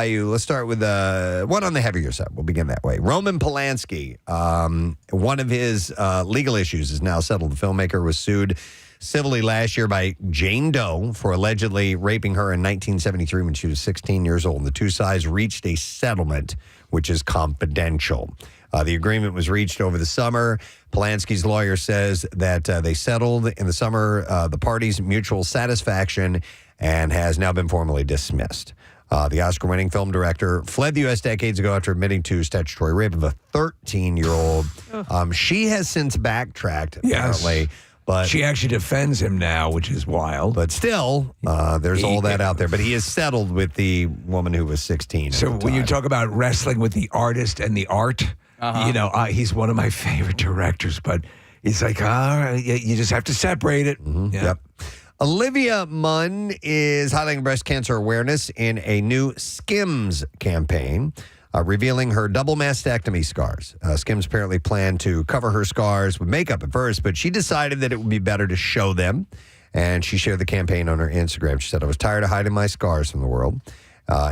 by you. Let's start with one on the heavier side. We'll begin that way. Roman Polanski, one of his legal issues is now settled. The filmmaker was sued civilly last year by Jane Doe for allegedly raping her in 1973 when she was 16 years old. And the two sides reached a settlement, which is confidential. The agreement was reached over the summer. Polanski's lawyer says that they settled in the summer, the parties' mutual satisfaction, and has now been formally dismissed. The Oscar-winning film director fled the U.S. decades ago after admitting to statutory rape of a 13-year-old. She has since backtracked, apparently. Yes. But she actually defends him now, which is wild. But still, there's all that out there. But he is settled with the woman who was 16. So when you talk about wrestling with the artist and the art, he's one of my favorite directors. But he's like, you just have to separate it. Mm-hmm. Yeah. Yep. Olivia Munn is highlighting breast cancer awareness in a new Skims campaign. Revealing her double mastectomy scars. Skims apparently planned to cover her scars with makeup at first, but she decided that it would be better to show them. And she shared the campaign on her Instagram. She said, I was tired of hiding my scars from the world.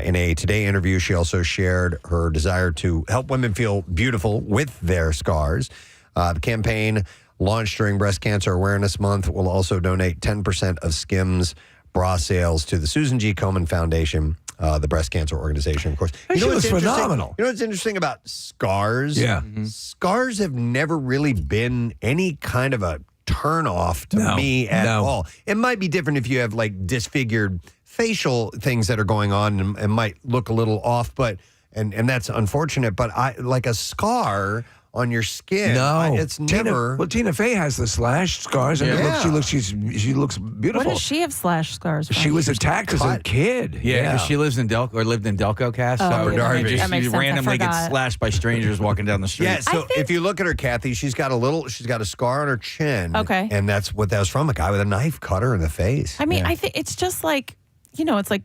In a Today interview, she also shared her desire to help women feel beautiful with their scars. The campaign, launched during Breast Cancer Awareness Month, will also donate 10% of Skims bra sales to the Susan G. Komen Foundation, the breast cancer organization, of course. She was phenomenal. You know what's interesting about scars? Yeah. Mm-hmm. Scars have never really been any kind of a turnoff to me at all. It might be different if you have like disfigured facial things that are going on and might look a little off, but and that's unfortunate. But like a scar on your skin. It's never. Tina Fey has the slash scars, and she looks beautiful. What does she have slash scars from? She was attacked as a kid. Yeah, she lives in lived in Delco Cast. She randomly gets slashed by strangers walking down the street. Yeah, so if you look at her, Kathy, she's got a scar on her chin. Okay. And that's what that was from, a guy with a knife cut her in the face. I mean, I think it's just like, it's like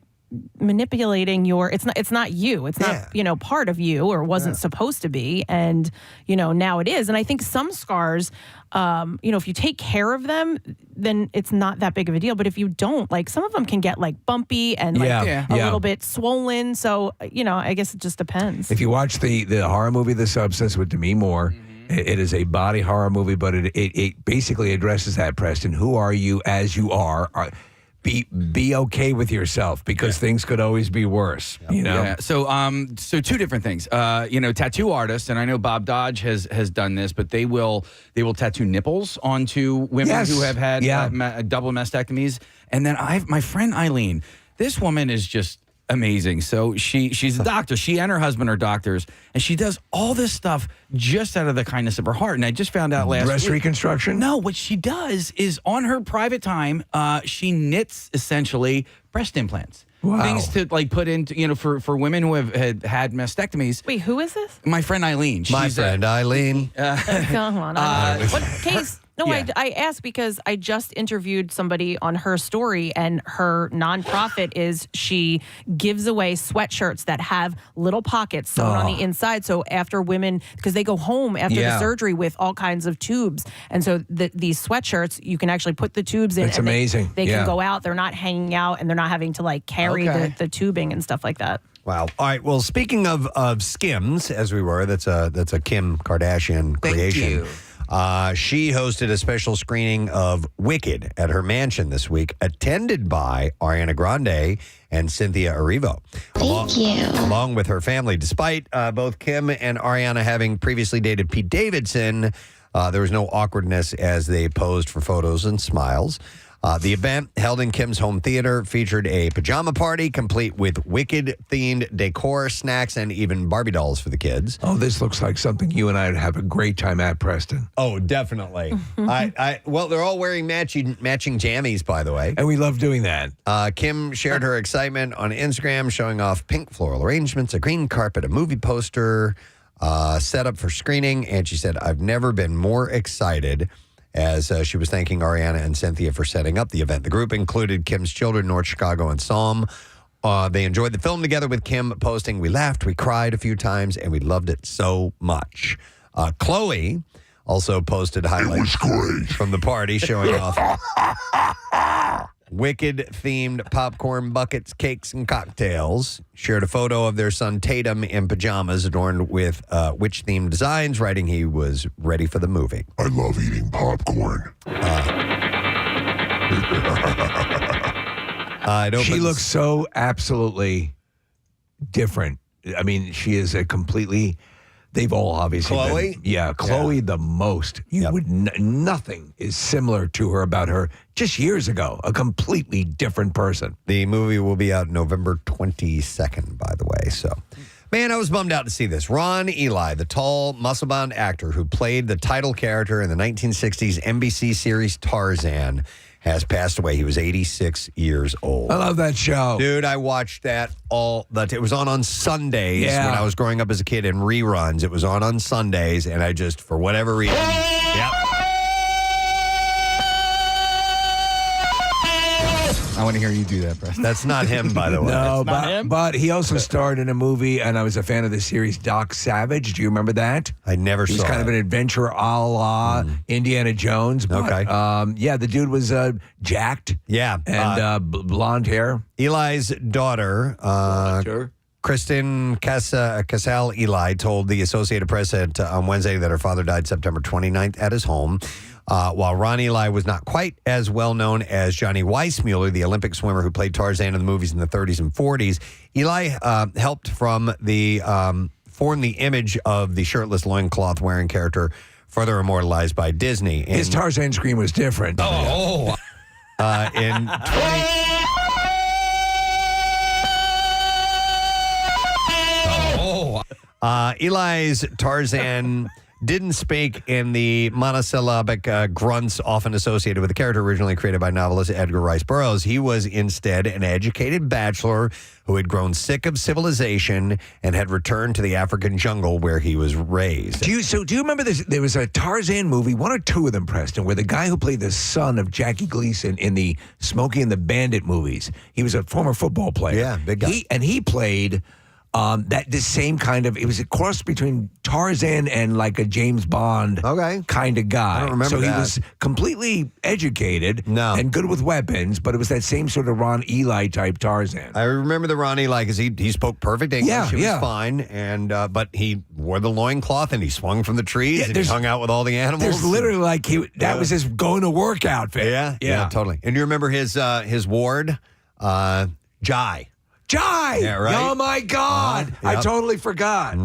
manipulating it's not you. It's not, part of you, or wasn't supposed to be. And, now it is. And I think some scars, if you take care of them, then it's not that big of a deal. But if you don't, like, some of them can get like bumpy and a little bit swollen. So, I guess it just depends. If you watch the horror movie, The Substance, with Demi Moore, it is a body horror movie, but it basically addresses that, Preston. Who are you as you are? Be okay with yourself, because things could always be worse. Yeah. So two different things. Tattoo artists, and I know Bob Dodge has done this, but they will tattoo nipples onto women who have had double mastectomies. And then my friend Eileen, this woman is just amazing. So she's a doctor. She and her husband are doctors, and she does all this stuff just out of the kindness of her heart. And I just found out last breast week. reconstruction? No, what she does is on her private time, she knits essentially breast implants. Wow. Things to like put into, for women who have had mastectomies. Wait, who is this? My friend Eileen. Eileen. Come on. What case? No, I asked because I just interviewed somebody on her story, and her nonprofit is she gives away sweatshirts that have little pockets sewn on the inside. So after women, because they go home after the surgery with all kinds of tubes. And so these sweatshirts, you can actually put the tubes in. That's amazing. They can go out. They're not hanging out, and they're not having to like carry the tubing and stuff like that. Wow. All right. Well, speaking of Skims, as we were, that's a Kim Kardashian creation. Thank you. She hosted a special screening of Wicked at her mansion this week, attended by Ariana Grande and Cynthia Erivo. Along with her family. Despite both Kim and Ariana having previously dated Pete Davidson, there was no awkwardness as they posed for photos and smiles. The event, held in Kim's home theater, featured a pajama party complete with Wicked-themed decor, snacks, and even Barbie dolls for the kids. Oh, this looks like something you and I would have a great time at, Preston. Oh, definitely. Well, they're all wearing matching jammies, by the way. And we love doing that. Kim shared her excitement on Instagram, showing off pink floral arrangements, a green carpet, a movie poster set up for screening. And she said, I've never been more excited, as she was thanking Ariana and Cynthia for setting up the event. The group included Kim's children, North Chicago and Psalm. They enjoyed the film together, with Kim posting, we laughed, we cried a few times, and we loved it so much. Chloe also posted highlights from the party, showing off Wicked-themed popcorn buckets, cakes, and cocktails shared a photo of their son Tatum in pajamas adorned with witch-themed designs, writing he was ready for the movie. I love eating popcorn. She looks so absolutely different. I mean, she is a completely... They've all obviously Chloe? Chloe the most. You would nothing is similar to her about her just years ago. A completely different person. The movie will be out November 22nd, by the way. So, man, I was bummed out to see this. Ron Ely, the tall, muscle-bound actor who played the title character in the 1960s NBC series Tarzan, has passed away. He was 86 years old. I love that show. Dude, I watched that it was on Sundays when I was growing up as a kid in reruns. It was on Sundays, and I just, for whatever reason, I want to hear you do that, Preston. That's not him, by the way. No, not him? but he also starred in a movie, and I was a fan of the series Doc Savage. Do you remember that? I never He was saw kind of an adventure a la Indiana Jones. But, Okay. the dude was jacked. Yeah. And blonde hair. Eli's daughter, Kristen Casal Eli, told the Associated Press on Wednesday that her father died September 29th at his home. While Ron Ely was not quite as well known as Johnny Weissmuller, the Olympic swimmer who played Tarzan in the movies in the 30s and 40s, Eli helped form the image of the shirtless loincloth wearing character, further immortalized by Disney. His Tarzan scream was different. In 20... Eli's Tarzan didn't speak in the monosyllabic grunts often associated with the character originally created by novelist Edgar Rice Burroughs. He was instead an educated bachelor who had grown sick of civilization and had returned to the African jungle where he was raised. Do you remember this? There was a Tarzan movie, one or two of them, Preston, where the guy who played the son of Jackie Gleason in the Smokey and the Bandit movies, he was a former football player. Yeah, big guy. He played... the same kind of, it was a cross between Tarzan and like a James Bond kind of guy. I don't remember he that. was completely educated No. and good with weapons, but it was that same sort of Ron Ely type Tarzan. I remember the Ron Ely because he spoke perfect English. Yeah, he was yeah. fine, and but he wore the loincloth and he swung from the trees and he there's- hung out with all the animals. There's literally like, that was his going to work outfit. Yeah, totally. And you remember his ward, Jai. Jai! Yeah, right? Oh my God! I Yep. totally forgot.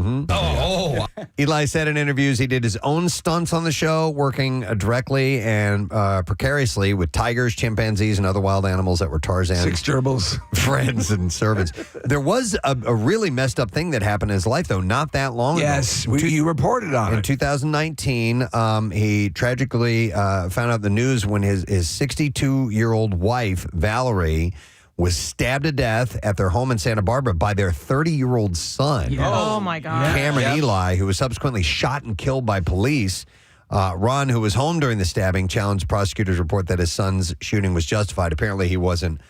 Eli said in interviews he did his own stunts on the show, working directly and precariously with tigers, chimpanzees, and other wild animals that were Tarzan's 6 gerbils. friends and servants. There was a really messed up thing that happened in his life, though, not that long Yes, ago. you reported on In it. 2019, he tragically found out the news when his 62-year-old wife, Valerie, was stabbed to death at their home in Santa Barbara by their 30-year-old son, Oh my God. Cameron Eli, who was subsequently shot and killed by police. Ron, who was home during the stabbing, challenged prosecutors' report that his son's shooting was justified. Apparently, he wasn't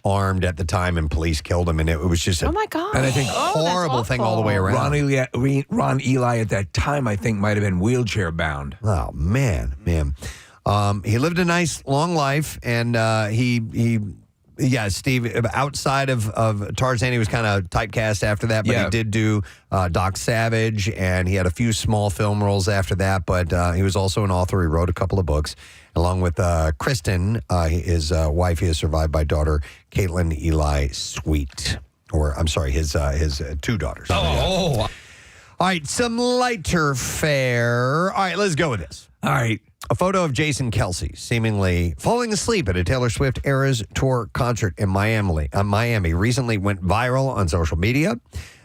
armed at the time, and police killed him, and it was just Oh my God. And I think horrible thing all the way around. Ron Ely at that time, I think, might have been wheelchair bound. Oh, man. He lived a nice, long life, and Steve, outside of Tarzan, he was kind of typecast after that, but he did do Doc Savage, and he had a few small film roles after that, but he was also an author. He wrote a couple of books. Along with Kristen, his wife, he is survived by daughter Caitlin Eli Sweet. Or, I'm sorry, his 2 daughters. All right, some lighter fare. All right, let's go with this. All right. A photo of Jason Kelce seemingly falling asleep at a Taylor Swift Eras Tour concert in Miami recently went viral on social media.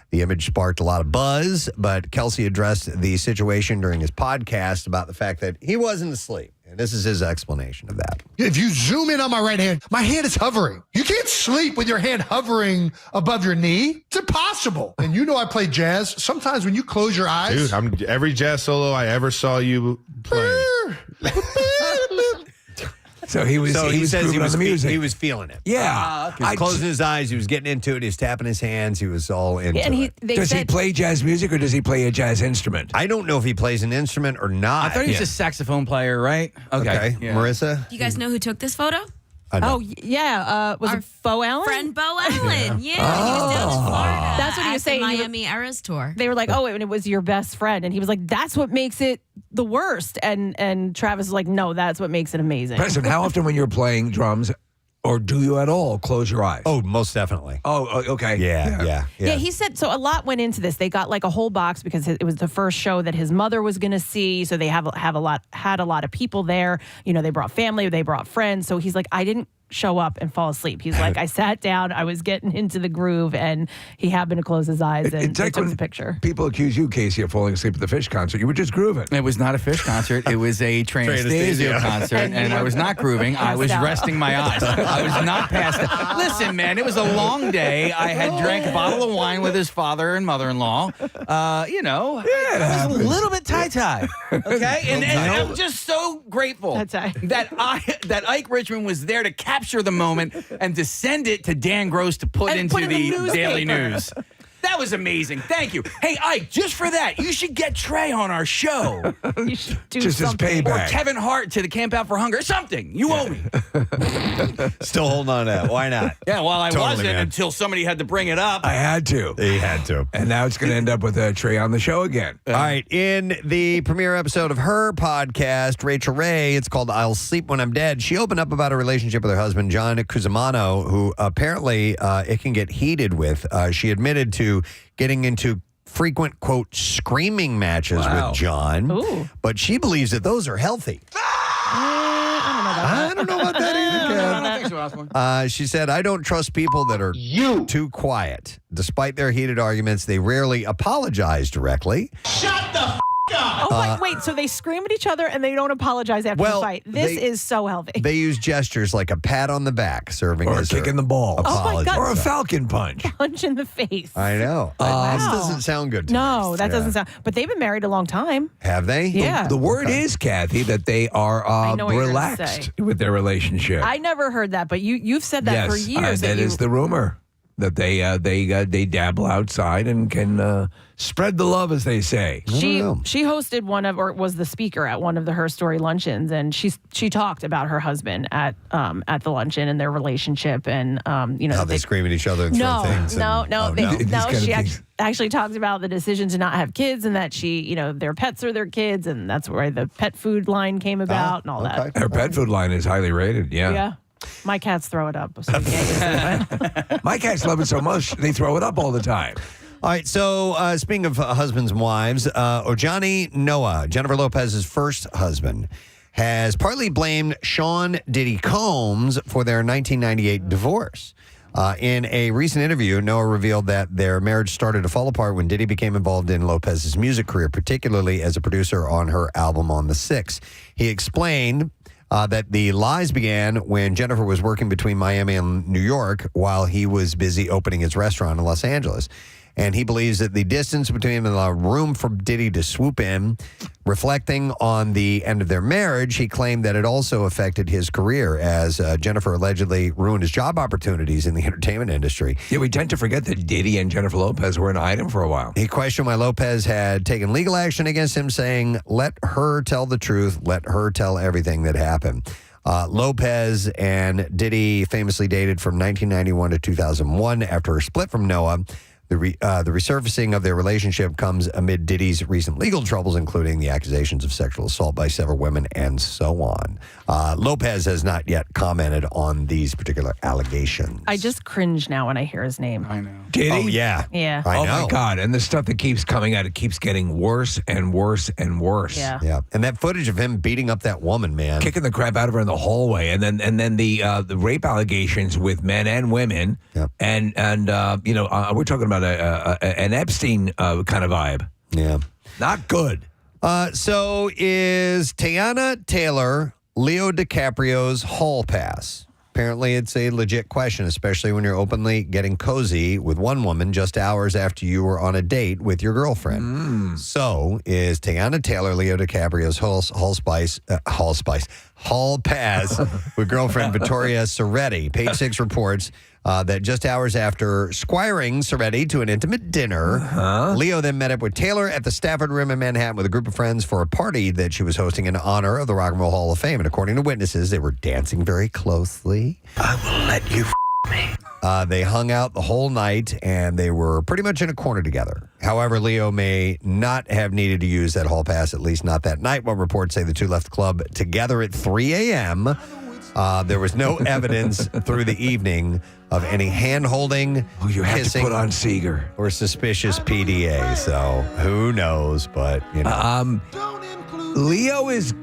The image sparked a lot of buzz, but Kelce addressed the situation during his podcast about the fact that he wasn't asleep. And this is his explanation of that. If you zoom in on my right hand, my hand is hovering. You can't sleep with your hand hovering above your knee. It's impossible. And you know I play jazz. Sometimes when you close your eyes... Dude, every jazz solo I ever saw you play. So he was grooving on the music. He was feeling it. Yeah. He was closing his eyes. He was getting into it. He was tapping his hands. He was all into it. Does he play jazz music or does he play a jazz instrument? I don't know if he plays an instrument or not. I thought he was a saxophone player, right? Okay. Yeah. Marissa? You guys know who took this photo? Oh, yeah. Was it Bo Allen? Friend Bo Allen. Yeah. He was down in Florida. That's what he was saying. The Miami Eras tour. They were like, oh, and it was your best friend. And he was like, that's what makes it the worst. And Travis was like, no, that's what makes it amazing. Preston, how often when you're playing drums, or do you at all close your eyes? Oh, most definitely. Oh, okay. Yeah. Yeah, he said, so a lot went into this. They got like a whole box because it was the first show that his mother was going to see. So they had a lot of people there. You know, they brought family, they brought friends. So he's like, I didn't show up and fall asleep. He's like, I sat down, I was getting into the groove, and he happened to close his eyes and like took the picture. People accuse you, Casey, of falling asleep at the Fish concert. You were just grooving. It was not a Fish concert. It was a Train Anastasio concert, and I was not grooving. I was resting my eyes. I was not passed out. Listen, man, it was a long day. I had drank a bottle of wine with his father and mother-in-law. I was a little bit tie-tie. Okay? And I'm just so grateful that Ike Richmond was there to capture the moment and to send it to Dan Gross to put into the Daily News. That was amazing. Thank you. Hey, Ike, just for that, you should get Trey on our show. You should do just something. his payback. Or Kevin Hart to the Camp Out for Hunger. Something. You owe me. Still holding on to that. Why not? Yeah, well, I Totally, wasn't man. until somebody had to bring it up. I had to. He had to. And now it's going to end up with Trey on the show again. All right. In the premiere episode of her podcast, Rachel Ray, it's called I'll Sleep When I'm Dead. She opened up about a relationship with her husband, John Cusimano, who apparently it can get heated with. She admitted to getting into frequent, quote, screaming matches with John. Ooh. But she believes that those are healthy. I don't know about that either, Kev. I don't think so, Osborne. She said, I don't trust people that are too quiet. Despite their heated arguments, they rarely apologize directly. Oh, wait, so they scream at each other and they don't apologize after the fight. This is so healthy. They use gestures like a pat on the back, serving Or as a kick in the ball. apology. God. Or a falcon punch. Punch in the face. I know. This doesn't sound good to me. No, that doesn't sound. But they've been married a long time. Have they? Yeah. The word is, Kathy, that they are know what you're gonna relaxed say. with their relationship. I never heard that, but you've said that for years. That is the rumor. That they dabble outside and can spread the love, as they say. She hosted was the speaker at one of the Her Story luncheons, and she talked about her husband at the luncheon and their relationship, and how they scream at each other and throw things. She actually talked about the decision to not have kids, and that their pets are their kids, and that's where the pet food line came about and all that. Her pet food line is highly rated. Yeah. My cats throw it up. So you can't use it. My cats love it so much they throw it up all the time. All right, so speaking of husbands and wives, Ojani Noah, Jennifer Lopez's first husband, has partly blamed Sean Diddy Combs for their 1998 divorce. In a recent interview, Noah revealed that their marriage started to fall apart when Diddy became involved in Lopez's music career, particularly as a producer on her album On the Six. He explained that the lies began when Jennifer was working between Miami and New York while he was busy opening his restaurant in Los Angeles. And he believes that the distance between the room for Diddy to swoop in, reflecting on the end of their marriage, he claimed that it also affected his career as Jennifer allegedly ruined his job opportunities in the entertainment industry. Yeah, we tend to forget that Diddy and Jennifer Lopez were an item for a while. He questioned why Lopez had taken legal action against him, saying, let her tell the truth, let her tell everything that happened. Lopez and Diddy famously dated from 1991 to 2001 after a split from Noah. The resurfacing of their relationship comes amid Diddy's recent legal troubles, including the accusations of sexual assault by several women and so on. Lopez has not yet commented on these particular allegations. I just cringe now when I hear his name. I know. Diddy? Oh, yeah. Yeah. I know. My God. And the stuff that keeps coming out, it keeps getting worse and worse and worse. Yeah. Yeah. And that footage of him beating up that woman, man. Kicking the crap out of her in the hallway. And then the rape allegations with men and women. Yep. And we're talking about an Epstein kind of vibe. Yeah. Not good. So is Teyana Taylor Leo DiCaprio's hall pass? Apparently, it's a legit question, especially when you're openly getting cozy with one woman just hours after you were on a date with your girlfriend. So, is Teyana Taylor Leo DiCaprio's hall pass with girlfriend Vittoria Soretti. Page 6 reports that just hours after squiring Soretti to an intimate dinner, Leo then met up with Taylor at the Stafford Room in Manhattan with a group of friends for a party that she was hosting in honor of the Rock and Roll Hall of Fame. And according to witnesses, they were dancing very closely. I will let you me. They hung out the whole night, and they were pretty much in a corner together. However, Leo may not have needed to use that hall pass, at least not that night. What reports say the two left the club together at 3 a.m. There was no evidence through the evening of any hand-holding, you have kissing, to put on Seeger, or suspicious PDA. So who knows? But you know, Leo is.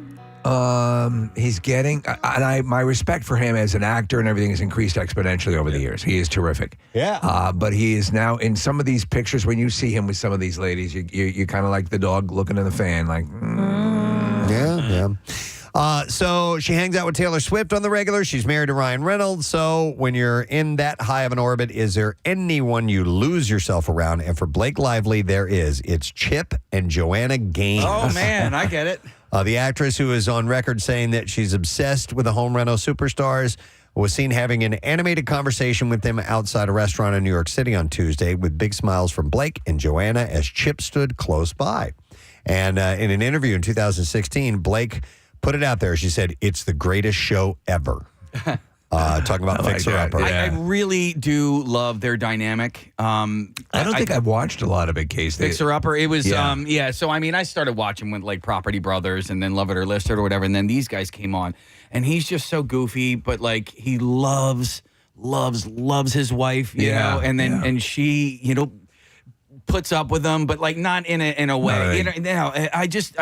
He's getting, and my respect for him as an actor and everything has increased exponentially over the years. He is terrific. Yeah. But he is now in some of these pictures. When you see him with some of these ladies, you kind of like the dog looking in the fan, like. Yeah. So she hangs out with Taylor Swift on the regular. She's married to Ryan Reynolds. So when you're in that high of an orbit, is there anyone you lose yourself around? And for Blake Lively, there is. It's Chip and Joanna Gaines. Oh, man, I get it. The actress, who is on record saying that she's obsessed with the home rental superstars, was seen having an animated conversation with them outside a restaurant in New York City on Tuesday, with big smiles from Blake and Joanna as Chip stood close by. And in an interview in 2016, Blake put it out there. She said, "It's the greatest show ever." Talking about Fixer Upper. I really do love their dynamic. I don't think I've watched a lot of it, Case. Fixer Upper. It was, So, I mean, I started watching with like Property Brothers and then Love It or List It or whatever. And then these guys came on. And he's just so goofy, but like he loves his wife, you know, and then and she, puts up with them, but like not in a way. No,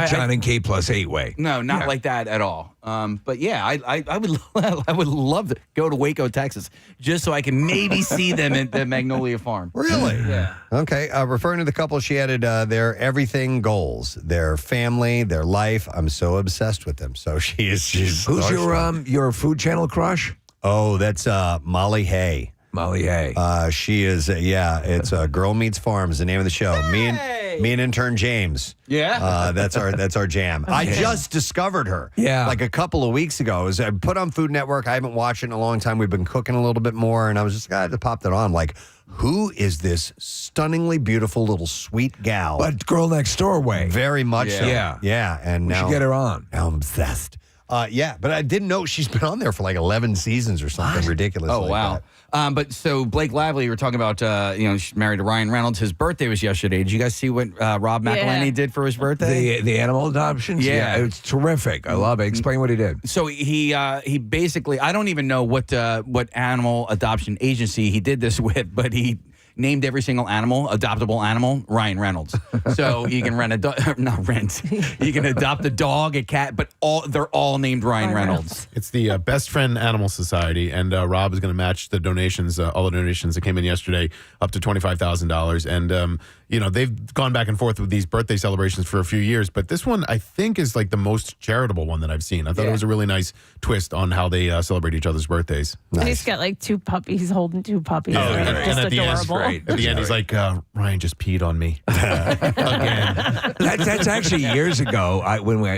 John and Kate plus 8 way. No, not like that at all. But yeah, I would I would love to go to Waco, Texas, just so I can maybe see them at the Magnolia Farm. Really? Yeah. Okay. Referring to the couple, she added their everything goals, their family, their life. I'm so obsessed with them. So she's Who's your Food Channel crush? Oh, that's Molly Hay. Molly Hay. She is, it's Girl Meets Farm is the name of the show. Me and intern James. Yeah. That's our jam. I just discovered her. Yeah. Like a couple of weeks ago. I put on Food Network. I haven't watched it in a long time. We've been cooking a little bit more, and I was just, I popped it on. Like, who is this stunningly beautiful little sweet gal? But Girl Next Door way. Very much so. Yeah. And We now should get her on. Now I'm obsessed. But I didn't know she's been on there for like 11 seasons or something ridiculous. Oh, like wow. that. But so Blake Lively, you were talking about, she's married to Ryan Reynolds. His birthday was yesterday. Did you guys see what Rob McElhenney did for his birthday? The animal adoptions? Yeah. It's terrific. I love it. Explain what he did. So he basically, I don't even know what animal adoption agency he did this with, but he named every single adoptable animal, Ryan Reynolds. So you can you can adopt a dog, a cat, but they're all named Ryan Reynolds. It's the Best Friend Animal Society, and Rob is going to match the donations, all the donations that came in yesterday, up to $25,000. And they've gone back and forth with these birthday celebrations for a few years, but this one I think is like the most charitable one that I've seen. I thought it was a really nice twist on how they celebrate each other's birthdays. Nice. And he's got like 2 puppies. He's holding 2 puppies. Oh, They're just adorable. At the end, he's like, Ryan just peed on me again. That's actually years ago.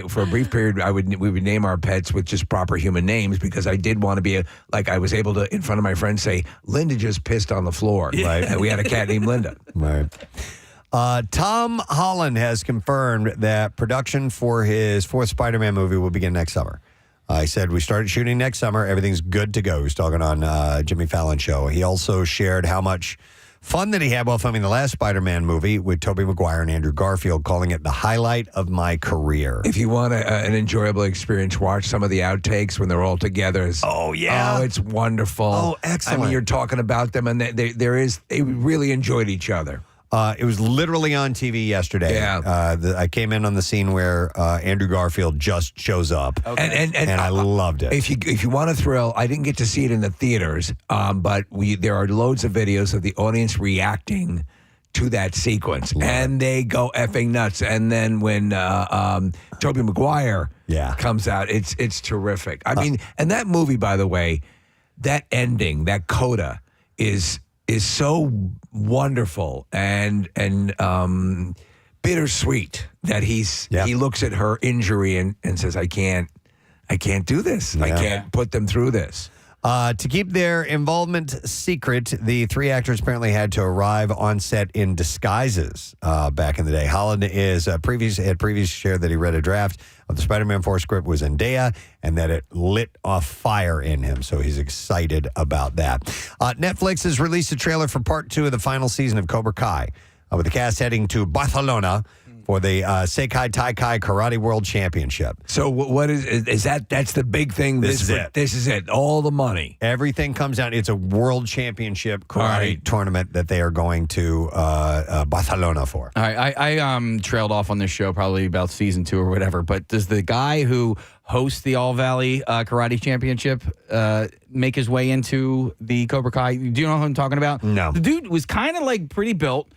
For a brief period, we would name our pets with just proper human names because I did want to be I was able to, in front of my friends, say, Linda just pissed on the floor. Right? And we had a cat named Linda. Right. Tom Holland has confirmed that production for his 4th Spider-Man movie will begin next summer. He said, we started shooting next summer. Everything's good to go. He was talking on Jimmy Fallon's show. He also shared how much fun that he had while filming the last Spider-Man movie with Tobey Maguire and Andrew Garfield, calling it the highlight of my career. If you want an enjoyable experience, watch some of the outtakes when they're all together. Oh, yeah. Oh, it's wonderful. Oh, excellent. I mean, you're talking about them, and they really enjoyed each other. It was literally on TV yesterday. Yeah. I came in on the scene where Andrew Garfield just shows up, and I loved it. If you want a thrill, I didn't get to see it in the theaters, but there are loads of videos of the audience reacting to that sequence, and they go effing nuts. And then when Tobey Maguire comes out, it's terrific. I mean, and that movie, by the way, that ending, that coda is so wonderful and bittersweet that he looks at her injury and says, I can't I can't do this. I can't put them through this. To keep their involvement secret, the three actors apparently had to arrive on set in disguises back in the day. Holland had previously shared that he read a draft of the Spider-Man 4 script with Zendaya and that it lit a fire in him, so he's excited about that. Netflix has released a trailer for part 2 of the final season of Cobra Kai, with the cast heading to Barcelona for the Seikai Taikai Karate World Championship. So what is that? That's the big thing. This is it. This is it. All the money. Everything comes out. It's a world championship karate tournament that they are going to Barcelona for. All right, I trailed off on this show probably about season 2 or whatever, but does the guy who hosts the All Valley Karate Championship make his way into the Cobra Kai? Do you know who I'm talking about? No. The dude was kind of like pretty built.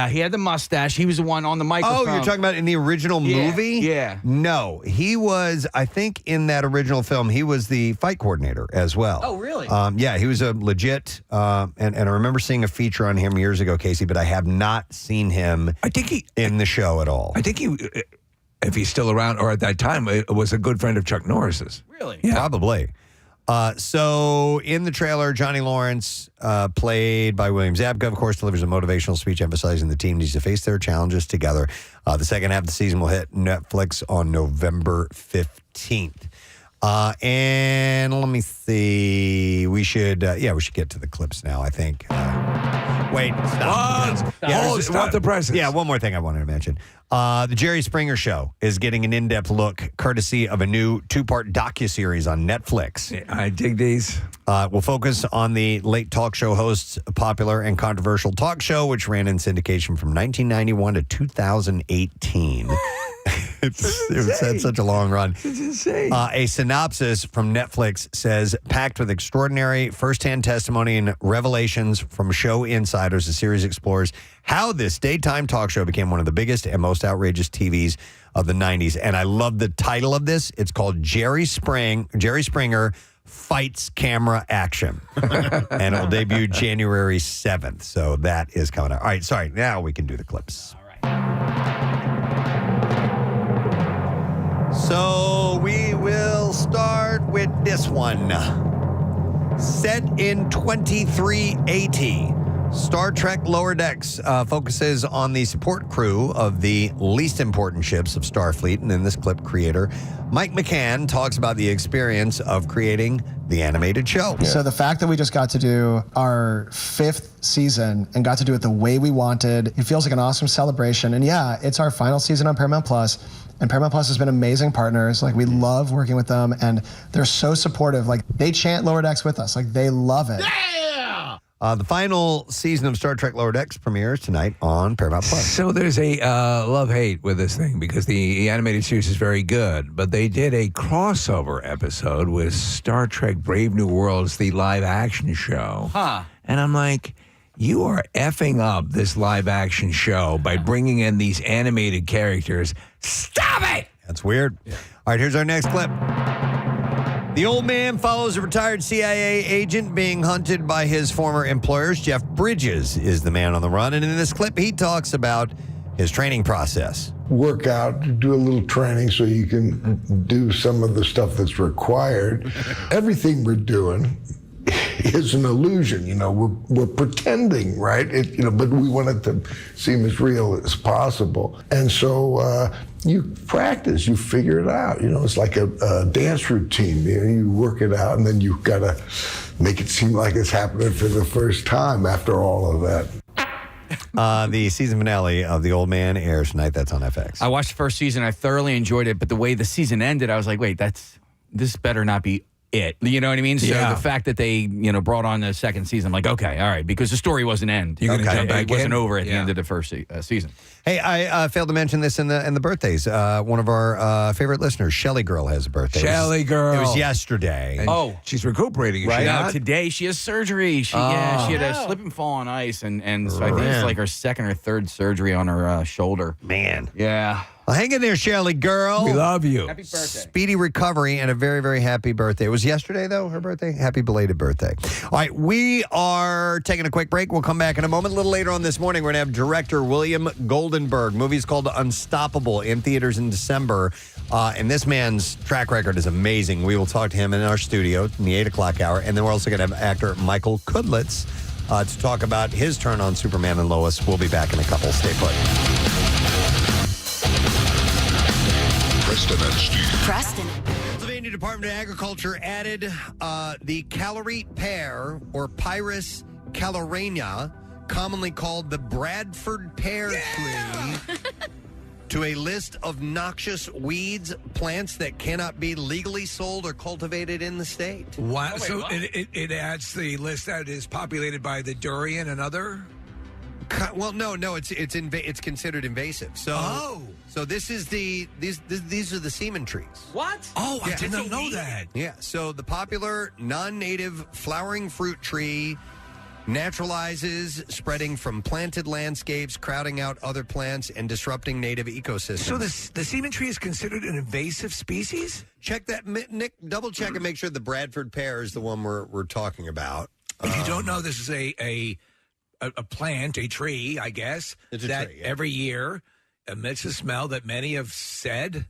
He had the mustache. He was the one on the microphone. Oh, you're talking about in the original movie? Yeah. No, he was, I think in that original film, he was the fight coordinator as well. Oh, really? Yeah, he was a legit, and I remember seeing a feature on him years ago, Casey, but I have not seen him in the show at all. I think he, if he's still around, or at that time, was a good friend of Chuck Norris's. Really? Yeah. Probably. So in the trailer, Johnny Lawrence, played by William Zabka, of course, delivers a motivational speech emphasizing the team needs to face their challenges together. The second half of the season will hit Netflix on November 15th. And let me see. We should get to the clips now, I think. Wait, stop. Stop the presses. Yeah, one more thing I wanted to mention. The Jerry Springer Show is getting an in-depth look, courtesy of a new 2-part docuseries on Netflix. I dig these. We'll focus on the late talk show host's popular and controversial talk show, which ran in syndication from 1991 to 2018. It had such a long run. It's insane. A synopsis from Netflix says, packed with extraordinary firsthand testimony and revelations from show insiders, the series explores how this daytime talk show became one of the biggest and most outrageous TVs of the 90s. And I love the title of this. It's called Jerry Springer Fights Camera Action. And it'll debut January 7th. So that is coming out. All right, sorry. Now we can do the clips. All right. So we will start with this one. Set in 2380, Star Trek Lower Decks focuses on the support crew of the least important ships of Starfleet. And in this clip, creator Mike McCann talks about the experience of creating the animated show. So the fact that we just got to do our 5th season and got to do it the way we wanted, it feels like an awesome celebration. And yeah, it's our final season on Paramount Plus. And Paramount Plus has been amazing partners. Like, we love working with them, and they're so supportive. Like, they chant Lower Decks with us. Like, they love it. Yeah! The final season of Star Trek Lower Decks premieres tonight on Paramount Plus. So there's a love-hate with this thing because the animated series is very good, but they did a crossover episode with Star Trek Brave New Worlds, the live-action show. Huh. And I'm like, you are effing up this live-action show by bringing in these animated characters. Stop it! That's weird. Yeah. All right, here's our next clip. The old man follows a retired CIA agent being hunted by his former employers. Jeff Bridges is the man on the run. And in this clip, he talks about his training process. Work out, do a little training so you can do some of the stuff that's required. Everything we're doing is an illusion, we're pretending, right? But we want it to seem as real as possible. And so you practice, you figure it out. It's like a dance routine. You work it out, and then you've got to make it seem like it's happening for the first time after all of that. The season finale of The Old Man airs tonight. That's on FX. I watched the first season. I thoroughly enjoyed it, but the way the season ended, I was like, wait, this better not be it. You know what I mean? So the fact that they, brought on the second season, I'm like, okay, all right, because the story wasn't end. You're going to jump back It wasn't over at the end of the first season. Hey, I failed to mention this in the birthdays. One of our favorite listeners, Shelly Girl, has a birthday. Shelly Girl. It was yesterday. And she's recuperating, right? She Today she has surgery. She had a slip and fall on ice, and so I think it's like her second or third surgery on her shoulder. Man. Yeah. Well, hang in there, Shelly Girl. We love you. Happy birthday. Speedy recovery and a very, very happy birthday. It was yesterday, though, her birthday. Happy belated birthday. All right, we are taking a quick break. We'll come back in a moment. A little later on this morning, we're going to have director William Goldenberg. Movie's called Unstoppable, in theaters in December. And this man's track record is amazing. We will talk to him in our studio in the 8 o'clock hour. And then we're also going to have actor Michael Cudlitz to talk about his turn on Superman and Lois. We'll be back in a couple. Stay put. Preston and Steve. Preston. Pennsylvania Department of Agriculture added the calorie pear, or Pyrus calorania, commonly called the Bradford pear tree, to a list of noxious weeds, plants that cannot be legally sold or cultivated in the state. Wow. So it adds the list that is populated by the durian and other? Well, no, it's considered invasive. So, so this is these are the semen trees. What? Oh, I did not know that. Yeah. So the popular non-native flowering fruit tree naturalizes, spreading from planted landscapes, crowding out other plants, and disrupting native ecosystems. So the semen tree is considered an invasive species? Check that, Nick. Double check and make sure the Bradford pear is the one we're talking about. If you don't know, this is a plant, a tree, I guess, that tree, yeah. every year emits a smell that many have said,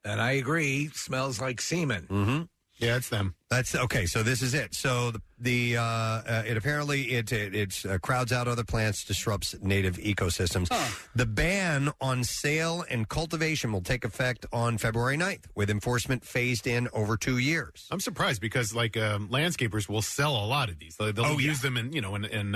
and I agree, smells like semen. Mm-hmm. Yeah, it's them. That's okay. So this is it. So it apparently it crowds out other plants, disrupts native ecosystems. The ban on sale and cultivation will take effect on February 9th, with enforcement phased in over 2 years. I'm surprised because landscapers will sell a lot of these. They'll use them in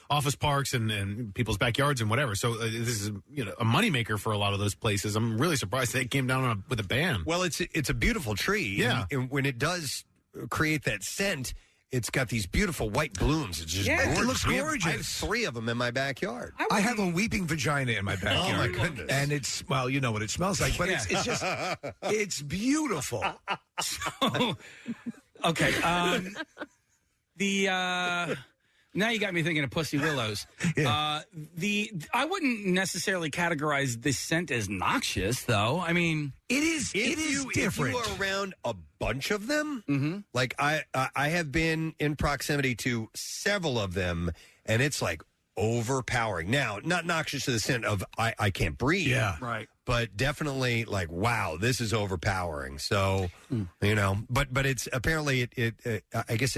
office parks and people's backyards and whatever. So this is a moneymaker for a lot of those places. I'm really surprised they came down with a ban. Well, it's a beautiful tree. Yeah, and when it does create that scent, it's got these beautiful white blooms. It's just gorgeous. It looks gorgeous. I have 3 of them in my backyard. I have a weeping vagina in my backyard. Oh, my goodness. And it's, well, you know what it smells like, but it's just, it's beautiful. Okay. Now you got me thinking of Pussy Willows. I wouldn't necessarily categorize this scent as noxious, though. I mean, it is different. If you are around a bunch of them, mm-hmm. like I have been in proximity to several of them, and it's like overpowering. Now, not noxious to the scent of I can't breathe. Yeah, right. But definitely like, wow, this is overpowering. So, but it's apparently I guess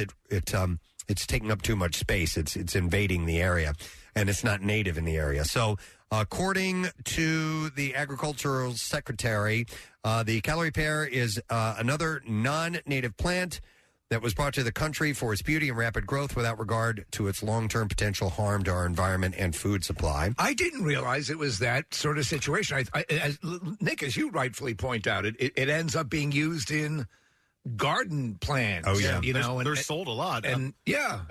it's taking up too much space. It's invading the area, and it's not native in the area. So, according to the agricultural secretary, the calorie pear is another non-native plant that was brought to the country for its beauty and rapid growth without regard to its long-term potential harm to our environment and food supply. I didn't realize it was that sort of situation. Nick, as you rightfully point out, it ends up being used in garden plants. Oh yeah, they're sold a lot. And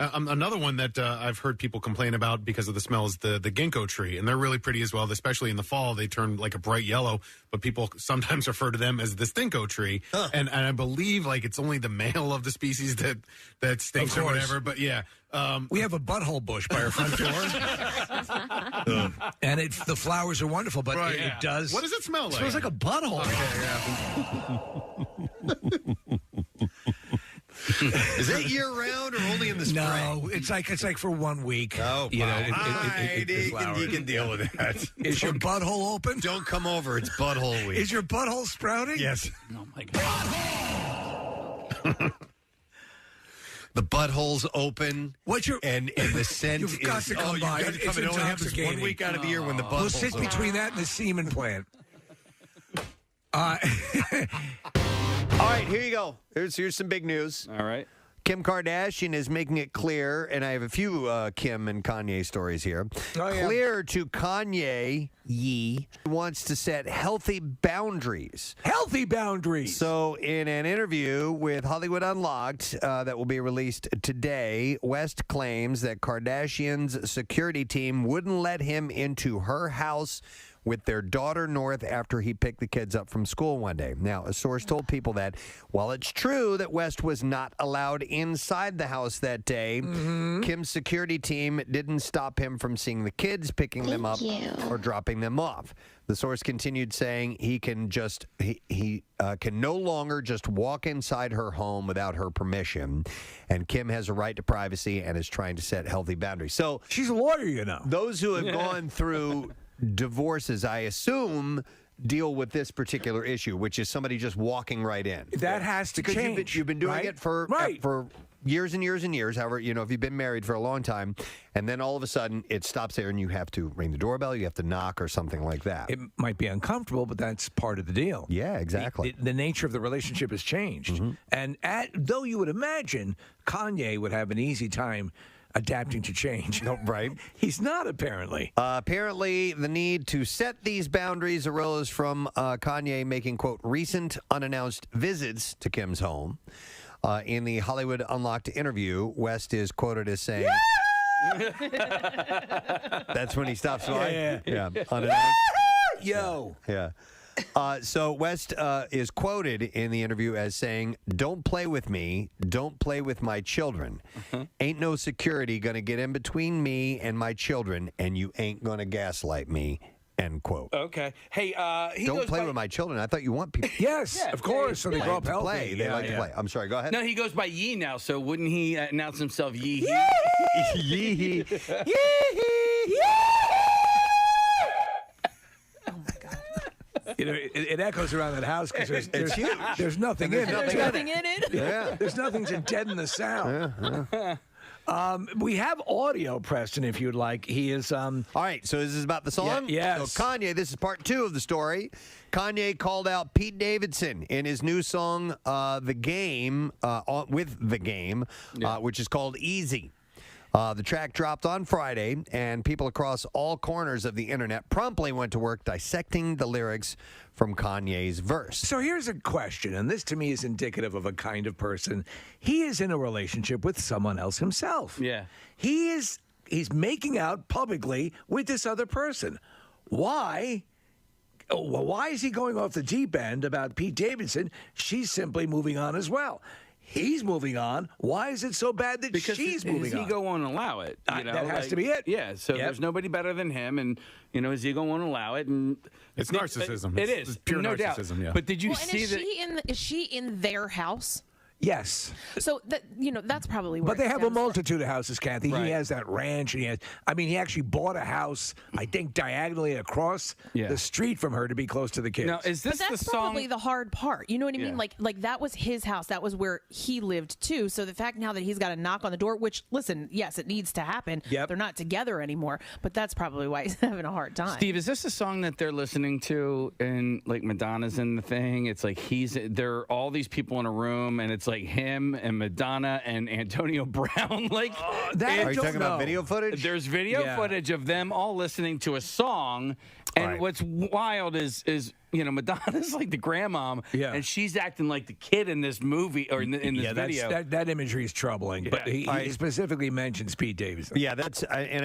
another one that I've heard people complain about because of the smell is the ginkgo tree, and they're really pretty as well. Especially in the fall, they turn like a bright yellow. But people sometimes refer to them as the stinko tree, and I believe like it's only the male of the species that stinks or whatever. But yeah. We have a butthole bush by our front door, and the flowers are wonderful, but it does. What does it smell like? It smells like a butthole. Is it year round or only in the spring? No, it's like for 1 week. Oh, you can deal with that. Is your butthole open? Don't come over. It's butthole week. Is your butthole sprouting? Yes. Oh my God. The butthole's open. What's your and the scent You've got to come by. You got to come. It only happens 1 week out of the year when the butthole's We'll sit between that and the semen plant. All right, here you go. Here's some big news. All right. Kim Kardashian is making it clear, and I have a few Kim and Kanye stories here. Clear to Kanye wants to set healthy boundaries. Healthy boundaries. So in an interview with Hollywood Unlocked that will be released today, West claims that Kardashian's security team wouldn't let him into her house with their daughter North after he picked the kids up from school one day. Now, a source told People that while it's true that West was not allowed inside the house that day, Kim's security team didn't stop him from seeing the kids, picking them up, or dropping them off. The source continued saying he can no longer just walk inside her home without her permission, and Kim has a right to privacy and is trying to set healthy boundaries. So she's a lawyer, you know. Those who have gone through divorces, I assume, deal with this particular issue, which is somebody just walking right in. That has to because change. You've been doing right? it for years and years and years. However, if you've been married for a long time, and then all of a sudden it stops there, and you have to ring the doorbell, you have to knock or something like that. It might be uncomfortable, but that's part of the deal. Yeah, exactly. The nature of the relationship has changed, and though you would imagine Kanye would have an easy time adapting to change. No, right. He's not, apparently. Apparently, the need to set these boundaries arose from Kanye making, quote, recent unannounced visits to Kim's home. In the Hollywood Unlocked interview, West is quoted as saying... That's when he stops by? Yeah. Unannounced. Yo. Yeah. So West is quoted in the interview as saying, "Don't play with me. Don't play with my children. Ain't no security going to get in between me and my children, and you ain't going to gaslight me." End quote. Okay. Hey, he Don't goes play by, with my children. I thought you want people. Yes, of course. So they grow up to healthy. play. They like to play. I'm sorry. Go ahead. No, he goes by Yee now. So wouldn't he announce himself Yee? Yee. You know, it echoes around that house because there's nothing in it. Nothing in it. Yeah. There's nothing to deaden the sound. We have audio, Preston, if you'd like. He is. All right, so this is about the song? Yes. So Kanye, this is part 2 of the story. Kanye called out Pete Davidson in his new song, The Game, which is called Easy. The track dropped on Friday, and people across all corners of the internet promptly went to work dissecting the lyrics from Kanye's verse. So here's a question, and this to me is indicative of a kind of person. He is in a relationship with someone else himself. Yeah. He's making out publicly with this other person. Why? Why is he going off the deep end about Pete Davidson? She's simply moving on as well. He's moving on. Why is it so bad that she's moving on? His ego won't allow it. You know? That has to be it. Yeah, so there's nobody better than him, and his ego won't allow it. And it's narcissism. It's pure no narcissism. Doubt. Yeah. But did you see that? Is she in their house? Yes. So that's probably where. But they it have a stems multitude of houses, Kathy. Right. He has that ranch, and he actually bought a house, I think, diagonally across the street from her to be close to the kids. Now, is this But that's the song? probably the hard part. You know what I mean? Yeah. Like that was his house. That was where he lived too. So the fact now that he's got to knock on the door, which listen, yes, it needs to happen. Yep. They're not together anymore, but that's probably why he's having a hard time. Steve, is this the song that they're listening to and like Madonna's in the thing? It's like there are all these people in a room, and it's like him and Madonna and Antonio Brown. Like, Are you talking about video footage? There's video footage of them all listening to a song, and what's wild is Madonna's like the grandmom, and she's acting like the kid in this movie or in this video. That imagery is troubling, but he specifically mentions Pete Davidson. Yeah,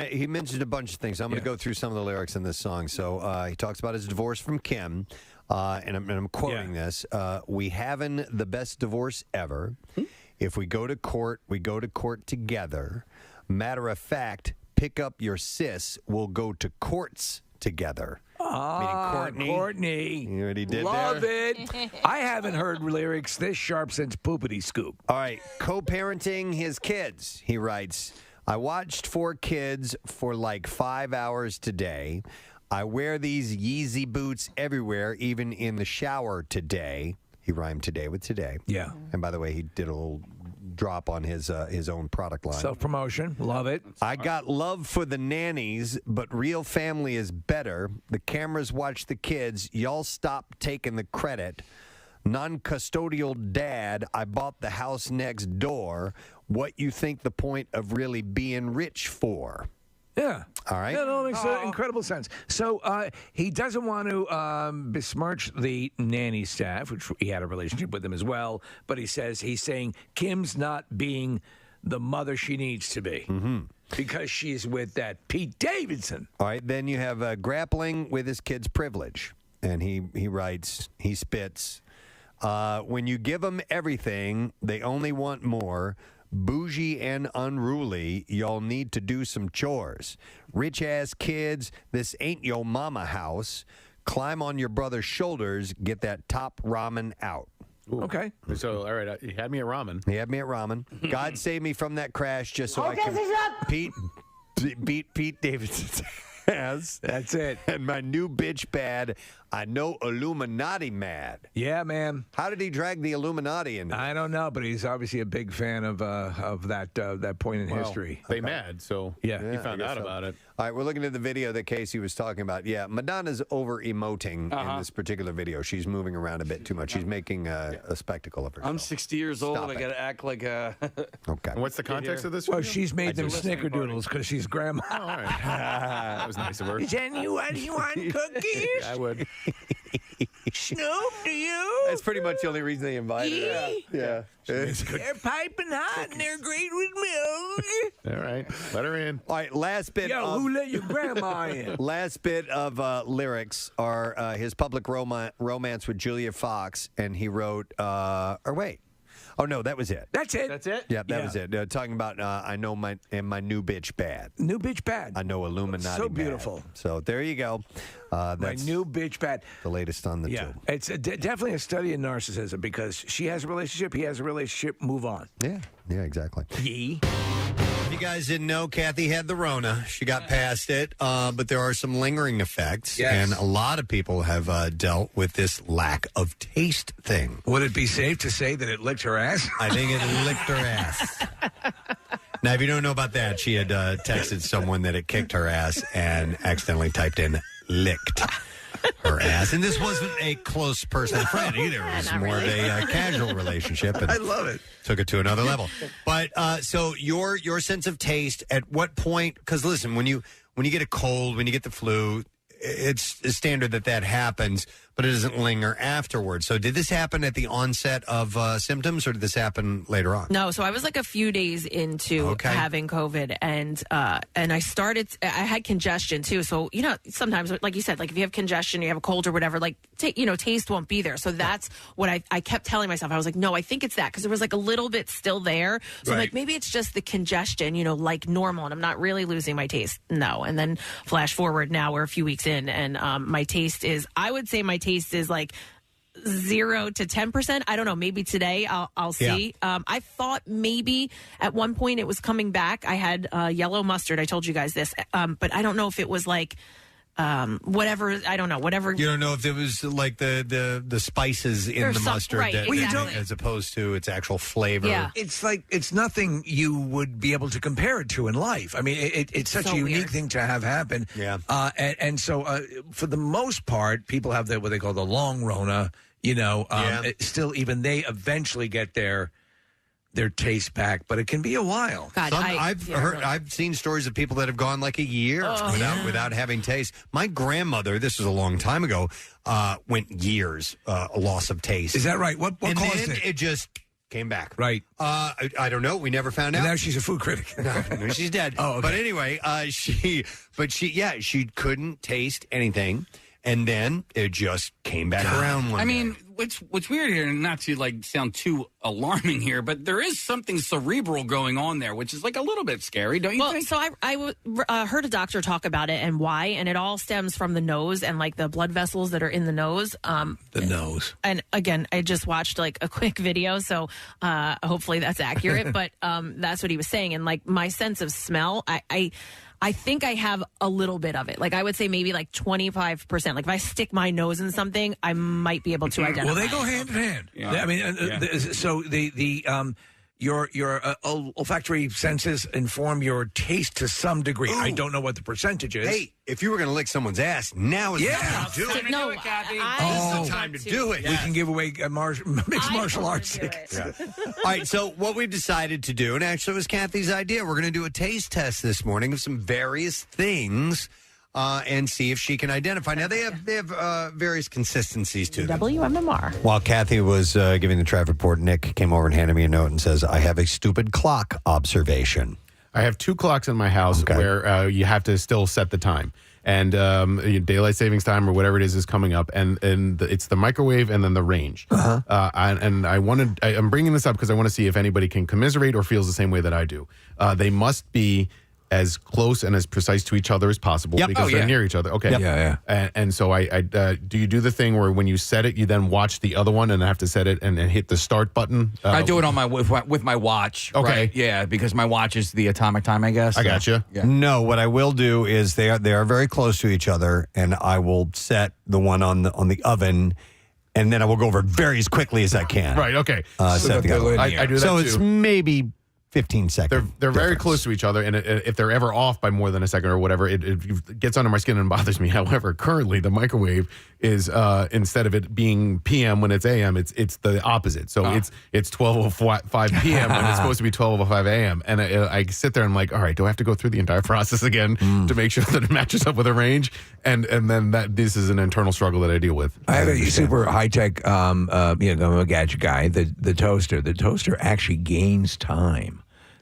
he mentioned a bunch of things. I'm going to go through some of the lyrics in this song. So he talks about his divorce from Kim, and I'm quoting this. We having the best divorce ever. If we go to court, we go to court together. Matter of fact, pick up your sis. We'll go to courts together. Meaning Courtney. You know what he did Love there? it. I haven't heard lyrics this sharp since Poopity Scoop. All right. Co-parenting his kids, he writes, I watched 4 kids for like 5 hours today. I wear these Yeezy boots everywhere, even in the shower today. He rhymed today with today. Yeah. And by the way, he did a little drop on his own product line. Self-promotion. Love it. I got love for the nannies, but real family is better. The cameras watch the kids. Y'all stop taking the credit. Non-custodial dad, I bought the house next door. What you think the point of really being rich for? Yeah. All right. That all makes incredible sense. So he doesn't want to besmirch the nanny staff, which he had a relationship with them as well. But he's saying Kim's not being the mother she needs to be because she's with that Pete Davidson. All right. Then you have grappling with his kid's privilege. And he writes, he spits, when you give them everything, they only want more. Bougie and unruly, y'all need to do some chores. Rich-ass kids, this ain't your mama house. Climb on your brother's shoulders, get that top ramen out. Ooh. Okay. So, all right, he had me at ramen. He had me at ramen. God save me from that crash just so I can beat Pete Davidson. ass. That's it. And my new bitch bad. I know Illuminati mad. Yeah, man. How did he drag the Illuminati into it? I don't know, but he's obviously a big fan of that point in history. They mad, so he found out about it. All right, we're looking at the video that Casey was talking about. Yeah, Madonna's over-emoting in this particular video. She's moving around a bit too much. She's making a spectacle of herself. I'm 60 years old. I got to act like a... Okay. And what's the context of this? Well, video? she's made them snickerdoodles because she's grandma. Oh, all right. That was nice of her. Is anyone want cookies? I would. Snoop, do you? That's pretty much the only reason they invited her. Yeah. They're piping hot and they're great with milk. All right. Let her in. All right, last bit Yo, of... who let your grandma in? Last bit of lyrics are his public romance with Julia Fox, and he wrote, Oh, no, that was it. That's it. That's it? Yeah, that was it. Talking about I know my new bitch bad. New bitch bad. I know Illuminati So bad. beautiful. So there you go. My That's new bitch bad. the latest on the two. It's definitely a study in narcissism because she has a relationship, he has a relationship, move on. Yeah, exactly. Yee. If you guys didn't know, Kathy had the Rona. She got past it, but there are some lingering effects, and a lot of people have dealt with this lack of taste thing. Would it be safe to say that it licked her ass? I think it licked her ass. Now, if you don't know about that, she had texted someone that it kicked her ass and accidentally typed in licked her ass. And this wasn't a close personal friend either. It was more of a casual relationship. And I love it. Took it to another level. But so your sense of taste, at what point? Because listen, when you get a cold, when you get the flu, it's standard that happens, but it doesn't linger afterwards. So did this happen at the onset of symptoms, or did this happen later on? No, so I was like a few days into having COVID, and I had congestion too. So, sometimes, like you said, like if you have congestion, you have a cold or whatever, like, taste won't be there. So that's what I kept telling myself. I was like, no, I think it's that, because there was like a little bit still there. So I'm like, maybe it's just the congestion, like normal, and I'm not really losing my taste. No. And then flash forward, now we're a few weeks in, and my taste is, I would say my taste is like 0 to 10%. I don't know. Maybe today I'll see. I thought maybe at one point it was coming back. I had yellow mustard. I told you guys this, but I don't know if it was like whatever. I don't know. Whatever. You don't know if it was like the spices in the mustard, right, that, exactly. as opposed to its actual flavor. Yeah. It's like it's nothing you would be able to compare it to in life. I mean, it's such so a unique weird. thing to have happen. Yeah. And so for the most part, people have what they call the long Rona. Still, even they eventually get their taste back, but it can be a while. God, I've seen stories of people that have gone like a year without having taste. My grandmother, this was a long time ago, went years a loss of taste. Is that right? What and caused then it? It just came back. Right. I don't know. We never found out. And now she's a food critic. No, she's dead. Oh, okay. But anyway, she couldn't taste anything. And then it just came back around one day. What's weird here, and not to sound too alarming here, but there is something cerebral going on there, which is like a little bit scary, don't you think? So I heard a doctor talk about it and why, and it all stems from the nose and like the blood vessels that are in the nose. The nose. And again, I just watched like a quick video, so hopefully that's accurate. But that's what he was saying, and like my sense of smell, I think I have a little bit of it. Like I would say maybe like 25%. Like if I stick my nose in something, I might be able to identify. Well, they go hand in hand. Yeah. I mean, so your olfactory senses inform your taste to some degree. I don't know what the percentage is. Hey, if you were going to lick someone's ass, now is the time to do it. No, This is the time to do it. We can give away mixed martial arts tickets. Yeah. All right, so what we've decided to do, and actually it was Kathy's idea, we're going to do a taste test this morning of some various things and see if she can identify. Now, they have various consistencies to them. WMMR. While Kathy was giving the traffic report, Nick came over and handed me a note and says, I have a stupid clock observation. I have 2 clocks in my house where you have to still set the time. And daylight savings time or whatever it is coming up, and it's the microwave and then the range. I'm bringing this up because I want to see if anybody can commiserate or feels the same way that I do. They must be as close and as precise to each other as possible because they're near each other. Okay. Yep. Yeah. And so I do you do the thing where when you set it, you then watch the other one and have to set it and hit the start button? I do it on with my watch. Okay. Right? Yeah, because my watch is the atomic time, I guess. I gotcha. Yeah. No, what I will do is they are very close to each other, and I will set the one on the oven, and then I will go over it very as quickly as I can. Right. Okay. Set the other one. I do that So too. it's maybe 15 seconds. They're very close to each other, and if they're ever off by more than a second or whatever, it gets under my skin and bothers me. However, currently the microwave is instead of it being PM when it's AM, it's the opposite. So it's 12:05 PM when it's supposed to be 12:05 AM, and I sit there and I'm like, all right, do I have to go through the entire process again to make sure that it matches up with a range? And then this is an internal struggle that I deal with. I have a super high tech, I'm a gadget guy. The toaster. The toaster actually gains time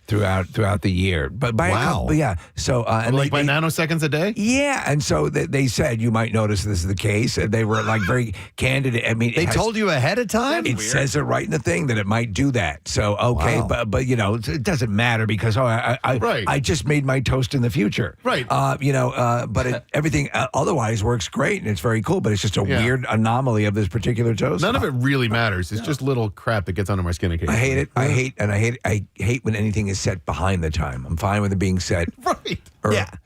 throughout the year, but by a couple, So and by nanoseconds a day. Yeah, and so they said you might notice this is the case, and they were like very candid. I mean, They told you ahead of time? It says it right in the thing that it might do that. So okay, but it doesn't matter because I just made my toast in the future, right? But everything otherwise works great and it's very cool. But it's just a weird anomaly of this particular toast. None of it really matters. It's just little crap that gets under my skin occasionally. I hate it. I hate when anything is set behind the time. I'm fine with it being set. Right.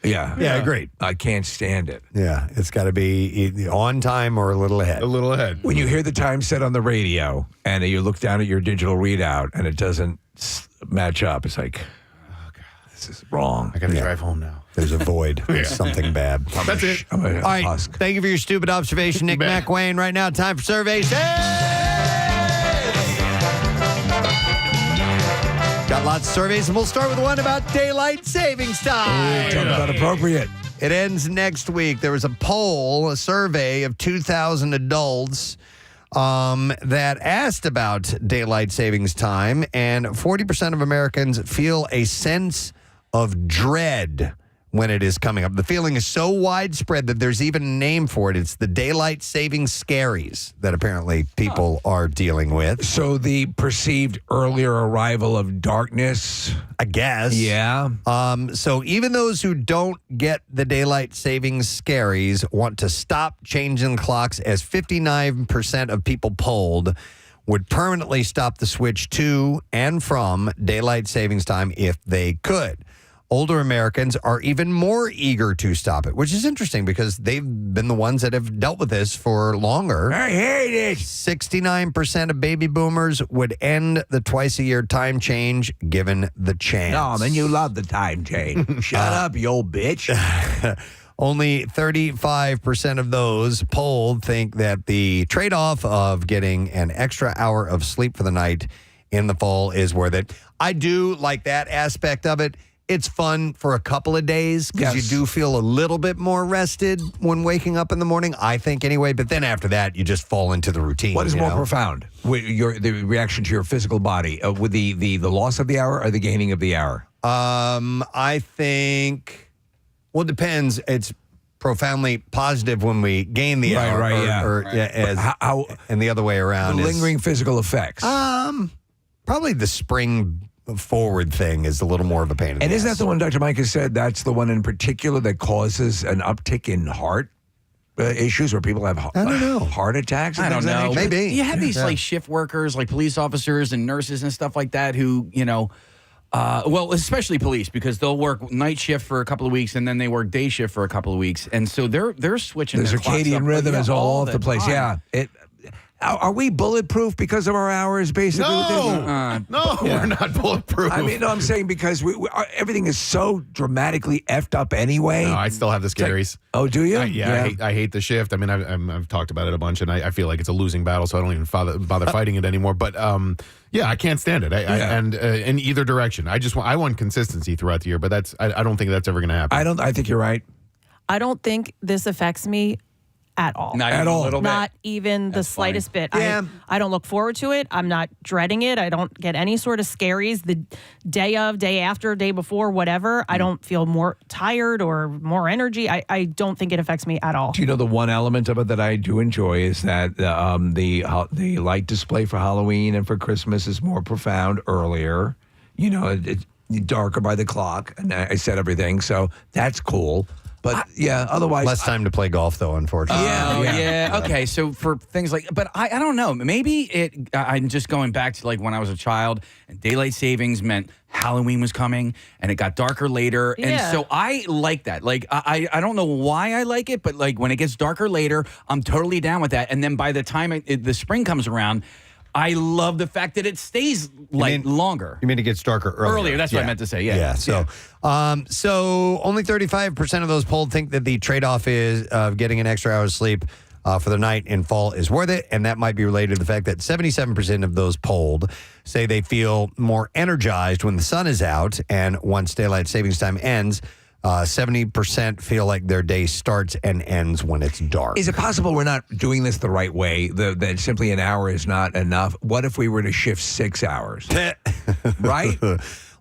Yeah, agreed. I can't stand it. Yeah, it's got to be either on time or a little ahead. A little ahead. When you hear the time set on the radio and you look down at your digital readout and it doesn't match up, it's like, oh God, this is wrong. I got to drive home now. There's a void. There's something bad. That's it. All right. Thank you for your stupid observation, Nick McWayne. Right now, time for surveys. Got lots of surveys, and we'll start with one about daylight savings time. Talk about appropriate. It ends next week. There was a survey of 2,000 adults that asked about daylight savings time, and 40% of Americans feel a sense of dread when it is coming up. The feeling is so widespread that there's even a name for it. It's the daylight savings scaries that apparently people are dealing with. So the perceived earlier arrival of darkness, I guess. Yeah. So even those who don't get the daylight savings scaries want to stop changing clocks, as 59% of people polled would permanently stop the switch to and from daylight savings time if they could. Older Americans are even more eager to stop it, which is interesting because they've been the ones that have dealt with this for longer. I hate it. 69% of baby boomers would end the twice-a-year time change given the chance. No, man, you love the time change. Shut up, you old bitch. Only 35% of those polled think that the trade-off of getting an extra hour of sleep for the night in the fall is worth it. I do like that aspect of it. It's fun for a couple of days because you do feel a little bit more rested when waking up in the morning, I think anyway. But then after that, you just fall into the routine. What is more profound? The reaction to your physical body with the loss of the hour or the gaining of the hour? I think, well, it depends. It's profoundly positive when we gain the hour. And the other way around. The lingering physical effects. Probably the spring forward thing is a little more of a pain in the ass. Isn't that the one Dr. Mike has said that's the one in particular that causes an uptick in heart issues where people have heart attacks? I don't know. Maybe. You have these like shift workers, like police officers and nurses and stuff like that who, well, especially police, because they'll work night shift for a couple of weeks and then they work day shift for a couple of weeks. And so they're switching the their clocks circadian up, rhythm is all off the place. time. Yeah. Are we bulletproof because of our hours, basically? No, we're not bulletproof. I mean, no, I'm saying because everything is so dramatically effed up anyway. No, I still have the scaries. Oh, do you? I hate the shift. I mean, I've talked about it a bunch, and I feel like it's a losing battle, so I don't even bother fighting it anymore. But I can't stand it. And in either direction, I want consistency throughout the year, but I don't think that's ever going to happen. I think you're right. I don't think this affects me at all. Not even a little bit. Not even the slightest bit. Yeah. I don't look forward to it. I'm not dreading it. I don't get any sort of scaries the day of, day after, day before, whatever. I don't feel more tired or more energy. I don't think it affects me at all. Do you know the one element of it that I do enjoy is that the light display for Halloween and for Christmas is more profound earlier. darker by the clock, and I set everything, so that's cool. But yeah, otherwise, less time to play golf, though. Unfortunately. Yeah. Okay. So for things like, but I don't know. Maybe I'm just going back to like when I was a child, and daylight savings meant Halloween was coming, and it got darker later, and so I like that. Like I don't know why I like it, but like when it gets darker later, I'm totally down with that. And then by the time the spring comes around, I love the fact that it stays longer. You mean it gets darker earlier? Earlier, that's what I meant to say. Yeah. So, so only 35% of those polled think that the trade-off is of getting an extra hour's sleep for the night in fall is worth it, and that might be related to the fact that 77% of those polled say they feel more energized when the sun is out, and once daylight savings time ends, 70% feel like their day starts and ends when it's dark. Is it possible we're not doing this the right way? That simply an hour is not enough? What if we were to shift 6 hours? Right?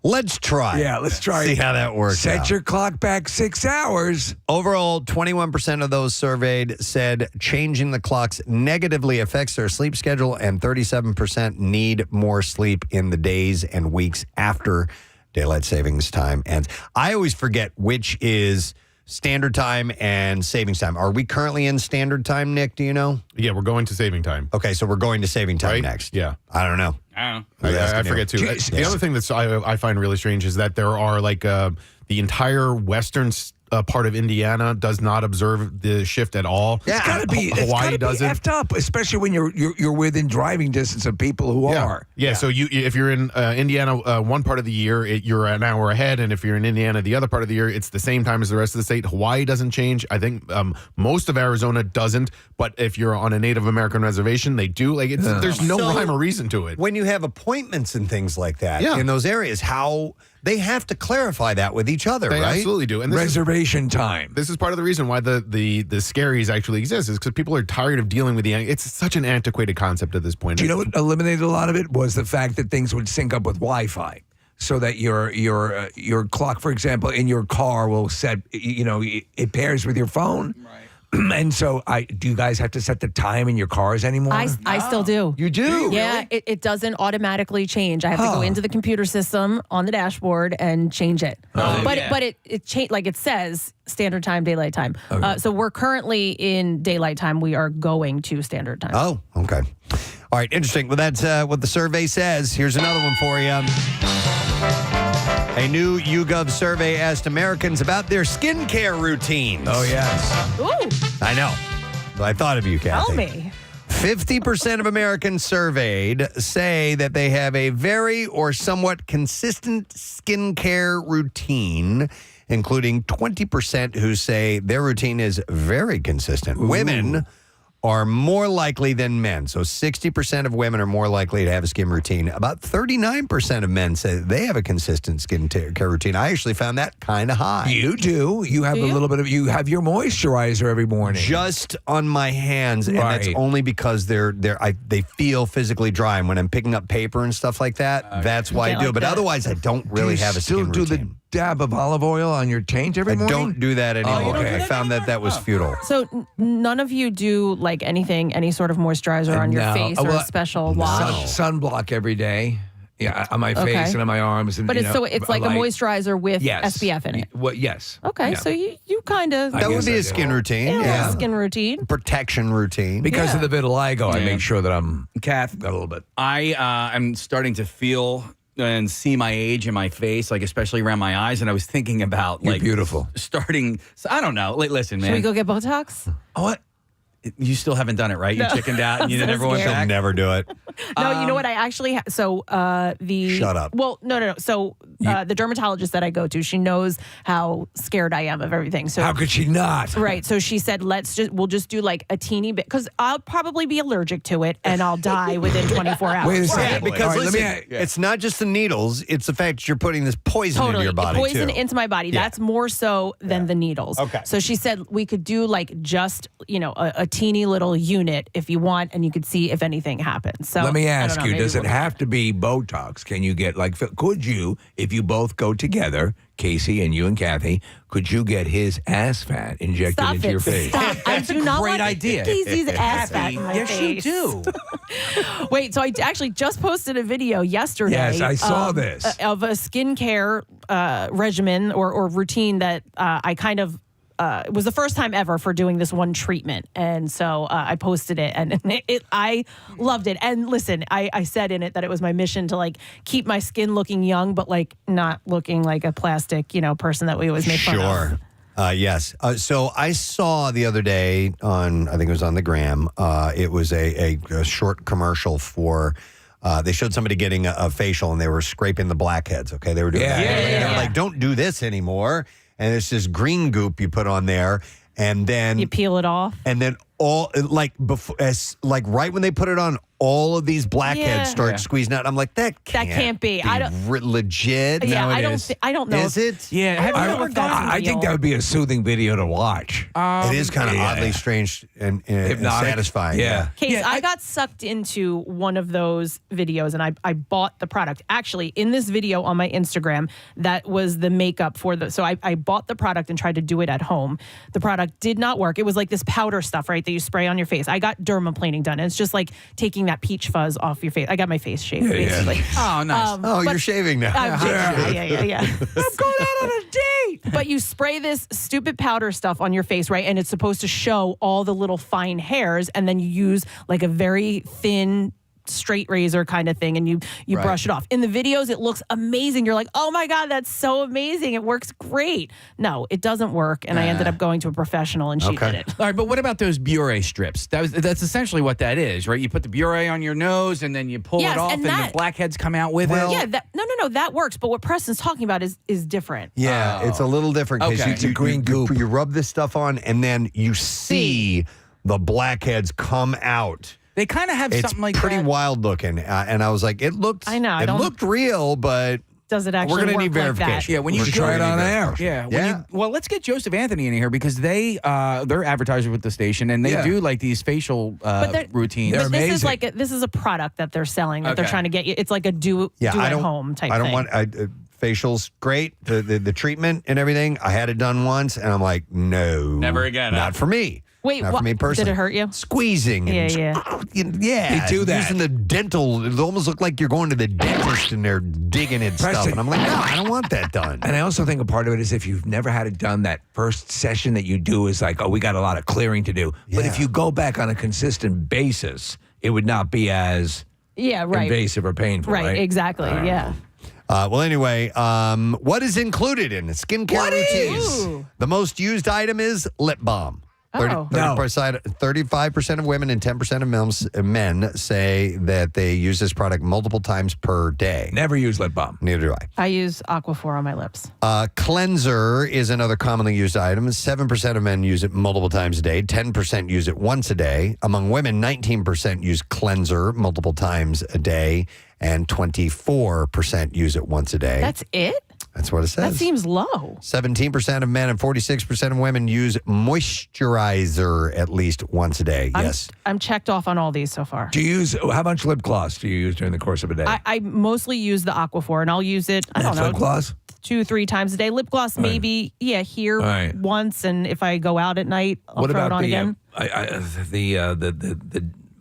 Let's try. Yeah, let's try. See how that works. Set your clock back 6 hours. Overall, 21% of those surveyed said changing the clocks negatively affects their sleep schedule, and 37% need more sleep in the days and weeks after daylight savings time ends. I always forget which is standard time and savings time. Are we currently in standard time, Nick? Do you know? Yeah, we're going to saving time. Okay, so we're going to saving time next. Yeah. I don't know. I forget too. The other thing that I find really strange is that there are like the entire western part of Indiana does not observe the shift at all. Yeah, Hawaii doesn't. Effed up, especially when you're within driving distance of people who are. Yeah. So if you're in Indiana one part of the year, you're an hour ahead, and if you're in Indiana the other part of the year, it's the same time as the rest of the state. Hawaii doesn't change. I think most of Arizona doesn't, but if you're on a Native American reservation, they do. Like there's no rhyme or reason to it. When you have appointments and things like that in those areas, how they have to clarify that with each other, They right? absolutely do. And Reservation time. This is part of the reason why the scaries actually exist, is because people are tired of dealing with it's such an antiquated concept at this point. Do you know what eliminated a lot of it was the fact that things would sync up with Wi-Fi, so that your clock, for example, in your car will set. It pairs with your phone. Right. And so, do you guys have to set the time in your cars anymore? I still do. You do? Yeah, really? it doesn't automatically change. I have to go into the computer system on the dashboard and change it. But it changed, like it says standard time, daylight time. Okay. So we're currently in daylight time. We are going to standard time. Oh, okay. All right, interesting. Well, that's what the survey says. Here's another one for you. A new YouGov survey asked Americans about their skincare routines. Oh, yes. Ooh. I know. I thought of you, Kathy. Tell me. 50% of Americans surveyed say that they have a very or somewhat consistent skincare routine, including 20% who say their routine is very consistent. Ooh. Women are more likely than men. So 60% of women are more likely to have a skin routine. About 39% of men say they have a consistent skincare routine. I actually found that kind of high. You do. You have a little bit of, you have your moisturizer every morning. Just on my hands, and that's only because they feel physically dry. And when I'm picking up paper and stuff like that, that's why I do. But otherwise, I don't really have a skin routine. Still do the dab of olive oil on your taint every morning? I don't do that anymore. Okay. I found that was futile. So none of you do like any sort of moisturizer on your face or a special wash? Sunblock every day. Yeah, on my face and on my arms. And, but it's like a moisturizer with SPF in it. Well, yes. Okay, so you kind of... That would be a skin routine. Yeah, skin routine. Protection routine. Because of the vitiligo, I make sure that I'm... Kath, got a little bit. I'm starting to feel and see my age in my face, like especially around my eyes. And I was thinking about You're beautiful. Starting, I don't know. Like, listen, man. Should we go get Botox? What? You still haven't done it, right? You chickened out and you never went back? She'll never do it. No, you know what? I actually Shut up. Well, no. So the dermatologist that I go to, she knows how scared I am of everything. So how could she not? Right. So she said, we'll just do like a teeny bit, because I'll probably be allergic to it and I'll die within 24 hours. Wait a second. Yeah, because listen, it's not just the needles; it's the fact that you're putting this poison into your body poison too. into my body. Yeah. That's more so than the needles. Okay. So she said we could do like just a teeny little unit if you want, and you could see if anything happens. So let me I ask don't know, you, maybe does it we'll- have to be Botox? Can you get, like, could you, if you both go together, Casey and you and Kathy, could you get his ass fat injected Stop into it. your face? Stop. I do not Great want idea. Casey's ass fat in my Yes, face. you do. Wait, so I actually just posted a video yesterday. Yes, I saw this. Of a skincare regimen or routine that I kind of. It was the first time ever for doing this one treatment. And so I posted it and I loved it. And listen, I said in it that it was my mission to like keep my skin looking young, but like not looking like a plastic, person that we always make fun of. Yes. So I saw the other day on, I think it was on the Gram, it was a short commercial for, they showed somebody getting a facial and they were scraping the blackheads. Okay. They were doing that. And they were like, don't do this anymore. And it's this green goop you put on there, and then You peel it off. and then all like before, right when they put it on, all of these blackheads start squeezing out. I'm like, that can't be. I don't. legit. Yeah, No, I it don't. is. I don't know. Is it? Yeah, have you ever gone? I think that would be a soothing video to watch. It is kind of oddly strange and Hypnotic. satisfying. Yeah. Case, Yeah, I got sucked into one of those videos and I bought the product. Actually, in this video on my Instagram, that was the makeup for the. So I bought the product and tried to do it at home. The product did not work. It was like this powder stuff, right, that you spray on your face. I got dermaplaning done. And it's just like taking that peach fuzz off your face. I got my face shaved, basically. Oh, nice. Oh, you're shaving now. Yeah. I'm going out on a date. But you spray this stupid powder stuff on your face, right? And it's supposed to show all the little fine hairs. And then you use like a very thin straight razor kind of thing and you Right. brush it off. In the videos, it looks amazing. You're like, oh my God, that's so amazing. It works great. No, it doesn't work. And I ended up going to a professional and she did it. All right, but what about those Bure strips? That's essentially what that is, right? You put the Bure on your nose and then you pull Yes, it off and and that- the blackheads come out with it. Yeah, no, that works. But what Preston's talking about is different. Yeah, it's a little different because Okay. you, It's a green goop. You rub this stuff on and then you see the blackheads come out. They kind of have It's something like pretty that. wild looking, and I was like, it looked. I know, I it don't- looked real, but Does it actually we're gonna work need like verification. Yeah, when you We're try it on air. Yeah, Yeah. well, let's get Joseph Anthony in here because they're advertisers with the station and they do like these facial they're- routines. They're But this is amazing. this is a product that they're selling that they're Okay. trying to get you. It's like a do I at don't home type I don't thing. want facials. Great, the treatment and everything. I had it done once, and I'm like, no, Never again, Not huh? for me. Wait, not what- for me did personally. it hurt you? Squeezing. And Yeah. yeah. They do that. Using the dental. It almost looked like you're going to the dentist and they're digging at stuff. Preston. And I'm like, no, I don't want that done. And I also think a part of it is if you've never had it done, that first session that you do is like, oh, we got a lot of clearing to do. But if you go back on a consistent basis, it would not be as Yeah, right. invasive or painful, right? Exactly. Yeah. Well, anyway, what is included in skincare routines? Ooh. The most used item is lip balm. Oh. 35% of women and 10% of men say that they use this product multiple times per day. Never use lip balm. Neither do I. I use Aquaphor on my lips. Cleanser is another commonly used item. 7% of men use it multiple times a day. 10% use it once a day. Among women, 19% use cleanser multiple times a day. And 24% use it once a day. That's it? That's what it says. That seems low. 17% of men and 46% of women use moisturizer at least once a day. Yes. I'm checked off on all these so far. Do you use, how much lip gloss do you use during the course of a day? I mostly use the Aquaphor, and I'll use it, I don't know, lip gloss? 2-3 times a day. Lip gloss, maybe, here Right. once, and if I go out at night, I'll what throw about it on the, again.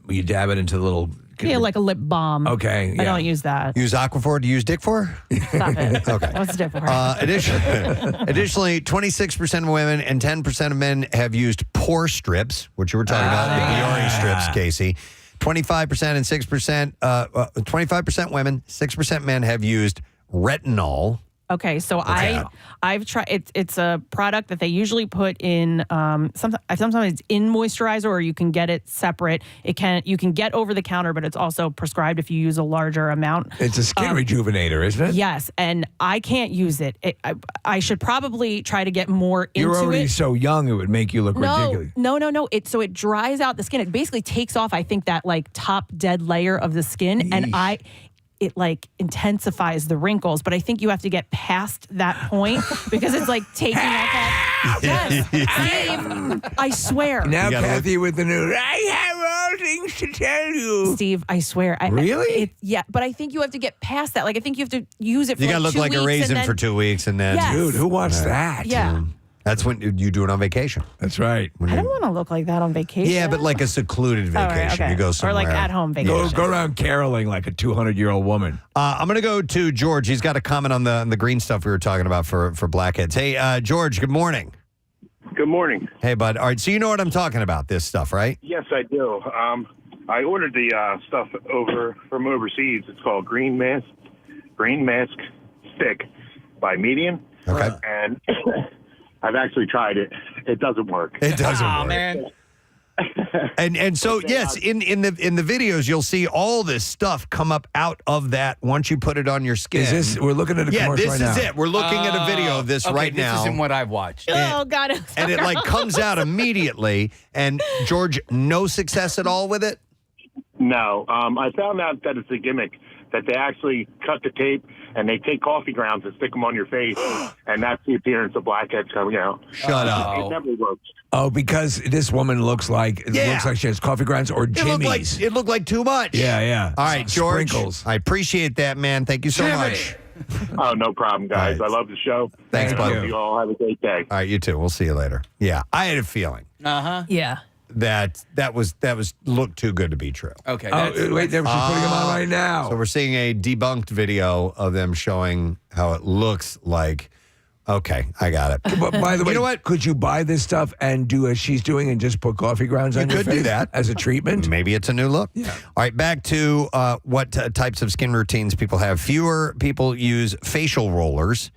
you dab it into the little. Yeah, like a lip balm. Okay, I yeah. don't use that. Use Aquaphor. Do you use Dick for? Stop it. Okay. What's different? Additionally, 26% of women and 10% of men have used pore strips, which you were talking about, the Biore strips, Casey. 25% and 6%, 25% women, 6% men have used retinol. Okay, so I've tried. It's a product that they usually put in. Sometimes it's in moisturizer, or you can get it separate. You can get over the counter, but it's also prescribed if you use a larger amount. It's a skin rejuvenator, isn't it? Yes, and I can't use it. I should probably try to get more into it. You're already so young; it would make you look ridiculous. No. So it dries out the skin. It basically takes off, I think, that like top dead layer of the skin, and it like intensifies the wrinkles, but I think you have to get past that point because it's like taking off that. Yes, Steve, I swear. Now, You gotta Kathy, with the new, I have all things to tell you. Steve, I swear. Really? Yeah, but I think you have to get past that. Like, I think you have to use it for You got to look 2 like weeks a raisin and then, for 2 weeks and then. Yes. Dude, who wants that? Yeah. That's when you do it on vacation. That's right. I don't want to look like that on vacation. Yeah, but like a secluded All vacation. right, okay. You go somewhere. Or like at home vacation. Go around caroling like a 200-year-old woman. I'm going to go to George. He's got a comment on the green stuff we were talking about for blackheads. Hey, George, good morning. Good morning. Hey, bud. All right, so you know what I'm talking about, this stuff, right? Yes, I do. I ordered the stuff from overseas. It's called Green Mask Stick by Medium. Okay. And I've actually tried it. It doesn't work. It doesn't work. Man. And so yes, in the videos you'll see all this stuff come up out of that once you put it on your skin. Is this? We're looking at a commercial this right now. is it. We're looking at a video of this right now. This isn't what I've watched. Oh, God. And it like comes out immediately. And George, no success at all with it? No. I found out that it's a gimmick, that they actually cut the tape and they take coffee grounds and stick them on your face, and that's the appearance of blackheads coming out. Shut up. It never works. Oh, because this woman looks like she has coffee grounds or jimmies. It looked like too much. Yeah. All right, George. Sprinkles. I appreciate that, man. Thank you so much. Oh, no problem, guys. All right. I love the show. Thanks, and bud. I hope you all have a great day. All right, you too. We'll see you later. Yeah, I had a feeling Yeah. that was looked too good to be true. Okay. Oh, wait, she's putting them on right now. So we're seeing a debunked video of them showing how it looks like. Okay, I got it. But by the way, you know what? Could you buy this stuff and do as she's doing and just put coffee grounds on your could face? do that as a treatment? Maybe it's a new look. Yeah. All right, back to what types of skin routines people have. Fewer people use facial rollers.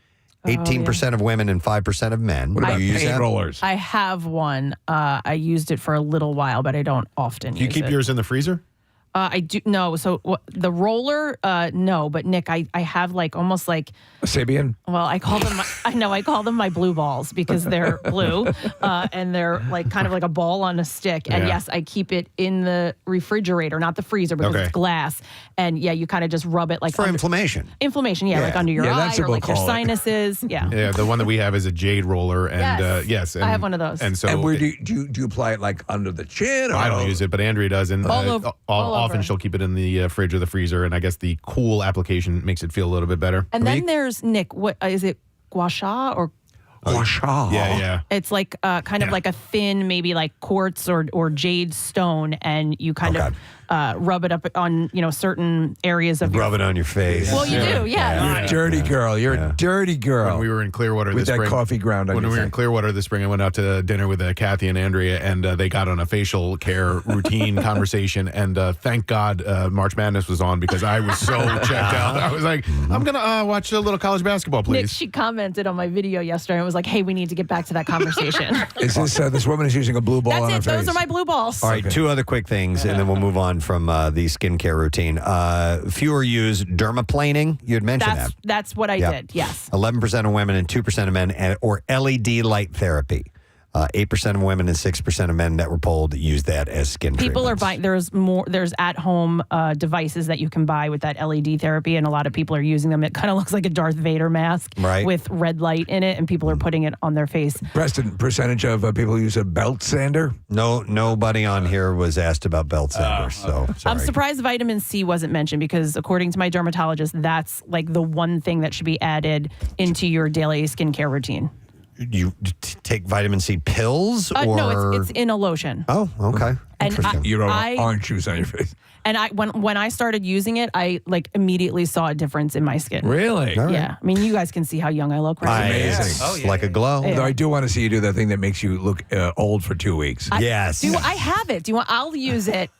18% of women and 5% of men. What about Do you use paint that? rollers? I have one. I used it for a little while, but I don't often Do you use keep it. yours in the freezer? I do. No. So the roller, no. But Nick, I have like almost like, A Sabian? well, I call them, I call them my blue balls because they're blue and they're like kind of like a ball on a stick. And Yeah. yes, I keep it in the refrigerator, not the freezer because Okay. it's glass. And yeah, you kind of just rub it like For under, inflammation. inflammation. Yeah, Yeah. like under your Yeah, eye that's what or like we'll your call it. sinuses. Yeah. Yeah, the one that we have is a jade roller, and Yes. and I have one of those. And so And where do you apply it like under the chin? Or I don't use it, but Andrea does, and All over- all often over. she'll keep it in the fridge or the freezer, and I guess the cool application makes it feel a little bit better. And then there's Nick. What is it? Gua sha or Gua sha. Yeah. it's like kind of like a thin, maybe like quartz or jade stone, and you kind of rub it up on certain areas of Rub it on your face. Well, you do, yeah. You're a dirty girl. You're a dirty girl. When we were in Clearwater with this that spring, coffee ground on when your we were in thing. Clearwater this spring, I went out to dinner with Kathy and Andrea, and they got on a facial care routine conversation. And thank God March Madness was on, because I was so checked out. I was like, I'm gonna watch a little college basketball, Nick, please. she commented on my video yesterday and was like, "Hey, we need to get back to that conversation." Is this woman is using a blue ball on her That's it. face? Those are my blue balls. All right, two other quick things, and then we'll move on from the skincare routine. Fewer use dermaplaning. You had mentioned that. That's what I Yep. did. Yes. 11% of women and 2% of men, or LED light therapy. 8% of women and 6% of men that were polled use that as skin People are treatments. buying. There's at-home devices that you can buy with that LED therapy, and a lot of people are using them. It kind of looks like a Darth Vader mask, Right. with red light in it, and people are putting it on their face. Preston, percentage of people use a belt sander? Nobody on here was asked about belt sanders. So I'm sorry. surprised vitamin C wasn't mentioned, because according to my dermatologist, that's like the one thing that should be added into your daily skincare routine. You take vitamin C pills, or No, it's in a lotion. Oh, okay. And Interesting. You don't I- have orange juice on your face. And when I started using it, I like immediately saw a difference in my skin. Really? All right. Yeah. I mean, you guys can see how young I look right now. Amazing. It's like a glow. Yeah. Though I do want to see you do that thing that makes you look old for 2 weeks. Yes. I have it. I'll use it,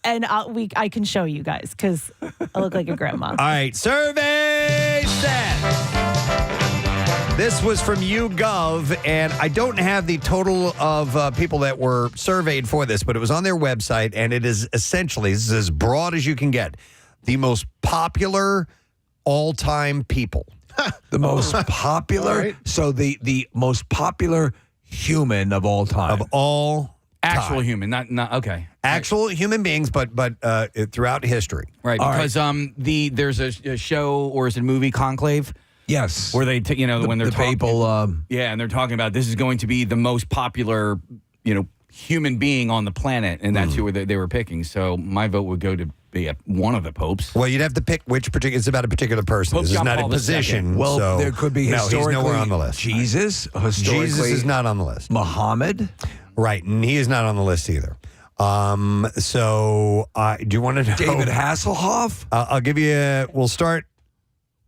and I can show you guys, because I look like a grandma. All right, survey set. This was from YouGov, and I don't have the total of people that were surveyed for this, but it was on their website, and it is essentially, this is as broad as you can get, the most popular all-time people. The most popular? All right. So the most popular human of all time. Of all Actual time. human, not okay. Actual human beings, but throughout history. Right, All because there's a show, or is it a movie, Conclave, Yes. where they when they're the talking, papal. and they're talking about this is going to be the most popular human being on the planet, and that's who they were picking. So my vote would go to be one of the popes. Well, you'd have to pick which particular. It's about a particular person. Pope This is John not Paul a position. II. Well, so there could be no, historically he's nowhere on the list. Jesus. Historically, Jesus is not on the list. Muhammad. Right, and he is not on the list either. So do you want to know David Hasselhoff? I'll give you. We'll start.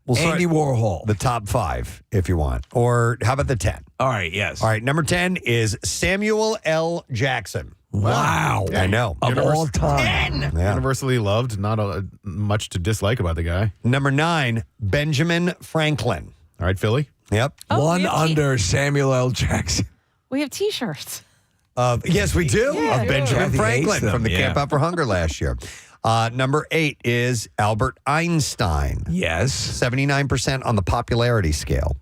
Andy Warhol. The top 5, if you want, or how about the 10? All right. Yes. All right. Number 10 is Samuel L. Jackson. Wow. I know. Of all time. Yeah. Universally loved, not much to dislike about the guy. Number 9, Benjamin Franklin. All right, Philly. Yep. One under Samuel L. Jackson. We have T-shirts. Yes, we do. Yeah. Of Benjamin Kathy Franklin hates them, from the Camp Out for Hunger last year. Number 8 is Albert Einstein. Yes. 79% on the popularity scale.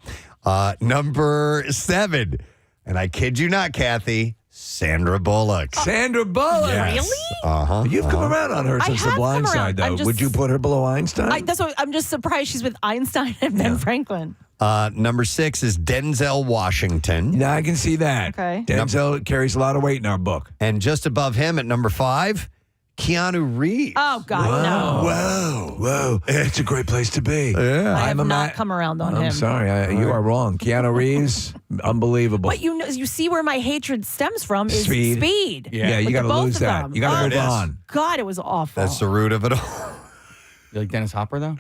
Number 7, and I kid you not, Kathy, Sandra Bullock. Sandra Bullock. Yes. Really? Uh-huh. You've come around on her I since The have Blind come around. Side, though. I'm just- Would you put her below Einstein? That's what I'm just surprised she's with Einstein and Ben Franklin. Number 6 is Denzel Washington. Yeah, I can see that. Okay. Denzel carries a lot of weight in our book. And just above him at number 5, Keanu Reeves. Oh God, no! Whoa. It's a great place to be. Yeah. I have I'm not come around on him. I'm sorry. You are wrong. Keanu Reeves, unbelievable. But you see where my hatred stems from is Speed. Yeah, you got to lose that. You got to move on. God, it was awful. That's the root of it all. You like Dennis Hopper though?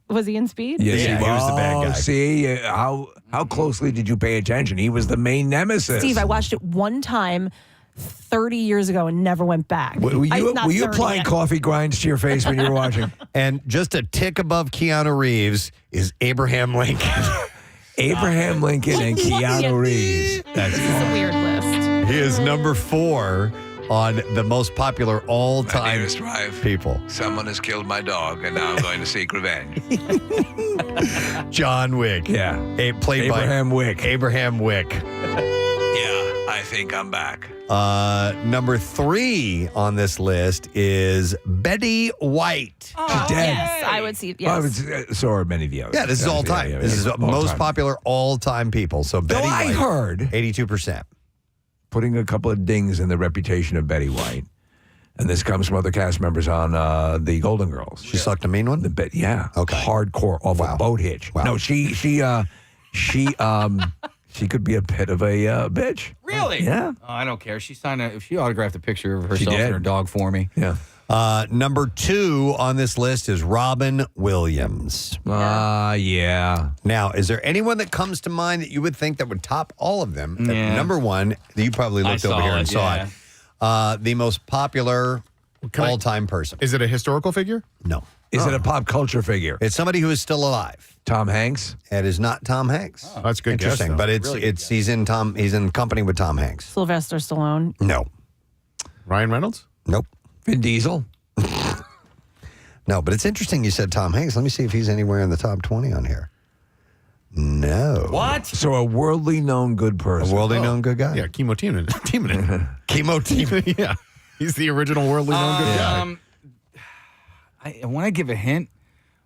Was he in Speed? Yes, Yeah, he was the bad guy. See, how closely did you pay attention? He was the main nemesis. Steve, I watched it one time 30 years ago and never went back. Were you Not 30 applying yet. coffee grinds to your face when you were watching? And just a tick above Keanu Reeves is Abraham Lincoln. Abraham Lincoln and Keanu Reeves. This is a weird list. He is number 4 on the most popular all-time people. Someone has killed my dog, and now I'm going to seek revenge. John Wick. Yeah. Played Abraham by Wick. Abraham Wick. Yeah, I think I'm back. Number 3 on this list is Betty White. Oh, dead. Yes, I would see. Yes. So are many of the others. Yeah, this is all time. This is most popular all-time people. So Betty I White, heard 82%. putting a couple of dings in the reputation of Betty White, and this comes from other cast members on the Golden Girls. She sucked a mean one? Yeah. Okay. Hardcore off a boat hitch. Wow. No, she could be a bit of a bitch. Really? Yeah. Oh, I don't care. She autographed a picture of herself did. and her dog for me. Yeah. Number 2 on this list is Robin Williams. Yeah. Now, is there anyone that comes to mind that you would think that would top all of them? Yeah. Number 1, you probably looked over here and saw it. The most popular all-time person. Is it a historical figure? No. Is it a pop culture figure? It's somebody who is still alive. Tom Hanks? It is not Tom Hanks. Oh, that's a good guess, Interesting, though. but he's in company with Tom Hanks. Sylvester Stallone. No. Ryan Reynolds? Nope. Vin Diesel? No, but it's interesting you said Tom Hanks. Let me see if he's anywhere in the top 20 on here. No. What? So a worldly known good A person. worldly known good guy. Yeah, Chemo Tiemann. Chemo Tiemann. Yeah. He's the original worldly known good guy. I want to give a hint,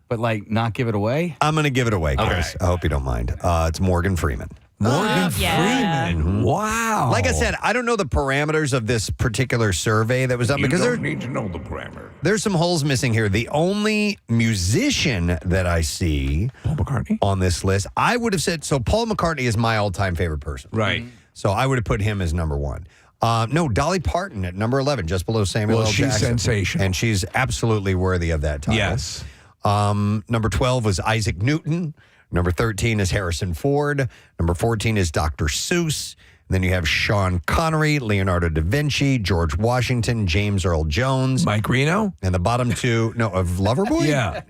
but not give it away. I'm going to give it away, Chris. I hope you don't mind. It's Morgan Freeman. Morgan yeah. Freeman. Wow. Like I said, I don't know the parameters of this particular survey that was done because don't need to know the parameter. there's some holes missing here. The only musician that I see Paul McCartney? on this list, I would have said, so Paul McCartney is my all-time favorite person. Right. So I would have put him as number 1. No, Dolly Parton at number 11, just below Samuel L. She's Jackson. sensational. And she's absolutely worthy of that title. Yes. Number 12 was Isaac Newton. Number 13 is Harrison Ford. Number 14 is Dr. Seuss. And then you have Sean Connery, Leonardo da Vinci, George Washington, James Earl Jones. Mike Reno? And the bottom 2, of Loverboy? Yeah.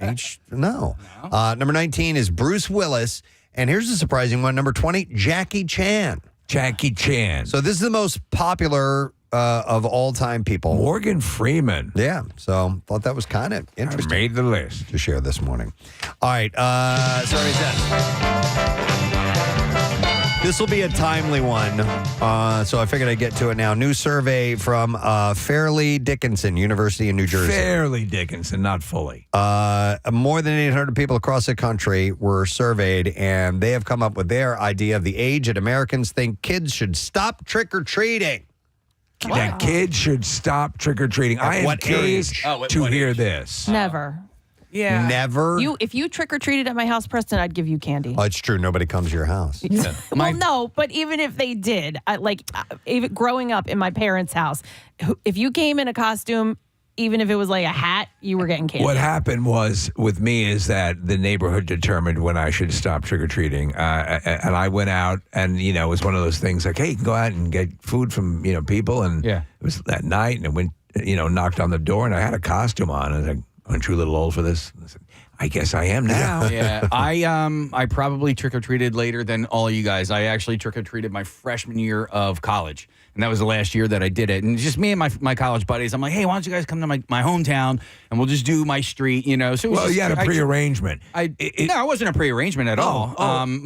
No. Number 19 is Bruce Willis. And here's a surprising one. Number 20, Jackie Chan. Jackie Chan. So this is the most popular of all-time people. Morgan Freeman. Yeah, so thought that was kind of interesting Made the list. to share this morning. All right, sorry, This will be a timely one, so I figured I'd get to it now. New survey from Fairleigh Dickinson, University in New Jersey. Fairleigh Dickinson, not fully. More than 800 people across the country were surveyed, and they have come up with their idea of the age that Americans think kids should stop trick-or-treating. That kids should stop trick-or-treating. I am curious to hear this. Never. Yeah. Never? If you trick-or-treated at my house, Preston, I'd give you candy. Oh, it's true. Nobody comes to your house. Well, no, but even if they did, even growing up in my parents' house, if you came in a costume, even if it was like a hat, you were getting candy. What happened was with me is that the neighborhood determined when I should stop trick-or-treating. And I went out and, it was one of those things like, hey, you can go out and get food from, people. And it was that night and I went, knocked on the door and I had a costume on. And I was like, aren't you a little old for this? I said, I guess I am now. Yeah, I probably trick-or-treated later than all of you guys. I actually trick-or-treated my freshman year of college. And that was the last year that I did it. And just me and my college buddies, I'm like, hey, why don't you guys come to my hometown and we'll just do my street, So you had a prearrangement. No, it wasn't a prearrangement at all.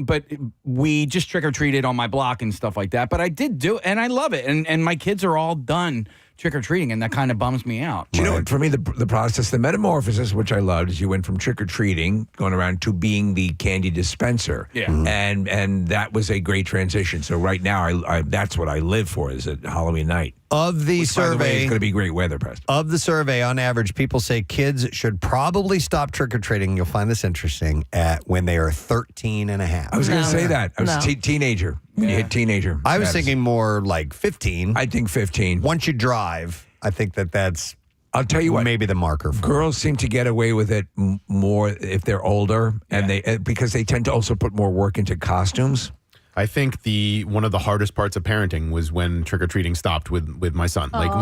But we just trick-or-treated on my block and stuff like that. But I did do it, and I love it. And my kids are all done trick-or-treating, and that kind of bums me out. Do you know what, for me, the process, the metamorphosis, which I loved, is you went from trick-or-treating, going around, to being the candy dispenser. Yeah. And that was a great transition. So right now, I that's what I live for, is at Halloween night. Of the survey, by the way, it's going to be great weather, Preston. Of the survey, on average, people say kids should probably stop trick-or-treating. You'll find this interesting when they are 13 and a half. I was going to say that. I was teenager. When you hit teenager. I was thinking more like 15. I think 15. Once you drive, I think that's I'll tell you what, maybe the marker for girls seem to get away with it more if they're older, and because they tend to also put more work into costumes. I think one of the hardest parts of parenting was when trick-or-treating stopped with my son. Like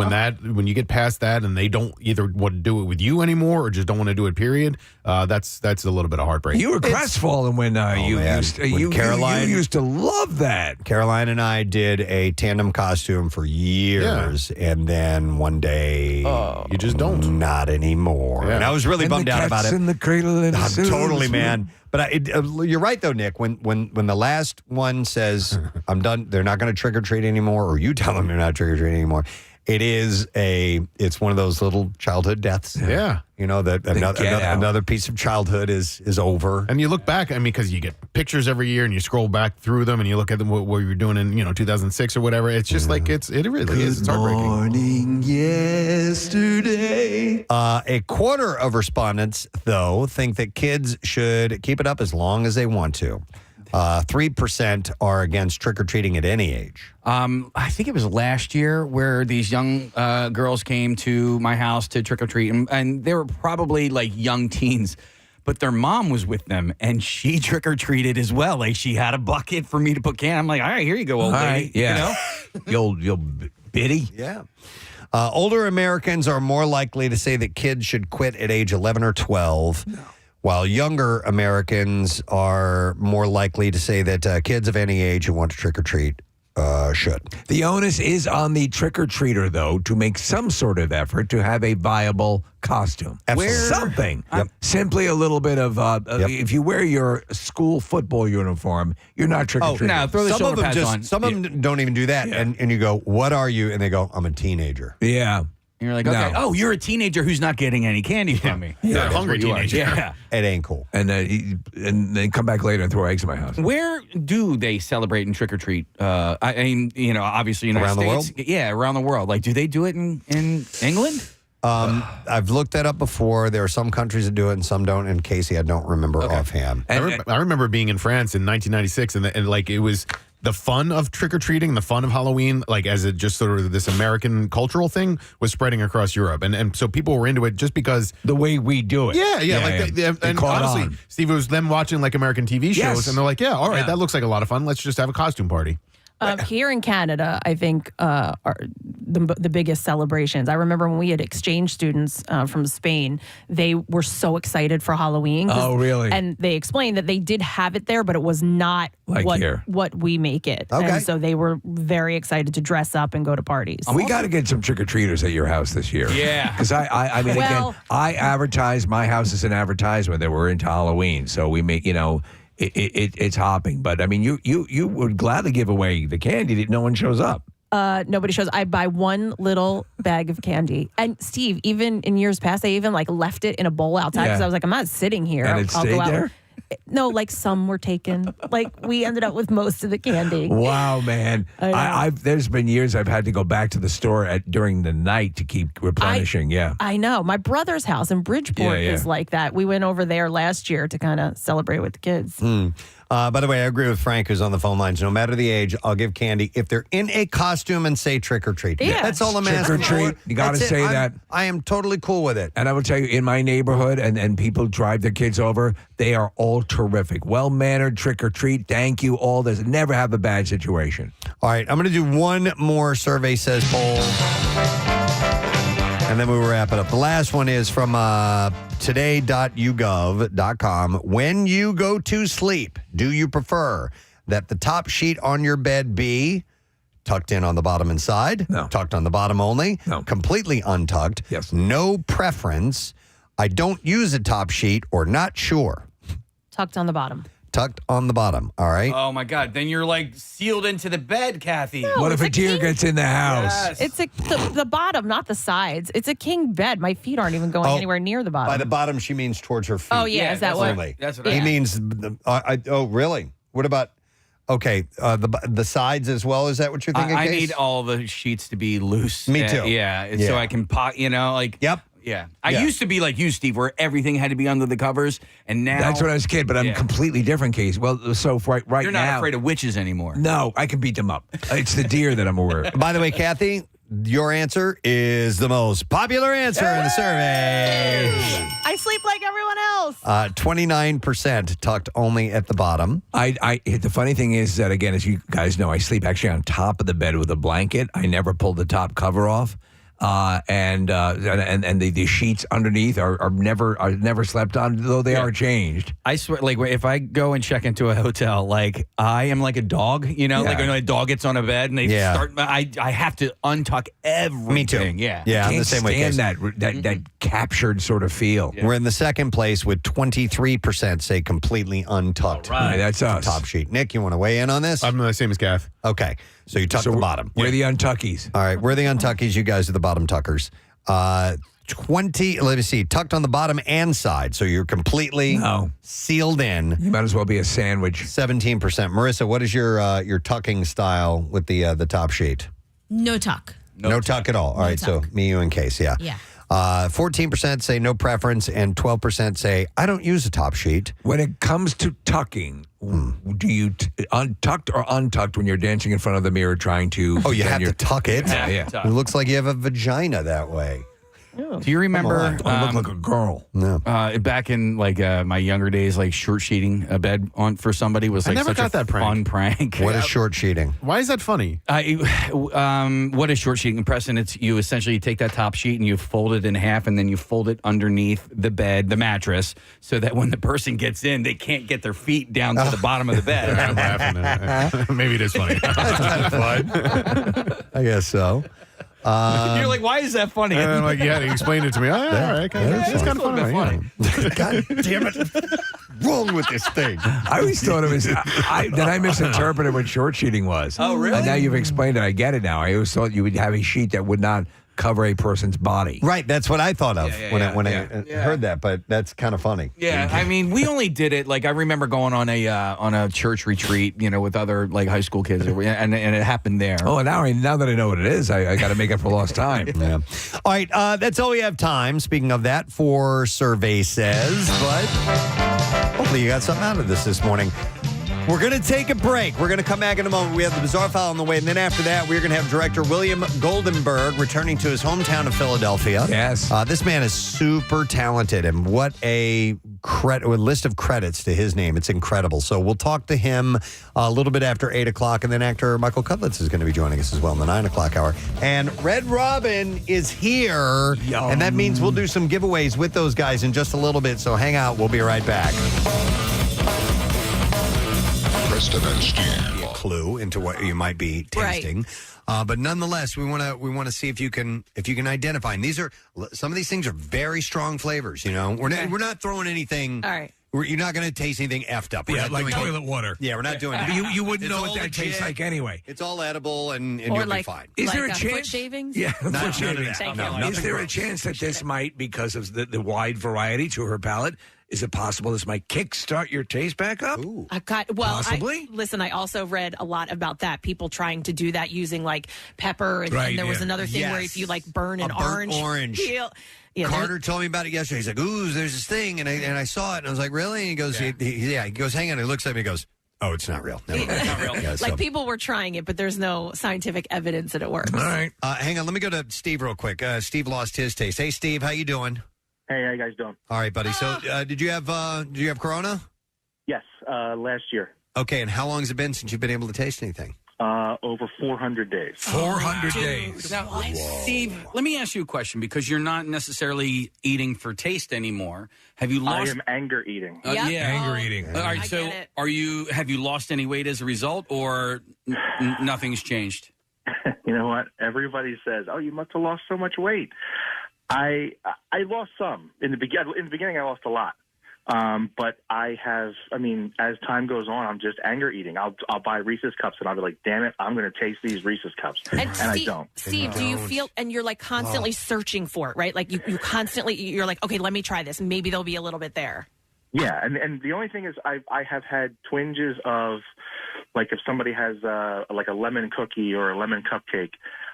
when you get past that and they don't either want to do it with you anymore or just don't want to do it, period, that's a little bit of heartbreak. You were crestfallen when you used to love that. Caroline and I did a tandem costume for years, and then one day you just don't. Not anymore. Yeah. And I was really bummed out about it. In the cradle and totally, man. But you're right, though, Nick. When the last one says, I'm done, they're not going to trick-or-treat anymore, or you tell them they're not trick-or-treating anymore, it's one of those little childhood deaths. Yeah. That another piece of childhood is over. And you look back, because you get pictures every year and you scroll back through them and you look at them, what you were doing in, 2006 or whatever. It's just like, it really is. It's heartbreaking. Morning yesterday. A quarter of respondents, though, think that kids should keep it up as long as they want to. 3% are against trick-or-treating at any age. I think it was last year where these young girls came to my house to trick-or-treat, and they were probably like young teens, but their mom was with them, and she trick-or-treated as well. Like, she had a bucket for me to put candy. I'm like, all right, here you go, old lady. Yeah. You'll biddy. Yeah. Older Americans are more likely to say that kids should quit at age 11 or 12. No. While younger Americans are more likely to say that kids of any age who want to trick-or-treat should. The onus is on the trick-or-treater, though, to make some sort of effort to have a viable costume. Absolutely. Something. Simply a little bit of, if you wear your school football uniform, you're not trick-or-treating. No, throw the shoulder pads on. Some of them don't even do that. Yeah. And you go, what are you? And they go, I'm a teenager. Yeah. And you're like, okay, you're a teenager who's not getting any candy from me. Yeah, hungry teenager. Yeah. It ain't cool. And then come back later and throw eggs in my house. Where do they celebrate and trick-or-treat? I mean, obviously United States. Around the world? Yeah, around the world. Like, do they do it in England? I've looked that up before. There are some countries that do it and some don't. And Casey, I don't remember offhand. I remember being in France in 1996, and like it was the fun of trick-or-treating, the fun of Halloween, like as just sort of this American cultural thing, was spreading across Europe. And so people were into it just because... the way we do it. Yeah. And honestly, Steve, it was them watching like American TV shows, and they're like, all right, that looks like a lot of fun. Let's just have a costume party. Here in Canada, I think are the biggest celebrations. I remember when we had exchange students from Spain, they were so excited for Halloween. Oh, really? And they explained that they did have it there, but it was not like what we make it. Okay. And so they were very excited to dress up and go to parties. We got to get some trick-or-treaters at your house this year. Yeah. Because I mean, again, I advertise, my house is an advertisement that we're into Halloween. So we make, it's hopping. But I mean, you would gladly give away the candy that no one shows up. Nobody shows. I buy one little bag of candy. And Steve, even in years past, I even like left it in a bowl outside because I was like, I'm not sitting here. And it I'll stayed go out. there? No, like some were taken. Like we ended up with most of the candy. Wow, man! I've there's been years I've had to go back to the store during the night to keep replenishing. I know. My brother's house in Bridgeport is like that. We went over there last year to kind of celebrate with the kids. By the way, I agree with Frank, who's on the phone lines. No matter the age, I'll give candy if they're in a costume and say trick or treat. Yeah. That's all I'm asking. Trick or treat. You got to say that. I am totally cool with it. And I will tell you, in my neighborhood, and people drive their kids over, they are all terrific. Well-mannered trick or treat. Thank you all. There's never have a bad situation. All right, I'm going to do one more survey says poll. And then we will wrap it up. The last one is from today.ugov.com. When you go to sleep, do you prefer that the top sheet on your bed be tucked in on the bottom and side? No. Tucked on the bottom only? No. Completely untucked? Yes. No preference? I don't use a top sheet or not sure. Tucked on the bottom. Tucked on the bottom. All right. Oh my God! Then you're like sealed into the bed, Kathy. No. What it's if a a deer king. gets in the house? Yes. It's the bottom, not the sides. It's a king bed. My feet aren't even going anywhere near the bottom. By the bottom, she means towards her feet. Oh, yeah. Is that that's what? Only. That's what He I means. Really? What about? Okay, the sides as well. Is that what you're thinking? I Case? need all the sheets to be loose. Me too. Yeah, Yeah. so I can pot. Like. Yep. Yeah. I Yeah. used to be like you, Steve, where everything had to be under the covers, and now That's when I was a kid, but I'm Yeah. completely different case. Well, so right you're not now, afraid of witches anymore. no, I can beat them up. It's the deer that I'm aware of. By the way, Kathy, your answer is the most popular answer in the survey. I sleep like everyone else. 29% tucked only at the bottom. The funny thing is that, again, as you guys know, I sleep actually on top of the bed with a blanket. I never pull the top cover off. And the sheets underneath are never slept on, though they are changed. I swear, like if I go and check into a hotel, like I am like a dog, like when a dog gets on a bed and they start. I have to untuck everything. Me too. Yeah, Yeah, I'm Can't the same way. stand Case. that captured sort of feel. We're in the second place with 23% say completely untucked. Right, that's us. Top sheet. Nick, you want to weigh in on this? I'm the same as Kath. Okay, so you tuck the bottom. We're the untuckies. All right, we're the untuckies. You guys are the bottom tuckers. 20. Let me see. Tucked on the bottom and side, so you're completely sealed in. You might as well be a sandwich. 17%. Marissa, what is your tucking style with the top sheet? No tuck. No tuck at all. All right, so me, you, and Case. Yeah. Yeah. 14% say no preference, and 12% say I don't use a top sheet. When it comes to tucking, do you untucked or untucked when you're dancing in front of the mirror trying to? Oh, you have to tuck it. Yeah. It looks like you have a vagina that way. Do you remember? I look like a girl. No. Back in like my younger days, like short sheeting a bed on for somebody was I like never such got a that prank. fun prank. What is short sheeting? Why is that funny? What is short sheeting? Preston, it's you essentially take that top sheet and you fold it in half and then you fold it underneath the bed, the mattress, so that when the person gets in, they can't get their feet down to the bottom of the bed. I'm laughing. Maybe it is funny. That's kind of fun. I guess so. You're like, why is that funny? And I'm like, yeah, he explained it to me. Oh, yeah, all right. It's kind of funny. God damn it. Wrong with this thing. I always thought it was, that I misinterpreted what short sheeting was. Oh, really? And now you've explained it. I get it now. I always thought you would have a sheet that would not cover a person's body. Right, that's what I thought of when I Yeah. heard that, but that's kind of funny. Yeah, I mean, we only did it like I remember going on a church retreat, with other like high school kids, and it happened there. Oh, now that I know what it is, I got to make up for lost time. Yeah. All right, that's all we have time. Speaking of that, for survey says, but hopefully you got something out of this morning. We're going to take a break. We're going to come back in a moment. We have the Bizarre File on the way. And then after that, we're going to have director William Goldenberg returning to his hometown of Philadelphia. Yes. This man is super talented. And what a list of credits to his name. It's incredible. So we'll talk to him a little bit after 8 o'clock. And then actor Michael Cudlitz is going to be joining us as well in the 9 o'clock hour. And Red Robin is here. Yum. And that means we'll do some giveaways with those guys in just a little bit. So hang out. We'll be right back. Preston and Steve. Clue into what you might be tasting, but nonetheless, we want to see if you can identify. And some of these things are very strong flavors. We're not throwing anything. All right. You're not going to taste anything effed up. We're Yeah, not like doing toilet water. Yeah, we're not doing that. You wouldn't It's know all what that tastes legit. like anyway. It's all edible, and Or you'll like, be fine. Is like there a foot chance? shavings? Yeah, None foot of shavings. that. Thank No, you. nothing Is there a gross. chance that this might, because of the wide variety to her palate, is it possible this might kickstart your taste back up? Ooh. Possibly? Listen, I also read a lot about that. People trying to do that using like pepper, and, Right, and there was yeah. another thing where Yes. if you like burn an A burnt orange. peel, yeah, Carter told me about it yesterday. He's like, "Ooh, there's this thing," and I saw it, and I was like, "Really?" And he goes, "Yeah." He goes, "Hang on." He looks at me, and goes, "Oh, it's not real. Never mind." Not real. Yeah, so- like people were trying it, but there's no scientific evidence that it works. All right. hang on. Let me go to Steve real quick. Steve lost his taste. Hey, Steve, how you doing? Hey, how you guys doing? All right, buddy. So, did you have Corona? Yes, last year. Okay, and how long has it been since you've been able to taste anything? Over 400 days. 400 days. Now, Steve, let me ask you a question because you're not necessarily eating for taste anymore. Have you I lost? am anger eating. Yep. Yeah, Anger eating. All right, I so get it. have you lost any weight as a result, or nothing's changed? You know what? Everybody says, "Oh, you must have lost so much weight." I lost some in the beginning. In the beginning, I lost a lot. But I have. I mean, as time goes on, I'm just anger eating. I'll buy Reese's cups, and I'll be like, "Damn it, I'm going to taste these Reese's cups," and I don't. Steve, do you feel? And you're like constantly searching for it, right? Like you constantly. You're like, okay, let me try this. Maybe there'll be a little bit there. Yeah, and the only thing is, I have had twinges of, like, if somebody has like a lemon cookie or a lemon cupcake,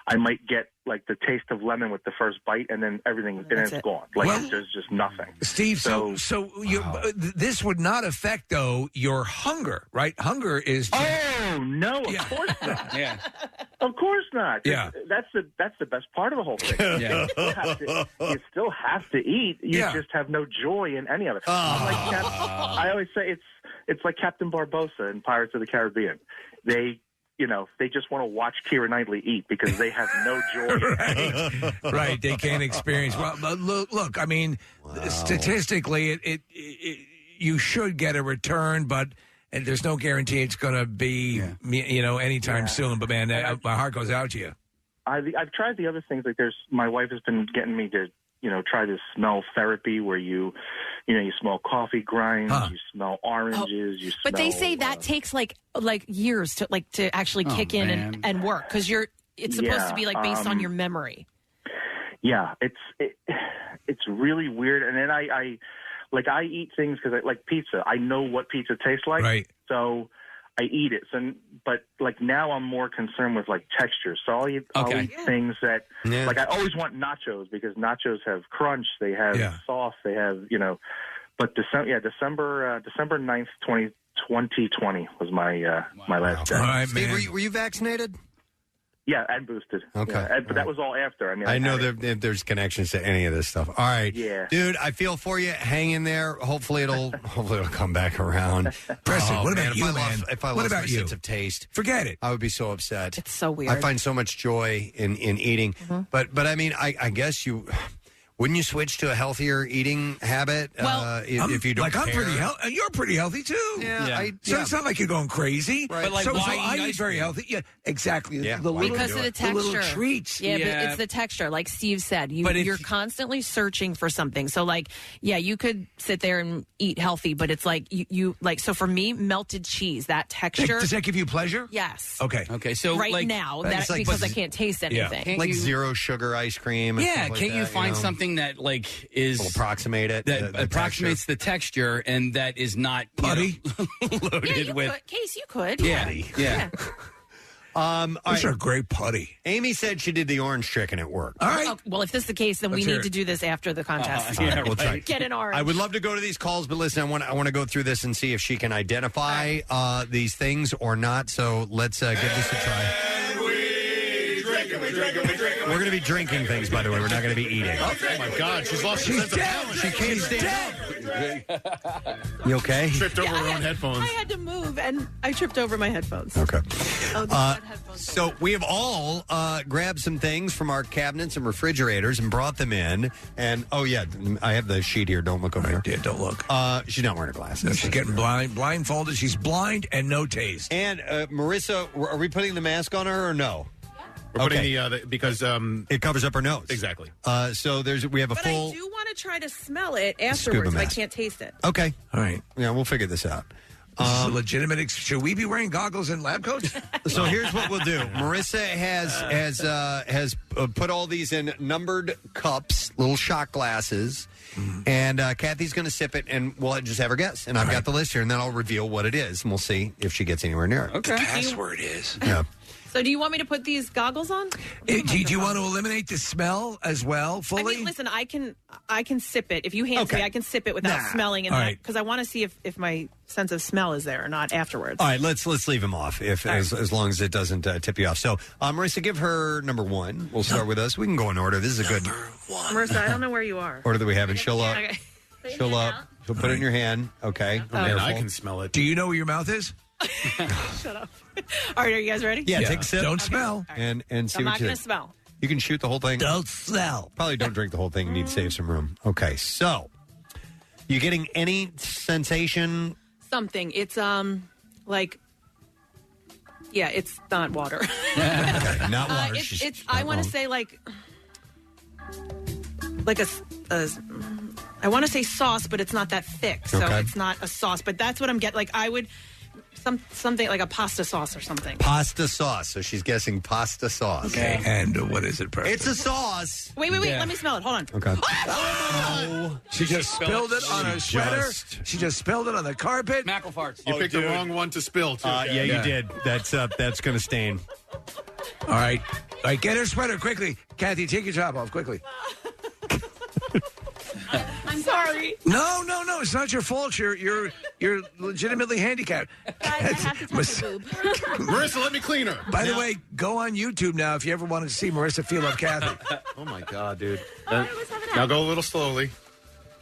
I might get like the taste of lemon with the first bite, and then it's gone. Like there's just nothing. Steve, so you, this would not affect though your hunger, right? Hunger is. Oh no, of course not. Yeah, of course not. Yeah, that's the best part of the whole thing. Yeah. You still have to eat. You just have no joy in any of it. I always say it's like Captain Barbossa in Pirates of the Caribbean. They just want to watch Keira Knightley eat because they have no joy. Right. They can't experience. Well, look. I mean, statistically, it you should get a return, but and there's no guarantee it's going to be anytime soon. But man, my heart goes out to you. I've tried the other things. Like my wife has been getting me to try this smell therapy where you smell coffee grinds, you smell oranges, you smell. But they say that takes like years to actually kick in and work because it's supposed to be like based on your memory. Yeah, it's really weird. And then I eat things because I like pizza. I know what pizza tastes like, right? So I eat it. But like now I'm more concerned with like texture. So I'll eat things that like I always want nachos because nachos have crunch, they have sauce, they have But December 9th, 2020 was my my last day. All right, Steve, man. were you vaccinated? Yeah, and boosted. Okay. Yeah, but that was all after. I mean, I know there's connections to any of this stuff. All right, dude, I feel for you. Hang in there. Hopefully it'll come back around. Preston, what about you, man? If I lost my sense of taste, forget it. I would be so upset. It's so weird. I find so much joy in eating, but I mean, I guess you. Wouldn't you switch to a healthier eating habit if you don't I'm pretty healthy. You're pretty healthy too. Yeah. So it's not like you're going crazy. Right. But like, so why I eat eat ice very cream? healthy. Yeah, exactly. Yeah, The little, because of the texture, the little treats. Yeah, Yeah. but it's the texture. Like Steve said, But if you're constantly searching for something. So like, yeah, you could sit there and eat healthy, but it's like you like. So for me, melted cheese, that texture. Does that give you pleasure? Yes. Okay. So right like, now, It's like- because I can't taste anything. Can't like you- zero sugar ice cream. And Yeah, stuff like can't you that, find know? something that like is will approximate it? that the approximates texture? the texture and that is not Putty? loaded Yeah, you with. could. Case, you could. Yeah. All Those right. are great putty. Amy said she did the orange chicken at work. All right. Oh, well, if this is the case, then we Let's hear need it. to do this after the contest. Yeah, We'll try. Get an orange. I would love to go to these calls, but listen, I want to go through this and see if she can identify these things or not. So let's give this a try. We're going to be drinking things, by the way. We're not going to be eating. Oh my God, she's lost her sense of balance. She can't stand up. You okay? Tripped over her own headphones. I had to move, and I tripped over my headphones. Okay. Oh, these bad headphones. So we have all grabbed some things from our cabinets and refrigerators and brought them in. And, oh, yeah, I have the sheet here. Don't look over here. Yeah, don't look. She's not wearing her glasses. No, she's getting blindfolded. She's blind and no taste. And, Marissa, are we putting the mask on her or no? We're putting the because it covers up her nose. Exactly. So we have a But full. I do want to try to smell it afterwards if I can't taste it. Okay. All right. Yeah, we'll figure this out. This is a legitimate. Should we be wearing goggles and lab coats? So here's what we'll do. Marissa has put all these in numbered cups, little shot glasses, and Kathy's going to sip it, and we'll just have her guess. And I've got the list here, and then I'll reveal what it is, and we'll see if she gets anywhere near it. Okay. The password is. Yeah. So do you want me to put these goggles on? Do you want to eliminate the smell as well fully? I mean, listen, I can sip it. If you hand it to me, I can sip it without smelling it. Because I want to see if my sense of smell is there or not afterwards. All right, let's leave him off as long as it doesn't tip you off. So, Marissa, give her number one. We'll start with us. We can go in order. This is a good one. Marissa, I don't know where you are. order that we have, and she'll up. Okay. She'll up. She'll put it in your hand. Okay. Man, I can smell it. Do you know where your mouth is? Shut up. All right, are you guys ready? Yeah, take a sip. Don't smell. And see I'm what not you going to smell. You can shoot the whole thing. Don't smell. Probably don't drink the whole thing. You need to save some room. Okay, so you getting any sensation? Something. It's like, yeah, it's not water. Okay, not water. It's I want to say like a I want to say sauce, but it's not that thick, so it's not a sauce. But that's what I'm getting. Like I would something like a pasta sauce or something. Pasta sauce. So she's guessing pasta sauce. Okay, and what is it, Preston? It's a sauce. Wait. Let me smell it. Hold on. Okay. Oh, she just spilled it on her sweater. She just spilled it on the carpet. Mackle farts. You picked the wrong one to spill, too. Yeah, you did. That's going to stain. All right, get her sweater quickly. Kathy, take your top off quickly. I'm sorry. No, it's not your fault. You're legitimately handicapped. I have to touch the boob. Marissa, let me clean her. By the way, go on YouTube now if you ever wanted to see Marissa feel up Kathy. Oh, my God, dude. Now go a little slowly.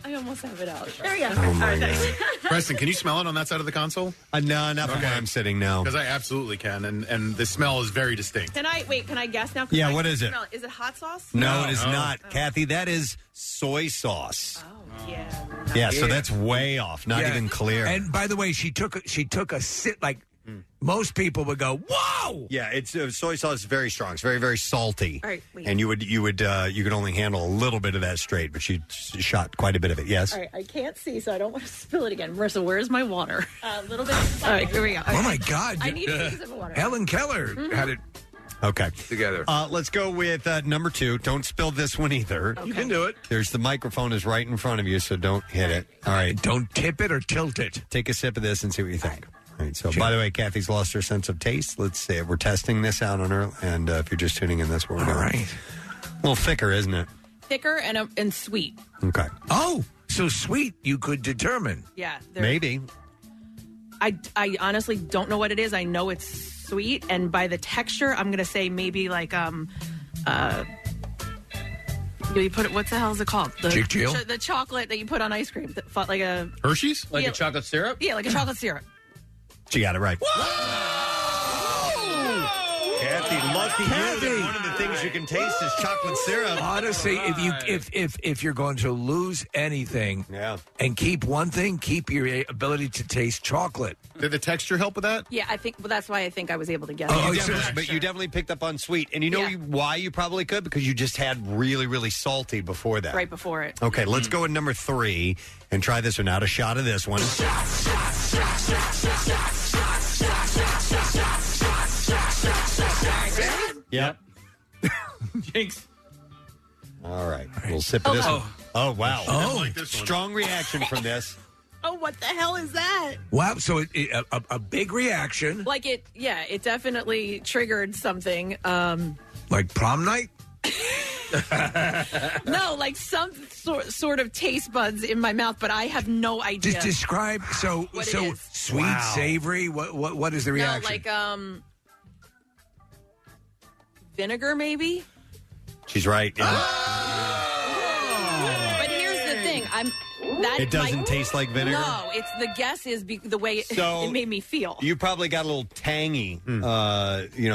I almost have it out. There we go. Oh, my God. Preston, can you smell it on that side of the console? No, not from where I'm sitting now. Because I absolutely can, and the smell is very distinct. Can I guess now? Yeah, what is it? Smell. Is it hot sauce? No, it is not. Kathy, that is soy sauce. Oh, yeah. Yeah, so that's way off. Not even clear. And by the way, she took a sip. Like most people would go, "Whoa!" Yeah, it's soy sauce is very strong. It's very, very salty. All right, wait. And you could only handle a little bit of that straight, but she shot quite a bit of it. Yes. All right, I can't see, so I don't want to spill it again. Marissa, where's my water? A little bit. All right, here we go. Oh my God! I need a sip of water. Helen Keller had it Okay. together. Let's go with number 2. Don't spill this one either. You can do it. There's the microphone is right in front of you, so don't hit it. All right. Don't tip it or tilt it. Take a sip of this and see what you think. All right. So, by the way, Kathy's lost her sense of taste. Let's see. We're testing this out on her, and if you're just tuning in, that's what we're doing. All right. A little thicker, isn't it? Thicker and sweet. Okay. Oh, so sweet you could determine. Yeah. Maybe. I honestly don't know what it is. I know it's sweet, and by the texture, I'm going to say maybe like you put it. What the hell is it called? The chocolate that you put on ice cream, like a Hershey's, like a chocolate syrup. Yeah, like a chocolate syrup. She got it right. Kathy, lucky you. One of the things you can taste is chocolate syrup. Honestly, if you're going to lose anything, and keep one thing, keep your ability to taste chocolate. Did the texture help with that? Yeah, I think. Well, that's why I think I was able to guess. But you definitely picked up on sweet, and you know why you probably could, because you just had really, really salty before that. Right before it. Okay, let's go with number 3 and try this one out. A shot of this one. Yep. Jinx. All right. We'll sip of this one. Oh, wow. I like this one. Strong reaction from this. Oh, what the hell is that? Wow, so a big reaction. Like it definitely triggered something. Like prom night? No, like some sort of taste buds in my mouth, but I have no idea. Just describe what it is. Sweet, savory. What is the reaction? No, like vinegar, maybe. She's right. Yeah. But here's the thing, it doesn't taste like vinegar? No, it's the guess is the way it made me feel. You probably got a little tangy,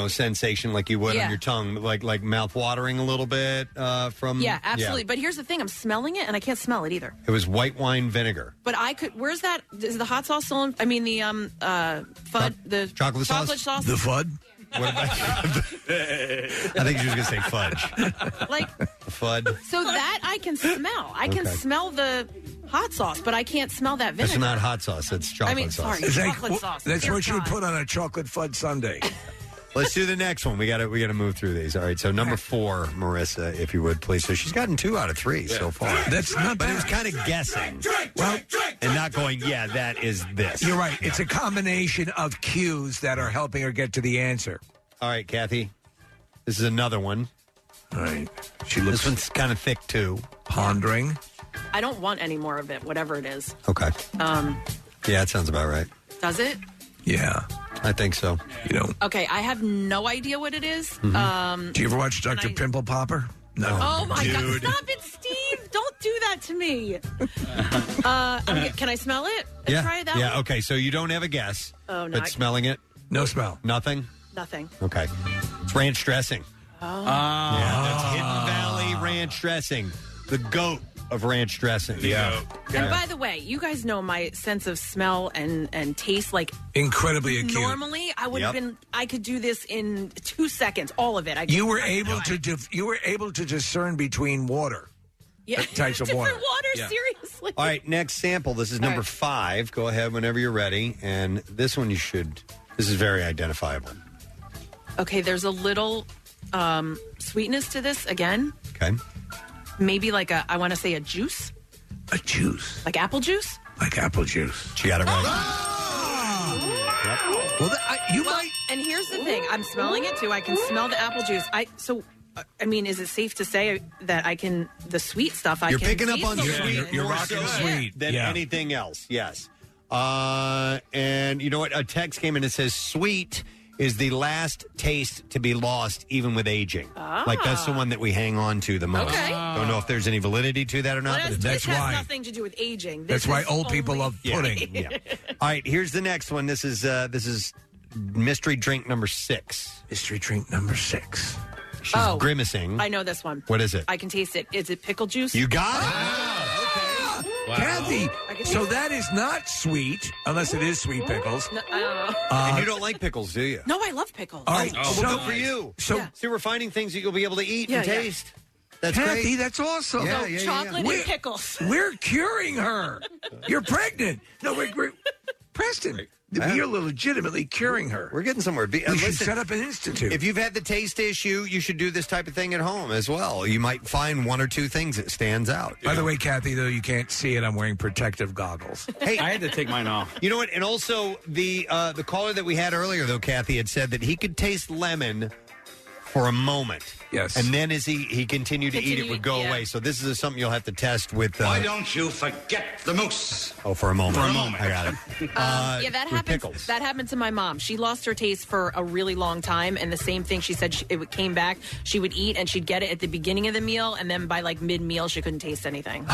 sensation like you would on your tongue, like mouth watering a little bit from. Yeah, absolutely. But here's the thing: I'm smelling it, and I can't smell it either. It was white wine vinegar. But I could. Where's that? Is the hot sauce still? The FUD, the chocolate sauce. Sauce? The FUD. What about I think she was going to say fudge. Like Fud. so that I can smell. I can smell the hot sauce, but I can't smell that vinegar. That's not hot sauce. It's chocolate sauce. Sorry, chocolate sauce. That's what you would put on a chocolate fudge sundae. Let's do the next one. We got to move through these. All right. So number 4, Marissa, if you would please. So she's gotten 2 out of 3 so far. That's not But bad. it was kind of guessing. Well, and not going, yeah, that is this. You're right. It's a combination of cues that are helping her get to the answer. All right, Kathy. This is another one. All right. This one's kind of thick too. Pondering. I don't want any more of it, whatever it is. Okay. Yeah, that sounds about right. Does it? Yeah. I think so. You don't. Okay, I have no idea what it is. Mm-hmm. Do you ever watch Dr. Pimple Popper? No. Oh my God! Dude. Stop it, Steve! Don't do that to me. Can I smell it? Yeah. Try it that Yeah. way? Okay. So you don't have a guess. Oh, no, But smelling it, No smell. nothing. Nothing. Okay. It's ranch dressing. Oh. Yeah, that's Hidden Valley ranch dressing. The goat of ranch dressing. Yeah. And by the way, you guys know my sense of smell and taste. Like Incredibly acute. normally, I would have been. I could do this in 2 seconds. All of it. You were able to discern between water. Yeah. Types of water. Different water. Seriously. All right, next sample. This is number 5. Go ahead whenever you're ready. And this one this is very identifiable. Okay, there's a little sweetness to this again. Okay. Maybe like I want to say a juice. A juice. Like apple juice? Like apple juice. She got it right. Well, you might. And here's the thing. I'm smelling it too. I can smell the apple juice. I mean, is it safe to say that I can, the sweet stuff, You're can picking up taste on a sweet. little bit. You're more rocking so sweet. than Yeah. anything else. Yes. And you know what? A text came in and says sweet is the last taste to be lost even with aging. Like that's the one that we hang on to the most. Okay. Don't know if there's any validity to that or not. Well, but this has nothing to do with aging. This That's why is old people only- love pudding. Yeah. All right, here's the next one. This is mystery drink number 6. Mystery drink number 6. She's grimacing. I know this one. What is it? I can taste it. Is it pickle juice? You got it. Wow. Kathy, so that is not sweet, unless it is sweet pickles. No, I don't know. And you don't like pickles, do you? No, I love pickles. All right, Well, good for you. So, See, we're finding things that you'll be able to eat and Yeah, yeah. taste. That's Kathy, great. that's awesome. Yeah, So yeah, yeah, chocolate yeah. and pickles. We're curing her. You're pregnant. No, we're Preston, you're legitimately curing her. We're getting somewhere. We should Listen, set up an institute. if you've had the taste issue, you should do this type of thing at home as well. You might find 1 or 2 things that stands out. By the way, Kathy, though you can't see it, I'm wearing protective goggles. Hey, I had to take mine off. you know what? And also the caller that we had earlier, though, Kathy had said that he could taste lemon for a moment. Yes. And then as he continued to eat, it would go yeah. away. So this is something you'll have to test with. Why don't you forget the moose? Oh, for a moment. For a moment. I got it. Yeah, that with happened. pickles. That happened to my mom. She lost her taste for a really long time, and the same thing. She said it came back. She would eat, and she'd get it at the beginning of the meal, and then by like mid-meal, she couldn't taste anything.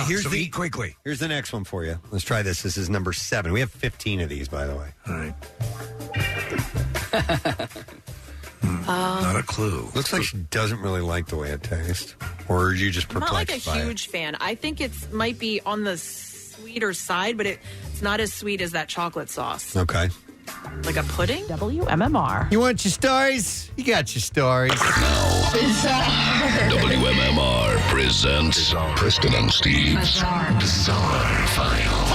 Here's so eat quickly. Here's the next one for you. Let's try this. This is number 7. We have 15 of these, by the way. All right. Not a clue. Looks like she doesn't really like the way it tastes. Or are you just I'm not like a perplexed by huge fan. I think it might be on the sweeter side, but it's not as sweet as that chocolate sauce. it? Okay. Like a pudding? WMMR. You want your stories? You got your stories. WMMR presents Preston and Steve's Bizarre File.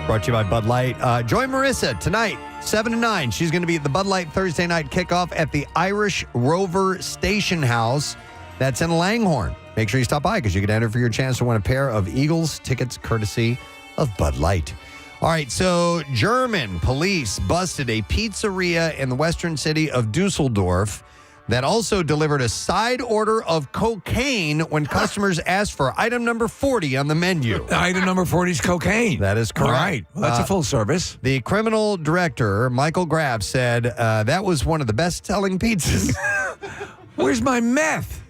Brought to you by Bud Light. Join Marissa tonight, 7 to 9. She's going to be at the Bud Light Thursday night kickoff at the Irish Rover Station House. That's in Langhorne. Make sure you stop by because you can enter for your chance to win a pair of Eagles tickets courtesy of Bud Light. All right, so German police busted a pizzeria in the western city of Dusseldorf that also delivered a side order of cocaine when customers asked for item number 40 on the menu. Item number 40 is cocaine. That is correct. All right. Well, that's a full service. The criminal director, Michael Graff, said that was one of the best-selling pizzas. Where's my meth?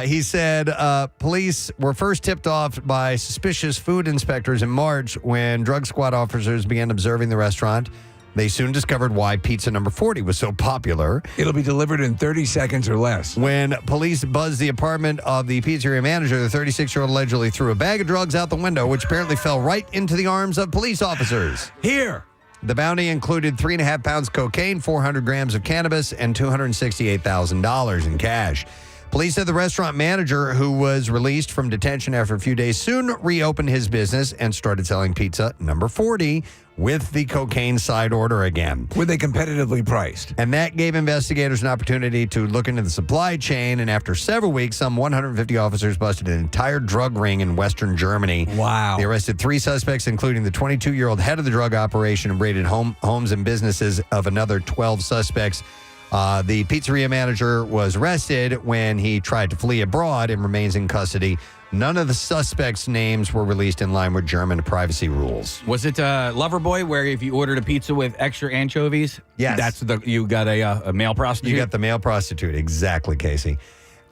He said police were first tipped off by suspicious food inspectors in March when drug squad officers began observing the restaurant. They soon discovered why pizza number 40 was so popular. It'll be delivered in 30 seconds or less. When police buzzed the apartment of the pizzeria manager, the 36-year-old allegedly threw a bag of drugs out the window, which apparently fell right into the arms of police officers. Here. The bounty included 3.5 pounds cocaine, 400 grams of cannabis, and $268,000 in cash. Police said the restaurant manager, who was released from detention after a few days, soon reopened his business and started selling pizza number 40 with the cocaine side order again. Were they competitively priced? And that gave investigators an opportunity to look into the supply chain. And after several weeks, some 150 officers busted an entire drug ring in Western Germany. Wow. They arrested 3 suspects, including the 22-year-old head of the drug operation, and raided homes and businesses of another 12 suspects. The pizzeria manager was arrested when he tried to flee abroad and remains in custody. None of the suspects' names were released in line with German privacy rules. Was it Loverboy, where if you ordered a pizza with extra anchovies, yes, you got a male prostitute? You got the male prostitute. Exactly, Casey.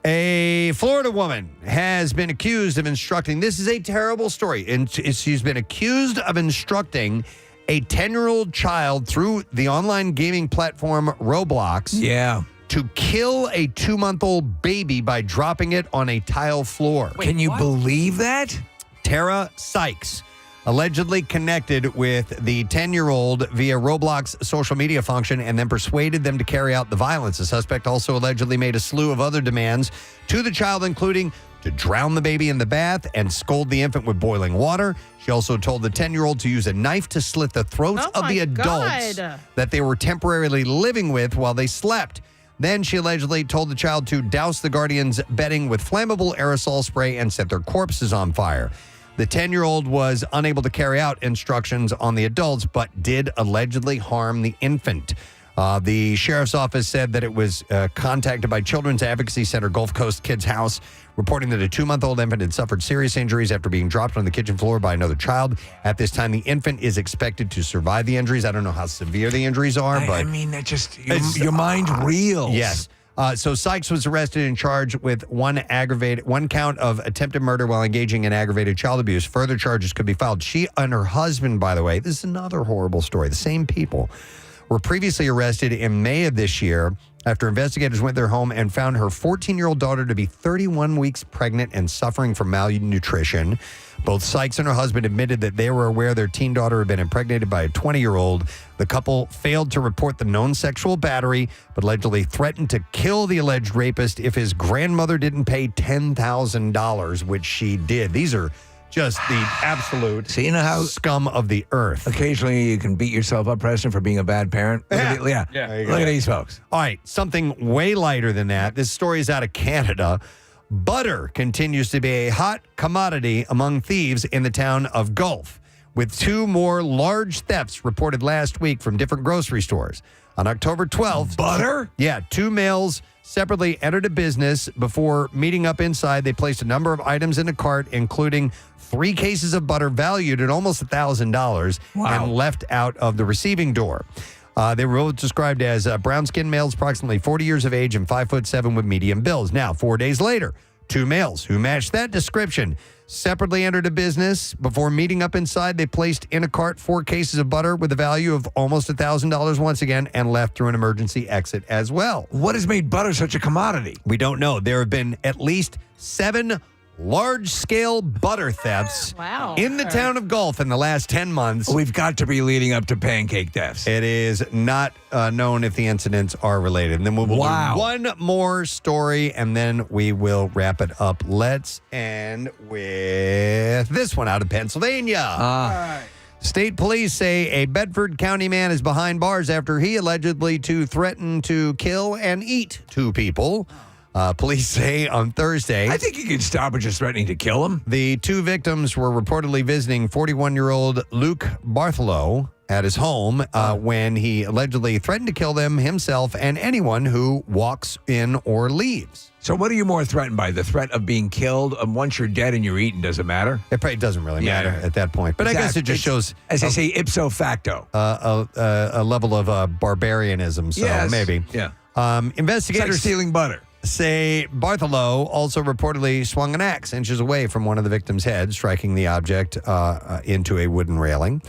A Florida woman has been accused of instructing. This is a terrible story. And she's been accused of instructing a 10-year-old child through the online gaming platform Roblox to kill a 2-month-old baby by dropping it on a tile floor. Wait, can you believe that? Tara Sykes allegedly connected with the 10-year-old via Roblox social media function and then persuaded them to carry out the violence. The suspect also allegedly made a slew of other demands to the child, including to drown the baby in the bath and scald the infant with boiling water. She also told the 10-year-old to use a knife to slit the throats of the adults that they were temporarily living with while they slept. Then she allegedly told the child to douse the guardian's bedding with flammable aerosol spray and set their corpses on fire. The 10-year-old was unable to carry out instructions on the adults, but did allegedly harm the infant. The sheriff's office said that it was contacted by Children's Advocacy Center Gulf Coast Kids House, reporting that a 2-month-old infant had suffered serious injuries after being dropped on the kitchen floor by another child. At this time, the infant is expected to survive the injuries. I don't know how severe the injuries are, but... I mean, that just... Your mind reels. Yes. So Sykes was arrested and charged with one count of attempted murder while engaging in aggravated child abuse. Further charges could be filed. She and her husband, by the way, this is another horrible story. The same people were previously arrested in May of this year after investigators went to their home and found her 14-year-old daughter to be 31 weeks pregnant and suffering from malnutrition. Both Sykes and her husband admitted that they were aware their teen daughter had been impregnated by a 20-year-old. The couple failed to report the known sexual battery, but allegedly threatened to kill the alleged rapist if his grandmother didn't pay $10,000, which she did. These are just the absolute scum of the earth. Occasionally you can beat yourself up, Preston, for being a bad parent. Look at these folks. All right, something way lighter than that. This story is out of Canada. Butter continues to be a hot commodity among thieves in the town of Gulf, with 2 more large thefts reported last week from different grocery stores. On October 12th... Butter? Yeah, 2 males separately entered a business. Before meeting up inside, they placed a number of items in a cart, including 3 cases of butter valued at almost $1,000 and left out of the receiving door. They were both described as brown-skinned males, approximately 40 years of age and 5'7" with medium builds. Now, 4 days later, 2 males who matched that description separately entered a business. Before meeting up inside, they placed in a cart 4 cases of butter with a value of almost $1,000 once again and left through an emergency exit as well. What has made butter such a commodity? We don't know. There have been at least 7 large-scale butter thefts in the town of Gulf in the last 10 months. We've got to be leading up to pancake deaths. It is not known if the incidents are related. And then we'll do one more story, and then we will wrap it up. Let's end with this one out of Pennsylvania. State police say a Bedford County man is behind bars after he allegedly threatened to kill and eat 2 people. Police say on Thursday... I think you could stop at just threatening to kill him. The 2 victims were reportedly visiting 41-year-old Luke Bartholow at his home when he allegedly threatened to kill them himself and anyone who walks in or leaves. So what are you more threatened by? The threat of being killed? Once you're dead and you're eaten, does it matter? It probably doesn't really matter at that point. But I guess it just shows... As they say, ipso facto. A level of barbarianism, so maybe. Yeah. Investigators... It's like stealing butter. Say Bartholow also reportedly swung an axe inches away from one of the victims' heads, striking the object into a wooden railing.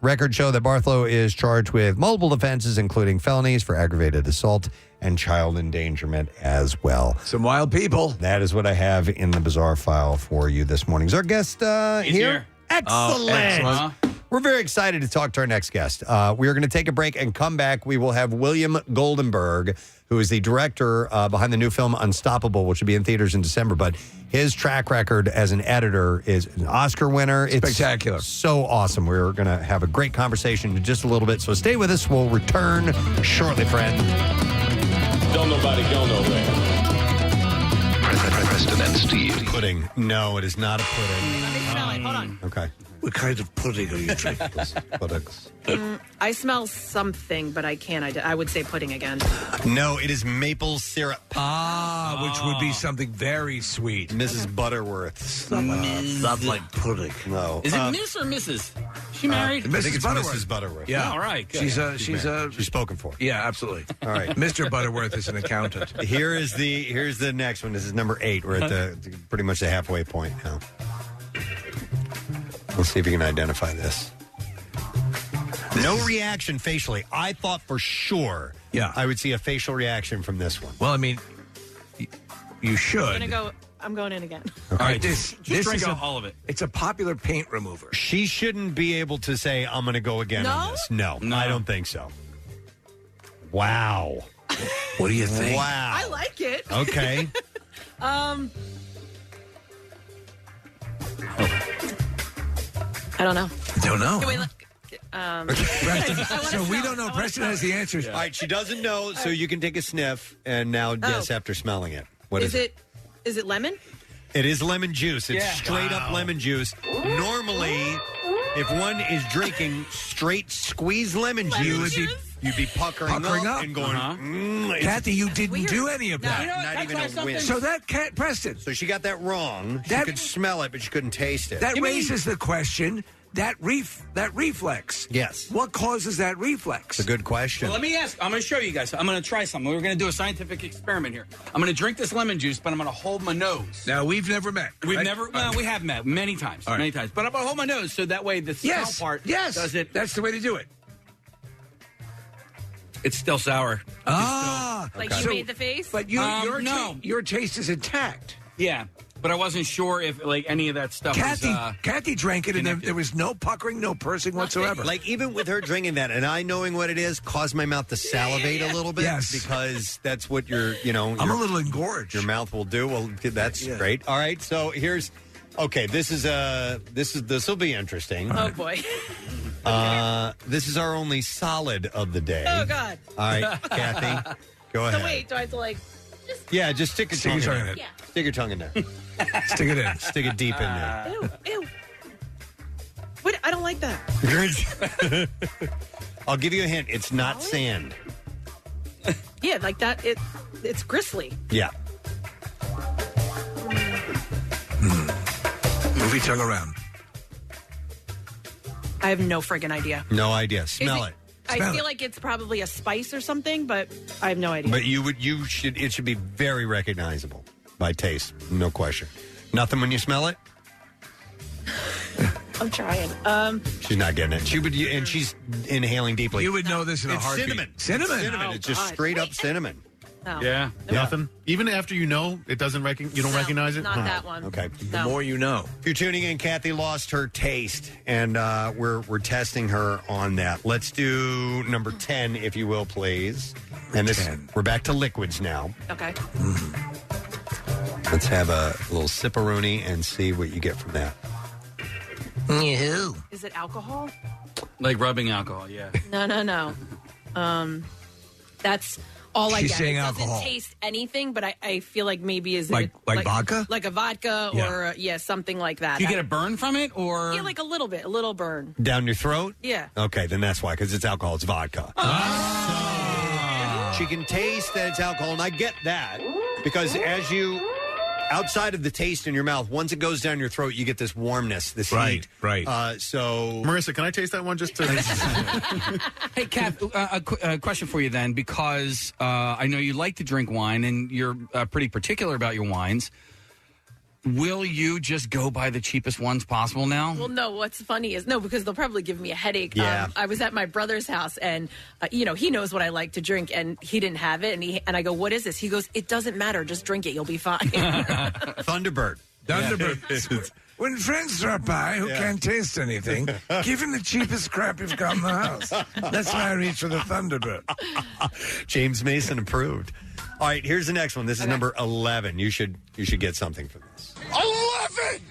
Records show that Bartholow is charged with multiple offenses, including felonies for aggravated assault and child endangerment as well. Some wild people. That is what I have in the bizarre file for you this morning. Is our guest here? Excellent. Excellent. We're very excited to talk to our next guest. We are going to take a break and come back. We will have William Goldenberg, who is the director behind the new film Unstoppable, which will be in theaters in December. But his track record as an editor is an Oscar winner. It's spectacular. So awesome. We're going to have a great conversation in just a little bit. So stay with us. We'll return shortly, friend. Don't nobody go nowhere. Preston and Steve. Pudding. No, it is not a pudding. Let me smell it. Hold on. Okay. What kind of pudding are you drinking? Puddings. I smell something, but I can't. I would say pudding again. No, it is maple syrup. Which would be something very sweet. Mrs. Butterworth. Not like pudding. No. Is it Miss or Mrs.? She married? I think it's Mrs. Butterworth. Yeah. All right. Good. She's spoken for. Yeah, absolutely. All right. Mr. Butterworth is an accountant. Here's the next one. This is number 8. We're at the pretty much the halfway point now. Let's see if you can identify this. No reaction facially. I thought for sure I would see a facial reaction from this one. Well, I mean, you should. I'm going in again. All right, this drink is all of it. It's a popular paint remover. She shouldn't be able to say, I'm going to go again on this. No, I don't think so. Wow. What do you think? Wow. I like it. Okay. I don't know. Don't know. Wait, look. Preston, so we don't know. Preston has the answers. All right, she doesn't know, so you can take a sniff and now guess after smelling it. What is it? Is it lemon? It is lemon juice. It's straight up lemon juice. Normally, if one is drinking straight squeezed lemon juice, you'd be puckering up and going, Kathy, you didn't do any of that. Not even a win. So that Preston. So she got that wrong. She could smell it, but she couldn't taste it. That raises the question. That reflex. Yes. What causes that reflex? It's a good question. Well, let me ask. I'm going to show you guys. I'm going to try something. We're going to do a scientific experiment here. I'm going to drink this lemon juice, but I'm going to hold my nose. Now, we've never met. We've never. Well, we have met many times. Right. Many times. But I'm going to hold my nose so that way the smell part does it. That's the way to do it. It's still sour. Like you made the face? But your taste is intact. Yeah. But I wasn't sure if like any of that stuff Kathy drank it, and there was no puckering, no pursing whatsoever. Like, even with her drinking that, and I knowing what it is, caused my mouth to salivate a little bit. Yes. Because that's what I'm a little engorged. Your mouth will do. Well, that's great. All right, so here's... Okay, this will be interesting. Oh, boy. This is our only solid of the day. Oh, God. All right, Kathy, go ahead. So wait, do I have to like... Just stick your tongue in there. Yeah. Stick your tongue in there. Stick it in. Stick it deep in there. Ew. What? I don't like that. I'll give you a hint. It's not sand. Yeah, like that. It's gristly. Yeah. Move your tongue around. I have no friggin' idea. No idea. Smell it. I feel like it's probably a spice or something, but I have no idea. But it should be very recognizable by taste, no question. Nothing when you smell it? I'm trying. She's not getting it. And she's inhaling deeply. You would know this in a heartbeat. Cinnamon. Oh, it's just straight up cinnamon. No. Yeah. Nothing. Even after you know, you don't recognize it. Not that one. Okay. The more you know. If you're tuning in, Kathy lost her taste, and we're testing her on that. Let's do number 10, if you will, please. And we're back to liquids now. Okay. Let's have a little sipperoonie and see what you get from that. Is it alcohol? Like rubbing alcohol, yeah. No. That's all I She's get. saying It alcohol. doesn't taste anything, but I feel like maybe like vodka? Like a vodka or something like that. Do you get a burn from it, or like a little burn. Down your throat? Yeah. Okay, then that's why, because it's alcohol. It's vodka. She can taste that it's alcohol, and I get that, because outside of the taste in your mouth, once it goes down your throat, you get this warmness, this heat. Right. So, Marissa, can I taste that one just to? Hey, Kath, a question for you then, because I know you like to drink wine and you're pretty particular about your wines. Will you just go buy the cheapest ones possible now? Well, no. What's funny is because they'll probably give me a headache. Yeah. I was at my brother's house, and he knows what I like to drink, and he didn't have it, and I go, "What is this?" He goes, "It doesn't matter. Just drink it. You'll be fine." Thunderbird. Thunderbird. When friends drop by who can't taste anything, give him the cheapest crap you've got in the house. That's why I reach for the Thunderbird. James Mason approved. All right, here's the next one. This is number 11. You should get something for this. 11!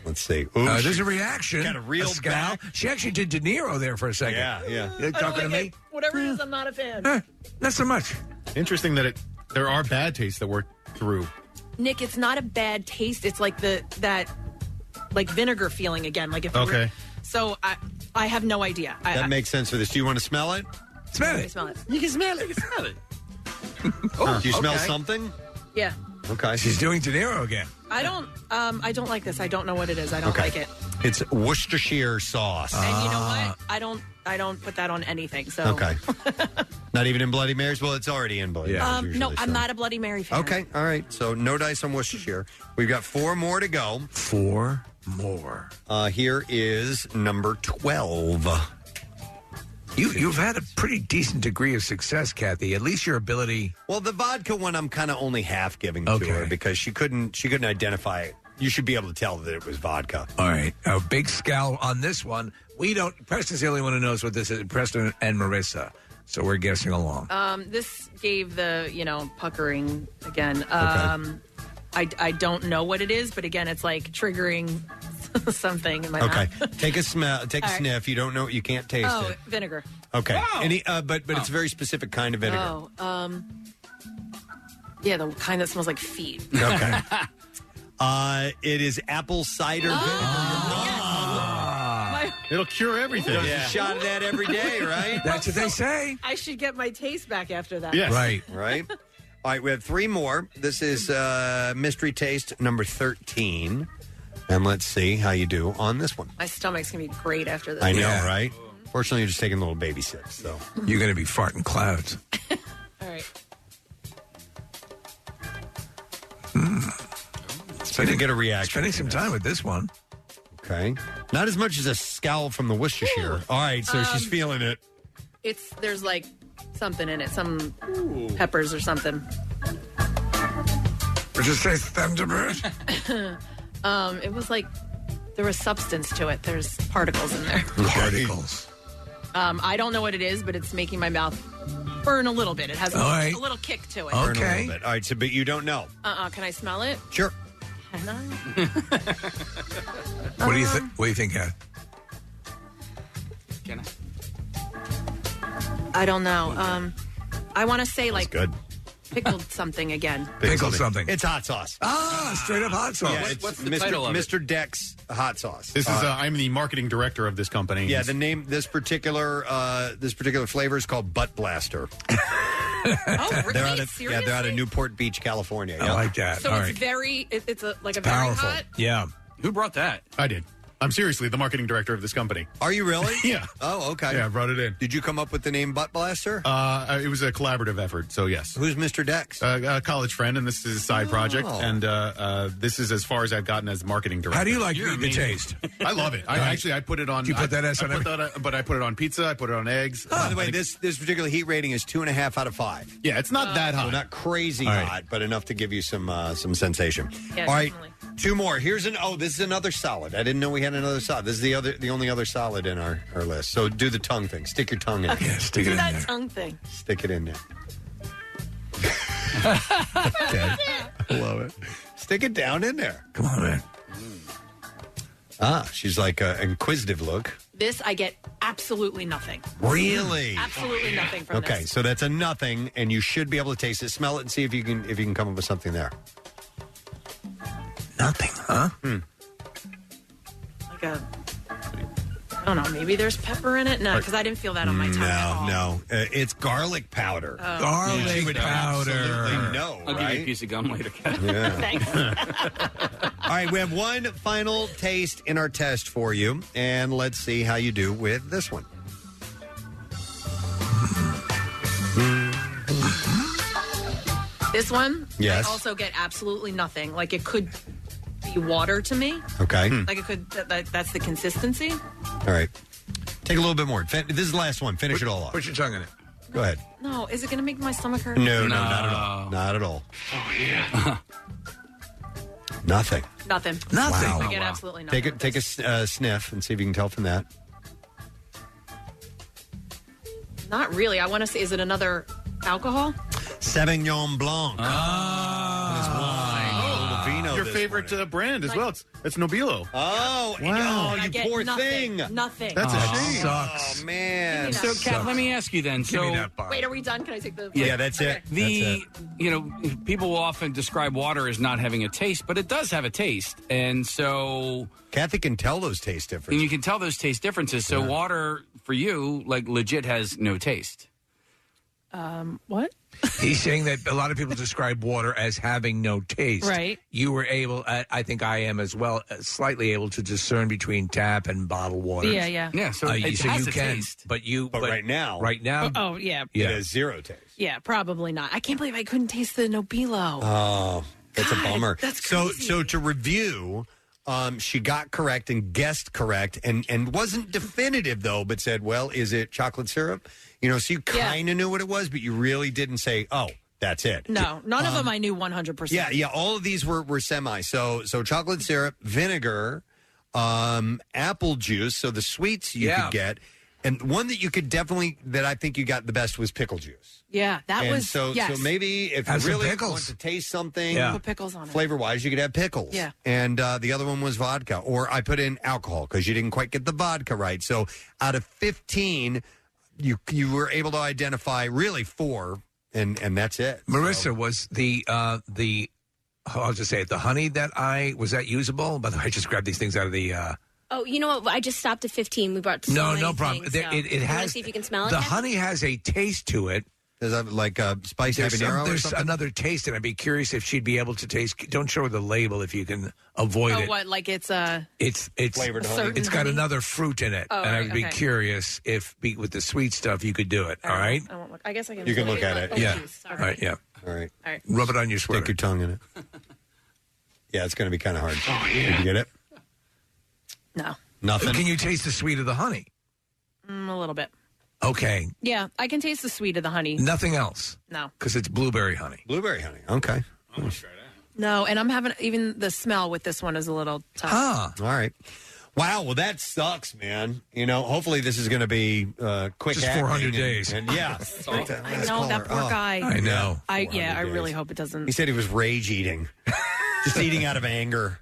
Let's see. There's a reaction. Got a real scowl. She actually did De Niro there for a second. Yeah. You're talking to me? Whatever it is, I'm not a fan. Not so much. Interesting that there are bad tastes that work through. Nick, it's not a bad taste. It's like that vinegar feeling again. Like if so I have no idea. That makes sense for this. Do you want to smell it? Smell it. Smell it. You can smell it. You can smell it. Do you smell something? Yeah. Okay. She's doing De Niro again. I don't like this. I don't know what it is. I don't like it. It's Worcestershire sauce. And you know what? I don't put that on anything. So Okay. Not even in Bloody Marys? Well, it's already in Bloody Marys. no, usually, I'm not a Bloody Mary fan. Okay, all right. So no dice on Worcestershire. We've got 4 more to go. 4 more. Here is number 12. You've had a pretty decent degree of success, Kathy. At least your ability. Well, the vodka one I'm kind of only half giving to her because she couldn't identify it. You should be able to tell that it was vodka. All right. A big scowl on this one. Preston's the only one who knows what this is. Preston and Marissa. So we're guessing along. This gave the puckering again. I don't know what it is, but again, it's like triggering something in my mouth. Take a smell. Take a sniff. You don't know. You can't taste it. Vinegar. Okay. Wow. But it's a very specific kind of vinegar. The kind that smells like feet. Okay. It is apple cider vinegar. It'll cure everything. A shot of that every day, right? That's what they say. I should get my taste back after that. Yes. Right. All right, we have 3 more. This is mystery taste number 13. And let's see how you do on this one. My stomach's going to be great after this. I know, right? Fortunately, you're just taking little baby sips, so. You're going to be farting clouds. All right. Spending, get a reaction. Spending some time with this one. Okay. Not as much as a scowl from the Worcestershire. All right, so she's feeling it. There's like something in it, some peppers or something. Would you say Thunderbird? It was like there was substance to it. There's particles in there. Particles. I don't know what it is, but it's making my mouth burn a little bit. It has a little kick to it. Burn a little bit. All right, so but you don't know. Can I smell it? Sure. Can I? What do you think? What do you think, Kat? Can I? I don't know. I want to say like good. Pickled something again. Pickled something. It's hot sauce. Straight up hot sauce. Yeah, What's the Mr. title of it? Mr. Deck's hot sauce. This is I'm the marketing director of this company. Yeah, the name this particular flavor is called Butt Blaster. Oh, really? Seriously? They're out of Newport Beach, California. I like that. So All it's right. very, it's a very Powerful. hot. Yeah. Who brought that? I did. I'm seriously the marketing director of this company. Are you really? Yeah. Oh, okay. Yeah, I brought it in. Did you come up with the name Butt Blaster? It was a collaborative effort, so yes. Who's Mr. Dex? A college friend, and this is a side project, and this is as far as I've gotten as marketing director. How do you like the taste? I love it. I put it on. You put that as on but I put it on pizza. I put it on eggs. By the way, this particular heat rating is 2.5 out of 5. Yeah, it's not that hot. So not crazy All right. hot, but enough to give you some sensation. Yeah, All right, definitely. 2 more. This is another solid. I didn't know we had another solid. This is the only other solid in our list. So do the tongue thing. Stick your tongue in. Okay. Yeah, stick it Do in that there. tongue thing. Stick it in there. Love it. Stick it down in there. Come on, man. She's like an inquisitive look. This I get absolutely nothing. Really? Absolutely nothing from Okay, this. so that's a nothing, and you should be able to taste it, smell it, and see if you can come up with something there. Nothing, huh? Like I don't know, maybe there's pepper in it? No, because I didn't feel that on my tongue at all. No. It's garlic powder. Garlic powder. Absolutely no, I'll give you a right? piece of gum later. Yeah. Thanks. All right, we have one final taste in our test for you, and let's see how you do with this one. This one, Yes. I also get absolutely nothing. Like it could be water to me. Okay. Like it could, that's the consistency. All right. Take a little bit more. This is the last one. Finish it all off. Put your tongue in it. Go ahead. No, is it going to make my stomach hurt? No, not at all. Not at all. Oh, yeah. Nothing. Nothing. Nothing. I get absolutely nothing. Take a sniff and see if you can tell from that. Not really. I want to say, is it another alcohol? Sauvignon Blanc. Your favorite brand as well. It's Nobilo. Oh, wow. You get poor nothing. thing. Nothing. That's a shame. Sucks. Oh, man. So, Kat, let me ask you then. Give me that bar. Wait, are we done? Can I take the... Yeah, that's it. People will often describe water as not having a taste, but it does have a taste. And so... Kathy can tell those taste differences. And you can tell those taste differences. So water, for you, like, legit has no taste. What? He's saying that a lot of people describe water as having no taste. Right. You were able, I think I am as well, slightly able to discern between tap and bottled water. Yeah. Yeah, so it has a taste. But right now. Oh, yeah. It has zero taste. Yeah, probably not. I can't believe I couldn't taste the Nobilo. Oh, that's a bummer. That's crazy. So to review, she got correct and guessed correct and wasn't definitive, though, but said, well, is it chocolate syrup? So you kind of knew what it was, but you really didn't say, oh, that's it. No, none of them I knew 100%. Yeah, all of these were semi. So chocolate syrup, vinegar, apple juice, so the sweets you could get. And one that you could definitely, that I think you got the best was pickle juice. Yeah, that was, so maybe if Have you some really pickles. want to taste something put pickles on it. flavor-wise, you could have pickles. Yeah. And the other one was vodka. Or I put in alcohol because you didn't quite get the vodka right. So out of 15, you were able to identify really 4, and that's it. Marissa, was the I'll just say it, the honey was that usable? By the way, I just grabbed these things out of the... Oh, you know what? I just stopped at 15. We brought so many no problem. things, so. It has. Want to see if you can smell it? The yet? honey has a taste to it. Is that like a spice habanero? There's another taste, and I'd be curious if she'd be able to taste. Don't show her the label if you can avoid it. What? Like it's It's flavored honey. It's got another fruit in it, Oh, and right, I'd be okay. curious if with the sweet stuff you could do it. All right. I won't look. I guess I can. You can look at it. Yeah. Juice. All right. Yeah. All right. Rub it on your sweater. Stick your tongue in it. Yeah, it's going to be kind of hard. Oh, yeah. Did you get it? No. Nothing? Can you taste the sweet of the honey? A little bit. Okay. Yeah, I can taste the sweet of the honey. Nothing else? No. Because it's blueberry honey. Blueberry honey. Okay. No, and I'm having even the smell with this one is a little tough. Ah. All right. Wow. Well, that sucks, man. Hopefully this is going to be quick. Just 400 days. And yeah. I know that poor guy. I know. I really hope it doesn't. He said he was rage eating. Just eating out of anger.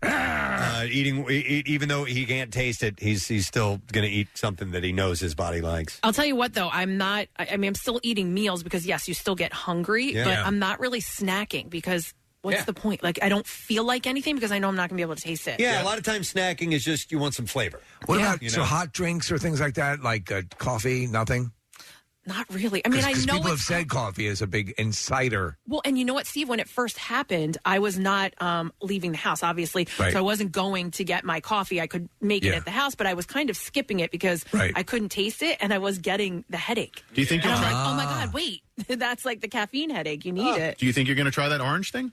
Even though he can't taste it, he's still going to eat something that he knows his body likes. I'll tell you what, though, I'm not. I mean, I'm still eating meals because yes, you still get hungry, but I'm not really snacking because what's the point? Like, I don't feel like anything because I know I'm not going to be able to taste it. Yeah, a lot of times snacking is just you want some flavor. What about hot drinks or things like that, like coffee? Nothing. Not really. I mean, I know people have said coffee is a big insider. Well, and you know what, Steve? When it first happened, I was not leaving the house, obviously. Right. So I wasn't going to get my coffee. I could make it at the house, but I was kind of skipping it because I couldn't taste it, and I was getting the headache. Do you think and you'll I'm try? like, oh my God, wait. That's like the caffeine headache. You need it. Do you think you're going to try that orange thing?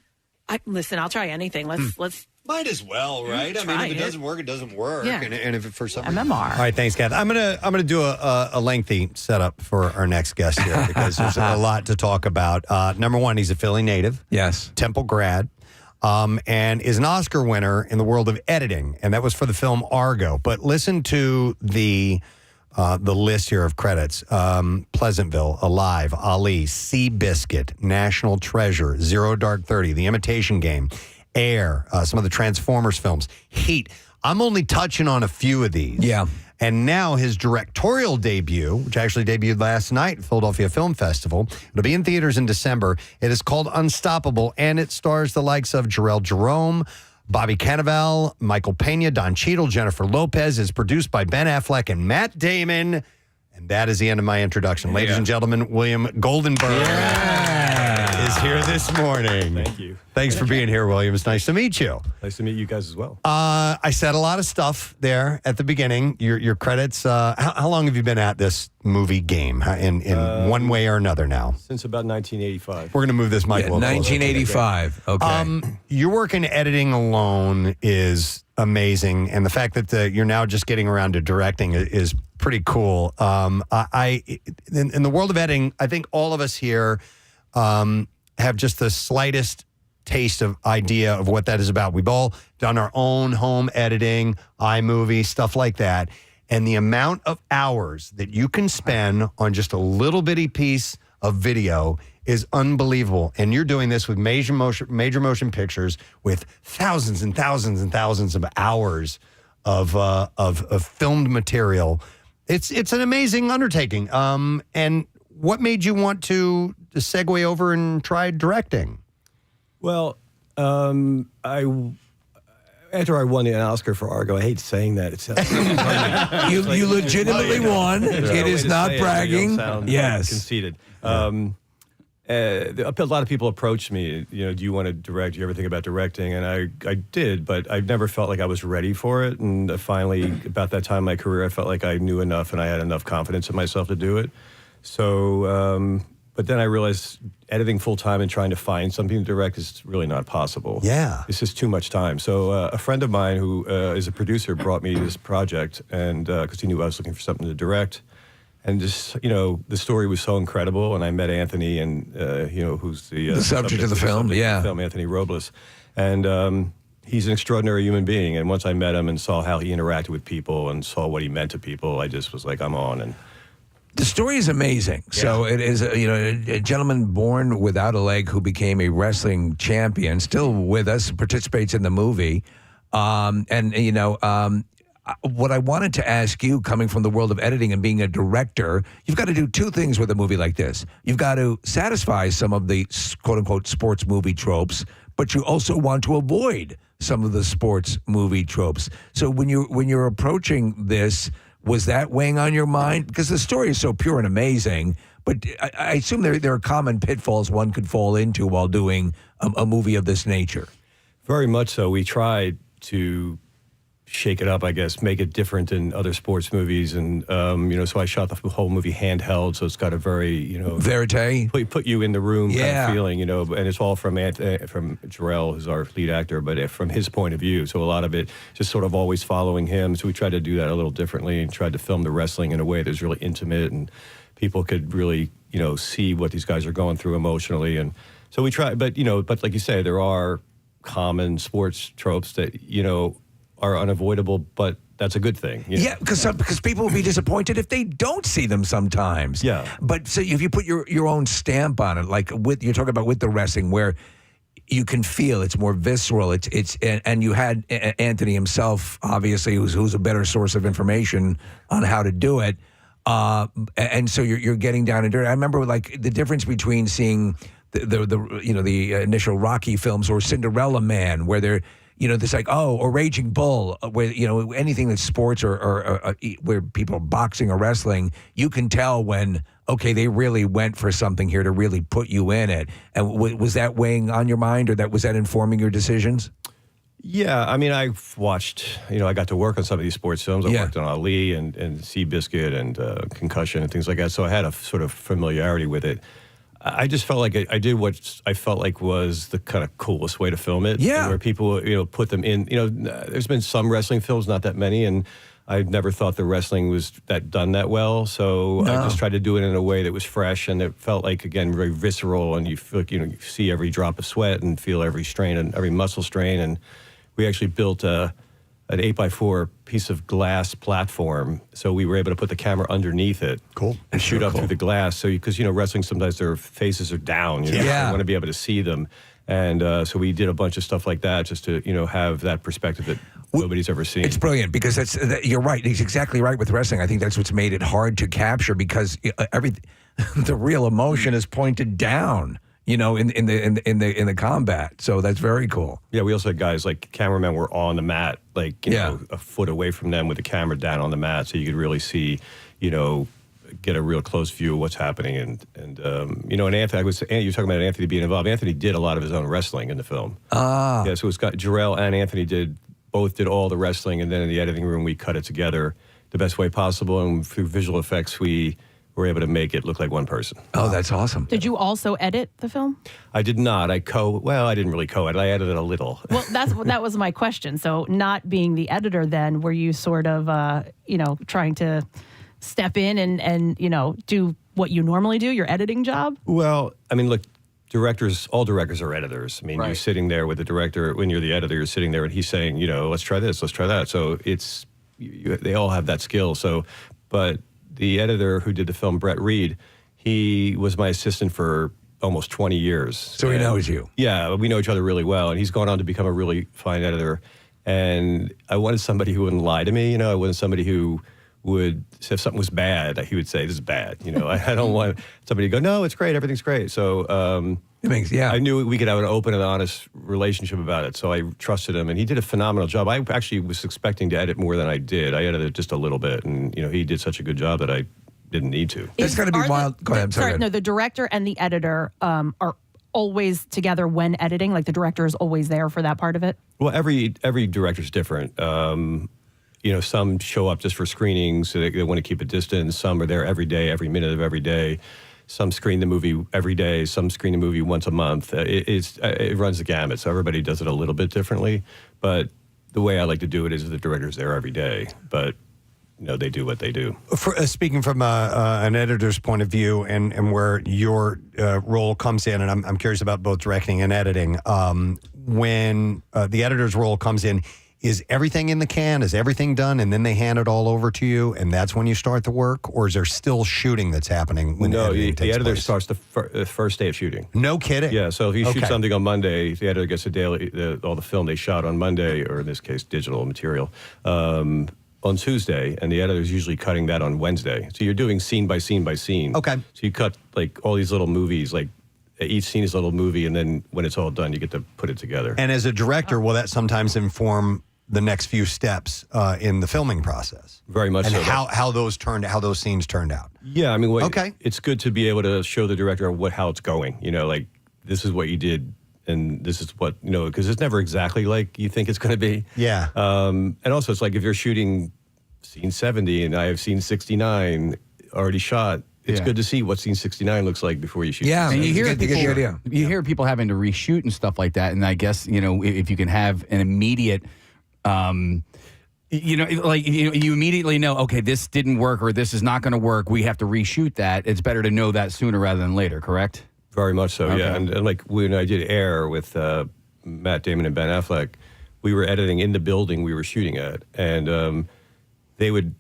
Listen, I'll try anything. Let's. Might as well, right? I mean, if it doesn't work, it doesn't work. Yeah. And if it for some MMR. All right, thanks, Kath. I'm gonna do a lengthy setup for our next guest here because there's a lot to talk about. Number one, he's a Philly native. Yes. Temple grad. And is an Oscar winner in the world of editing, and that was for the film Argo. But listen to the list here of credits: Pleasantville, Alive, Ali, Seabiscuit, National Treasure, Zero Dark 30, The Imitation Game, Air, some of the Transformers films, Heat. I'm only touching on a few of these. Yeah. And now his directorial debut, which actually debuted last night at Philadelphia Film Festival, it'll be in theaters in December. It is called Unstoppable, and it stars the likes of Jarrell Jerome, Bobby Cannavale, Michael Pena, Don Cheadle, Jennifer Lopez. It's produced by Ben Affleck and Matt Damon. And that is the end of my introduction. Ladies and gentlemen, William Goldenberg is here this morning. Thank you. Thanks for being here, William. It's nice to meet you. Nice to meet you guys as well. I said a lot of stuff there at the beginning. Your credits. How long have you been at this movie game in one way or another now? Since about 1985. We're going to move this mic a little closer. 1985. Okay. Your work in editing alone is amazing, and the fact that you're now just getting around to directing is pretty cool. In the world of editing, I think all of us here have just the slightest taste of idea of what that is about. We've all done our own home editing, iMovie, stuff like that. And the amount of hours that you can spend on just a little bitty piece of video is unbelievable. And you're doing this with major motion pictures with thousands and thousands and thousands of hours of filmed material. It's an amazing undertaking. And what made you want to segue over and try directing? Well, after I won an Oscar for Argo, I hate saying that. It's you legitimately won. It is not bragging. Yes, conceited. A lot of people approached me. Do you want to direct? Do you ever think about directing? And I did, but I never felt like I was ready for it. And finally, about that time in my career, I felt like I knew enough and I had enough confidence in myself to do it. So. But then I realized editing full-time and trying to find something to direct is really not possible. Yeah. It's just too much time. So a friend of mine who is a producer brought me this project, and because he knew I was looking for something to direct. And just, the story was so incredible, and I met Anthony, and, who's the subject of the film, Anthony Robles. And he's an extraordinary human being, and once I met him and saw how he interacted with people and saw what he meant to people, I just was like, I'm on. And the story is amazing. Yeah. So it is, a gentleman born without a leg who became a wrestling champion, still with us, participates in the movie. What I wanted to ask you, coming from the world of editing and being a director, you've got to do two things with a movie like this. You've got to satisfy some of the quote-unquote sports movie tropes, but you also want to avoid some of the sports movie tropes. So when you're approaching this, was that weighing on your mind? Because the story is so pure and amazing, but I assume there are common pitfalls one could fall into while doing a movie of this nature. Very much so. We tried to shake it up, I guess, make it different than other sports movies. And, so I shot the whole movie handheld, so it's got a very, verite. Put you in the room kind of feeling, and it's all from Jarrell, who's our lead actor, but from his point of view. So a lot of it just sort of always following him. So we tried to do that a little differently and tried to film the wrestling in a way that was really intimate and people could really, see what these guys are going through emotionally. And so we tried, but like you say, there are common sports tropes that, are unavoidable, but that's a good thing. Yeah, because people will be disappointed if they don't see them sometimes. Yeah. But so if you put your own stamp on it, like you're talking about with the wrestling, where you can feel it's more visceral. And you had Anthony himself, obviously, who's a better source of information on how to do it. And so you're getting down and dirty. I remember like the difference between seeing the initial Rocky films or Cinderella Man, where they're there's like, or Raging Bull, where, anything that's sports or where people are boxing or wrestling, you can tell when, okay, they really went for something here to really put you in it. And was that weighing on your mind, or was that informing your decisions? Yeah, I mean, I've watched, I got to work on some of these sports films. I worked on Ali and Seabiscuit and Concussion and things like that, so I had a sort of familiarity with it. I just felt like I did what I felt like was the kind of coolest way to film it. Yeah. Where people, put them in, there's been some wrestling films, not that many, and I never thought the wrestling was done that well. So I just tried to do it in a way that was fresh, and it felt like, again, very visceral, and you feel like, you see every drop of sweat and feel every strain and every muscle strain. And we actually built an 8x4 piece of glass platform, so we were able to put the camera underneath it. Cool. And shoot up through the glass. So, because, wrestling, sometimes their faces are down. You want to be able to see them. And so we did a bunch of stuff like that just to, have that perspective that nobody's ever seen. It's brilliant because you're right. He's exactly right with wrestling. I think that's what's made it hard to capture because the real emotion is pointed down. In the combat, so that's very cool. Yeah, we also had guys like cameramen were on the mat, like a foot away from them with the camera down on the mat, so you could really see, get a real close view of what's happening. And and Anthony, you're talking about Anthony being involved. Anthony did a lot of his own wrestling in the film. Yeah, so it's got Jarrell and Anthony both did all the wrestling, and then in the editing room we cut it together the best way possible, and through visual effects we were able to make it look like one person. Oh, that's awesome. Did you also edit the film? I did not. I didn't really co-edit. I edited a little. Well, that was my question. So not being the editor then, were you sort of, trying to step in and do what you normally do, your editing job? Well, I mean, look, directors, all directors are editors. I mean, you're sitting there with the director. When you're the editor, you're sitting there and he's saying, let's try this, let's try that. So it's, they all have that skill. So, but the editor who did the film, Brett Reed, he was my assistant for almost 20 years. So he knows you. Yeah, we know each other really well. And he's gone on to become a really fine editor. And I wanted somebody who wouldn't lie to me. I wanted somebody who would, if something was bad, he would say, this is bad. I don't want somebody to go, no, it's great, everything's great. So I knew we could have an open and honest relationship about it. So I trusted him, and he did a phenomenal job. I actually was expecting to edit more than I did. I edited just a little bit, and he did such a good job that I didn't need to. It's going to be wild. Go ahead. Sorry, no, the director and the editor are always together when editing. Like the director is always there for that part of it. Well, every director's different. Some show up just for screenings, so they want to keep a distance. Some are there every day, every minute of every day. Some screen the movie every day. Some screen the movie once a month. It runs the gamut, so everybody does it a little bit differently. But the way I like to do it is the director's there every day, but they do what they do. Speaking from an editor's point of view and where your role comes in, and I'm curious about both directing and editing, when the editor's role comes in, is everything in the can? Is everything done? And then they hand it all over to you, and that's when you start the work? Or is there still shooting that's happening when the editor place? starts the first day of shooting. No kidding? Yeah, so if you shoot something on Monday, the editor gets all the film they shot on Monday, or in this case, digital material, on Tuesday, and the editor's usually cutting that on Wednesday. So you're doing scene by scene by scene. Okay. So you cut all these little movies, each scene is a little movie, and then when it's all done, you get to put it together. And as a director, will that sometimes inform the next few steps in the filming process? Very much and so. how those scenes turned out? Yeah, I mean, it's good to be able to show the director how it's going. This is what you did, and this is what, because it's never exactly like you think it's going to be. Yeah. And also, it's like if you're shooting scene 70 and I have scene 69 already shot, it's good to see what scene 69 looks like before you shoot. Yeah, and you you hear people having to reshoot and stuff like that. And I guess, if you can have an immediate, you immediately know, okay, this didn't work or this is not going to work. We have to reshoot that. It's better to know that sooner rather than later, correct? Very much so, Okay. yeah. And like when I did Air with Matt Damon and Ben Affleck, we were editing in the building we were shooting at. And they would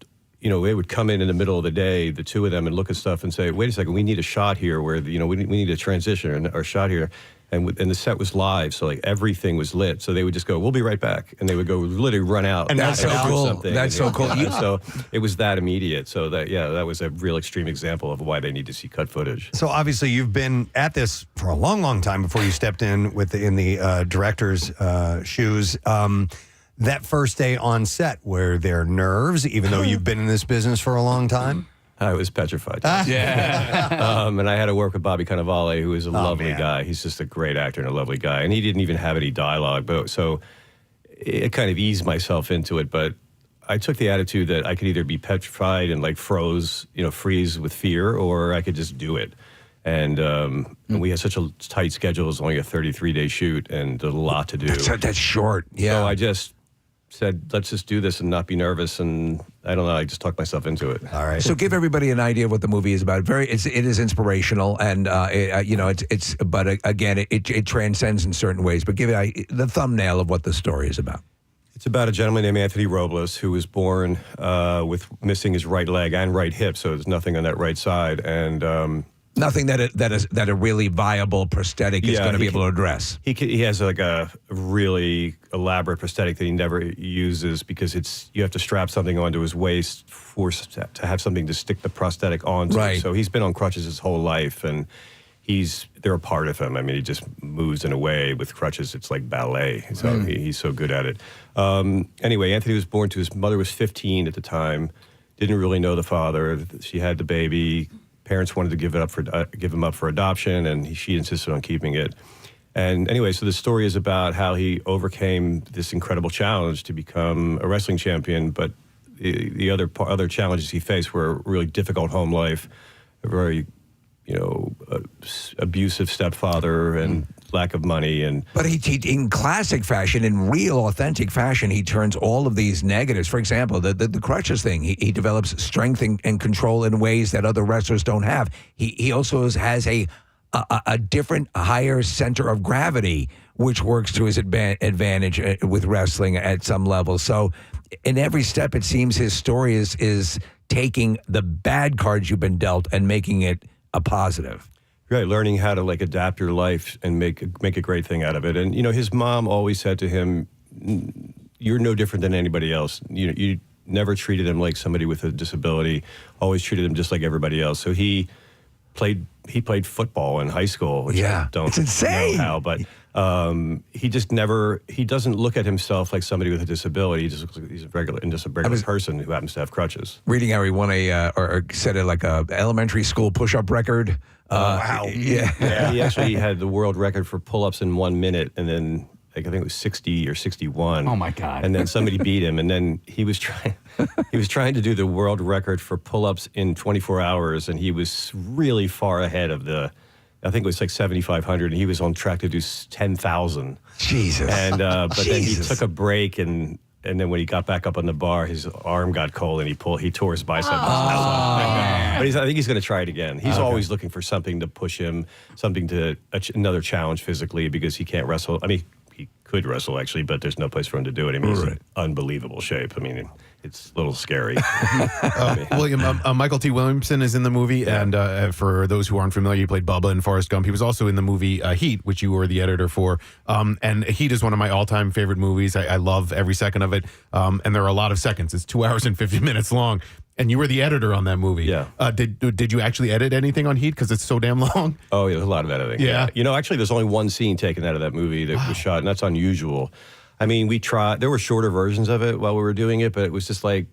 come in the middle of the day, the two of them, and look at stuff and say, wait a second, we need a shot here where, we need a transition or shot here. And the set was live, so everything was lit. So they would just go, we'll be right back. And they would go literally run out. And that's so cool. That's so cool. So it was that immediate. So that was a real extreme example of why they need to see cut footage. So obviously you've been at this for a long, long time before you stepped in in the director's shoes. That first day on set, were there nerves, even though you've been in this business for a long time? I was petrified. Yeah. And I had to work with Bobby Cannavale, who is a lovely guy. He's just a great actor and a lovely guy. And he didn't even have any dialogue. So it kind of eased myself into it. But I took the attitude that I could either be petrified and freeze with fear, or I could just do it. And we had such a tight schedule. It was only a 33-day shoot and a lot to do. That's short. Yeah. So I just said, let's just do this and not be nervous. And I don't know, I just talked myself into it. All right. So give everybody an idea of what the movie is about. It is inspirational, and but again, it transcends in certain ways. But give it the thumbnail of what the story is about. It's about a gentleman named Anthony Robles who was born with missing his right leg and right hip, so there's nothing on that right side, and nothing that a really viable prosthetic is going to be able to address. He has a really elaborate prosthetic that he never uses because you have to strap something onto his waist to have something to stick the prosthetic onto. Right. So he's been on crutches his whole life, and they're a part of him. I mean, he just moves in a way with crutches. It's like ballet. So he's so good at it. Anyway, Anthony was born to his mother was 15 at the time. Didn't really know the father. She had the baby. Parents wanted to give him up for adoption, and she insisted on keeping it. And anyway, so the story is about how he overcame this incredible challenge to become a wrestling champion, but the other challenges he faced were a really difficult home life, a very abusive stepfather, and lack of money. But he in classic fashion, in real authentic fashion, he turns all of these negatives. For example, the crutches thing, he develops strength and control in ways that other wrestlers don't have. He also has a a different, higher center of gravity, which works to his advantage with wrestling at some level. So in every step, it seems his story is taking the bad cards you've been dealt and making it a positive. Right, learning how to like adapt your life and make a great thing out of it. And his mom always said to him, "You're no different than anybody else. You never treated him like somebody with a disability. Always treated him just like everybody else." So he played football in high school, which I don't know how, but he doesn't look at himself like somebody with a disability. He just looks like he's a regular person who happens to have crutches. Reading how he won or set a elementary school push-up record. Wow. Yeah. He actually had the world record for pull-ups in 1 minute, and then I think it was 60 or 61. Oh my God. And then somebody beat him, and then he was trying to do the world record for pull-ups in 24 hours, and he was really far ahead of I think it was like 7,500, and he was on track to do 10,000. Jesus. And but then he took a break, and then when he got back up on the bar, his arm got cold, and he tore his bicep. But I think he's going to try it again. He's always looking for something to push him, another challenge physically, because he can't wrestle. I mean, he could wrestle actually, but there's no place for him to do it. I mean, he's in unbelievable shape. I mean, it's a little scary. William, Michael T. Williamson is in the movie, and for those who aren't familiar, he played Bubba in Forrest Gump. He was also in the movie Heat, which you were the editor for. And Heat is one of my all-time favorite movies. I love every second of it, and there are a lot of seconds. It's 2 hours and 50 minutes long. And you were the editor on that movie. Yeah. Did you actually edit anything on Heat? Because it's so damn long. Oh, yeah, there's a lot of editing. Yeah. Actually, there's only one scene taken out of that movie that was shot, and that's unusual. I mean, there were shorter versions of it while we were doing it, but it was just like,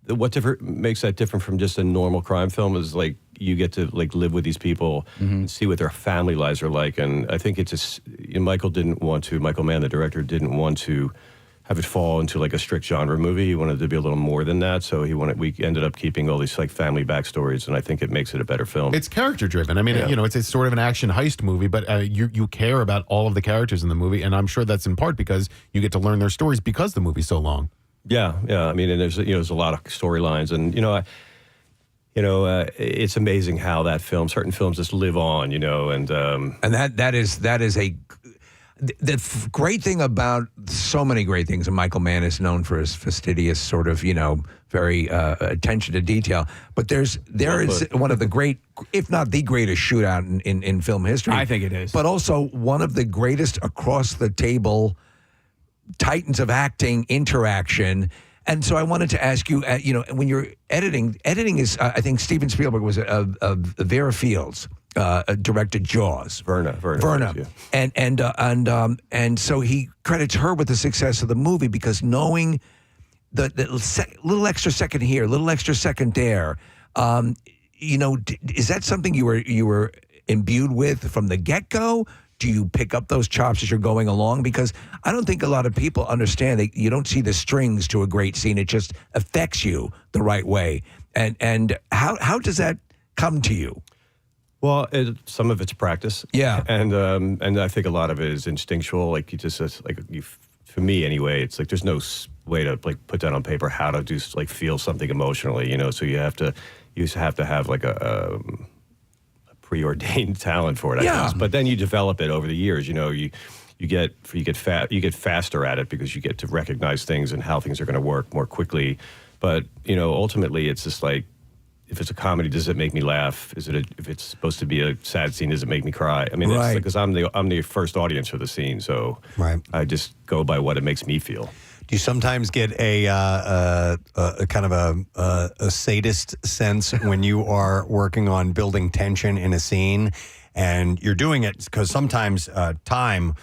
what makes that different from just a normal crime film is like you get to like live with these people and see what their family lives are like. And I think it's just, Michael Mann, the director, didn't want to have it fall into like a strict genre movie. He wanted it to be a little more than that. So we ended up keeping all these like family backstories, and I think it makes it a better film. It's character driven. I mean, it's sort of an action heist movie, but you care about all of the characters in the movie, and I'm sure that's in part because you get to learn their stories because the movie's so long. Yeah. I mean, and there's a lot of storylines, and it's amazing how certain films just live on, and that is a. The great thing about so many great things, and Michael Mann is known for his fastidious sort of, very attention to detail. But there is one of the great, if not the greatest shootout in film history. I think it is. But also one of the greatest across the table titans of acting interaction. And so I wanted to ask you, when you're editing is, I think Steven Spielberg was Vera Fields. Directed Jaws. Verna. Yeah. And so he credits her with the success of the movie because knowing the little extra second here, little extra second there, is that something you were imbued with from the get-go? Do you pick up those chops as you're going along? Because I don't think a lot of people understand that you don't see the strings to a great scene. It just affects you the right way. And how does that come to you? Well, some of it's practice, and I think a lot of it is instinctual. Like for me anyway, it's like there's no way to like put that on paper how to do like feel something emotionally, So you have to have like a preordained talent for it, I guess. But then you develop it over the years. You get faster at it because you get to recognize things and how things are going to work more quickly. But ultimately, it's just like. If it's a comedy, does it make me laugh? If it's supposed to be a sad scene, does it make me cry? I mean, it's because I'm the first audience for the scene, so I just go by what it makes me feel. Do you sometimes get a kind of a sadist sense when you are working on building tension in a scene, and you're doing it because sometimes time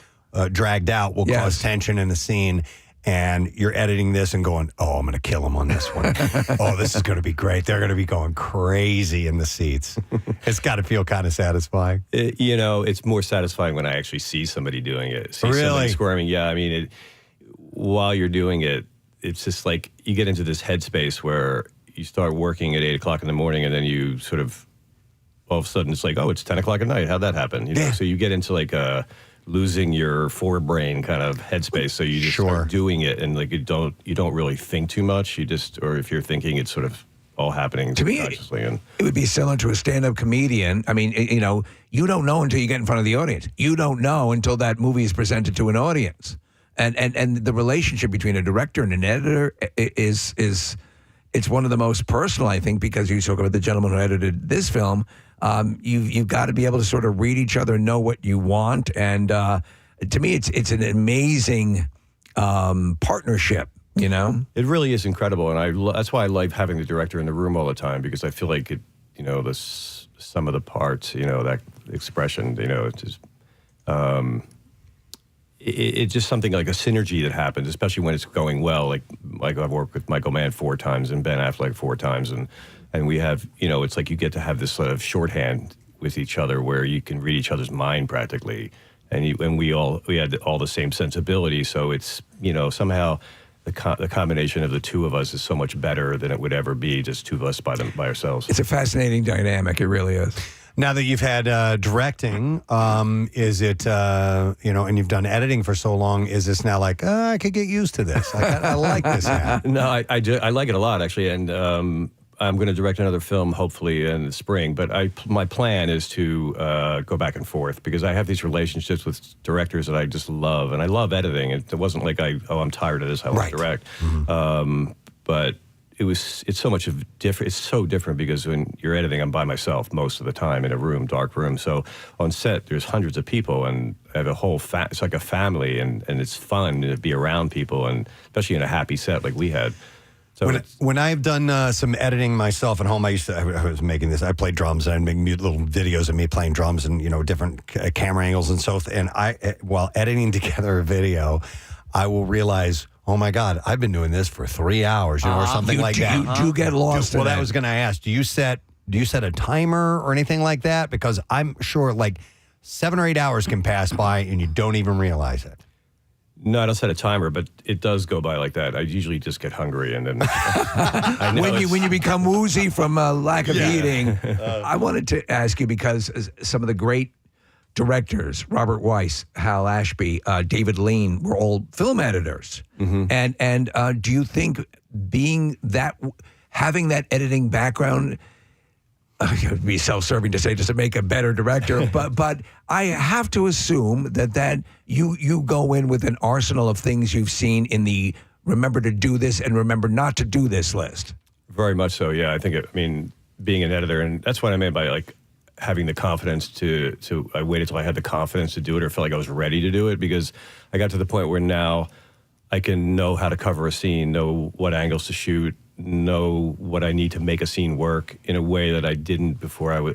dragged out will cause tension in a scene? And you're editing this and going, oh, I'm going to kill him on this one. Oh, this is going to be great. They're going to be going crazy in the seats. It's got to feel kind of satisfying. It's more satisfying when I actually see somebody doing it. Somebody squirming. Yeah, I mean, while you're doing it, it's just like you get into this headspace where you start working at 8 o'clock in the morning and then you sort of, all of a sudden, it's like, oh, it's 10 o'clock at night. How'd that happen? So you get into like a losing your forebrain kind of headspace, so you just start doing it, and like you don't really think too much. You just, or if you're thinking, it's sort of all happening To me, consciously. And it would be similar to a stand-up comedian. I mean, you know, you don't know until you get in front of the audience. You don't know until that movie is presented to an audience. And the relationship between a director and an editor is it's one of the most personal, I think, because you talk about the gentleman who edited this film. You've got to be able to sort of read each other and know what you want. And to me, it's an amazing partnership. You know, it really is incredible, and that's why I like having the director in the room all the time, because I feel like it, you know, some of the parts, you know, that expression, you know, it's just. It's just something like a synergy that happens, especially when it's going well. Like I've worked with Michael Mann 4 times and Ben Affleck 4 times, and we have, you know, it's like you get to have this sort of shorthand with each other where you can read each other's mind practically, and we had all the same sensibility. So it's, you know, somehow the combination of the two of us is so much better than it would ever be just two of us by ourselves. It's a fascinating dynamic. It really is. Now that you've had directing, is it, you know, and you've done editing for so long, is this now like, I could get used to this? I like this now. No, I like it a lot, actually. And I'm going to direct another film, hopefully, in the spring. But my plan is to go back and forth, because I have these relationships with directors that I just love. And I love editing. It wasn't like, I'm tired of this, I want to direct. Mm-hmm. But it's so much different. It's so different because when you're editing, I'm by myself most of the time in a room, dark room. So on set, there's hundreds of people, and I have a whole it's like a family, and it's fun to be around people, and especially in a happy set like we had. So when I've done some editing myself at home, I was making this. I played drums, and I'd make little videos of me playing drums, and, you know, different camera angles and so. And while editing together a video, I will realize, oh my God, I've been doing this for 3 hours, you know, or something like that. You get lost. Well, that was going to ask. Do you set a timer or anything like that? Because I'm sure like 7 or 8 hours can pass by and you don't even realize it. No, I don't set a timer, but it does go by like that. I usually just get hungry, and then I know when you become woozy from lack of eating. I wanted to ask you, because some of the great directors, Robert Weiss, Hal Ashby, David Lean, were all film editors. Mm-hmm. And do you think having that editing background, it would be self-serving to say just to make a better director, but I have to assume that you go in with an arsenal of things you've seen in the remember to do this and remember not to do this list. Very much so, yeah. I think, being an editor, and that's what I meant by like having the confidence to I waited till I had the confidence to do it, or felt like I was ready to do it, because I got to the point where now I can know how to cover a scene, know what angles to shoot, know what I need to make a scene work in a way that I didn't before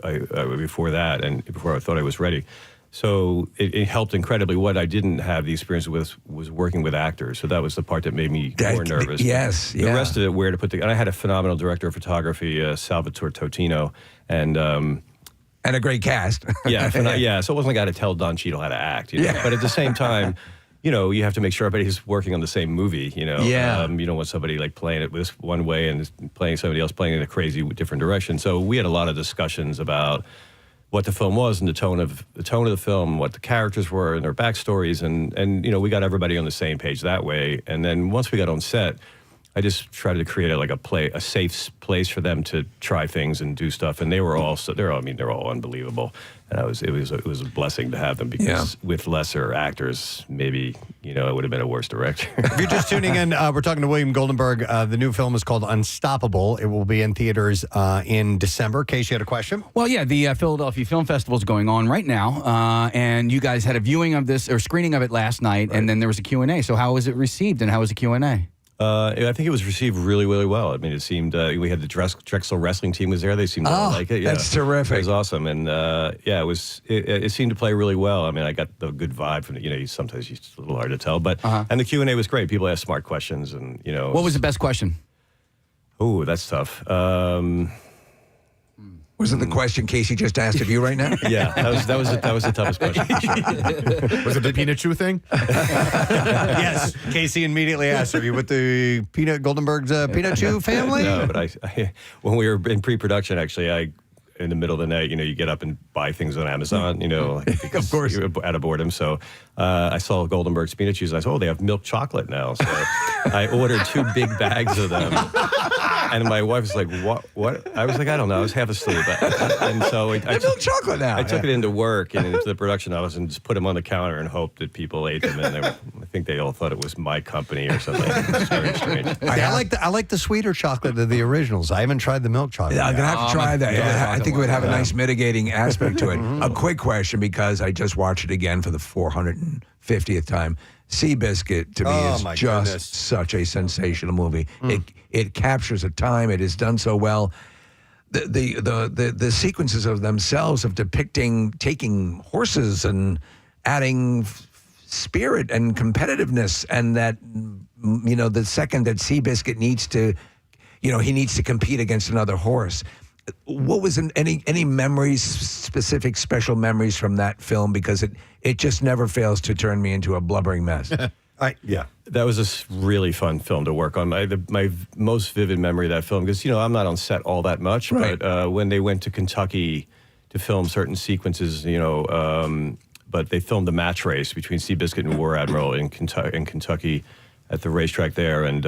before that, and before I thought I was ready. So it helped incredibly. What I didn't have the experience with was working with actors. So that was the part that made me more nervous. Yes, the rest of it, where to put and I had a phenomenal director of photography, Salvatore Totino, and a great cast. Yeah. So it wasn't like I had to tell Don Cheadle how to act. You know? Yeah. But at the same time, you know, you have to make sure everybody's working on the same movie, you know. Yeah. You don't want somebody like playing it this one way and playing somebody else playing in a crazy different direction. So we had a lot of discussions about what the film was and the tone of the film, what the characters were and their backstories, and you know, we got everybody on the same page that way. And then once we got on set, I just tried to create a safe place for them to try things and do stuff, and they're all unbelievable. And it was a blessing to have them, because with lesser actors, maybe, you know, it would have been a worse director. If you're just tuning in, we're talking to William Goldenberg. The new film is called Unstoppable. It will be in theaters in December. Casey, you had a question? Well, yeah, the Philadelphia Film Festival is going on right now, and you guys had a viewing of this, or screening of it last night, and then there was a Q&A. So how was it received, and how was the Q&A? I think it was received really, really well. I mean, it seemed we had the Drexel wrestling team was there. They seemed to like it. Yeah. That's terrific. It was awesome, and it seemed to play really well. I mean, I got the good vibe from it. You know, sometimes it's a little hard to tell, but and the Q&A was great. People asked smart questions, and you know, what was the best question? Oh, that's tough. Was it the question Casey just asked of you right now? Yeah, that was the toughest question. Was it the peanut chew thing? Yes. Casey immediately asked, "Are you with the Goldenberg's Peanut Chew family?" No, but I when we were in pre-production, actually, in the middle of the night, you know, you get up and buy things on Amazon, you know, of course, you're out of boredom. So I saw Goldenberg peanut cheese. I said, they have milk chocolate now. So I ordered 2 big bags of them. And my wife was like, what? I was like, I don't know. I was half asleep. And so I milk chocolate now. I took it into work and into the production office and just put them on the counter and hoped that people ate them. And I think they all thought it was my company or something. It was very strange. I like the sweeter chocolate of the originals. I haven't tried the milk chocolate. I'm going to have to try that. Yeah, I think it would have a nice mitigating aspect to it. A quick question, because I just watched it again for the 450th time. Seabiscuit to me is just such a sensational movie. It captures a time. It is done so well. The sequences of themselves of depicting taking horses and adding spirit and competitiveness, and that the second that Seabiscuit needs to, he needs to compete against another horse. What was any memories, specific special memories from that film? Because it just never fails to turn me into a blubbering mess. That was a really fun film to work on. My most vivid memory of that film, because I'm not on set all that much, right. But when they went to Kentucky to film certain sequences, but they filmed the match race between Seabiscuit and War Admiral in Kentucky. At the racetrack there, and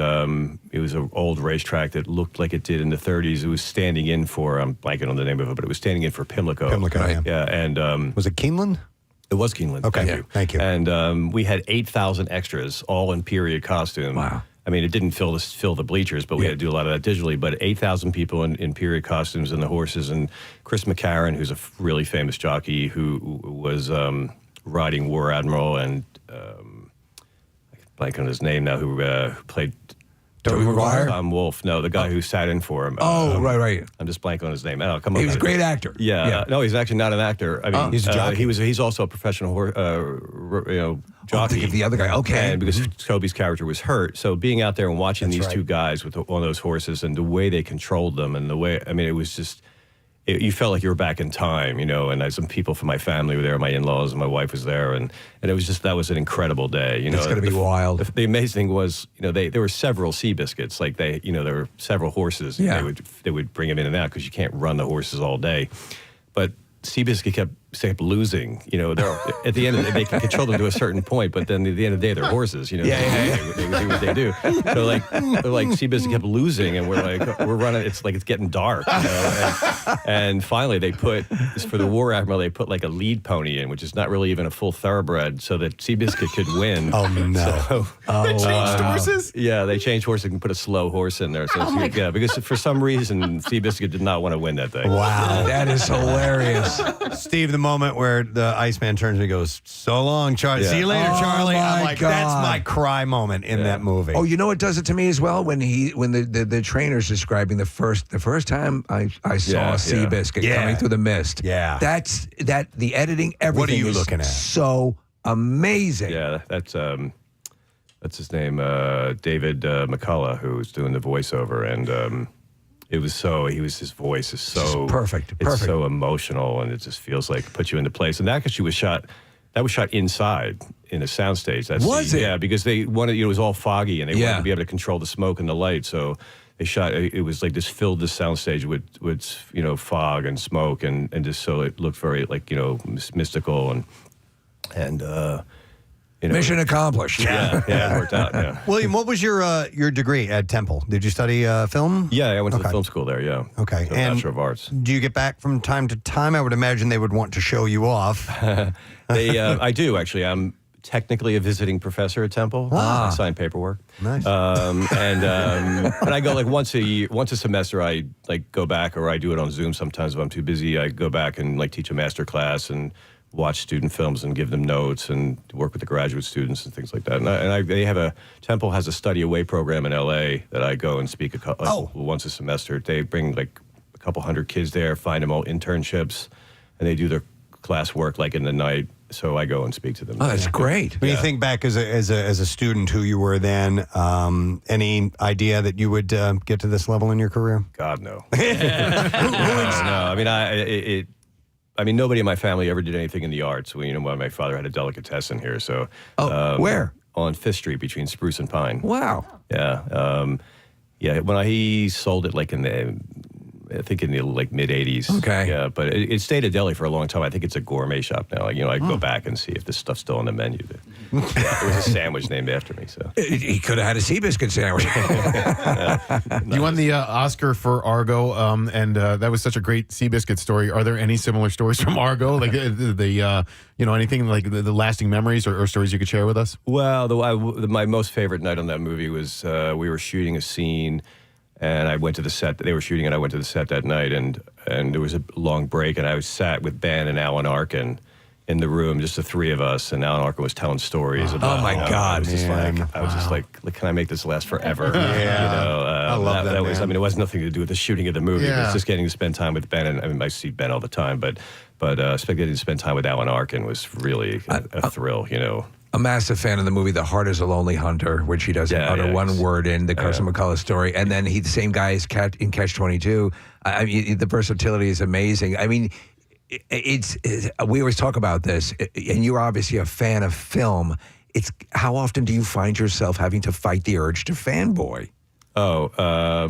it was an old racetrack that looked like it did in the 30s. It was standing in for, I'm blanking on the name of it, but it was standing in for Pimlico. Pimlico, right. Yeah, and... was it Keeneland? It was Keeneland. Okay, thank you. And we had 8,000 extras, all in period costume. Wow. I mean, it didn't fill the bleachers, but we had to do a lot of that digitally. But 8,000 people in period costumes and the horses, and Chris McCarron, who's a really famous jockey who was riding War Admiral, and... blank on his name now, who played Tobey Maguire? Tom Wolfe. No, the guy who sat in for him. Right. I'm just blanking on his name. He was a great actor. Yeah. No, he's actually not an actor. I mean, he's a jockey. He's also a professional jockey. Think of the other guy. Okay. And because Toby's character was hurt, so being out there and watching these two guys with on those horses and the way they controlled them and the way, I mean, it was just... you felt like you were back in time, and some people from my family were there, my in-laws, and my wife was there, and it was just, that was an incredible day. It's going to be wild. The amazing thing was, there were several Seabiscuits, like there were several horses. Yeah. They would bring them in and out because you can't run the horses all day, but Seabiscuit kept losing. At the end of the day, they can control them to a certain point, but then at the end of the day, they're horses. They do what they do. So like Seabiscuit kept losing, and we're running. It's like it's getting dark. And finally, they put for the War Admiral, they put like a lead pony in, which is not really even a full thoroughbred, so that Seabiscuit could win. Oh no! They changed horses. Yeah, they changed horses and put a slow horse in there. So because for some reason Seabiscuit did not want to win that thing. Wow, that is hilarious. Steve, the moment where the Iceman turns and goes, "So long, Charlie. See you later, Charlie." I'm like, that's my cry moment in that movie. Oh, you know what does it to me as well? When the trainer's describing the first time I saw Seabiscuit coming through the mist. Yeah. That's the editing, everything. What are you looking at? So amazing. Yeah, that's his name, David McCullough, who's doing the voiceover, and his voice is so perfect. It's so emotional, and it just feels like it puts you into place. And that was shot inside in a soundstage. Was it? Yeah, because they wanted, it was all foggy, and they wanted to be able to control the smoke and the light. So they shot. It was like just filled the soundstage with fog and smoke, and just so it looked very mystical and. Mission accomplished. Yeah, it worked out. Yeah. William, what was your degree at Temple? Did you study film? Yeah, I went to the film school there. Yeah. Okay. So and Bachelor of Arts. Do you get back from time to time? I would imagine they would want to show you off. I do actually. I'm technically a visiting professor at Temple. I sign paperwork. Nice. And I go like once a semester. I go back, or I do it on Zoom sometimes if I'm too busy. I go back and teach a master class and watch student films and give them notes and work with the graduate students and things like that. And Temple has a study away program in LA that I go and speak once a semester. They bring a couple hundred kids there, find them all internships, and they do their class work in the night. So I go and speak to them. Oh, that's great. When you think back as a student who you were then, any idea that you would get to this level in your career? God, no. No. I mean, nobody in my family ever did anything in the arts. My father had a delicatessen here, so. Where? On 5th Street between Spruce and Pine. Wow. Yeah. When he sold it in the I think in the like mid 80s. Okay. Yeah, but it stayed a deli for a long time. I think it's a gourmet shop now. Like, I go back and see if this stuff's still on the menu. There was a sandwich named after me. So he could have had a Seabiscuit sandwich. You won the Oscar for Argo, and that was such a great Seabiscuit story. Are there any similar stories from Argo, like anything like the lasting memories or stories you could share with us? Well, my most favorite night on that movie was we were shooting a scene. And I went to the set that they were shooting, and I went to the set that night, and there was a long break, and I was sat with Ben and Alan Arkin in the room, just the three of us, and Alan Arkin was telling stories about. Oh my God! I was just like, can I make this last forever? I love that. Was, I mean, it was nothing to do with the shooting of the movie. It was just getting to spend time with Ben, and I mean, I see Ben all the time, but getting to spend time with Alan Arkin was really a thrill. A massive fan of the movie The Heart is a Lonely Hunter, which he doesn't utter one word in, the Carson McCullough story. And then the same guy is in Catch-22. I mean, the versatility is amazing. I mean, we always talk about this, and you're obviously a fan of film. It's how often do you find yourself having to fight the urge to fanboy? A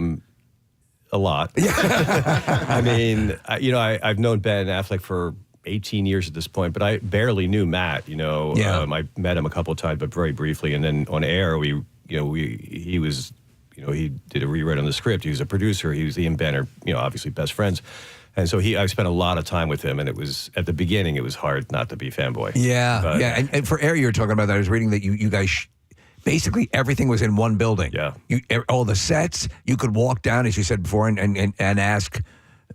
lot. I mean, I've known Ben Affleck for 18 years at this point, but I barely knew Matt. I met him a couple of times, but very briefly. And then on air, he did a rewrite on the script. He was a producer. He and Ben are, obviously best friends. And so I spent a lot of time with him, and it was at the beginning, it was hard not to be fanboy. Yeah. And for air, you were talking about that. I was reading that you guys. Basically, everything was in one building. Yeah. All the sets, you could walk down, as you said before, and ask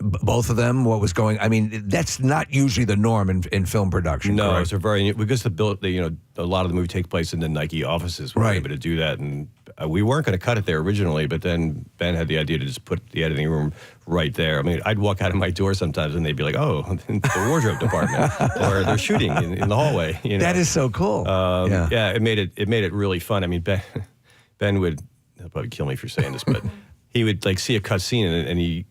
both of them what was going. I mean, that's not usually the norm in film production. No, correct? it's because a lot of the movie take place in the Nike offices. We were able to do that, and we weren't going to cut it there originally, but then Ben had the idea to just put the editing room right there. I mean, I'd walk out of my door sometimes, and they'd be like, "Oh, the wardrobe department," or they're shooting in the hallway. That is so cool. It made it really fun. I mean, Ben would, he'll probably kill me for saying this, but he would see a cut scene, and he.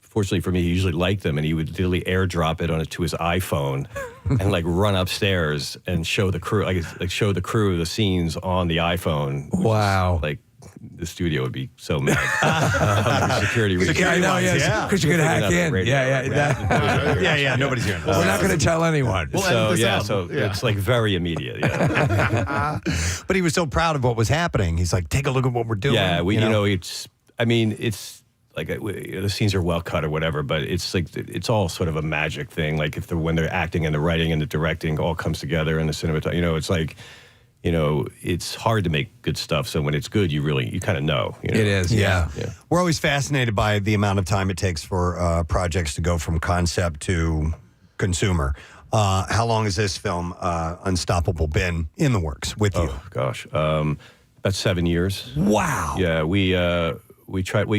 Fortunately for me, he usually liked them, and he would literally airdrop it to his iPhone and run upstairs and show the crew, show the crew the scenes on the iPhone. Wow! The studio would be so mad. Security reasons. I know, because you could hack in. Nobody's hearing this. We're not going to tell anyone. So it's very immediate. Yeah. But he was so proud of what was happening. He's like, take a look at what we're doing. Yeah, it's. The scenes are well cut or whatever, but it's all sort of a magic thing. When they're acting and the writing and the directing all comes together in the cinematography, it's hard to make good stuff. So when it's good, you kind of know. It is, yeah. We're always fascinated by the amount of time it takes for projects to go from concept to consumer. How long has this film, Unstoppable, been in the works with you? Oh, gosh. About 7 years. Wow. Yeah, we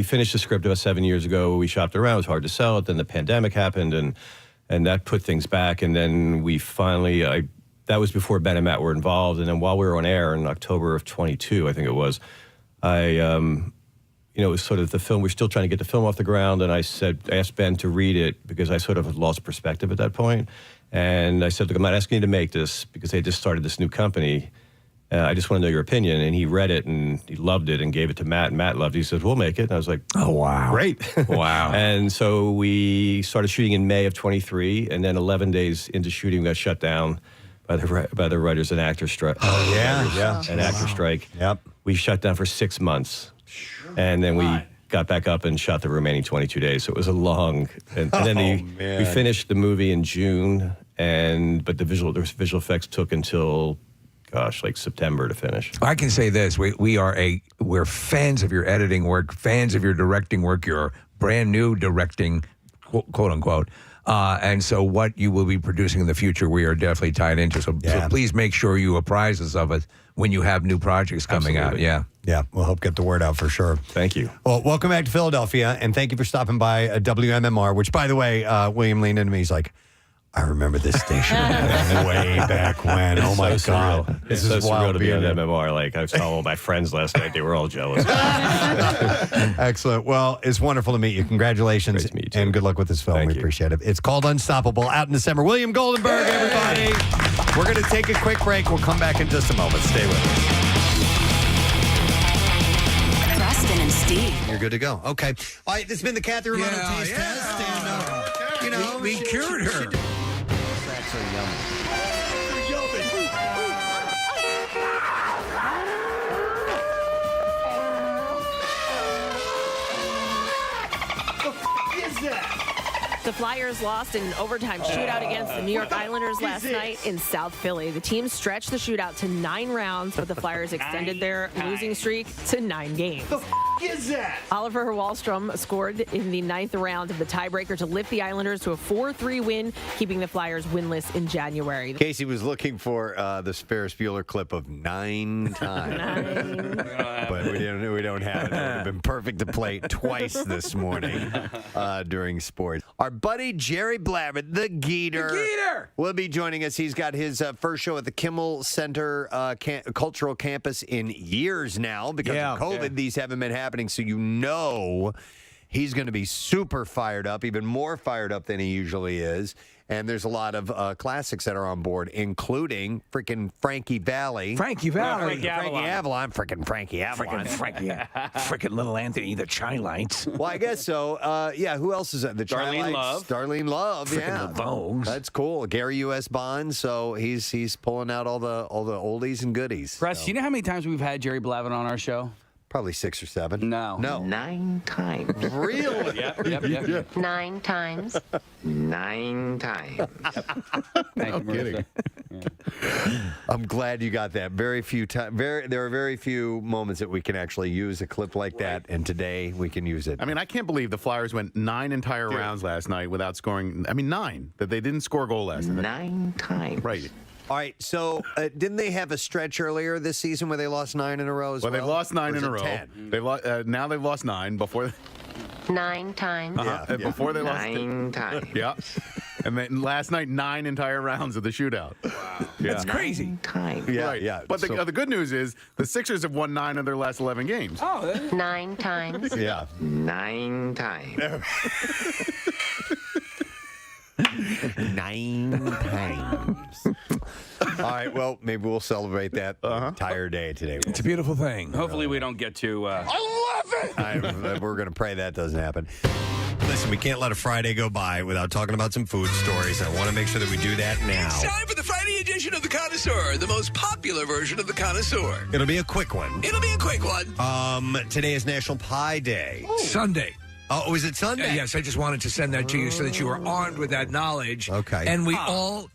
finished the script about 7 years ago. We shopped around. It was hard to sell it. Then the pandemic happened, and that put things back. And then we finally, that was before Ben and Matt were involved. And then while we were on air in October of 22, I think it was, it was sort of the film. We were still trying to get the film off the ground. And I asked Ben to read it because I sort of had lost perspective at that point. And I said, look, I'm not asking you to make this because they just started this new company. I just want to know your opinion. And he read it, and he loved it, and gave it to Matt, and Matt loved it. He said, we'll make it. And I was like, oh, wow. Great. Wow. And so we started shooting in May of 23, and then 11 days into shooting, we got shut down by the writers and actors strike. Oh, yeah. An actor strike. Yep. We shut down for 6 months, and then we got back up and shot the remaining 22 days. So it was a long, and then we finished the movie in June, but the visual effects took until September to finish. I can say this: we're fans of your editing work, fans of your directing work, your brand new directing, quote unquote. And so, what you will be producing in the future, we are definitely tied into. So please make sure you apprise us of it when you have new projects coming out. Yeah. We'll help get the word out for sure. Thank you. Well, welcome back to Philadelphia, and thank you for stopping by WMMR. Which, by the way, William leaned into me. He's like, I remember this station way back when. Oh, my God. It's so surreal to be on MMR. I was telling all my friends last night. They were all jealous. Excellent. Well, it's wonderful to meet you. Congratulations. Great to meet you too. And good luck with this film. Thank we you. appreciate it. It's called Unstoppable, out in December. William Goldenberg, everybody. We're going to take a quick break. We'll come back in just a moment. Stay with us. Preston and Steve. you're good to go. Okay. All right, this has been the Kathy Romano Taste Test. And, you know, we cured her. Sacks are yummy. The Flyers lost in an overtime shootout against the New York Islanders last night in South Philly. The team stretched the shootout to 9 rounds, but the Flyers extended their losing streak to 9 games. The is that? Oliver Wahlstrom scored in the 9th round of the tiebreaker to lift the Islanders to a 4-3 win, keeping the Flyers winless in January. Casey was looking for the Ferris Bueller clip of 9 times. But we don't have it. It would have been perfect to play it twice this morning during sports. Our buddy Jerry Blabbert, the Geeter, will be joining us. He's got his first show at the Kimmel Center Cultural Campus in years now because of COVID. Yeah. These haven't been happening, so you know he's going to be super fired up, even more fired up than he usually is. And there's a lot of classics that are on board, including freaking Frankie Valli. Frankie Valli. Frankie Avalon. Freaking Frankie Avalon. Freaking little Anthony, the Chi-Lites. Well, I guess so. Who else is that? The Darlene Love. Darlene Love. Freaking the Vogues. That's cool. Gary U.S. Bond. So he's pulling out all the oldies and goodies. Press, you know how many times we've had Jerry Blabbert on our show? Probably 6 or 7. No. 9 times. Really? Yep. 9 times. 9 times. I'm kidding. I'm glad you got that. Very few times. There are very few moments that we can actually use a clip like that, and today we can use it. I mean, I can't believe the Flyers went 9 entire rounds last night without scoring. 9 that they didn't score a goal last night. 9 times. Right. All right, so didn't they have a stretch earlier this season where they lost 9 in a row as well? Well, they've lost 9 in a row. 10? Now they've lost 9 before. 9 times. Before they lost 9 times. Yeah. And then last night, 9 entire rounds of the shootout. Wow. That's crazy. 9 times. Yeah. But the good news is the Sixers have won 9 of their last 11 games. Oh, 9 times. Yeah. 9 times. 9 times. All right, well, maybe we'll celebrate that the entire day today. It's a beautiful thing. Hopefully we don't get to... I love it! We're going to pray that doesn't happen. Listen, we can't let a Friday go by without talking about some food stories. I want to make sure that we do that now. It's time for the Friday edition of The Connoisseur, the most popular version of The Connoisseur. It'll be a quick one. Today is National Pie Day. Ooh. Sunday. Oh, is it Sunday? Yes, I just wanted to send that to you so that you were armed with that knowledge. Okay. And we all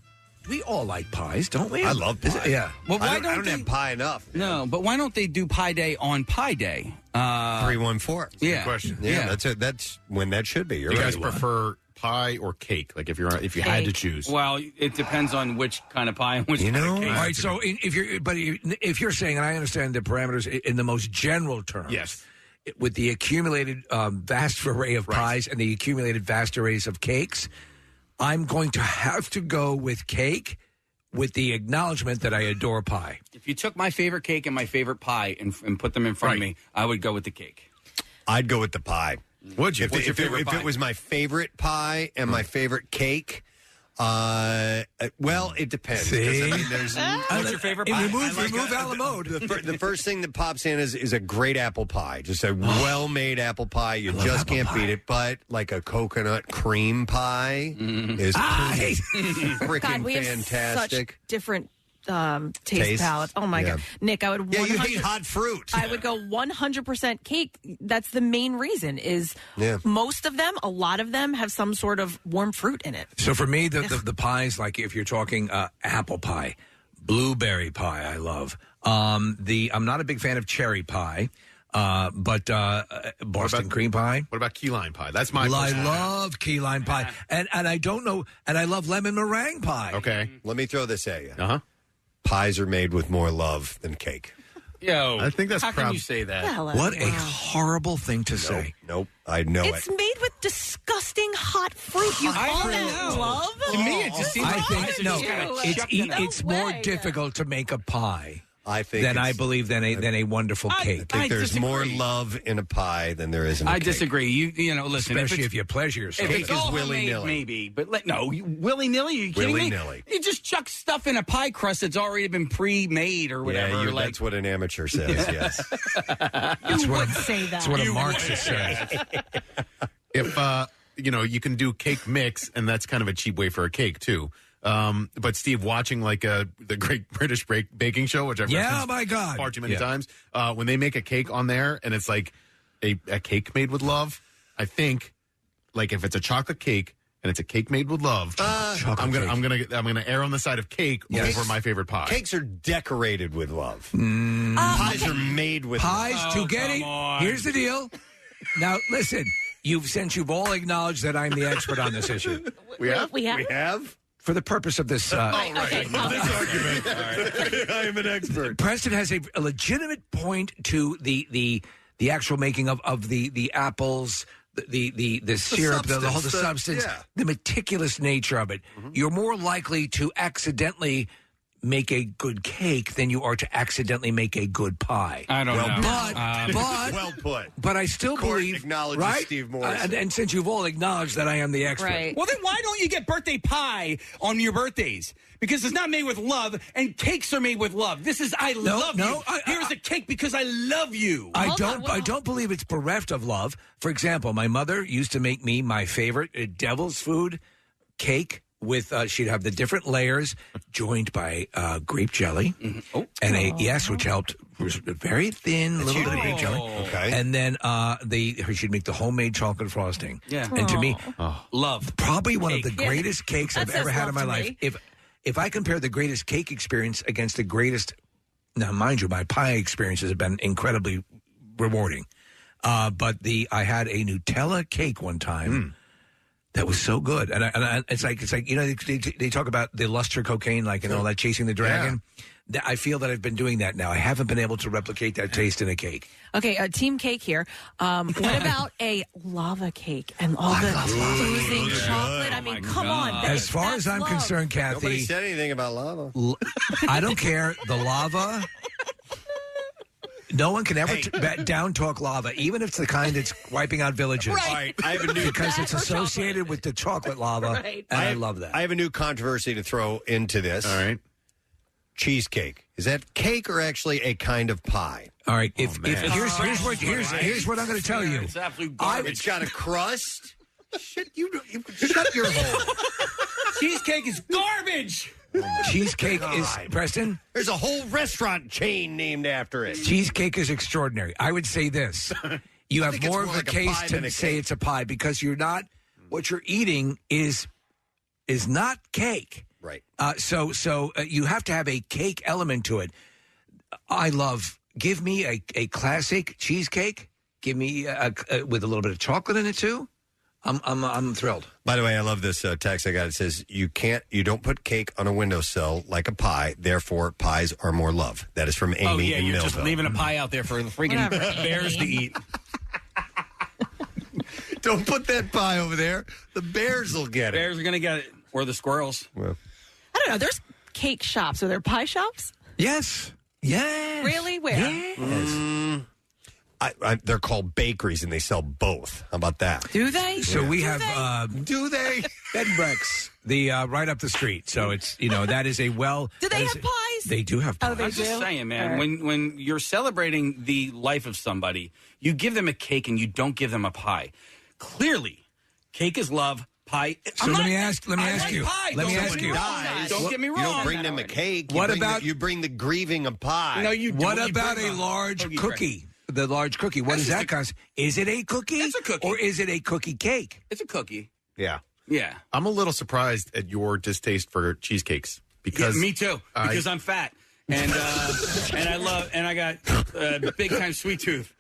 like pies, don't we? I love pie. Yeah. Well, I don't have pie enough. No, but why don't they do Pie Day on Pie Day? 314. Yeah. Good question. Yeah, that's it. That's when that should be. Do you guys prefer pie or cake? Like if you had to choose. Well, it depends on which kind of pie and which kind of cake. All right. So if you're saying, and I understand the parameters in the most general terms. Yes. With the accumulated vast array of pies and the accumulated vast arrays of cakes, I'm going to have to go with cake with the acknowledgement that I adore pie. If you took my favorite cake and my favorite pie and put them in front of me, I would go with the cake. I'd go with the pie. Would you? If it was my favorite pie and my favorite cake, well, it depends. See? What's your favorite pie? Remove a la mode. The first thing that pops in is a great apple pie. Just a well-made apple pie. You just can't beat it. But like a coconut cream pie is freaking God, we fantastic. Have such different taste palates. Oh my God, Nick, I would. Yeah, you hate hot fruit. I would go 100% cake. That's the main reason. Is most of them, a lot of them, have some sort of warm fruit in it. So for me, the pies, like if you're talking apple pie, blueberry pie, I love. I'm not a big fan of cherry pie. But Boston cream pie. What about key lime pie? That's my. I love key lime pie, and I don't know, and I love lemon meringue pie. Okay, let me throw this at you. Pies are made with more love than cake. Yo, I think that's how can you say that? What a horrible thing to say. Nope, I know it's made with disgusting hot fruit. You call that love? To me, it just seems it's more difficult to make a pie then I believe than a wonderful cake. I think there's more love in a pie than there is in a cake. I disagree. You know, listen. Especially if you pleasure yourself. If it's all willy-nilly. Maybe. But willy-nilly? Are you kidding willy-nilly. me? You just chuck stuff in a pie crust that's already been pre-made or whatever. Yeah, that's what an amateur says, yes. You would say that. That's what a Marxist says. If, you can do cake mix, and that's kind of a cheap way for a cake, too. But Steve, watching like the Great British Baking Show, which I've referenced my God, far too many times, when they make a cake on there and it's like a cake made with love, I think like if it's a chocolate cake and it's a cake made with love, I'm gonna err on the side of cake over my favorite pie. Cakes are decorated with love. Pies are made with pies. love. To get it, here's the deal. Now listen, since you've all acknowledged that I'm the expert on this issue. We have. We have. For the purpose of this, this argument, I am an expert. Preston has a legitimate point to the actual making of the apples, the syrup, the whole substance, the meticulous nature of it. Mm-hmm. You're more likely to accidentally make a good cake than you are to accidentally make a good pie. I don't know. But well put. But I still believe, acknowledges right? Steve Morrison. And since you've all acknowledged that I am the expert, Right. Well, then why don't you get birthday pie on your birthdays? Because it's not made with love, and cakes are made with love. This is love you. Here's a cake because I love you. I don't believe it's bereft of love. For example, my mother used to make me my favorite devil's food cake. With she'd have the different layers joined by grape jelly, and which helped. Was very thin, little bit of grape jelly. Okay, and then she'd make the homemade chocolate frosting. Yeah, and to me, love probably one of the greatest cakes I've ever had in my life. Me. If I compare the greatest cake experience against the greatest, now mind you, my pie experiences have been incredibly rewarding, but I had a Nutella cake one time. That was so good, and it's like they talk about the luster cocaine, like and all that, chasing the dragon. Yeah. I feel that I've been doing that now. I haven't been able to replicate that taste in a cake. Okay, team cake here. What about a lava cake and all the oozing chocolate? I mean, come on. As far as I'm love. concerned, Kathy, nobody said anything about lava. I don't care. The lava. No one can ever down talk lava, even if it's the kind that's wiping out villages. Right. I have a new because it's associated with the chocolate lava, and I love that. I have a new controversy to throw into this. All right. Cheesecake. Is that cake or actually a kind of pie? All right. Here's what I'm going to tell you. It's absolute garbage. It's got a crust. Shut your hole. Cheesecake is garbage. Cheesecake is, Preston? There's a whole restaurant chain named after it. Cheesecake is extraordinary. I would say this. You have more of a case to say it's a pie because you're not, what you're eating is not cake. Right. So you have to have a cake element to it. Give me a classic cheesecake. Give me with a little bit of chocolate in it too. I'm thrilled. By the way, I love this text I got. It says, you don't put cake on a windowsill like a pie, therefore pies are more love. That is from Amy in you're Millville. just leaving a pie out there for the freaking bears to eat. Don't put that pie over there. The bears will get it. Bears are going to get it. Or the squirrels. Well, I don't know. There's cake shops. Are there pie shops? Yes. Yes. Really? Where? Yes. They're called bakeries, and they sell both. How about that? Do they? So we have do they? Bed and Breakfast, the right up the street. So it's that is a well. Do they have pies? They do have pies. Oh, they I'm do. just saying, man. Right. When you're celebrating the life of somebody, you give them a cake and you don't give them a pie. Clearly, cake is love. Pie. So let me ask you. Pie. Let me ask you. Don't get me wrong. You don't bring them a cake. You bring the grieving a pie? No, you. What about a large cookie? The large cookie. What does that cost? Is it a cookie? It's a cookie. Or is it a cookie cake? It's a cookie. Yeah. Yeah. I'm a little surprised at your distaste for cheesecakes because me too. Because I'm fat and I got a big time sweet tooth.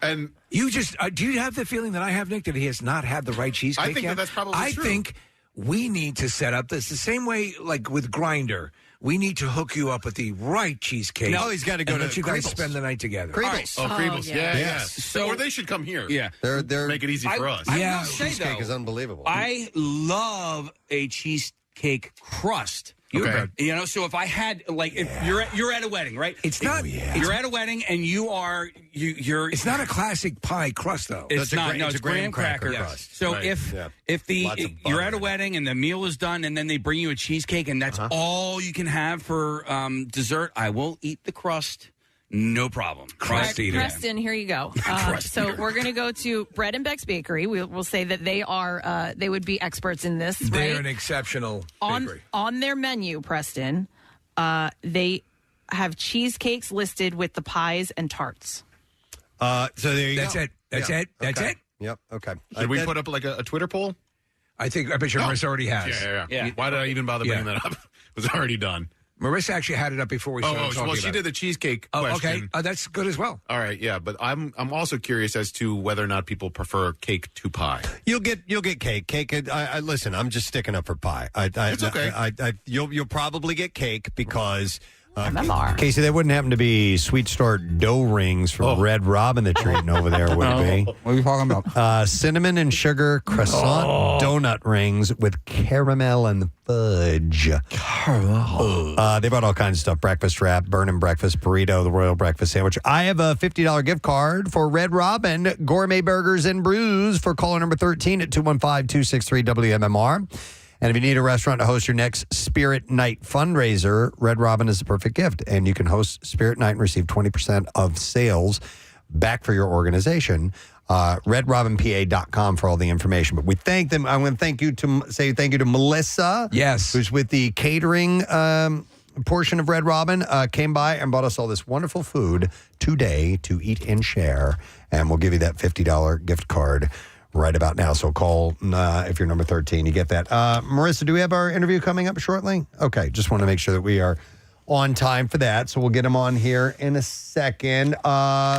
And you just do you have the feeling that I have, Nick, that he has not had the right cheesecake? I think yet? that's probably I true. think we need to set up this the same way, like with Grindr. We need to hook you up with the right cheesecake. No, he's got to go to let you guys Kriebel's. spend the night together. Kriebel's. Oh, Kriebel's. Yeah. Yes. So, or they should come here. Yeah. They're make it easy for us. I will say, cheesecake though, is unbelievable. I love a cheesecake cheesecake crust. You know, so if I had if you're at a wedding, right? It's not. You're at a wedding and you're. It's not a classic pie crust though. It's not. No, it's graham cracker crust. So if you're at a wedding and the meal is done and then they bring you a cheesecake and that's all you can have for dessert, I will eat the crust. No problem. Preston, here you go. So we're going to go to Bread and Beck's Bakery. We'll say that they would be experts in this. They're right? an exceptional bakery. On their menu, Preston, they have cheesecakes listed with the pies and tarts. So there you go. That's it. That's it. Yep. Okay. Should we put up like a Twitter poll? I bet your Marissa already has. Yeah. Why did I even bother bringing that up? It was already done. Marissa actually had it up before we started talking about it. Well, she did the cheesecake question. Okay. That's good as well. All right, yeah, but I'm also curious as to whether or not people prefer cake to pie. You'll get cake. Cake. Listen, I'm just sticking up for pie. It's okay. You'll probably get cake because. Casey, that wouldn't happen to be Sweet Start dough rings from Red Robin that you're eating over there, would it be? What are you talking about? Cinnamon and sugar croissant donut rings with caramel and fudge. They brought all kinds of stuff. Breakfast wrap, burning breakfast burrito, the royal breakfast sandwich. I have a $50 gift card for Red Robin Gourmet Burgers and Brews for caller number 13 at 215-263-WMMR. And if you need a restaurant to host your next Spirit Night fundraiser, Red Robin is the perfect gift. And you can host Spirit Night and receive 20% of sales back for your organization. RedRobinPA.com for all the information. But we thank them. I want to say thank you to Melissa. Yes. Who's with the catering portion of Red Robin, came by and bought us all this wonderful food today to eat and share. And we'll give you that $50 gift card right about now. So call if you're number 13. You get that. Marissa, do we have our interview coming up shortly? Okay. Just want to make sure that we are on time for that. So we'll get him on here in a second.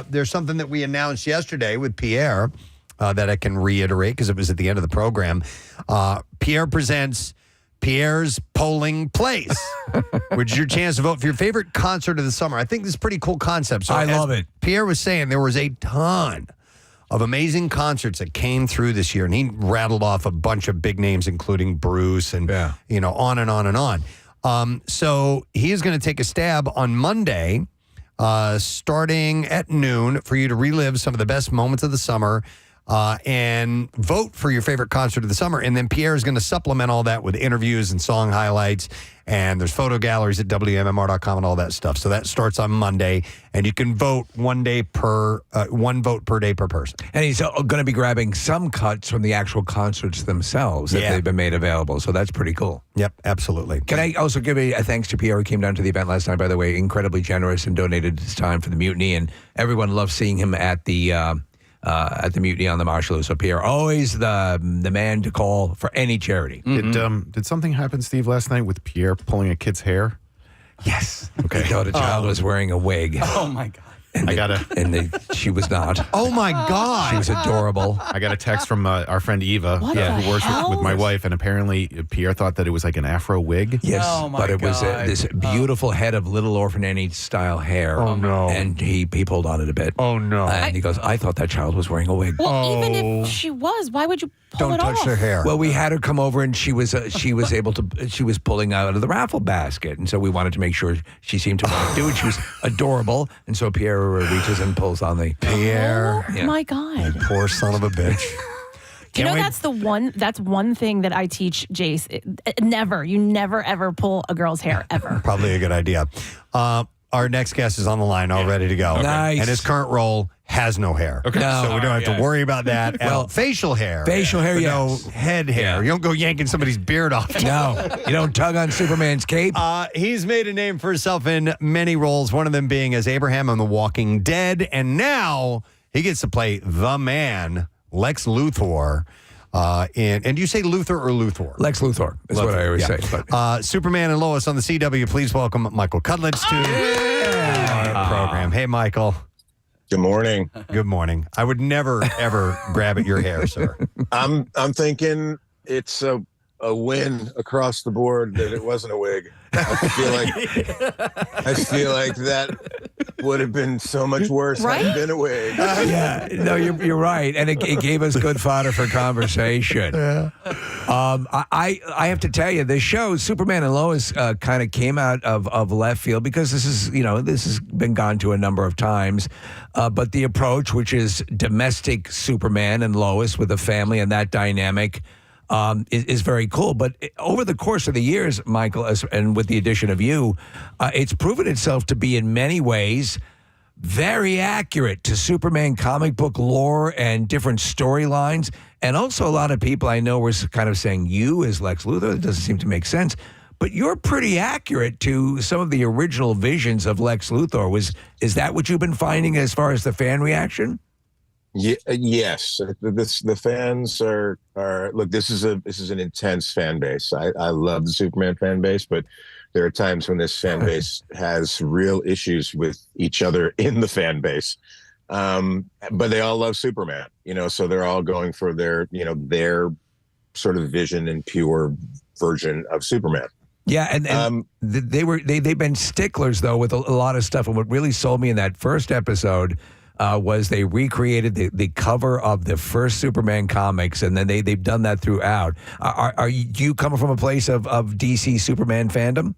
There's something that we announced yesterday with Pierre that I can reiterate because it was at the end of the program. Pierre presents Pierre's Polling Place, which is your chance to vote for your favorite concert of the summer. I think this is a pretty cool concept. So I love it. Pierre was saying there was a ton of amazing concerts that came through this year, and he rattled off a bunch of big names, including Bruce and, on and on and on. So he is going to take a stab on Monday, starting at noon, for you to relive some of the best moments of the summer and vote for your favorite concert of the summer. And then Pierre is going to supplement all that with interviews and song highlights. And there's photo galleries at WMMR.com and all that stuff. So that starts on Monday, and you can vote one vote per day per person. And he's going to be grabbing some cuts from the actual concerts themselves that they've been made available. So that's pretty cool. Yep, absolutely. Can I also give a thanks to Pierre, who came down to the event last night, by the way, incredibly generous and donated his time for the Mutiny. And everyone loved seeing him at the Mutiny on the Marshall. So Pierre, always the man to call for any charity. Did something happen, Steve, last night with Pierre pulling a kid's hair? Yes. Okay. He thought a child was wearing a wig. Oh my God. And she was not. Oh my God. She was adorable. I got a text from our friend Eva, who works with my wife, and apparently Pierre thought that it was like an Afro wig. Yes, but it was this beautiful head of Little Orphan Annie style hair. Oh no. And he pulled on it a bit. Oh no. And he goes, I thought that child was wearing a wig. Well, even if she was, why would you pull it off? Don't touch her hair. Well, we had her come over, and she was pulling out of the raffle basket, and so we wanted to make sure she seemed to want to do it. She was adorable, and so Pierre reaches and pulls on the Pierre. Oh my God! You poor son of a bitch. That's one thing that I teach Jace. You never ever pull a girl's hair ever. Probably a good idea. Our next guest is on the line, all ready to go. Nice. And his current role has no hair. Okay. No. So we don't have to worry about that. Well, facial hair. Facial hair, yes. No head hair. You don't go yanking somebody's beard off. No. You don't tug on Superman's cape. He's made a name for himself in many roles, one of them being as Abraham on The Walking Dead. And now he gets to play the man, Lex Luthor. And do you say Luthor or Luthor? Lex Luthor is what I always say. But. Superman and Lois on the CW. Please welcome Michael Cudlitz to our program. Hey, Michael. Good morning. Good morning. I would never, ever grab at your hair, sir. I'm thinking it's a win across the board that it wasn't a wig. I feel like that would have been so much worse had it been a wig. Yeah, no, you're right, and it gave us good fodder for conversation. Yeah. I have to tell you, this show, Superman and Lois, kind of came out of left field because this has been gone to a number of times, but the approach, which is domestic Superman and Lois with a family and that dynamic. Is very cool. But over the course of the years, Michael, and with the addition of you, it's proven itself to be in many ways very accurate to Superman comic book lore and different storylines. And also a lot of people I know were kind of saying you as Lex Luthor, it doesn't seem to make sense. But you're pretty accurate to some of the original visions of Lex Luthor. Is that what you've been finding as far as the fan reaction? Yeah, yes. The fans are look. This is an intense fan base. I love the Superman fan base, but there are times when this fan base has real issues with each other in the fan base. But they all love Superman, so they're all going for their sort of vision and pure version of Superman. Yeah, and they've been sticklers though with a lot of stuff. And what really sold me in that first episode was they recreated the cover of the first Superman comics, and then they've done that throughout. Do you come from a place of DC Superman fandom?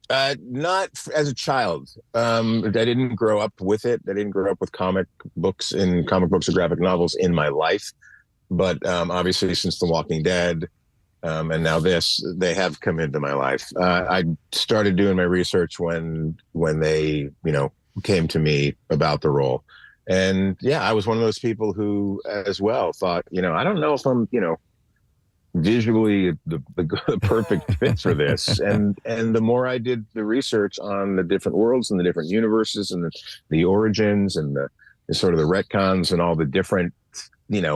Not as a child. I didn't grow up with it. I didn't grow up with comic books or graphic novels in my life. But obviously, since The Walking Dead and now this, they have come into my life. I started doing my research when they, came to me about the role. And yeah, I was one of those people who as well thought, I don't know if I'm, visually the perfect fit for this. And the more I did the research on the different worlds and the different universes and the origins and the sort of the retcons and all the different,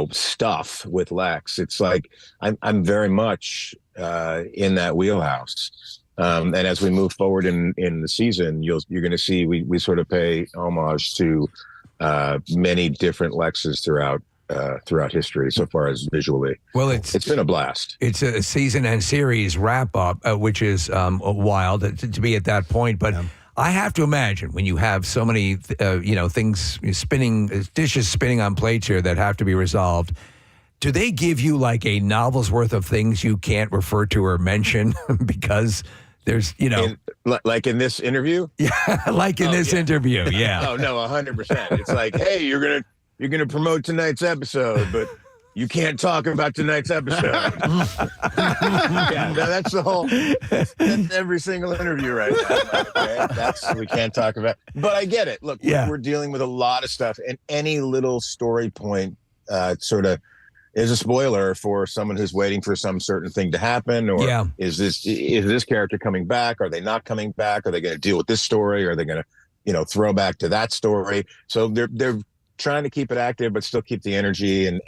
stuff with Lex, it's like I'm very much in that wheelhouse. And as we move forward in the season, you're going to see we sort of pay homage to many different Lexes throughout history, so far as visually. Well, it's been a blast. It's a season and series wrap up, which is wild to be at that point. But I have to imagine when you have so many things dishes spinning on plates here that have to be resolved. Do they give you like a novel's worth of things you can't refer to or mention because there's, like in this interview? Yeah, like in this interview, yeah. Oh, no, 100%. It's like, hey, you're going to promote tonight's episode, but you can't talk about tonight's episode. Yeah, that's the whole, that's every single interview right now. Okay, we can't talk about. But I get it. Look, we're dealing with a lot of stuff, and any little story point sort of is a spoiler for someone who's waiting for some certain thing to happen, or is this character coming back? Are they not coming back? Are they going to deal with this story? Are they going to, throw back to that story? So they're trying to keep it active, but still keep the energy and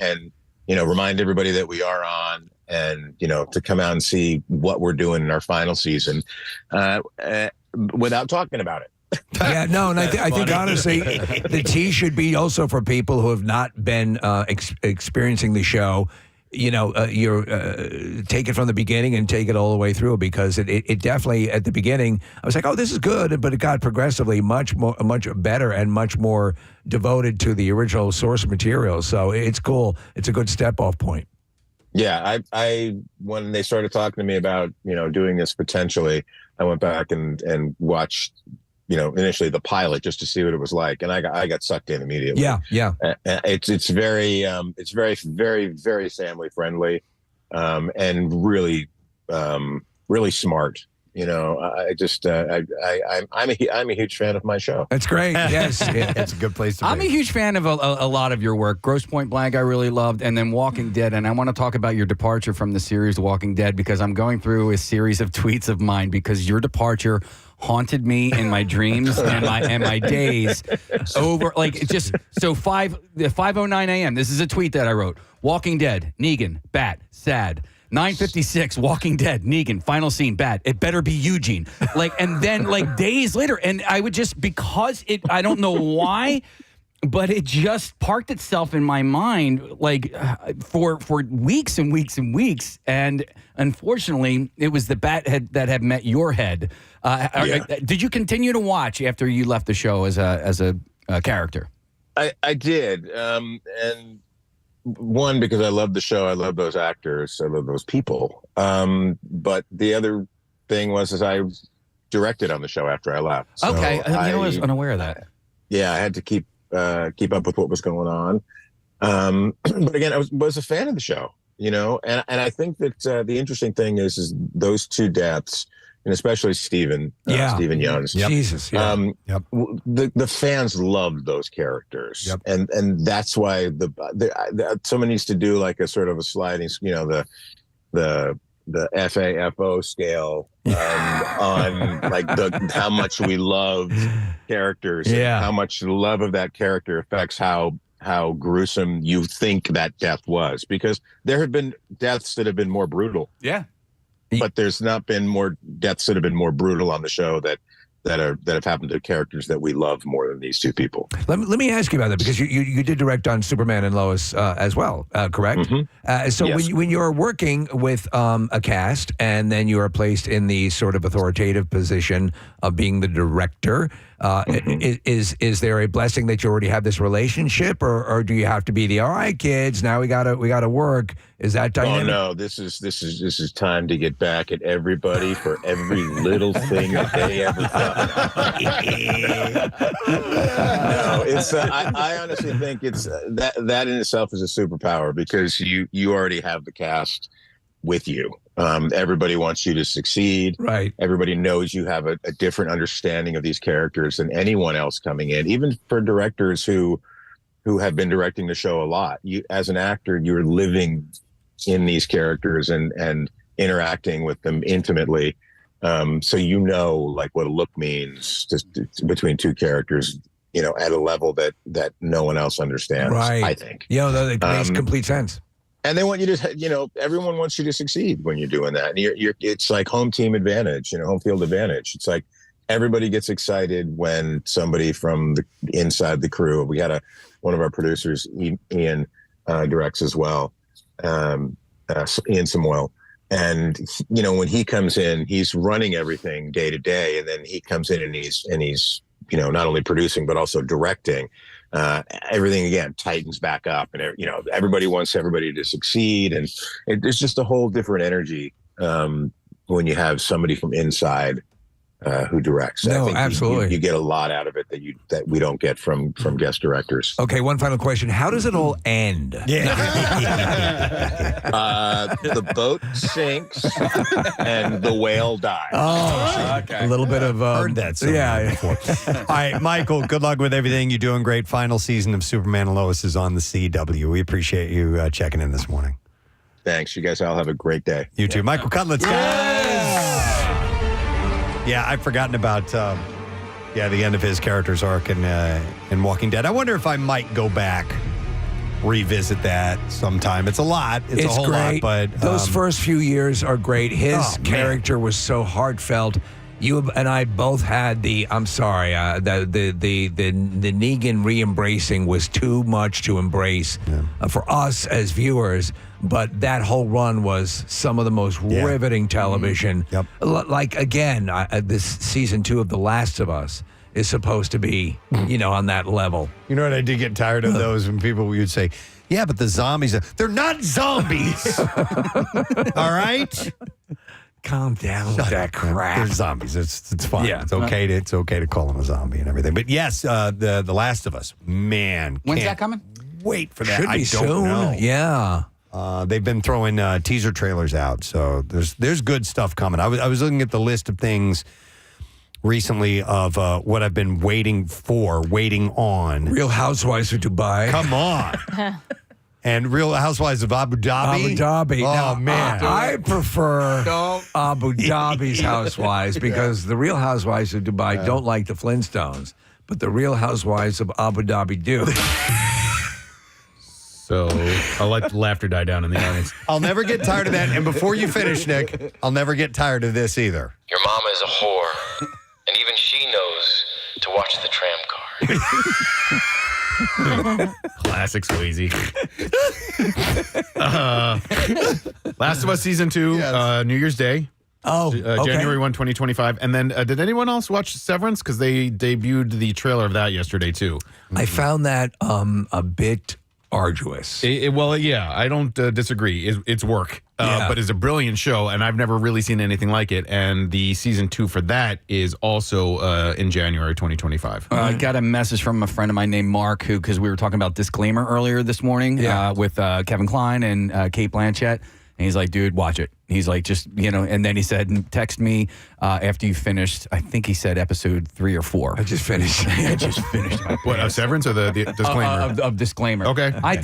remind everybody that we are on, and to come out and see what we're doing in our final season without talking about it. Yeah, no, and I think honestly, the tea should be also for people who have not been experiencing the show. You're take it from the beginning and take it all the way through, because it definitely at the beginning I was like, oh, this is good, but it got progressively much better and much more devoted to the original source material. So it's cool. It's a good step off point. Yeah, I when they started talking to me about doing this potentially, I went back and watched initially the pilot just to see what it was like, and I got sucked in immediately. Yeah. It's very very, very family friendly, and really smart. I'm a huge fan of my show. That's great. Yes, it's a good place to be. I'm a huge fan of a lot of your work. Grosse Pointe Blank I really loved, and then Walking Dead. And I want to talk about your departure from the series Walking Dead, because I'm going through a series of tweets of mine, because your departure haunted me in my dreams and my days over, like, just so 5:09 a.m. This is a tweet that I wrote. Walking Dead, Negan, Bat, sad. 9:56, Walking Dead, Negan, final scene, Bat. It better be Eugene. And then days later, and I would just, because I don't know why, But it just parked itself in my mind like for weeks and weeks and weeks. And unfortunately, it was the bat head that had met your head. Did you continue to watch after you left the show as a character? I did. And one, because I love the show. I love those actors. I love those people. But the other thing was I directed on the show after I left. So okay. I was unaware of that. Yeah, I had to keep up with what was going on. But again, I was a fan of the show, and I think that the interesting thing is those two deaths, and especially Stephen Young's. Yep. Jesus. Yeah. The fans loved those characters. Yep. And that's why someone needs to do like a sort of a sliding, the FAFO scale on like how much we loved characters, and how much the love of that character affects how gruesome you think that death was, because there have been deaths that have been more brutal. Yeah. But there's not been more deaths that have been more brutal on the show that have happened to characters that we love more than these two people. Let me ask you about that, because you did direct on Superman and Lois as well, correct? Mm-hmm. So yes. when you're working with a cast and then you are placed in the sort of authoritative position of being the director, is there a blessing that you already have this relationship, or do you have to be the all right, kids? Now we gotta work. Is that dynamic? Oh no, this is time to get back at everybody for every little thing that they ever done. No, it's I honestly think it's that in itself is a superpower, because you already have the cast with you. Everybody wants you to succeed. Right. Everybody knows you have a different understanding of these characters than anyone else coming in, even for directors who have been directing the show a lot. You, as an actor, you're living in these characters and interacting with them intimately. So like what a look means between two characters, at a level that no one else understands, right. I think. That makes complete sense. And they want you to, everyone wants you to succeed when you're doing that. And it's like home team advantage, home field advantage. It's like everybody gets excited when somebody from the inside the crew. We had one of our producers, Ian, directs as well, Ian Samuel. And when he comes in, he's running everything day to day, and then he comes in and he's not only producing but also directing. Everything again tightens back up, and everybody wants everybody to succeed, and there's just a whole different energy when you have somebody from inside who directs. No, I think absolutely. You get a lot out of it that we don't get from guest directors. Okay, one final question: how does it all end? The boat sinks and the whale dies. Oh, okay. A little bit of heard that somewhere before. All right, Michael, good luck with everything. You're doing great. Final season of Superman and Lois is on the CW. We appreciate you checking in this morning. Thanks. You guys all have a great day. You too. Michael Cudlitz, guys. Yeah, I've forgotten about the end of his character's arc in Walking Dead. I wonder if I might go back, revisit that sometime. It's a lot. It's a whole great. lot, but those first few years are great. His character was so heartfelt. You and I both had the Negan re-embracing was too much to embrace for us as viewers. But that whole run was some of the most riveting television. Yep. Like, again, this season 2 of The Last of Us is supposed to be, on that level. You know what? I did get tired of those when people would say, yeah, but the zombies, they're not zombies. All right? Calm down with that crap. They're zombies. It's fine. Yeah. It's okay to call them a zombie and everything. But yes, the Last of Us, man. When's that coming? Wait for that. Should be I don't soon. know. Yeah. They've been throwing teaser trailers out, so there's good stuff coming. I was looking at the list of things recently of what I've been waiting on. Real Housewives of Dubai. Come on. And Real Housewives of Abu Dhabi. Abu Dhabi. Oh, now, man. I prefer Abu Dhabi's Housewives, because the Real Housewives of Dubai don't like the Flintstones, but the Real Housewives of Abu Dhabi do. So I'll let the laughter die down in the audience. I'll never get tired of that. And before you finish, Nick, I'll never get tired of this either. Your mama is a whore, and even she knows to watch the tram car. Classic Swayze. Last of Us Season 2, New Year's Day. Oh, okay. January 1, 2025. And then did anyone else watch Severance? Because they debuted the trailer of that yesterday, too. I found that a bit arduous. Well, yeah, I don't disagree. It's work, but it's a brilliant show, and I've never really seen anything like it. And the season 2 for that is also in January 2025. I got a message from a friend of mine named Mark, because we were talking about Disclaimer earlier this morning with Kevin Kline and Kate Blanchett. And he's like, dude, watch it. He's like, just, and then he said, text me after you finished, I think he said episode 3 or 4. I just finished. What, of Severance or the Disclaimer? Of Disclaimer. Okay. I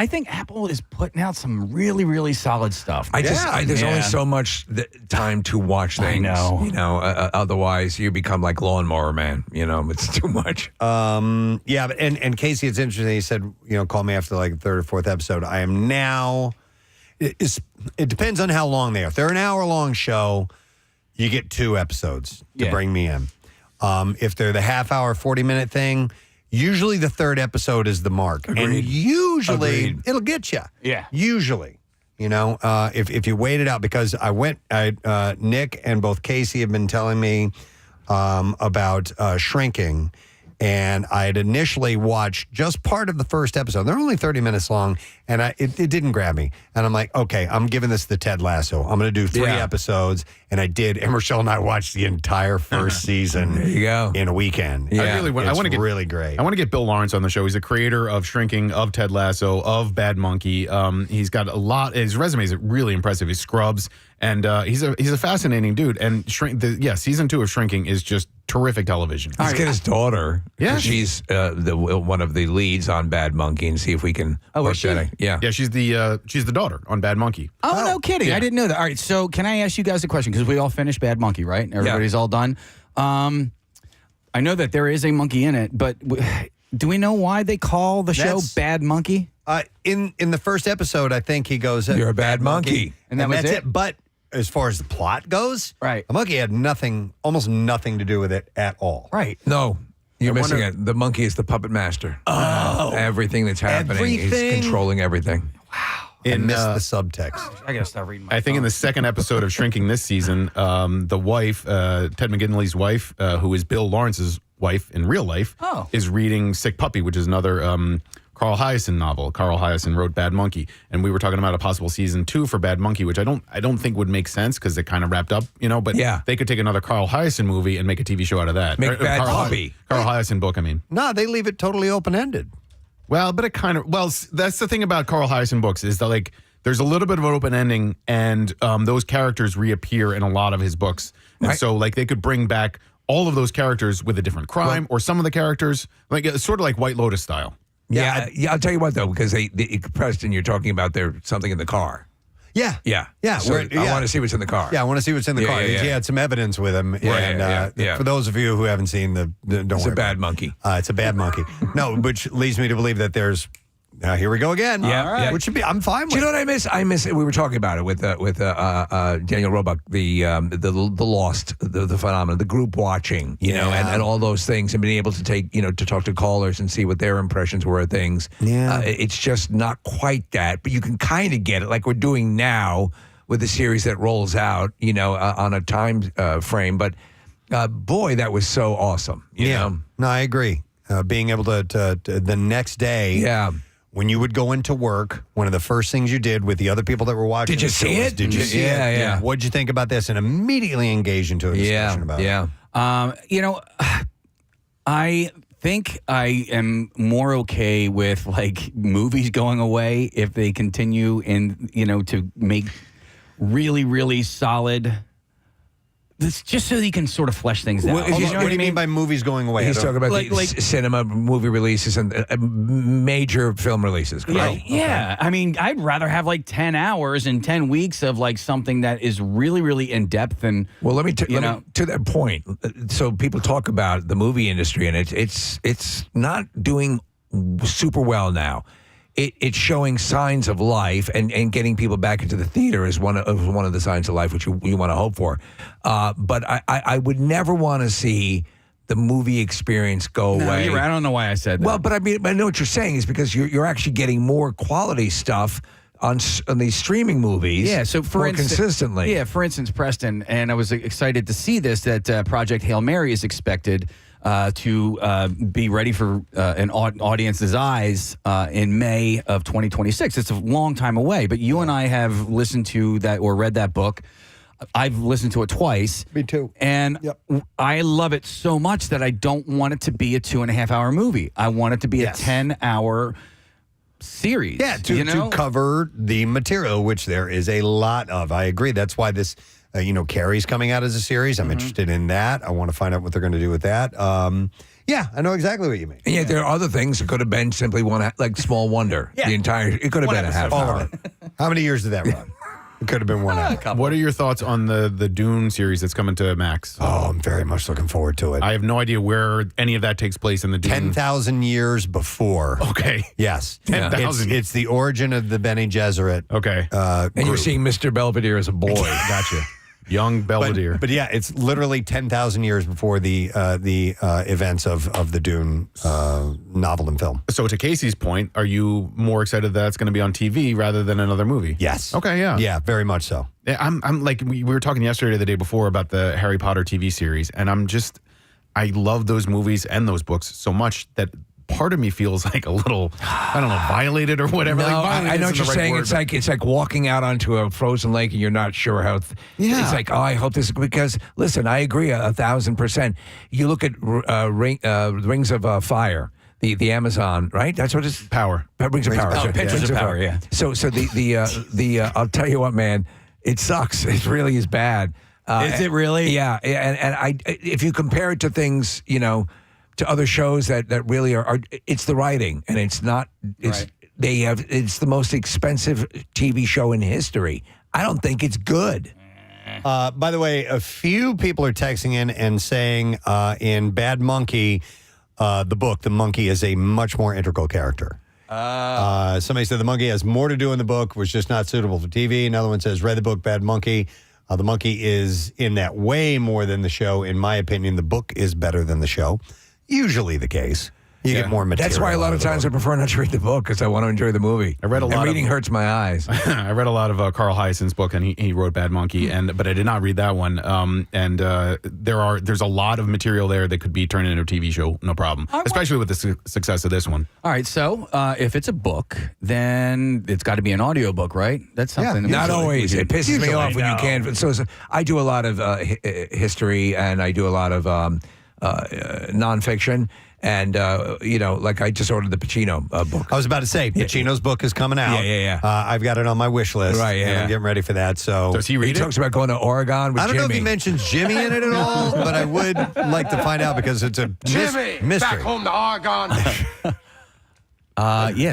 think Apple is putting out some really, really really stuff. There's only so much time to watch things. I know. Otherwise you become like Lawnmower Man. It's too much. Yeah, and Casey, it's interesting. He said, call me after like the 3rd or 4th episode. I am now. It depends on how long they are. If they're an hour-long show, you get 2 episodes to bring me in. If they're the half-hour, 40-minute thing, usually the 3rd episode is the mark. Agreed. And usually Agreed. it'll get you. Yeah. Usually. If you wait it out, because Nick and both Casey have been telling me about Shrinking. And I had initially watched just part of the first episode. They're only 30 minutes long, and it didn't grab me. And I'm like, okay, I'm giving this the Ted Lasso. I'm going to do 3 episodes, and I did. And Rochelle and I watched the entire first season. There you go. In a weekend. Yeah. I want to get really great. I want to get Bill Lawrence on the show. He's a creator of Shrinking, of Ted Lasso, of Bad Monkey. He's got a lot. His resume is really impressive. He Scrubs, and he's a fascinating dude. And season 2 of Shrinking is just terrific television. Let's get his daughter. Yeah, she's one of the leads on Bad Monkey, and see if we can. Is she? Yeah, she's the daughter on Bad Monkey. Oh, no kidding! I didn't know that. All right, so can I ask you guys a question? Because we all finished Bad Monkey, right? Everybody's all done. I know that there is a monkey in it, but do we know why they call the show Bad Monkey? In the first episode, I think he goes, "You're a bad monkey," and that's it. But as far as the plot goes, right, the monkey had almost nothing to do with it at all. Right? No. You're missing it. The monkey is the puppet master. Oh. Everything that's happening is controlling everything. Wow. I missed the subtext. I got to start reading my I think phone. in the second episode of Shrinking this season, the wife, Ted McGinley's wife, who is Bill Lawrence's wife in real life, is reading Sick Puppy, which is another Carl Hiaasen novel. Carl Hiaasen wrote Bad Monkey, and we were talking about a possible season 2 for Bad Monkey, which I don't think would make sense because it kind of wrapped up, But they could take another Carl Hiaasen movie and make a TV show out of that. Make Bad Puppy. Carl Hiaasen book. I mean, no, they leave it totally open ended. Well, but it kind of that's the thing about Carl Hiaasen books is that there's a little bit of an open ending, and those characters reappear in a lot of his books, and so they could bring back all of those characters with a different crime, or some of the characters sort of like White Lotus style. Yeah, I'll tell you what though, because Preston, you're talking about there's something in the car. Yeah. So I want to see what's in the car. Yeah, I want to see what's in the car. He had some evidence with him. For those of you who haven't seen don't worry. It's a bad monkey. It's a bad monkey. No, which leads me to believe that there's. Here we go again. Yeah. Which should be. I'm fine with. Do you know what I miss? I miss. We were talking about it with Daniel Roebuck, the Lost, the phenomenon, the group watching, and all those things, and being able to take, to talk to callers and see what their impressions were of things. Yeah, it's just not quite that, but you can kind of get it, like we're doing now with the series that rolls out, on a time frame. But boy, that was so awesome. You know? No, I agree. Being able to the next day. Yeah. When you would go into work, one of the first things you did with the other people that were watching. Did you see it? Did you see it? Yeah. What'd you think about this? And immediately engage into a discussion about it. Yeah. I think I am more okay with movies going away if they continue to make really, really solid. This just so you can sort of flesh things out. What do you mean by movies going away? He's talking about cinema, movie releases, and major film releases. Correct? Yeah. I mean, I'd rather have 10 hours and 10 weeks of something that is really, really in depth. And well, let me to that point. So people talk about the movie industry, and it's not doing super well now. It's showing signs of life, and getting people back into the theater is one of the signs of life which you want to hope for. But I would never want to see the movie experience go away. You're right. I don't know why I said that. Well, but I mean, I know what you're saying is because you're actually getting more quality stuff on these streaming movies. Yeah, so for more instance, consistently. Yeah, for instance, Preston, and I was excited to see this, that Project Hail Mary is expected to be ready for an audience's eyes in May of 2026. It's a long time away, but you and I have listened to that or read that book. I've listened to it twice. Me too. And I love it so much that I don't want it to be a 2.5-hour movie. I want it to be a 10-hour series. Yeah, to cover the material, which there is a lot of. I agree. That's why this, Carrie's coming out as a series. I'm interested in that. I want to find out what they're going to do with that. Yeah, I know exactly what you mean. And yet there are other things that could have been simply one, like Small Wonder. Yeah. It could have been a half hour. How many years did that run? It could have been 1 hour. What are your thoughts on the Dune series that's coming to Max? Oh, I'm very much looking forward to it. I have no idea where any of that takes place in the Dune. 10,000 years before. Okay. Yes. 10,000. It's the origin of the Bene Gesserit. Okay. And you're seeing Mr. Belvedere as a boy. Gotcha. Young Belvedere. But yeah, it's literally 10,000 years before the events of the Dune novel and film. So to Casey's point, are you more excited that it's going to be on TV rather than another movie? Yes. Okay, yeah. Yeah, very much so. I'm like, we were talking yesterday or the day before about the Harry Potter TV series, and I love those movies and those books so much that part of me feels like a little, I don't know, violated or whatever. No, like, I know what you're saying. It's like walking out onto a frozen lake and you're not sure how. It's like, I hope this, because listen, I agree 1,000%. You look at Rings of Fire. The Amazon, right? That's what it's Power. Rings of Power. Rings of Power. Yeah. So the I'll tell you what, man, it sucks. It really is bad. Is it really? Yeah. And if you compare it to things, to other shows that really are it's the writing, and it's not. It's it's the most expensive TV show in history. I don't think it's good. By the way, a few people are texting in and saying in Bad Monkey, the book, the monkey is a much more integral character. Somebody said the monkey has more to do in the book, was just not suitable for TV. Another one says, read the book, Bad Monkey. The monkey is in that way more than the show. In my opinion, the book is better than the show. Usually the case. You get more material. That's why a lot of times I prefer not to read the book, because I want to enjoy the movie. I read a lot. Reading hurts my eyes. I read a lot of Carl Hyacint's book, and he wrote Bad Monkey, but I did not read that one. There's a lot of material there that could be turned into a TV show, no problem. Especially with the success of this one. All right, so if it's a book, then it's got to be an audiobook, right? That's something. Yeah, not always. It pisses me off when you can't. So I do a lot of history, and I do a lot of nonfiction. And, like I just ordered the Pacino book. I was about to say, Pacino's book is coming out. Yeah. I've got it on my wish list. Right, and I'm getting ready for that. So does he read it? He talks about going to Oregon with Jimmy. I don't know if he mentions Jimmy in it at all, but I would like to find out because it's a mystery. Back home to Oregon.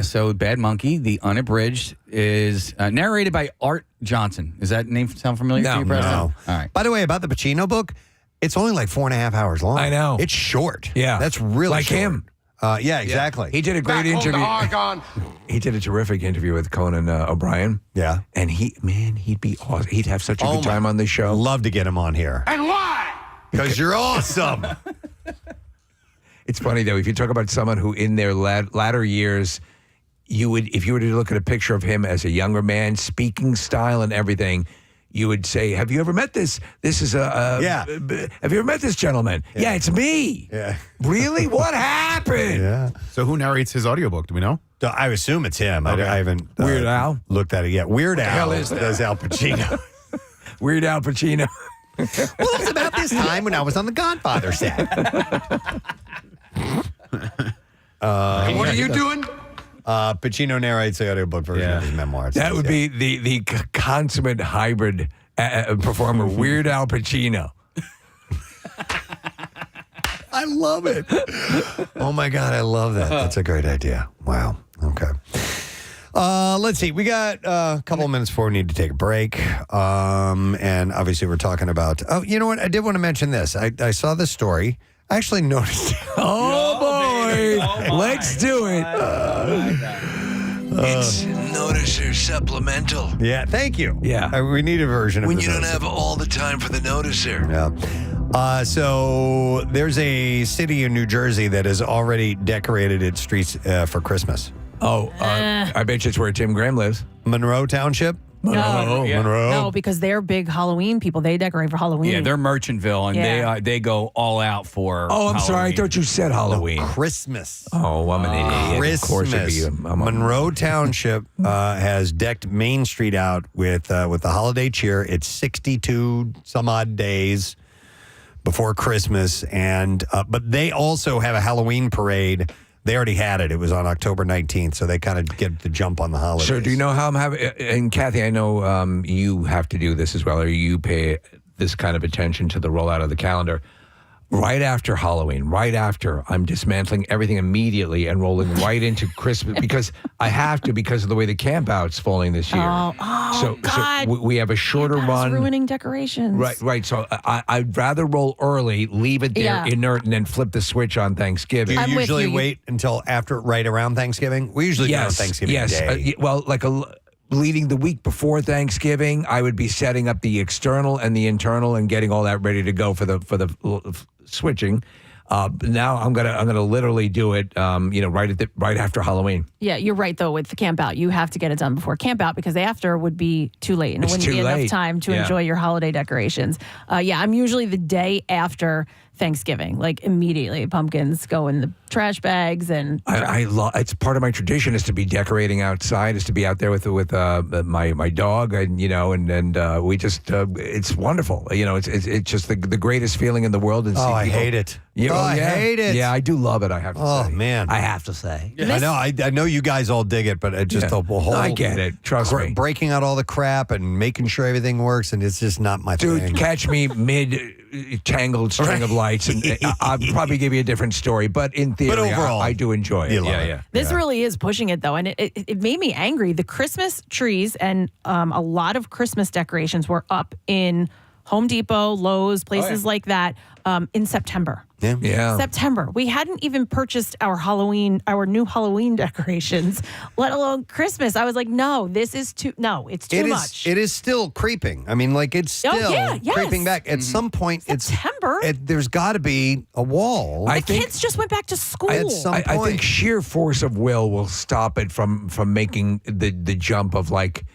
So Bad Monkey, the unabridged, is narrated by Art Johnson. Does that name sound familiar to you, Preston? No. All right. By the way, about the Pacino book, it's only like 4.5 hours long. I know. It's short. Yeah. That's really like short. him. Yeah, exactly. He did a great interview. He did a terrific interview with Conan O'Brien. Yeah. And he'd be awesome. He'd have such a good time on this show. Love to get him on here. And why? Because you're awesome. It's funny, though, if you talk about someone who in their latter years, if you were to look at a picture of him as a younger man, speaking style and everything, you would say, have you ever met this? This is Have you ever met this gentleman? Yeah, it's me. Yeah. Really? What happened? Yeah. So who narrates his audiobook? Do we know? I assume it's him. Okay. I haven't Weird Al? looked at it yet. Weird Al hell is that? does Al Pacino. Weird Al Pacino. Well, it was about this time when I was on the Godfather set. What are you doing? Pacino narrates the audiobook version of his memoir. That would be the consummate hybrid performer, Weird Al Pacino. I love it. Oh, my God, I love that. That's a great idea. Wow. Okay. Let's see. We got a couple of minutes before we need to take a break. And obviously we're talking about... Oh, you know what? I did want to mention this. I saw this story. I actually noticed... Oh, boy. Let's do it. It's Noticer Supplemental. Yeah, thank you. Yeah. We need a version of When the you don't Noticer. have all the time for the Noticer. Yeah. So there's a city in New Jersey that has already decorated its streets for Christmas. Oh, I bet you it's where Tim Graham lives. Monroe Township? No, because they're big Halloween people. They decorate for Halloween. Yeah, they're Merchantville, and they go all out for Oh, I'm sorry. I Halloween. thought you said Halloween. No, Christmas. Oh, I'm an idiot. Christmas. Of course it'd be Monroe Township has decked Main Street out with the holiday cheer. It's 62 some odd days before Christmas, and but they also have a Halloween parade. They already had it. It was on October 19th, so they kind of get the jump on the holidays. So do you know how I'm having, and Kathy, I know you have to do this as well, or you pay this kind of attention to the rollout of the calendar. Right after Halloween, right after, I'm dismantling everything immediately and rolling right into Christmas because I have to because of the way the campout's falling this year. Oh, God. So we have a shorter run. Ruining decorations. Right. So I'd rather roll early, leave it there inert, and then flip the switch on Thanksgiving. Do you usually wait until after, right around Thanksgiving? We usually do it on Thanksgiving Day. Leading the week before Thanksgiving, I would be setting up the external and the internal and getting all that ready to go for the switching. Now I'm gonna literally do it, right after Halloween. Yeah, you're right though. With the camp out, you have to get it done before camp out because the after would be too late and it wouldn't be enough time to enjoy your holiday decorations. I'm usually the day after Thanksgiving, like immediately. Pumpkins go in the trash bags, and I love. It's part of my tradition is to be decorating outside, is to be out there with my dog, and we just it's wonderful. It's just the greatest feeling in the world. And I hate it. I hate it. Yeah, I do love it. I have to say. Oh man, I have to say. I know you guys all dig it, but it just the whole. I get it. Trust me. Breaking out all the crap and making sure everything works, and it's just not my thing. Dude, catch me mid tangled string of lights, and I'll probably give you a different story. But in theory, overall, I do enjoy it. Yeah. This really is pushing it, though, and it made me angry. The Christmas trees and a lot of Christmas decorations were up in Home Depot, Lowe's, places like that in September. Yeah. September. We hadn't even purchased our new Halloween decorations, let alone Christmas. I was like, no, it's too much. It is still creeping. I mean, like it's still creeping back. At some point, September. There's got to be a wall. The kids just went back to school. At some point. I think sheer force of will stop it from making the jump of like,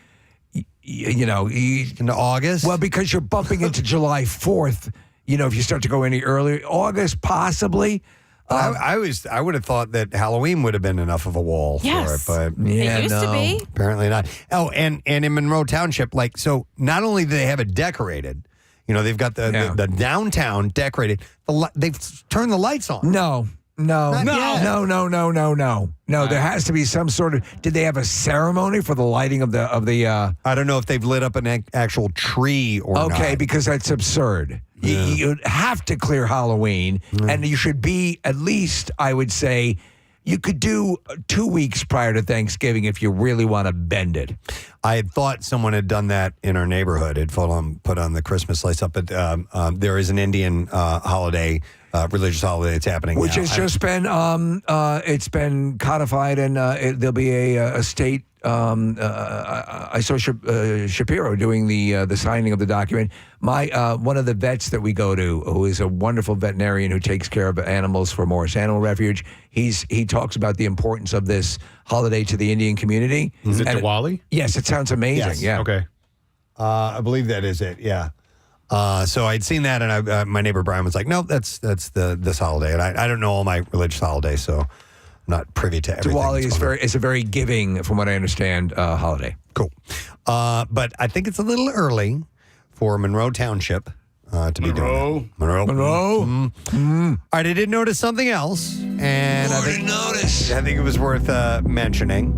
into August. Well, because you're bumping into July 4th. If you start to go any earlier, August possibly. I would have thought that Halloween would have been enough of a wall for it, but it used to be. Apparently not. Oh, and in Monroe Township, so not only do they have it decorated, they've got the downtown decorated. They've turned the lights on. No. There has to be some sort of. Did they have a ceremony for the lighting of the? I don't know if they've lit up an actual tree or not. Okay, because that's absurd. Yeah. You have to clear Halloween, and you should be at least, I would say, you could do 2 weeks prior to Thanksgiving if you really want to bend it. I had thought someone had done that in our neighborhood. Had put on the Christmas lights up, but there is an Indian holiday. Religious holiday that's happening which now. has just been it's been codified, and there'll be a state. I saw Shapiro doing the signing of the document. One of the vets that we go to, who is a wonderful veterinarian who takes care of animals for Morris Animal Refuge, he talks about the importance of this holiday to the Indian community. Is it Diwali? Yes, it sounds amazing. Yes. Yeah. Okay. I believe that is it. Yeah. So I'd seen that, and my neighbor Brian was like, "No, that's this holiday." And I don't know all my religious holidays, so I'm not privy to everything. Diwali is a very giving, from what I understand, holiday. Cool, but I think it's a little early for Monroe Township to be doing it. Monroe. Mm-hmm. All right, I did notice something else, and I think it was worth mentioning.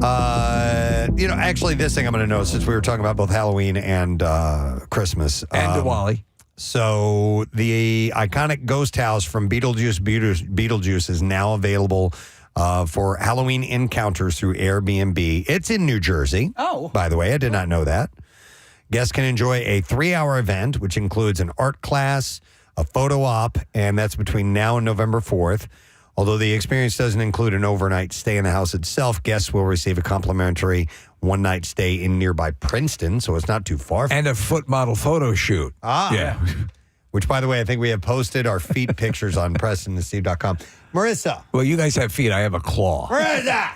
Actually, this thing I'm going to know, since we were talking about both Halloween and Christmas. And Diwali. So the iconic ghost house from Beetlejuice is now available for Halloween encounters through Airbnb. It's in New Jersey. Oh. By the way, I did not know that. Guests can enjoy a 3-hour event, which includes an art class, a photo op, and that's between now and November 4th. Although the experience doesn't include an overnight stay in the house itself, guests will receive a complimentary one-night stay in nearby Preston, so it's not too far. And a foot model photo shoot. Yeah. which, by the way, I think we have posted our feet pictures on PrestonandSteve.com. Marissa. Well, you guys have feet. I have a claw. Marissa.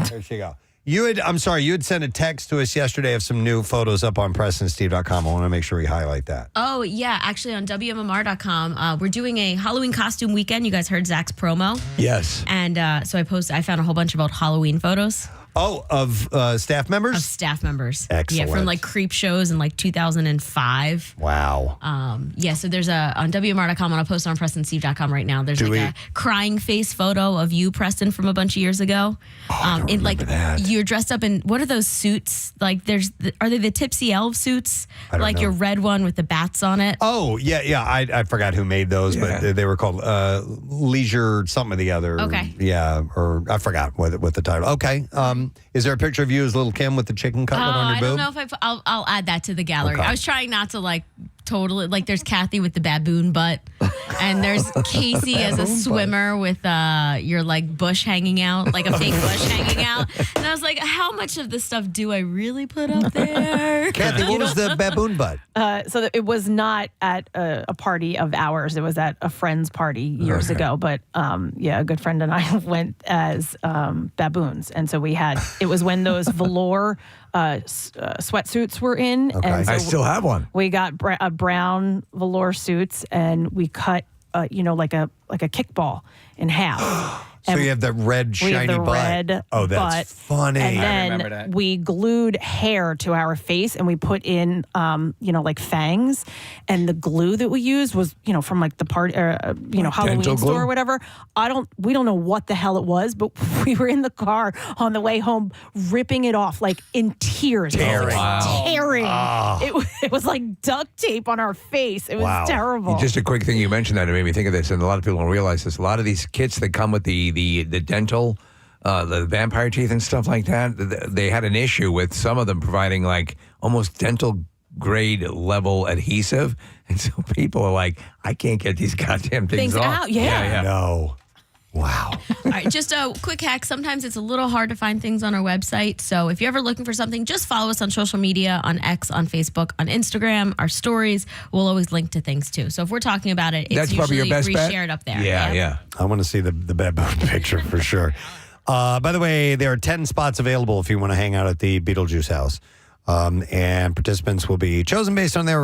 There she go. You had sent a text to us yesterday of some new photos up on PrestonandSteve.com. I want to make sure we highlight that. Oh, yeah. Actually, on WMMR.com, we're doing a Halloween costume weekend. You guys heard Zach's promo? Yes. And so I found a whole bunch of old Halloween photos. Oh, of staff members? Of staff members. Excellent. Yeah, from like creep shows in like 2005. Wow. Yeah, so there's on WMR.com, and I'll post it on PrestonandSteve.com right now. There's a crying face photo of you, Preston, from a bunch of years ago. I don't remember that. You're dressed up in, what are those suits? Like are they the Tipsy Elf suits? I don't like know. your red one with the bats on it? Oh, yeah. I forgot who made those, but they were called Leisure something or the other. Okay. Yeah, or I forgot what the title. Okay. Is there a picture of you as little Kim with the chicken cutlet on your boob? I don't know if I'll add that to the gallery. Okay. I was trying not to totally, there's Kathy with the baboon butt, and there's Casey as a swimmer with your bush hanging out, like a fake bush hanging out. And I was like, how much of this stuff do I really put up there? Kathy, what was the baboon butt? So it was not at a party of ours. It was at a friend's party years ago. But a good friend and I went as baboons. And so it was when those velour sweatsuits were in. Okay. And so I still have one. We got brown velour suits, and we cut, like a kickball in half. So you have the red shiny we have the butt. red Oh, that's butt, funny. And I remember then that. we glued hair to our face, and we put in, like fangs. And the glue that we used was, from the party, Halloween dental store glue? or whatever. We don't know what the hell it was, but we were in the car on the way home, ripping it off in tears. Tearing. Tearing. Oh. It was like duct tape on our face. It was Wow. terrible. Just a quick thing, you mentioned that, it made me think of this, and a lot of people don't realize this. A lot of these kits that come with the dental, the vampire teeth and stuff like that, they had an issue with some of them providing almost dental grade level adhesive, and so people are like, I can't get these goddamn things off. out. Yeah. No. Wow. All right, just a quick hack. Sometimes it's a little hard to find things on our website. So if you're ever looking for something, just follow us on social media, on X, on Facebook, on Instagram, our stories. We'll always link to things too. So if we're talking about it, it's That's probably usually your best bet? reshared up there. Yeah. I want to see the baboon picture for sure. By the way, there are 10 spots available if you want to hang out at the Beetlejuice house. And participants will be chosen based on their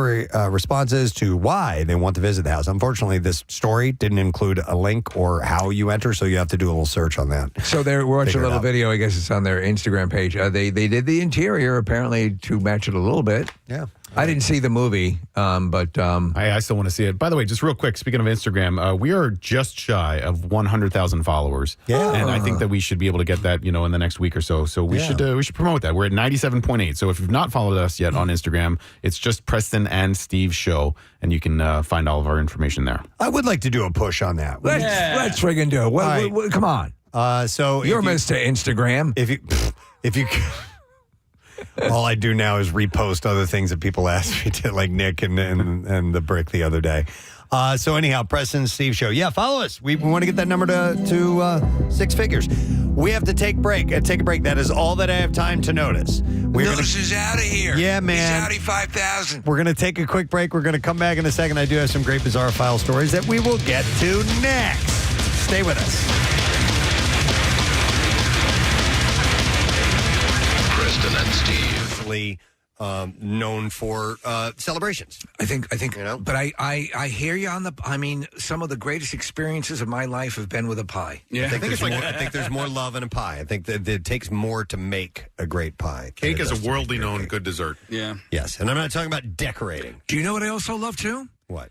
responses to why they want to visit the house. Unfortunately, this story didn't include a link or how you enter, so you have to do a little search on that. So we're watching Figure a it little out. video. I guess it's on their Instagram page. They did the interior apparently to match it a little bit. Yeah. I didn't see the movie, but I still want to see it. By the way, just real quick, speaking of Instagram, we are just shy of 100,000 followers. Yeah. And I think that we should be able to get that, in the next week or so. So we should promote that. We're at 97.8. So if you've not followed us yet on Instagram, it's just Preston and Steve Show, and you can find all of our information there. I would like to do a push on that. let's friggin' do it. right. Come on. So You're if you- Mr. Instagram. If you all I do now is repost other things that people ask me to, like Nick and the brick the other day. So anyhow, Preston and Steve Show. Yeah, follow us. We want to get that number to 6 figures. We have to take a break. That is all that I have time to notice. Notice is out of here. Yeah, man. He's Audi 5000. We're going to take a quick break. We're going to come back in a second. I do have some great bizarre file stories that we will get to next. Stay with us. Preston and Steve. Known for celebrations. I think, but I hear you on some of the greatest experiences of my life have been with a pie. Yeah. I think there's more love in a pie. I think that it takes more to make a great pie. Cake is a worldly known good dessert. Yeah. Yes, and I'm not talking about decorating. Do you know what I also love too? What?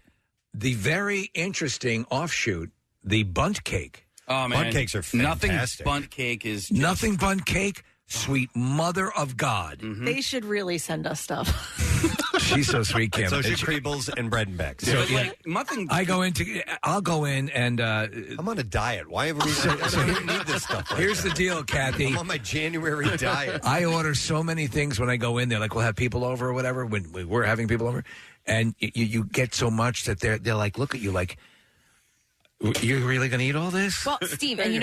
The very interesting offshoot, the bundt cake. Oh, man. Bundt cakes are fantastic. Nothing bundt cake is just... Nothing bundt cake. Sweet mother of God. Mm-hmm. They should really send us stuff. She's so sweet, Kim. So she's Creebles and Bread and Becks. So, nothing... I'll go in and... I'm on a diet. Why have we... I don't even need this stuff. Here's the deal, Kathy. I'm on my January diet. I order so many things when I go in there. Like, we'll have people over or whatever, when we're having people over. And you get so much that they're like, look at you like... You're really going to eat all this? Well, Steve, and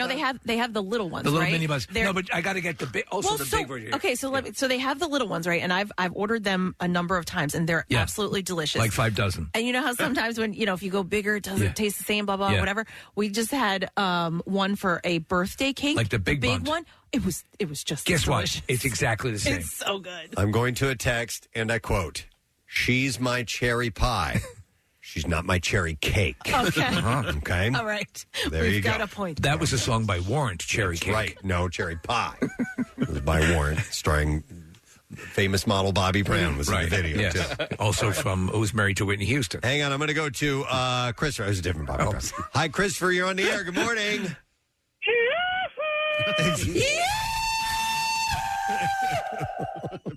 they have the little ones, the little right? mini buns. No, but I got to get the big. Also, the big version. Okay, so so they have the little ones, right? And I've ordered them a number of times, and they're absolutely delicious. Like 5 dozen. And you know how sometimes when if you go bigger, it doesn't taste the same, blah blah whatever. We just had one for a birthday cake, like the big one. It was just guess delicious. what? It's exactly the same. It's so good. I'm going to a text, and I quote: "She's my cherry pie. She's not my cherry cake." Okay. Okay. All right. There We've you go. got a point. That was a song by Warrant, Cherry That's Cake. right. No, cherry pie. It was by Warrant, starring famous model Bobby Brown was in the video, yes. too. Also from Who's Married to Whitney Houston. Hang on, I'm going to go to Christopher. It was a different Bobby Brown. Hi, Christopher. You're on the air. Good morning.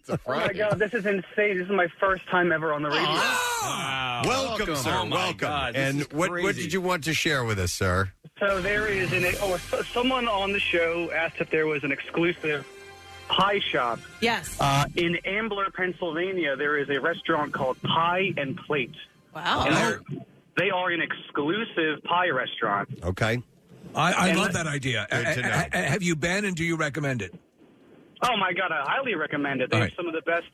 Oh my God, this is insane. This is my first time ever on the radio. Wow. Welcome, sir. Oh my Welcome. God, this And is what crazy. did you want to share with us, sir? So there is someone on the show asked if there was an exclusive pie shop. Yes. In Ambler, Pennsylvania, there is a restaurant called Pie and Plate. Wow. And they are an exclusive pie restaurant. Okay. I love that idea. Good to know. Have you been and do you recommend it? Oh my God, I highly recommend it. They have some of the best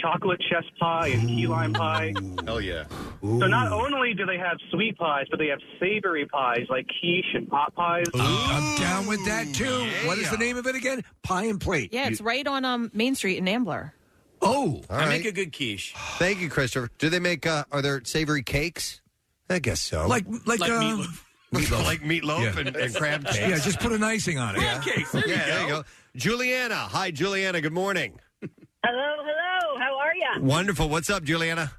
chocolate chess pie and key lime pie. Hell yeah. So not only do they have sweet pies, but they have savory pies like quiche and pot pies. I'm down with that too. Yeah. What is the name of it again? Pie and Plate. Yeah, it's right on Main Street in Ambler. Oh, All I right. make a good quiche. Thank you, Christopher. Do they make, are there savory cakes? I guess so. like meatloaf. Like meatloaf and crab cakes. Yeah, just put an icing on it. Crab cakes. There you go. Juliana. Hi, Juliana. Good morning. Hello. How are you? Wonderful. What's up, Juliana?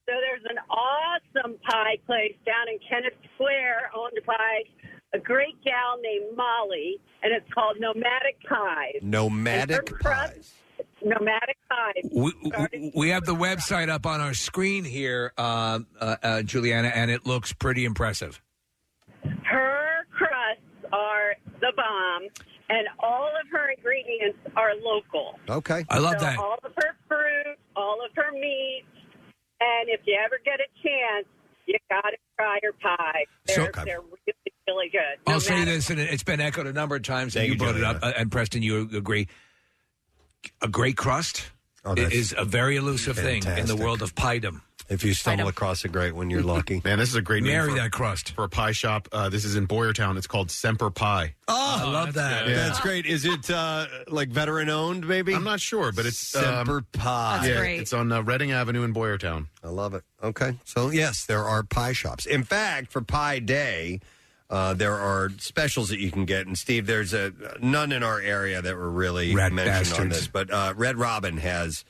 So there's an awesome pie place down in Kenneth Square owned by a great gal named Molly, and it's called Nomadic Pies. Nomadic Pies. Nomadic Pies. We have the website up on our screen here, Juliana, and it looks pretty impressive. Her crusts are the bomb, and all of her ingredients are local. Okay. I love So that. all of her fruit, all of her meat, and if you ever get a chance, you got to try her pie. They're really, really good. I'll say this, and it's been echoed a number of times, and you brought it up, and Preston, you agree. A great crust is a very elusive thing in the world of piedom. If you stumble across a great one, you're lucky. Man, this is a great name Marry for, that crust. for a pie shop. This is in Boyertown. It's called Semper Pie. Oh, I love that. Yeah. That's great. Is it like veteran owned, maybe? I'm not sure, but it's Semper Pie. That's great. It's on Reading Avenue in Boyertown. I love it. Okay. So, yes, there are pie shops. In fact, for Pie Day, there are specials that you can get. And, Steve, there's none in our area that were really Rat mentioned on bastards. this. But Red Robin has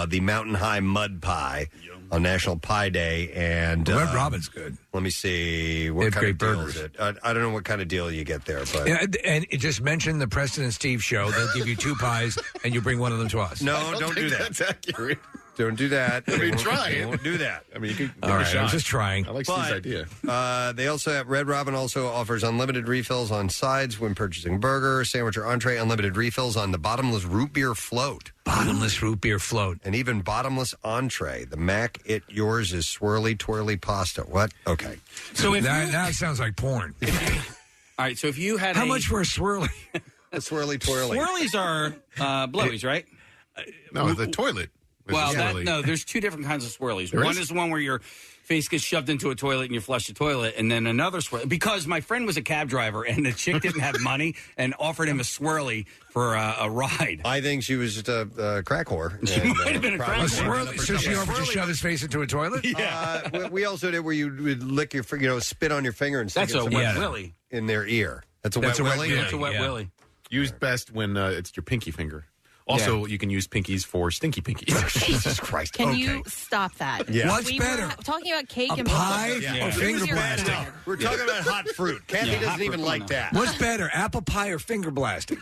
the Mountain High Mud Pie on National Pie Day. And Red Robin's good. Let me see. What They have kind of great deal burgers. is it? I don't know what kind of deal you get there. But And just mention the Preston and Steve show. They'll give you 2 pies, and you bring one of them to us. No, don't do that. That's accurate. Don't do that. I mean, They try it. won't do that. I mean, you could give All it a right, shot. I'm just trying. I like But, Steve's idea. They also have Red Robin also offers unlimited refills on sides when purchasing burger, sandwich, or entree. Unlimited refills on the bottomless root beer float. Bottomless root beer float. And even bottomless entree. The Mac It Yours is swirly twirly pasta. What? Okay. So if that sounds like porn. All right, so if you had How much for a swirly? A swirly twirly. Swirlies are blowies, right? No, the toilet. is Well, a swirly. no, there's 2 different kinds of swirlies. There One is? is the one where your face gets shoved into a toilet and you flush the toilet, and then another swirly. Because my friend was a cab driver, and the chick didn't have money and offered him a swirly for a ride. I think she was just a crack whore. She might have been a probably- crack whore. Swirly. So she offered to shove his face into a toilet? We also did where you would lick your, spit on your finger and stick That's it a somewhere wet willy. in their ear. That's a That's wet a wet willy? willy. That's a wet Yeah. willy. Used best when it's your pinky finger. Also, you can use pinkies for stinky pinkies. Jesus Christ. Can Okay. you stop that? Yeah. What's we better? Were talking about cake A and pie Yeah. or finger Use your blasting? head. We're talking about hot fruit. Kathy hot doesn't fruit, even come like on that. What's better, apple pie or finger blasting?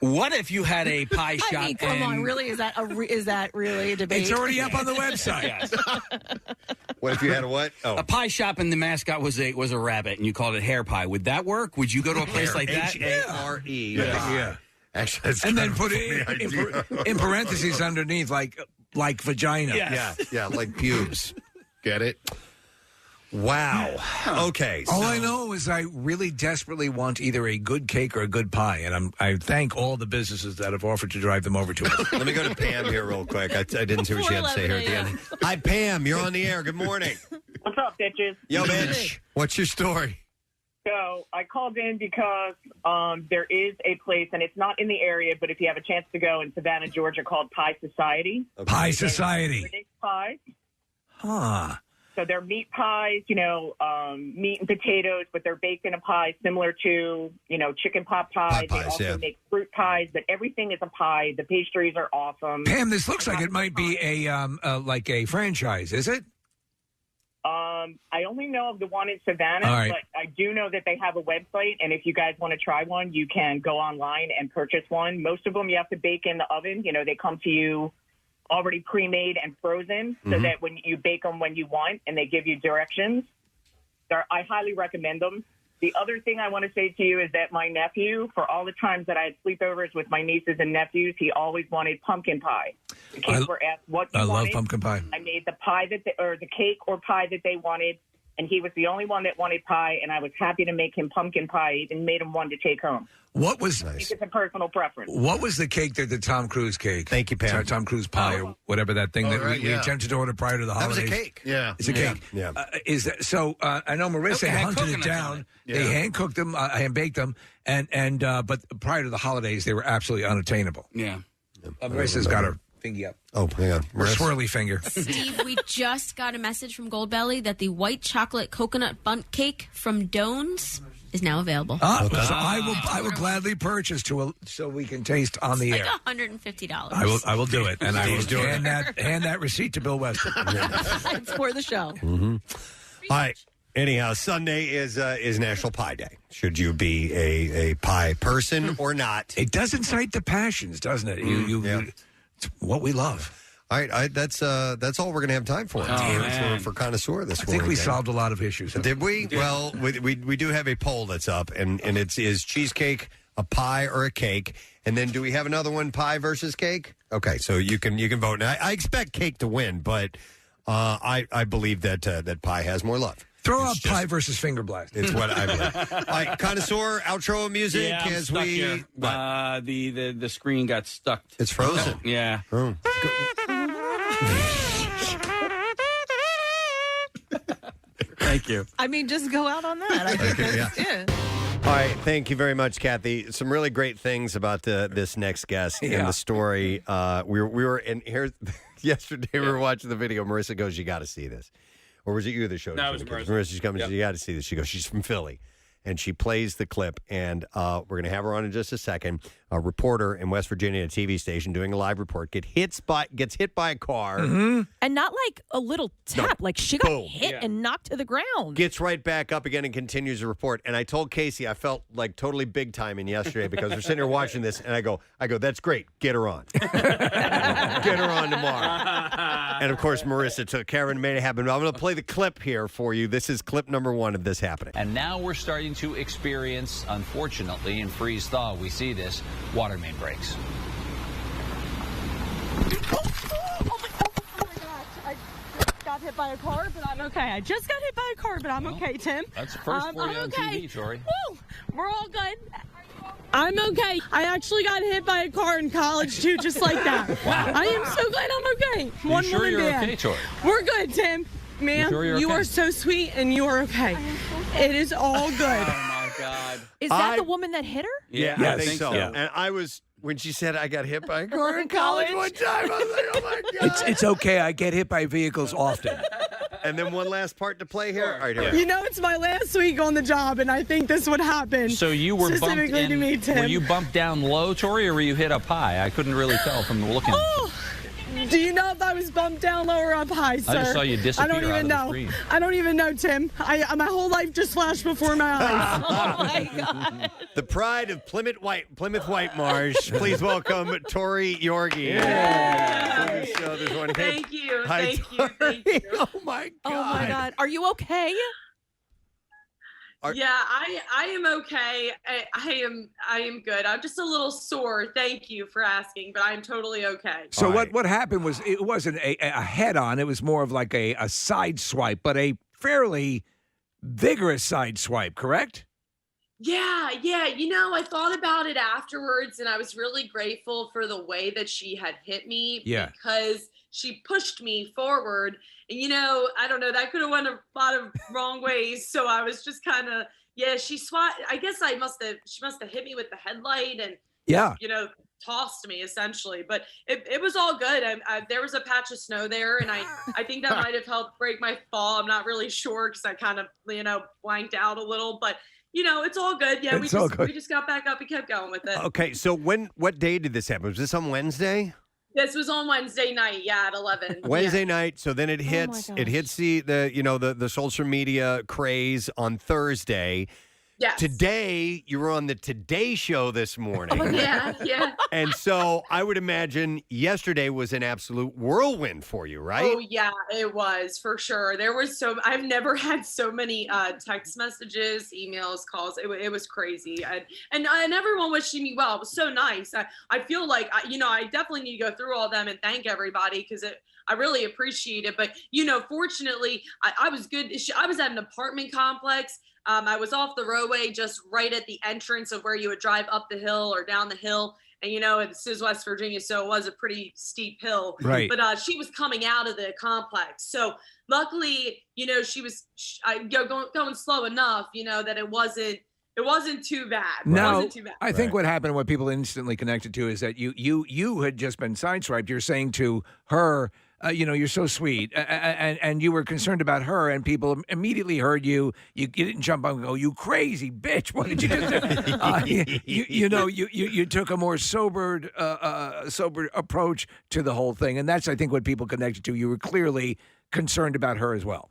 What if you had a pie shop? I mean, come on, really? Is that really a debate? It's already up on the website. Yes. What if you had a what? Oh. A pie shop and the mascot was a rabbit, and you called it hair pie. Would that work? Would you go to a place like that? H-A-R-E. Yeah. Actually, that's And then kind put of it a funny idea. in parentheses underneath, like vagina. Yeah, like pubes. Get it? Wow. Okay. All I know is I really desperately want either a good cake or a good pie, and I thank all the businesses that have offered to drive them over to us. Let me go to Pam here real quick. I didn't see what she had to say here at the end. Hi, Pam. You're on the air. Good morning. What's up, bitches? Yo, bitch. What's your story? So I called in because there is a place, and it's not in the area, but if you have a chance to go in Savannah, Georgia, called Pie Society. Okay. Pie Society. British pies. Huh. So they're meat pies, meat and potatoes, but they're baked in a pie similar to, chicken pot pie. They also make fruit pies, but everything is a pie. The pastries are awesome. Pam, this looks like it might be like a franchise, is it? I only know of the one in Savannah, but I do know that they have a website, and if you guys want to try one, you can go online and purchase one. Most of them you have to bake in the oven. They come to you already pre-made and frozen so that when you bake them when you want, and they give you directions. I highly recommend them. The other thing I want to say to you is that my nephew, for all the times that I had sleepovers with my nieces and nephews, he always wanted pumpkin pie. The kids were asked what you wanted. I love pumpkin pie. I made the pie the cake or pie that they wanted, and he was the only one that wanted pie, and I was happy to make him pumpkin pie. Even made him one to take home. What was I think it's a personal preference. What was the cake that the Tom Cruise cake? Thank you, Pam. Sorry, Tom Cruise pie or whatever that thing that we attempted to order prior to the holidays. That was a cake. Yeah, it's a cake. Yeah. Is that so? I know Marissa hunted it down. They hand cooked them, hand baked them, and but prior to the holidays, they were absolutely unattainable. Yeah. Marissa's got her finger up. Oh, hang on. Her swirly finger. Steve, we just got a message from Goldbelly that the white chocolate coconut bundt cake from Doan's is now available. So I will gladly purchase so we can taste on the air. Like $150. I will do it, and I will hand that receipt to Bill Weston. It's for the show. Mm-hmm. All right. Anyhow, Sunday is National Pie Day. Should you be a pie person or not? It does incite the passions, doesn't it? It's what we love. All right, that's all we're going to have time for for Connoisseur this morning. I think we solved a lot of issues. Did we? Yeah. Well, we do have a poll that's up, and is cheesecake a pie or a cake? And then do we have another one, pie versus cake? Okay, so you can vote. Now, I expect cake to win, but I believe that pie has more love. Throw out pie versus finger blast. It's what I believe. All right, Connoisseur, outro music as stuck we. Here. The screen got stuck. It's frozen. Oh, yeah. Oh. Thank you. I mean, just go out on that. I think that's it. All right, thank you very much, Kathy. Some really great things about this next guest and the story. We were in here yesterday. We were watching the video. Marissa goes, "You got to see this," or was it you that showed? No, it was Marissa. Marissa's coming. You got to see this. She goes, "She's from Philly." And she plays the clip, and we're going to have her on in just a second. A reporter in West Virginia, a TV station, doing a live report, gets hit by a car. Mm-hmm. And not like a little tap. Like she got hit and knocked to the ground. Gets right back up again and continues the report. And I told Casey I felt like totally big timing yesterday because we're sitting here watching this, and I go, that's great. Get her on. Get her on tomorrow. And, of course, Marissa took care and made it happen. I'm going to play the clip here for you. This is clip number 1 of this happening. And now we're starting to experience, unfortunately, in freeze-thaw, we see this, water main breaks. Got hit by a car, but I'm okay. I just got hit by a car, but I'm okay, Tim. That's the first for you on okay. TV, Tori. Woo! We're all good. I'm okay. I actually got hit by a car in college, too, just like that. Wow. I am so glad I'm okay. You sure you're okay, Tori? We're good, Tim. Ma'am, you are so sweet, and you are okay. It is all good. Oh, my God. Is that the woman that hit her? Yeah, I think so. Yeah. And I was, when she said I got hit by a car in college one time, I was like, oh, my God. It's okay. I get hit by vehicles often. And then one last part to play here. All right, here. You know, it's my last week on the job, and I think this would happen. So you were bumped specifically to me, Tim. Were you bumped down low, Tori, or were you hit up high? I couldn't really tell from the looking. Oh! Do you know if I was bumped down low or up high, sir? I just saw you disappear I don't even out of know. the screen. I don't even know, Tim. My whole life just flashed before my eyes. Oh, my God. The pride of Plymouth White Marsh. Please welcome Tori Yorgi. Yeah. Thank you. Hi, Thank you. Oh, my God. Oh, my God. Are you okay? Yeah, I am okay. I am good. I'm just a little sore. Thank you for asking, but I'm totally okay. So what happened was it wasn't a head-on. It was more of like a side swipe, but a fairly vigorous side swipe, correct? Yeah. I thought about it afterwards, and I was really grateful for the way that she had hit me because she pushed me forward. And, I don't know, that could have went a lot of wrong ways. So I was just kind of, she I guess she must have hit me with the headlight and, tossed me essentially. But it was all good. There was a patch of snow there, and I think that might have helped break my fall. I'm not really sure because I kind of, blanked out a little, but it's all good. Yeah, we just got back up and kept going with it. Okay, so what day did this happen? Was this on Wednesday? This was on Wednesday night, at 11. Wednesday night. So then it hits the social media craze on Thursday. Yes. Today, you were on the Today Show this morning. Oh, yeah. And so I would imagine yesterday was an absolute whirlwind for you, right? Oh, yeah, it was for sure. I've never had so many text messages, emails, calls. It was crazy. And everyone wishing me well. It was so nice. I feel like, I definitely need to go through all them and thank everybody because I really appreciate it. But, fortunately, I was good. I was at an apartment complex. I was off the roadway just right at the entrance of where you would drive up the hill or down the hill. And, this is West Virginia, so it was a pretty steep hill. Right. But she was coming out of the complex. So luckily, she was going slow enough, that it wasn't too bad. Now, I think what happened, what people instantly connected to is that you had just been sideswiped. You're saying to her, you're so sweet, and you were concerned about her, and people immediately heard you. You didn't jump up and go, "You crazy bitch! What did you do?" You took a more sober approach to the whole thing, and that's I think what people connected to. You were clearly concerned about her as well.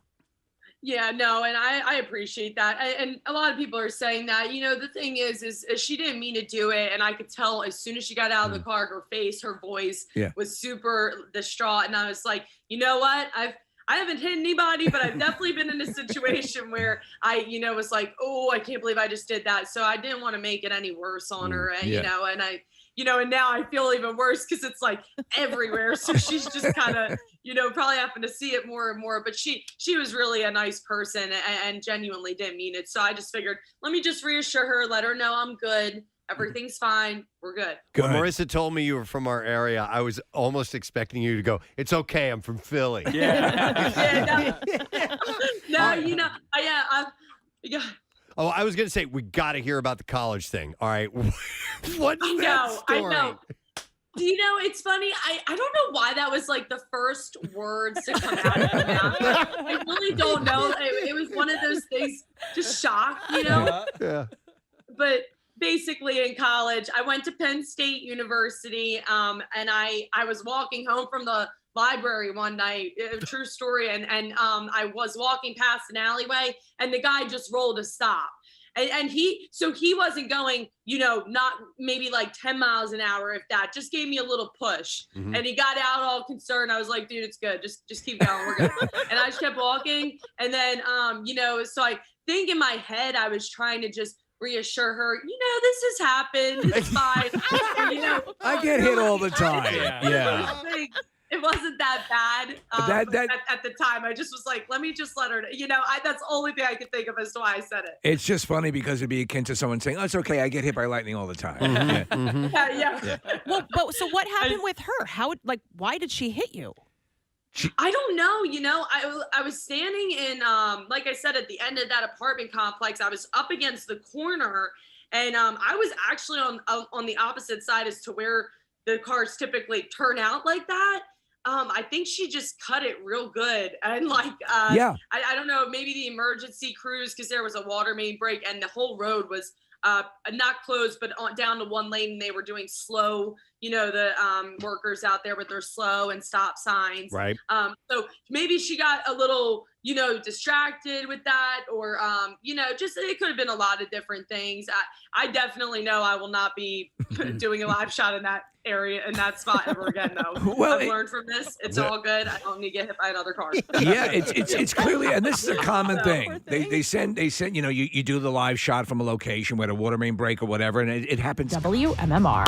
Yeah, no, and I appreciate that. And a lot of people are saying that, the thing is she didn't mean to do it. And I could tell as soon as she got out of the car, her face, her voice was super distraught. And I was like, you know what? I haven't hit anybody, but I've definitely been in a situation where I, was like, oh, I can't believe I just did that. So I didn't want to make it any worse on her. And, and I, and now I feel even worse because it's like everywhere. So she's just kind of, probably having to see it more and more. But she was really a nice person and genuinely didn't mean it. So I just figured, let me just reassure her, let her know I'm good. Everything's fine. We're good. When Marissa told me you were from our area, I was almost expecting you to go, "It's okay, I'm from Philly." Yeah. No, Oh, I was going to say, we got to hear about the college thing. All right. What's that story? I know. It's funny. I don't know why that was like the first words to come out of my mouth. I really don't know. It was one of those things, just shock, Yeah. But basically in college, I went to Penn State University, and I was walking home from the library one night, true story, and I was walking past an alleyway, and the guy just rolled a stop. And he wasn't going, not maybe like 10 miles an hour, if that, just gave me a little push. Mm-hmm. And he got out all concerned. I was like, dude, it's good. Just keep going. We're good. And I just kept walking. And then, so I think in my head, I was trying to just reassure her, this has happened. It's fine. I get hit all the time. Yeah. It wasn't that bad at the time. I just was like, let me just let her, that's the only thing I could think of as to why I said it. It's just funny because it'd be akin to someone saying, "Oh, it's okay, I get hit by lightning all the time." Mm-hmm. Yeah. Well, but so what happened with her? Why did she hit you? I don't know. I was standing in, like I said, at the end of that apartment complex. I was up against the corner, and I was actually on the opposite side as to where the cars typically turn out like that. I think she just cut it real good. And I don't know, maybe the emergency crews, because there was a water main break and the whole road was not closed, but down to one lane, and they were doing slow, the workers out there with their slow and stop signs. Right. So maybe she got a little, distracted with that, or, just it could have been a lot of different things. I definitely know I will not be doing a live shot in that area, in that spot ever again, though. Well, I've learned from this. It's all good. I don't need to get hit by another car. Yeah, it's clearly, and this is a common thing. They send, you do the live shot from a location where a water main break or whatever, and it happens. WMMR.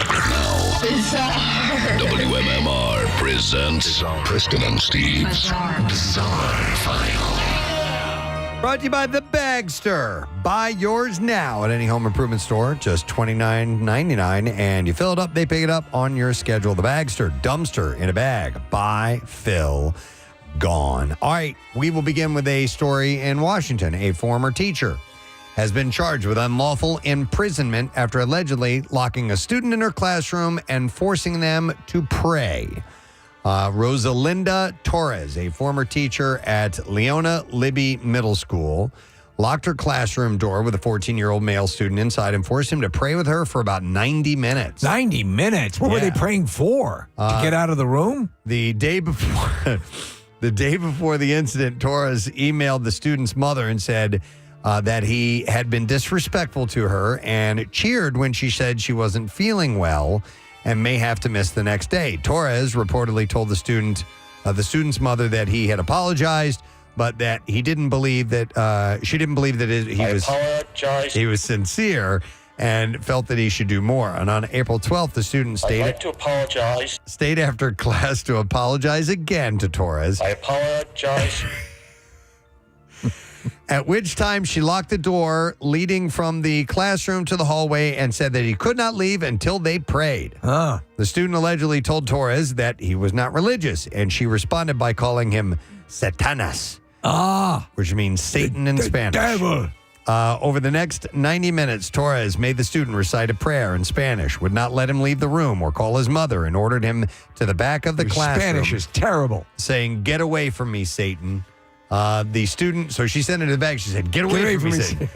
WMMR presents Preston and Steve's Bizarre File. Brought to you by The Bagster. Buy yours now at any home improvement store, just $29.99, and you fill it up, they pick it up on your schedule. The Bagster, dumpster in a bag. Buy, fill, gone. All right, we will begin with a story in Washington. A former teacher has been charged with unlawful imprisonment after allegedly locking a student in her classroom and forcing them to pray. Rosalinda Torres, a former teacher at Leona Libby Middle School, locked her classroom door with a 14-year-old male student inside and forced him to pray with her for about 90 minutes. 90 minutes? What were they praying for? To get out of the room? The day before the incident, Torres emailed the student's mother and said that he had been disrespectful to her and cheered when she said she wasn't feeling well and may have to miss the next day. Torres reportedly told the student's mother that he had apologized, but that he didn't believe that she didn't believe that he was sincere and felt that he should do more. And on April 12th, the student stayed after class to apologize again to Torres. I apologize. At which time she locked the door leading from the classroom to the hallway and said that he could not leave until they prayed. The student allegedly told Torres that he was not religious, and she responded by calling him Satanas, which means Satan in Spanish. Devil. Over the next 90 minutes, Torres made the student recite a prayer in Spanish, would not let him leave the room or call his mother, and ordered him to the back of the classroom. Spanish is terrible. Saying, "Get away from me, Satan." The student, so she sent him to the back. She said, "Get away from me, Satan."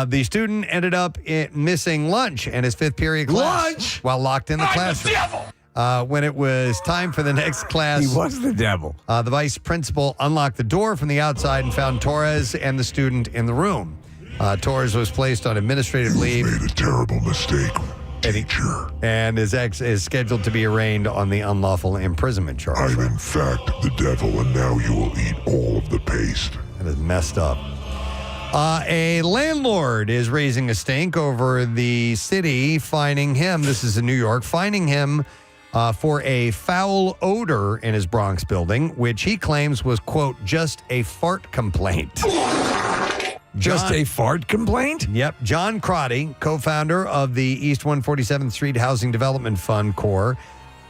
The student ended up missing lunch and his fifth period class while locked in the classroom. When it was time for the next class, he was the devil. The vice principal unlocked the door from the outside and found Torres and the student in the room. Torres was placed on administrative leave. Made a terrible mistake, teacher. And is scheduled to be arraigned on the unlawful imprisonment charge. I'm in fact the devil, and now you will eat all of the paste. That is messed up. A landlord is raising a stink over the city fining him. This is in New York, fining him for a foul odor in his Bronx building, which he claims was, quote, just a fart complaint. Just a fart complaint? Yep. John Crotty, co-founder of the East 147th Street Housing Development Fund Corps,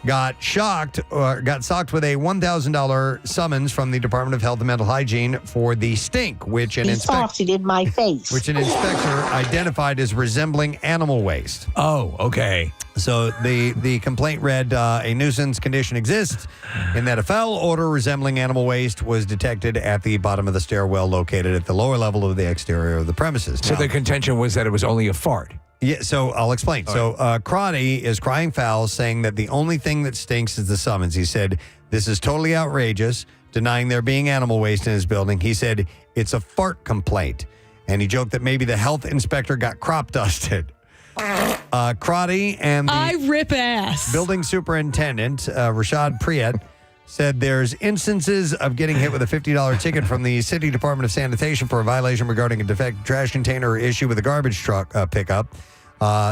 got socked with a $1,000 summons from the Department of Health and Mental Hygiene for the stink, which an inspector in my face. Which an inspector identified as resembling animal waste. Oh, okay. So the complaint read, a nuisance condition exists in that a foul odor resembling animal waste was detected at the bottom of the stairwell located at the lower level of the exterior of the premises. So the contention was that it was only a fart. Yeah, so I'll explain. Crotty is crying foul, saying that the only thing that stinks is the summons. He said, this is totally outrageous, denying there being animal waste in his building. He said, it's a fart complaint. And he joked that maybe the health inspector got crop dusted. Crotty and I rip ass. Building superintendent, Rashad Priyat, said there's instances of getting hit with a $50 ticket from the City Department of Sanitation for a violation regarding a defective trash container or issue with a garbage truck pickup.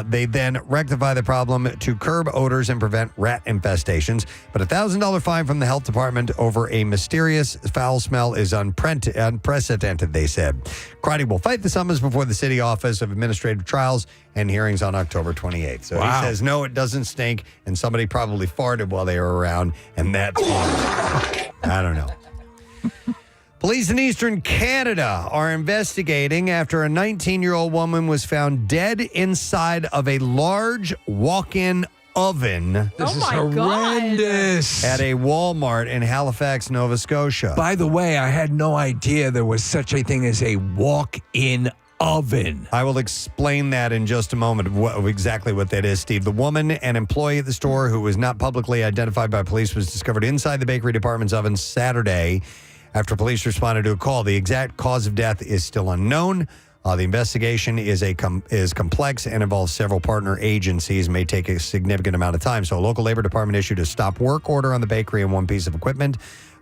They then rectify the problem to curb odors and prevent rat infestations. But a $1,000 fine from the health department over a mysterious foul smell is unprecedented, they said. Crotty will fight the summons before the City Office of Administrative Trials and hearings on October 28th. So he says, no, it doesn't stink, and somebody probably farted while they were around, and that's fine. I don't know. Police in eastern Canada are investigating after a 19-year-old woman was found dead inside of a large walk-in oven. This is horrendous. At a Walmart in Halifax, Nova Scotia. By the way, I had no idea there was such a thing as a walk-in oven. I will explain that in just a moment, exactly what that is, Steve. The woman, an employee at the store who was not publicly identified by police, was discovered inside the bakery department's oven Saturday after police responded to a call. The exact cause of death is still unknown. The investigation is complex and involves several partner agencies, may take a significant amount of time. So a local labor department issued a stop work order on the bakery and one piece of equipment.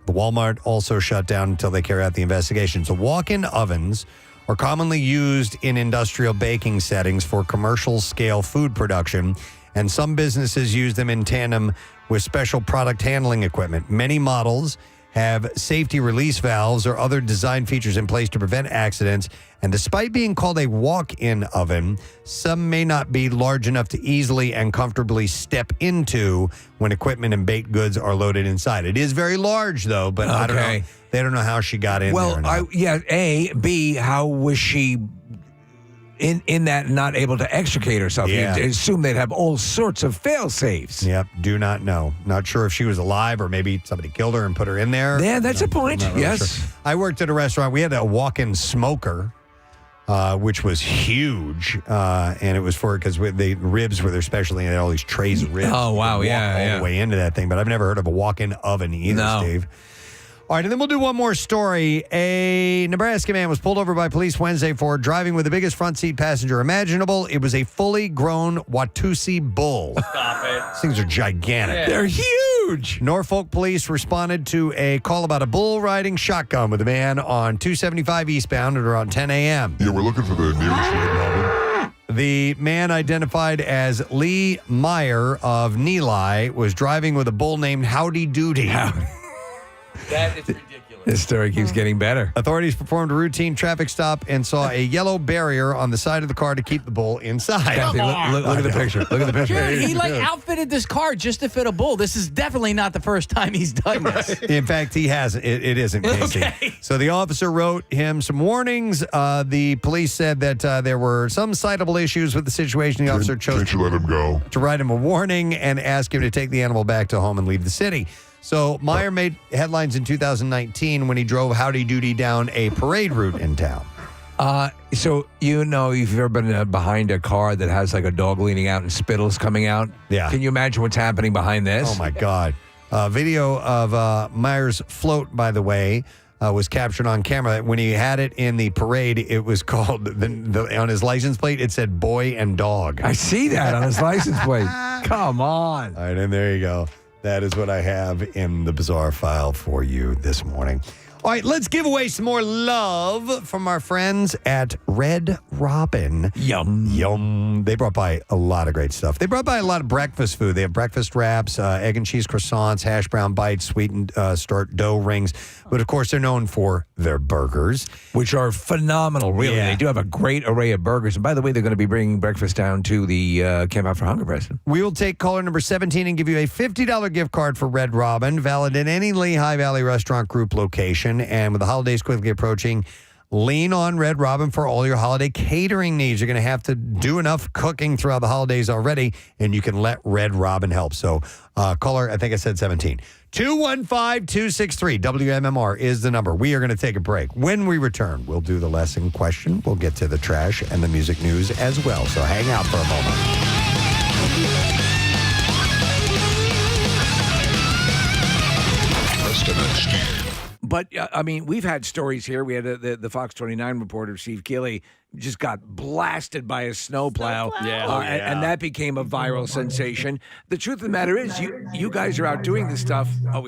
The Walmart also shut down until they carry out the investigation. So walk-in ovens are commonly used in industrial baking settings for commercial scale food production, and some businesses use them in tandem with special product handling equipment. Many models have safety release valves or other design features in place to prevent accidents. And despite being called a walk-in oven, some may not be large enough to easily and comfortably step into when equipment and baked goods are loaded inside. It is very large, though, but I don't know. They don't know how she got in there. Well, A, B, how was she in that not able to extricate herself? Yeah. You'd assume they'd have all sorts of fail-safes. Yep, do not know. Not sure if she was alive or maybe somebody killed her and put her in there. Yeah, that's a point. I'm not really Yes. sure. I worked at a restaurant. We had a walk-in smoker, which was huge, and it was because the ribs were their specialty, and they had all these trays of ribs. Oh, wow, You could walk yeah. all the way into that thing, but I've never heard of a walk-in oven either, No. Steve. All right, and then we'll do one more story. A Nebraska man was pulled over by police Wednesday for driving with the biggest front seat passenger imaginable. It was a fully grown Watusi bull. Stop it. These things are gigantic. Yeah. They're huge. Norfolk police responded to a call about a bull riding shotgun with a man on 275 eastbound at around 10 a.m. Yeah, we're looking for the nearest Red Robin. The man, identified as Lee Meyer of Neeli, was driving with a bull named Howdy Doody. That is ridiculous. This story keeps getting better. Authorities performed a routine traffic stop and saw a yellow barrier on the side of the car to keep the bull inside. Kathy, look at the picture. Look at the picture. Dude, he outfitted this car just to fit a bull. This is definitely not the first time he's done this. In fact, he hasn't. It isn't, Casey. Okay. So the officer wrote him some warnings. The police said that there were some citable issues with the situation. The officer chose Can't you let him go? to write him a warning and ask him to take the animal back to home and leave the city. So Meyer made headlines in 2019 when he drove Howdy Doody down a parade route in town. So, if you've ever been behind a car that has like a dog leaning out and spittles coming out? Yeah. Can you imagine what's happening behind this? Oh, my God. Video of Meyer's float, by the way, was captured on camera. When he had it in the parade, it was called, on his license plate, it said boy and dog. I see that on his license plate. Come on. All right, and there you go. That is what I have in the bizarre file for you this morning. All right, let's give away some more love from our friends at Red Robin. Yum. Yum. They brought by a lot of great stuff. They brought by a lot of breakfast food. They have breakfast wraps, egg and cheese croissants, hash brown bites, sweetened start dough rings. But, of course, they're known for their burgers. Which are phenomenal, really. Yeah. They do have a great array of burgers. And by the way, they're going to be bringing breakfast down to the Camp Out for Hunger, Preston. We will take caller number 17 and give you a $50 gift card for Red Robin, valid in any Lehigh Valley Restaurant Group location. And with the holidays quickly approaching, lean on Red Robin for all your holiday catering needs. You're going to have to do enough cooking throughout the holidays already, and you can let Red Robin help. So, caller, I think I said 17. 215-263 WMMR is the number. We are going to take a break. When we return, we'll do the lesson question. We'll get to the trash and the music news as well. So hang out for a moment. But, I mean, we've had stories here. We had the Fox 29 reporter, Steve Keeley, just got blasted by a snowplow. Yeah. And that became a viral sensation. The truth of the matter is, you guys are out doing this stuff. Are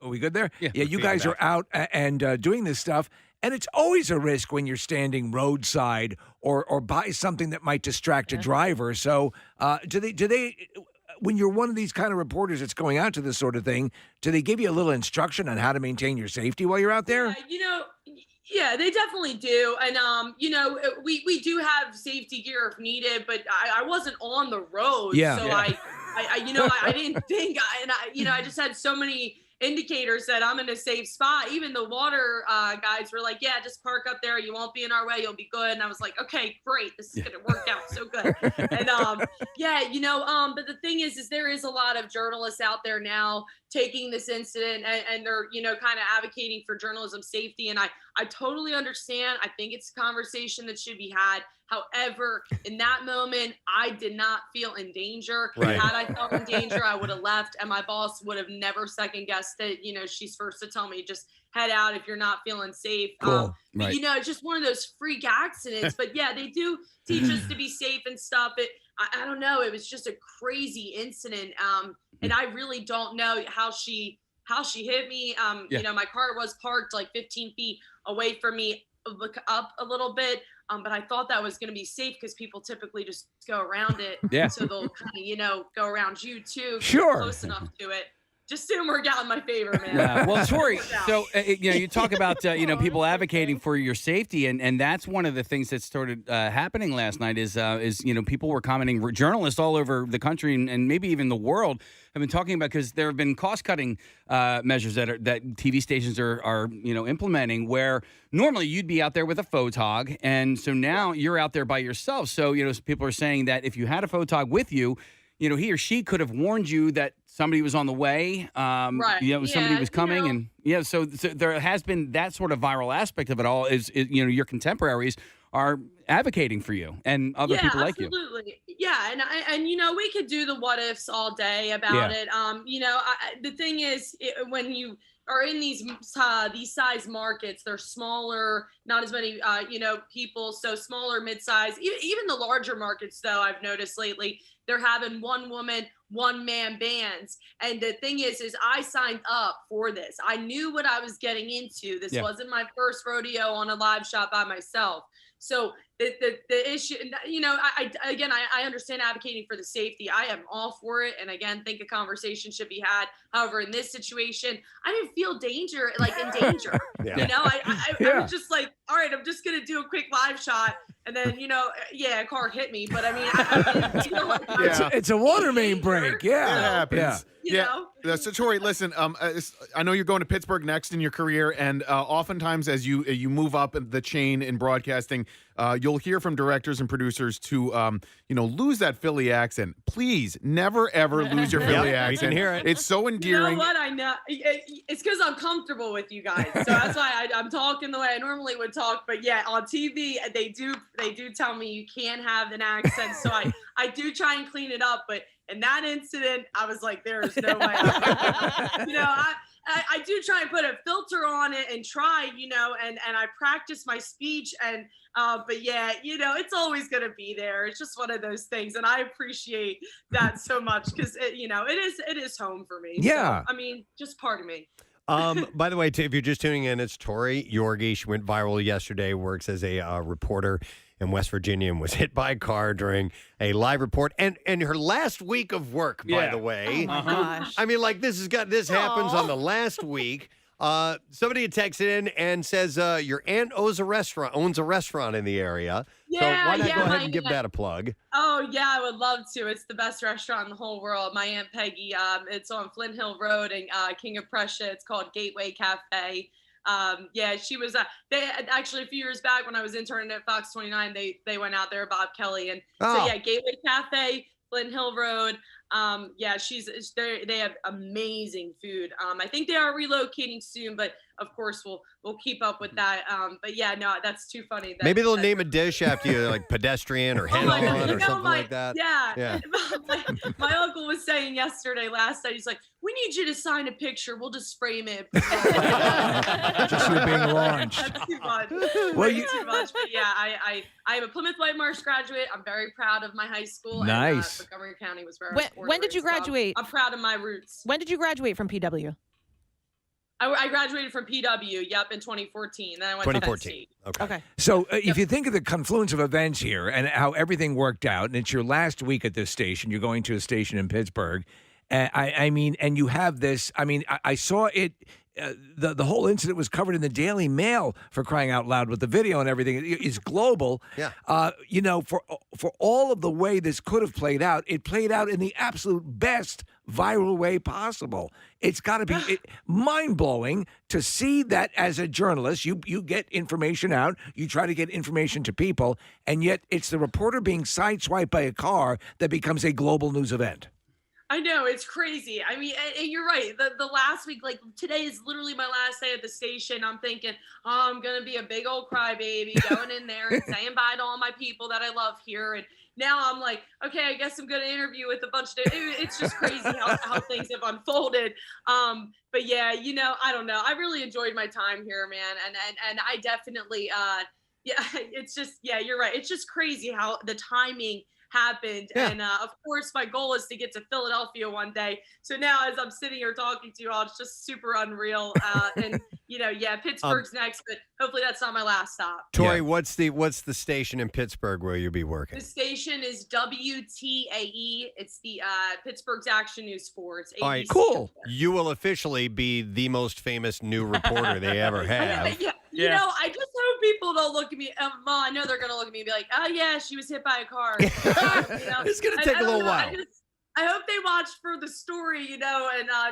we good there? Yeah, you guys are out and doing this stuff. And it's always a risk when you're standing roadside or by something that might distract a driver. So do they when you're one of these kind of reporters that's going out to this sort of thing, do they give you a little instruction on how to maintain your safety while you're out there? Yeah, they definitely do. And, we do have safety gear if needed, but I wasn't on the road. Yeah. So Yeah. I didn't think, I just had so many indicators that I'm in a safe spot. Even the water guys were like, yeah, just park up there. You won't be in our way. You'll be good. And I was like, okay, great. This is going to work out so good. And but the thing is there is a lot of journalists out there now taking this incident and they're, kind of advocating for journalism safety. And I totally understand. I think it's a conversation that should be had. However, in that moment, I did not feel in danger. Right. Had I felt in danger, I would have left, and my boss would have never second guessed it. She's first to tell me, just head out if you're not feeling safe. Cool. But, it's just one of those freak accidents. But yeah, they do teach us to be safe and stuff. I don't know. It was just a crazy incident. And I really don't know how she hit me. My car was parked like 15 feet away from me, look up a little bit. But I thought that was going to be safe because people typically just go around it. Yeah. So they'll kind of, go around you too. Sure. Close enough to it. just didn't work out in my favor, man. Yeah. Well, Tori, so you talk about people advocating for your safety, and that's one of the things that started happening last night. Is people were commenting, journalists all over the country and maybe even the world have been talking about, because there have been cost cutting measures that TV stations are implementing, where normally you'd be out there with a photog, and so now you're out there by yourself. So people are saying that if you had a photog with you, he or she could have warned you that somebody was on the way, right? Somebody was coming, and so there has been that sort of viral aspect of it all. Is your contemporaries are advocating for you and other people like you. Absolutely. Yeah, and we could do the what ifs all day about it. The thing is, when you are in these size markets, they're smaller, not as many people, so smaller, mid-size. Even the larger markets, though, I've noticed lately, they're having one woman, one man bands. And the thing is I signed up for this. I knew what I was getting into. This wasn't my first rodeo on a live shot by myself. So the issue, I understand advocating for the safety. I am all for it. And again, think a conversation should be had. However, in this situation, I didn't feel in danger. I was just like, all right, I'm just going to do a quick live shot. And then, a car hit me. But I mean, it's a water main break. Yeah. It happens. You know? So Tori, listen, I know you're going to Pittsburgh next in your career, and oftentimes as you move up the chain in broadcasting, you'll hear from directors and producers to lose that Philly accent. Please never ever lose your Philly accent. We can hear it. It's so endearing. You know what? I know it's because I'm comfortable with you guys, so that's why I'm talking the way I normally would talk. But yeah, on TV they do tell me you can't have an accent, so I do try and clean it up, but. In that incident, I was like, there is no way. I do try and put a filter on it and try, and I practice my speech. And but yeah, it's always going to be there. It's just one of those things. And I appreciate that so much because, it is home for me. Yeah. So, I mean, just part of me. By the way, if you're just tuning in, it's Tori Yorgi. She went viral yesterday, works as a reporter in West Virginia and was hit by a car during a live report. And her last week of work, by the way. Oh my gosh. I mean, like this happens on the last week. Somebody had texted in and says your aunt owns a restaurant in the area. Yeah, so why not go ahead and give that a plug? Oh yeah, I would love to. It's the best restaurant in the whole world. My Aunt Peggy. It's on Flint Hill Road and King of Prussia. It's called Gateway Cafe. She was. They actually a few years back when I was interning at Fox 29, they went out there, Bob Kelly, and so Gateway Cafe, Flint Hill Road. They have amazing food. I think they are relocating soon, but of course we'll keep up with that. But yeah, no, that's too funny. Maybe they'll name a dish after you, like pedestrian or head on or something like that. Yeah. My uncle was saying last night, he's like, we need you to sign a picture. We'll just frame it. Just for being launched. That's too much. Well, too much. But yeah, I am a Plymouth White Marsh graduate. I'm very proud of my high school. Nice. And, Montgomery County was where When did you graduate? So I'm proud of my roots. When did you graduate from PW? I graduated from PW, in 2014. Then I went to Penn State. Okay. So if you think of the confluence of events here and how everything worked out, and it's your last week at this station, you're going to a station in Pittsburgh, and you have this, I saw it, the whole incident was covered in the Daily Mail, for crying out loud, with the video and everything. It's global. Yeah. For all of the way this could have played out, it played out in the absolute best viral way possible. It's got to be mind-blowing to see that as a journalist. You get information out, you try to get information to people, and yet it's the reporter being sideswiped by a car that becomes a global news event. I know, it's crazy. I mean, and you're right. The last week, like today is literally my last day at the station. I'm thinking, I'm going to be a big old crybaby going in there and saying bye to all my people that I love here. And now I'm like, okay, I guess I'm going to interview with a bunch of, it's just crazy how things have unfolded. But yeah, I don't know. I really enjoyed my time here, man. And I definitely, it's just, you're right. It's just crazy how the timing happened. And of course, my goal is to get to Philadelphia one day. So now, as I'm sitting here talking to you all, it's just super unreal. And Pittsburgh's next, but hopefully that's not my last stop. Tori, what's the station in Pittsburgh where you'll be working? The station is WTAE. It's the Pittsburgh's Action News Sports. All right, cool. You will officially be the most famous new reporter they ever have. You know, I just hope people don't look at me. Well, I know they're going to look at me and be like, oh, yeah, she was hit by a car. It's going to take a little while. I hope they watch for the story, and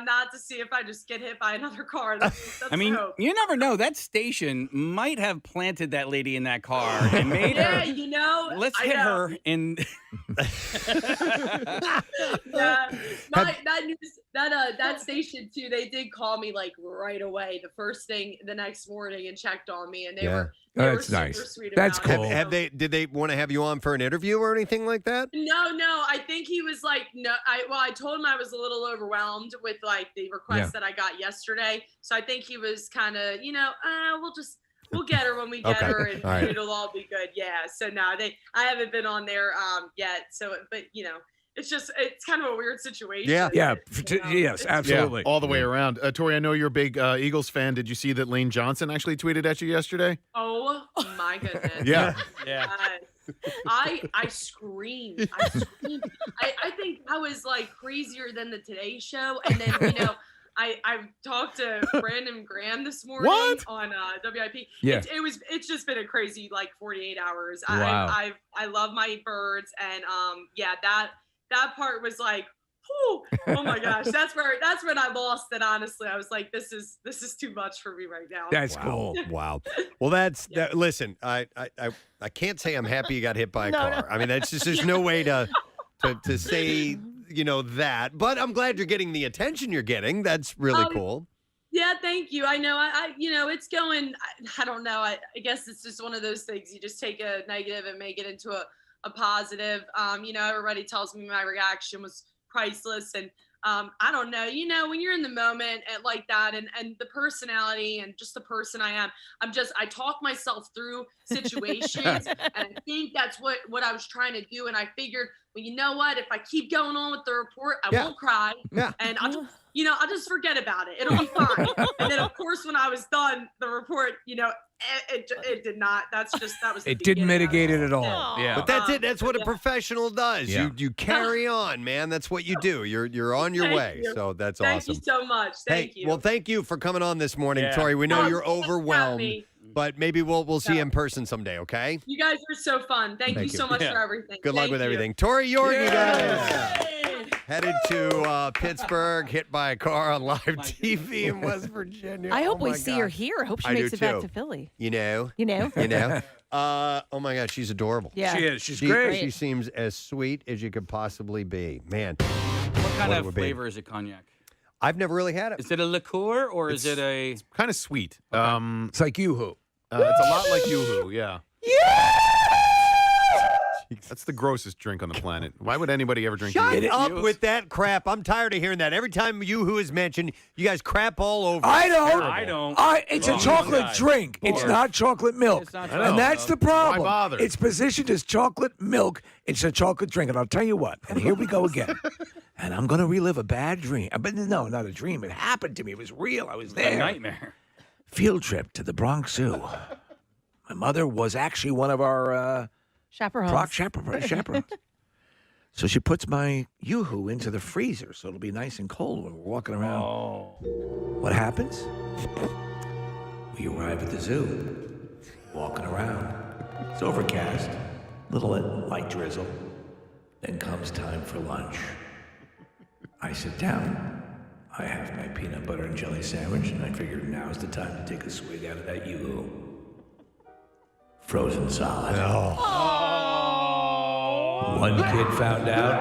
not to see if I just get hit by another car. That's I mean, the hope. you never know. That station might have planted that lady in that car and made her. Yeah, you know. Let's hit her in. That station too. They did call me like right away, the first thing the next morning, and checked on me, and they were. That's super nice. Sweet That's about cool. it. Did they want to have you on for an interview or anything like that? No. I think he was like, no. I told him I was a little overwhelmed with like the request that I got yesterday. So I think he was kind of, we'll get her when we get her, and it'll all be good. Yeah. So no, I haven't been on there yet. So, but it's kind of a weird situation. Yes, absolutely. Yeah, all the way around. Tori, I know you're a big Eagles fan. Did you see that Lane Johnson actually tweeted at you yesterday? Oh my goodness. Yeah. I screamed. I think I was like crazier than the Today Show. And then, I talked to Brandon Graham this morning on WIP. Yeah. It's just been a crazy like 48 hours. Wow. I love my birds, and that part was like, oh my gosh, that's when I lost it. Honestly, I was like, this is too much for me right now. That's cool. Wow. Well, listen, I can't say I'm happy you got hit by a car. I mean, that's just there's no way to say that. But I'm glad you're getting the attention you're getting. That's really cool. Yeah, thank you. I know. I it's going. I don't know. I guess it's just one of those things. You just take a negative and make it into a positive. Everybody tells me my reaction was priceless, and I don't know. When you're in the moment like that, and the personality and just the person I am, I talk myself through situations, and I think that's what I was trying to do. And I figured, well, you know what? If I keep going on with the report, I won't cry, and I'll just forget about it. It'll be fine. And then, of course, when I was done, the report, it did not. That was. It didn't mitigate it at all. No. Yeah. But that's it. That's what a professional does. Yeah. You carry on, man. That's what you do. You're on your way. You. So that's Thank awesome. you so much. Thank you. Well, thank you for coming on this morning, Tori. We know you're overwhelmed, but maybe we'll see you in person someday. Okay. You guys are so fun. Thank you so much for everything. Good luck with everything. Tori York, you guys. Headed to Pittsburgh, hit by a car on live TV in West Virginia. I hope we see her here. I hope she makes it back to Philly. You know. Oh my God, she's adorable. Yeah, she is. She's great. She seems as sweet as you could possibly be. Man, what kind of flavor is it? Cognac? I've never really had it. Is it a liqueur or is it a? It's kind of sweet. Okay. It's like Yoo-Hoo. It's a lot like Yoo-Hoo. Yeah. That's the grossest drink on the planet. Why would anybody ever drink Shut Yoo-Hoo? up with that crap. I'm tired of hearing that. Every time Yoo-Hoo is mentioned, you guys crap all over. I it. don't. It's a chocolate drink. It's not chocolate milk. It's not And that's the problem. Why bother? It's positioned as chocolate milk. It's a chocolate drink. And I'll tell you what, and here we go again. And I'm going to relive a bad dream. But no, not a dream. It happened to me. It was real. I was there. A nightmare. Field trip to the Bronx Zoo. My mother was actually one of our... chaperones. Chaperones. So she puts my Yoo-Hoo into the freezer so it'll be nice and cold when we're walking around. Oh. What happens? We arrive at the zoo, walking around. It's overcast, little light drizzle. Then comes time for lunch. I sit down. I have my peanut butter and jelly sandwich, and I figured now's the time to take a swig out of that Yoo-Hoo. Frozen solid. One kid found out.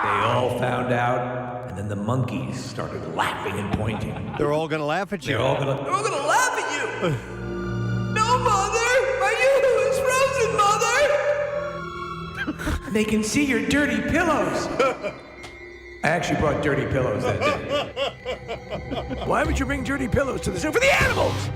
They all found out. And then the monkeys started laughing and pointing. They're all going to laugh at you. They're all going to laugh at you. No, Mother. My Yoo-Hoo is frozen, Mother. They can see your dirty pillows. I actually brought dirty pillows that day. Why would you bring dirty pillows to the zoo? For the animals!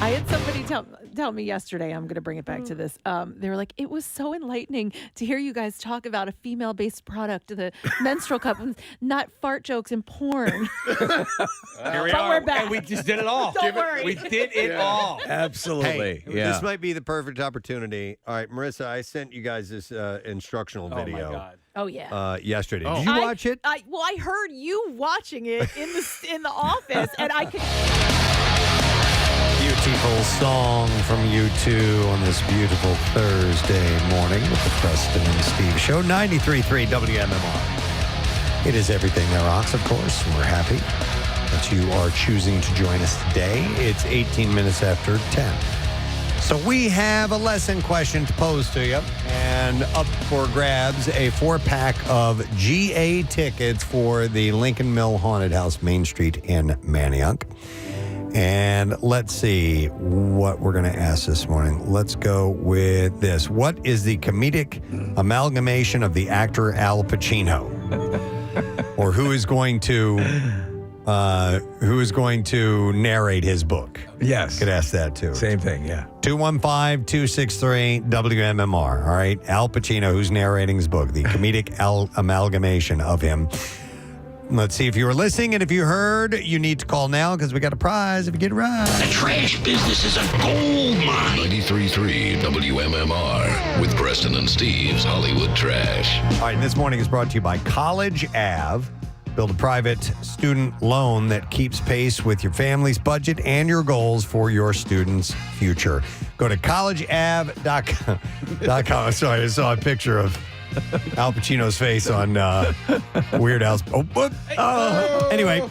I had somebody tell me yesterday, I'm going to bring it back to this. They were like, it was so enlightening to hear you guys talk about a female-based product, the menstrual cup, not fart jokes and porn. Here we are. We're back. And we just did it all. Don't worry. We did it all. Absolutely. Hey, this might be the perfect opportunity. All right, Marissa, I sent you guys this instructional video. Oh, my God. Oh, yeah. Yesterday. Did you watch it? I heard you watching it in the office, and I could... Beautiful song from U2 on this beautiful Thursday morning with the Preston and Steve Show. 93.3 WMMR. It is everything that rocks, of course. We're happy that you are choosing to join us today. It's 18 minutes after 10. So we have a lesson question to pose to you. And up for grabs, a 4-pack of GA tickets for the Lincoln Mill Haunted House, Main Street in Manayunk. And let's see what we're going to ask this morning. Let's go with this. What is the comedic amalgamation of the actor Al Pacino? Or who is going to narrate his book? Yes. Could ask that too. Same thing, yeah. 215-263-WMMR. All right. Al Pacino, who's narrating his book, the comedic amalgamation of him. Let's see if you were listening, and if you heard, you need to call now because we got a prize if you get it right. The trash business is a gold mine. 93.3 WMMR with Preston and Steve's Hollywood Trash. All right, and this morning is brought to you by College Ave. Build a private student loan that keeps pace with your family's budget and your goals for your students' future. Go to collegeave.com. Sorry, I saw a picture of Al Pacino's face on Weird Al's. Anyway,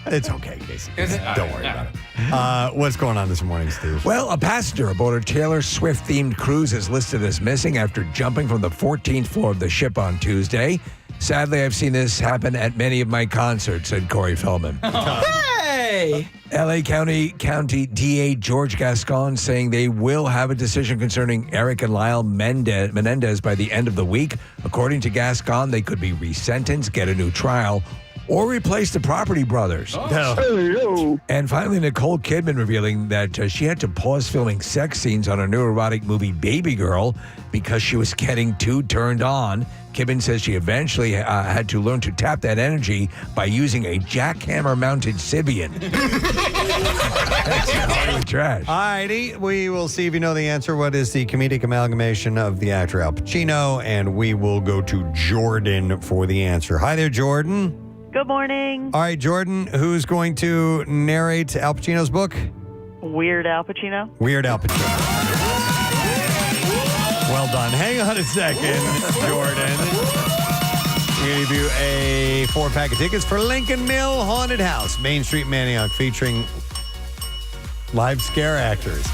it's okay, Casey. Don't worry about it. What's going on this morning, Steve? Well, a passenger aboard a Taylor Swift-themed cruise is listed as missing after jumping from the 14th floor of the ship on Tuesday. Sadly, I've seen this happen at many of my concerts, said Corey Feldman. Hey! L.A. County DA George Gascon saying they will have a decision concerning Eric and Lyle Menendez by the end of the week. According to Gascon, they could be resentenced, get a new trial, or replace the Property Brothers. And finally, Nicole Kidman revealing that she had to pause filming sex scenes on her new erotic movie Baby Girl because she was getting too turned on. Kidman says she eventually had to learn to tap that energy by using a jackhammer-mounted Sybian. That's Hollywood Trash. All righty, we will see if you know the answer. What is the comedic amalgamation of the actor Al Pacino? And we will go to Jordan for the answer. Hi there, Jordan. Good morning. All right, Jordan, who's going to narrate Al Pacino's book? Weird Al Pacino. Weird Al Pacino. Well done. Hang on a second, Jordan. We're going to give you a 4-pack of tickets for Lincoln Mill Haunted House, Main Street, Manayunk, featuring live scare actors,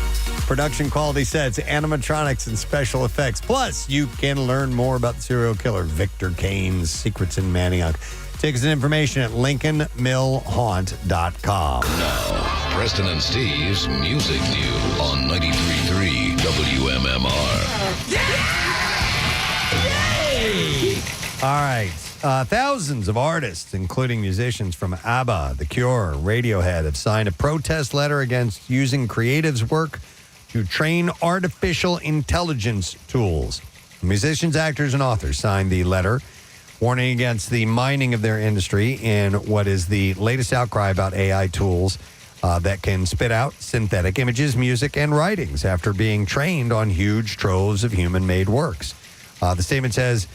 production quality sets, animatronics, and special effects. Plus, you can learn more about the serial killer Victor Kane's secrets in Manayunk. Tickets and information at LincolnMillHaunt.com. Now, Preston and Steve's Music News on 93.3 WMMR. All right. Thousands of artists, including musicians from ABBA, The Cure, Radiohead, have signed a protest letter against using creatives' work to train artificial intelligence tools. Musicians, actors, and authors signed the letter, warning against the mining of their industry in what is the latest outcry about AI tools that can spit out synthetic images, music, and writings after being trained on huge troves of human-made works. The statement says,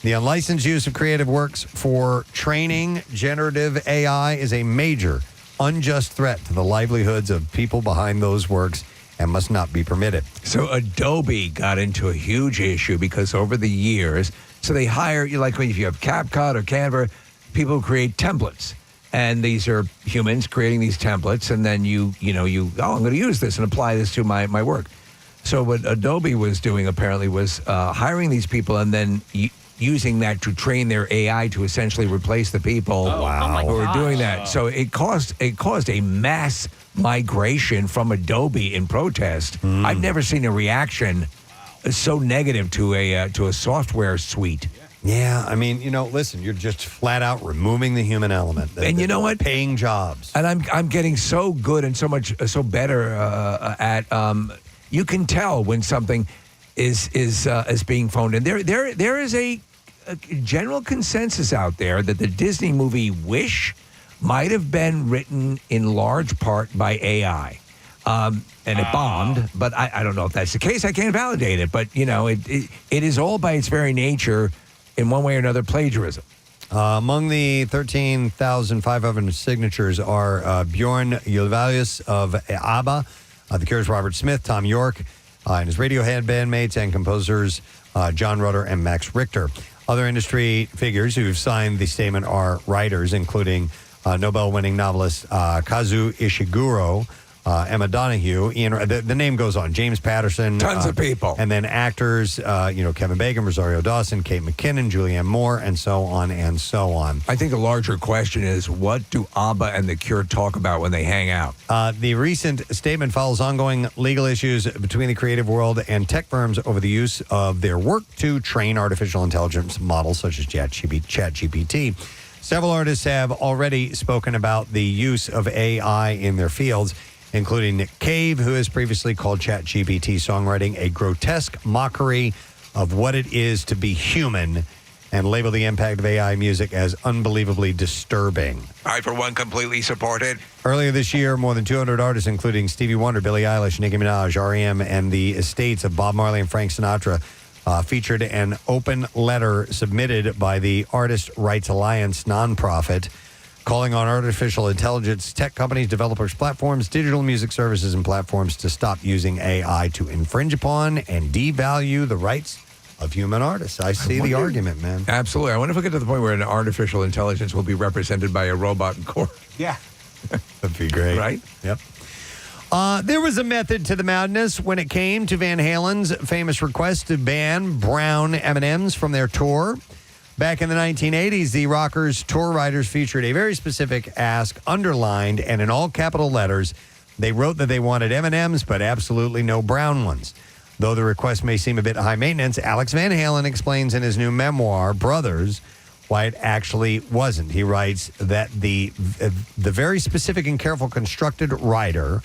the unlicensed use of creative works for training generative AI is a major, unjust threat to the livelihoods of people behind those works and must not be permitted. So Adobe got into a huge issue because over the years, so they hire, like if you have CapCut or Canva, people who create templates. And these are humans creating these templates, and then I'm going to use this and apply this to my work. So what Adobe was doing apparently was hiring these people and then using that to train their AI to essentially replace the people who are doing that. So it caused a mass migration from Adobe in protest. I've never seen a reaction so negative to a software suite. Yeah, I mean, listen, you're just flat out removing the human element. And you know what? Paying jobs. And I'm getting so good and so better at. You can tell when something is being phoned in. There is a general consensus out there that the Disney movie Wish might have been written in large part by AI. And it bombed, but I don't know if that's the case. I can't validate it, but it is all by its very nature, in one way or another, plagiarism. Among the 13,500 signatures are Bjorn Ulvaeus of ABBA, The Cure's Robert Smith, Tom York, and his Radiohead bandmates and composers John Rutter and Max Richter. Other industry figures who've signed the statement are writers, including Nobel-winning novelist Kazuo Ishiguro, Emma Donahue, Ian. The name goes on. James Patterson, tons of people, and then actors. Kevin Bacon, Rosario Dawson, Kate McKinnon, Julianne Moore, and so on and so on. I think the larger question is, what do ABBA and The Cure talk about when they hang out? The recent statement follows ongoing legal issues between the creative world and tech firms over the use of their work to train artificial intelligence models such as ChatGPT. Several artists have already spoken about the use of AI in their fields, including Nick Cave, who has previously called ChatGPT songwriting a grotesque mockery of what it is to be human, and labeled the impact of AI music as unbelievably disturbing. I, for one, completely support it. Earlier this year, more than 200 artists, including Stevie Wonder, Billie Eilish, Nicki Minaj, R.E.M., and the estates of Bob Marley and Frank Sinatra, featured an open letter submitted by the Artist Rights Alliance nonprofit, calling on artificial intelligence tech companies, developers, platforms, digital music services, and platforms to stop using AI to infringe upon and devalue the rights of human artists. I see the argument, man. Absolutely. I wonder if we get to the point where an artificial intelligence will be represented by a robot in court. Yeah. That'd be great. Right? Yep. There was a method to the madness when it came to Van Halen's famous request to ban brown M&Ms from their tour. Back in the 1980s, the Rockers' tour writers featured a very specific ask, underlined, and in all capital letters, they wrote that they wanted M&Ms, but absolutely no brown ones. Though the request may seem a bit high maintenance, Alex Van Halen explains in his new memoir, Brothers, why it actually wasn't. He writes that the very specific and careful constructed rider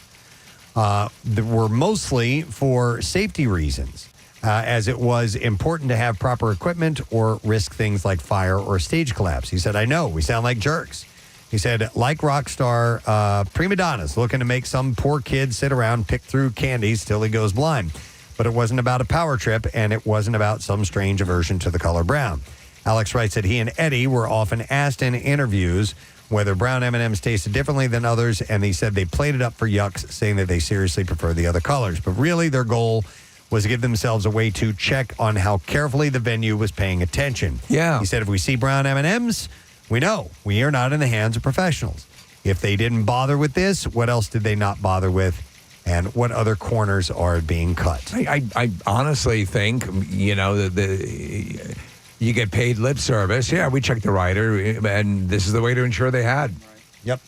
were mostly for safety reasons. As it was important to have proper equipment or risk things like fire or stage collapse. He said, I know, we sound like jerks. He said, like rock star prima donnas looking to make some poor kid sit around, pick through candies till he goes blind. But it wasn't about a power trip, and it wasn't about some strange aversion to the color brown. Alex writes that he and Eddie were often asked in interviews whether brown M&Ms tasted differently than others, and they said they played it up for yucks, saying that they seriously prefer the other colors. But really, their goal was to give themselves a way to check on how carefully the venue was paying attention. Yeah. He said, if we see brown M&Ms, we know we are not in the hands of professionals. If they didn't bother with this, what else did they not bother with? And what other corners are being cut? I honestly think, that you get paid lip service. Yeah, we checked the rider, and this is the way to ensure they had. Yep.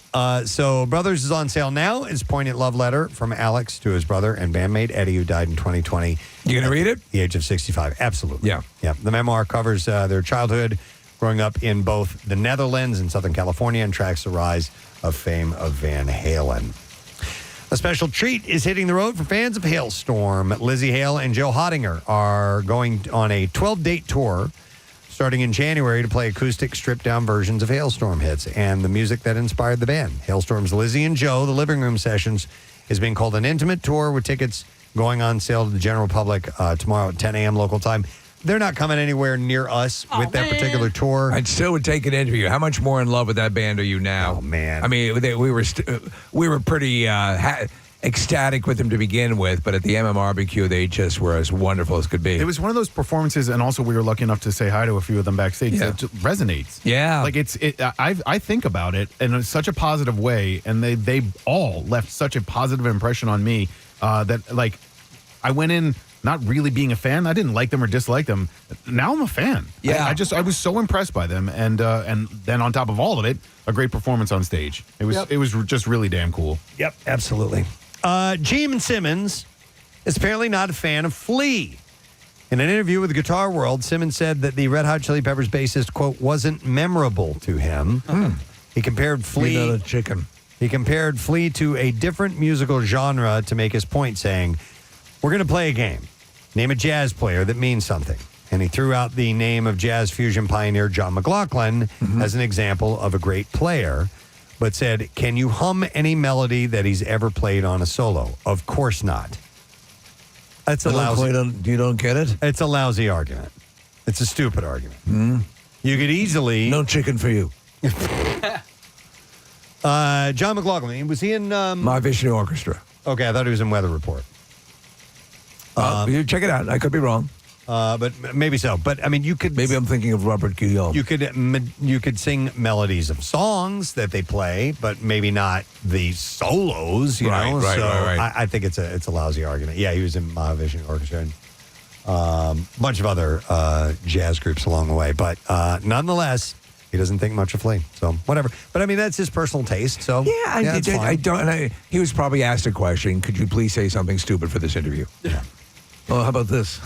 So Brothers is on sale now. It's a poignant love letter from Alex to his brother and bandmate Eddie, who died in 2020. You going to read it? At the age of 65. Absolutely. Yeah. Yeah. The memoir covers their childhood, growing up in both the Netherlands and Southern California, and tracks the rise of fame of Van Halen. A special treat is hitting the road for fans of Hailstorm. Lizzie Hale and Joe Hottinger are going on a 12-date tour starting in January to play acoustic, stripped-down versions of Hailstorm hits and the music that inspired the band. Hailstorm's Lizzie and Joe, the Living Room Sessions, is being called an intimate tour with tickets going on sale to the general public tomorrow at 10 a.m. local time. They're not coming anywhere near us with that particular tour. I still would take an interview. How much more in love with that band are you now? Oh, man. I mean, we were pretty ecstatic with them to begin with, but at the MMRBQ, they just were as wonderful as could be. It was one of those performances, and also we were lucky enough to say hi to a few of them backstage. That just resonates. Yeah, like I think about it in such a positive way, and they all left such a positive impression on me that like I went in not really being a fan. I didn't like them or dislike them. Now I'm a fan. Yeah, I was so impressed by them, and then on top of all of it, a great performance on stage. It was just really damn cool. Yep, absolutely. Gene Simmons is apparently not a fan of Flea. In an interview with Guitar World, Simmons said that the Red Hot Chili Peppers bassist, quote, wasn't memorable to him. He compared Flea... You're not a chicken. He compared Flea to a different musical genre to make his point, saying, we're going to play a game. Name a jazz player that means something. And he threw out the name of jazz fusion pioneer John McLaughlin as an example of a great player, but said, can you hum any melody that he's ever played on a solo? Of course not. That's a lousy... You don't get it? It's a lousy argument. It's a stupid argument. You could easily... No chicken for you. John McLaughlin, was he in... My Vision Orchestra. Okay, I thought he was in Weather Report. You check it out. I could be wrong. But maybe so. But I mean, you could... Maybe I'm thinking of Robert Guillaume. You could sing melodies of songs that they play, but maybe not the solos, you know? Right. I think it's a lousy argument. Yeah, he was in Mahavishnu Orchestra and a bunch of other jazz groups along the way. But nonetheless, he doesn't think much of Flea. So whatever. But I mean, that's his personal taste. So I don't. He was probably asked a question. Could you please say something stupid for this interview? Yeah. Well, how about this?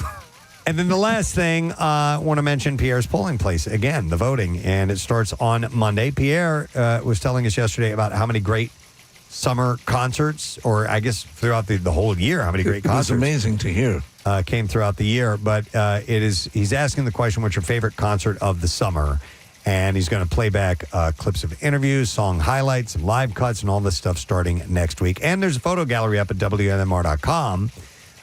And then the last thing, I want to mention Pierre's polling place. Again, the voting, and it starts on Monday. Pierre was telling us yesterday about how many great summer concerts, or I guess throughout the whole year, how many great concerts. It's amazing to hear. Came throughout the year. But he's asking the question, what's your favorite concert of the summer? And he's going to play back clips of interviews, song highlights, and live cuts, and all this stuff starting next week. And there's a photo gallery up at WMMR.com.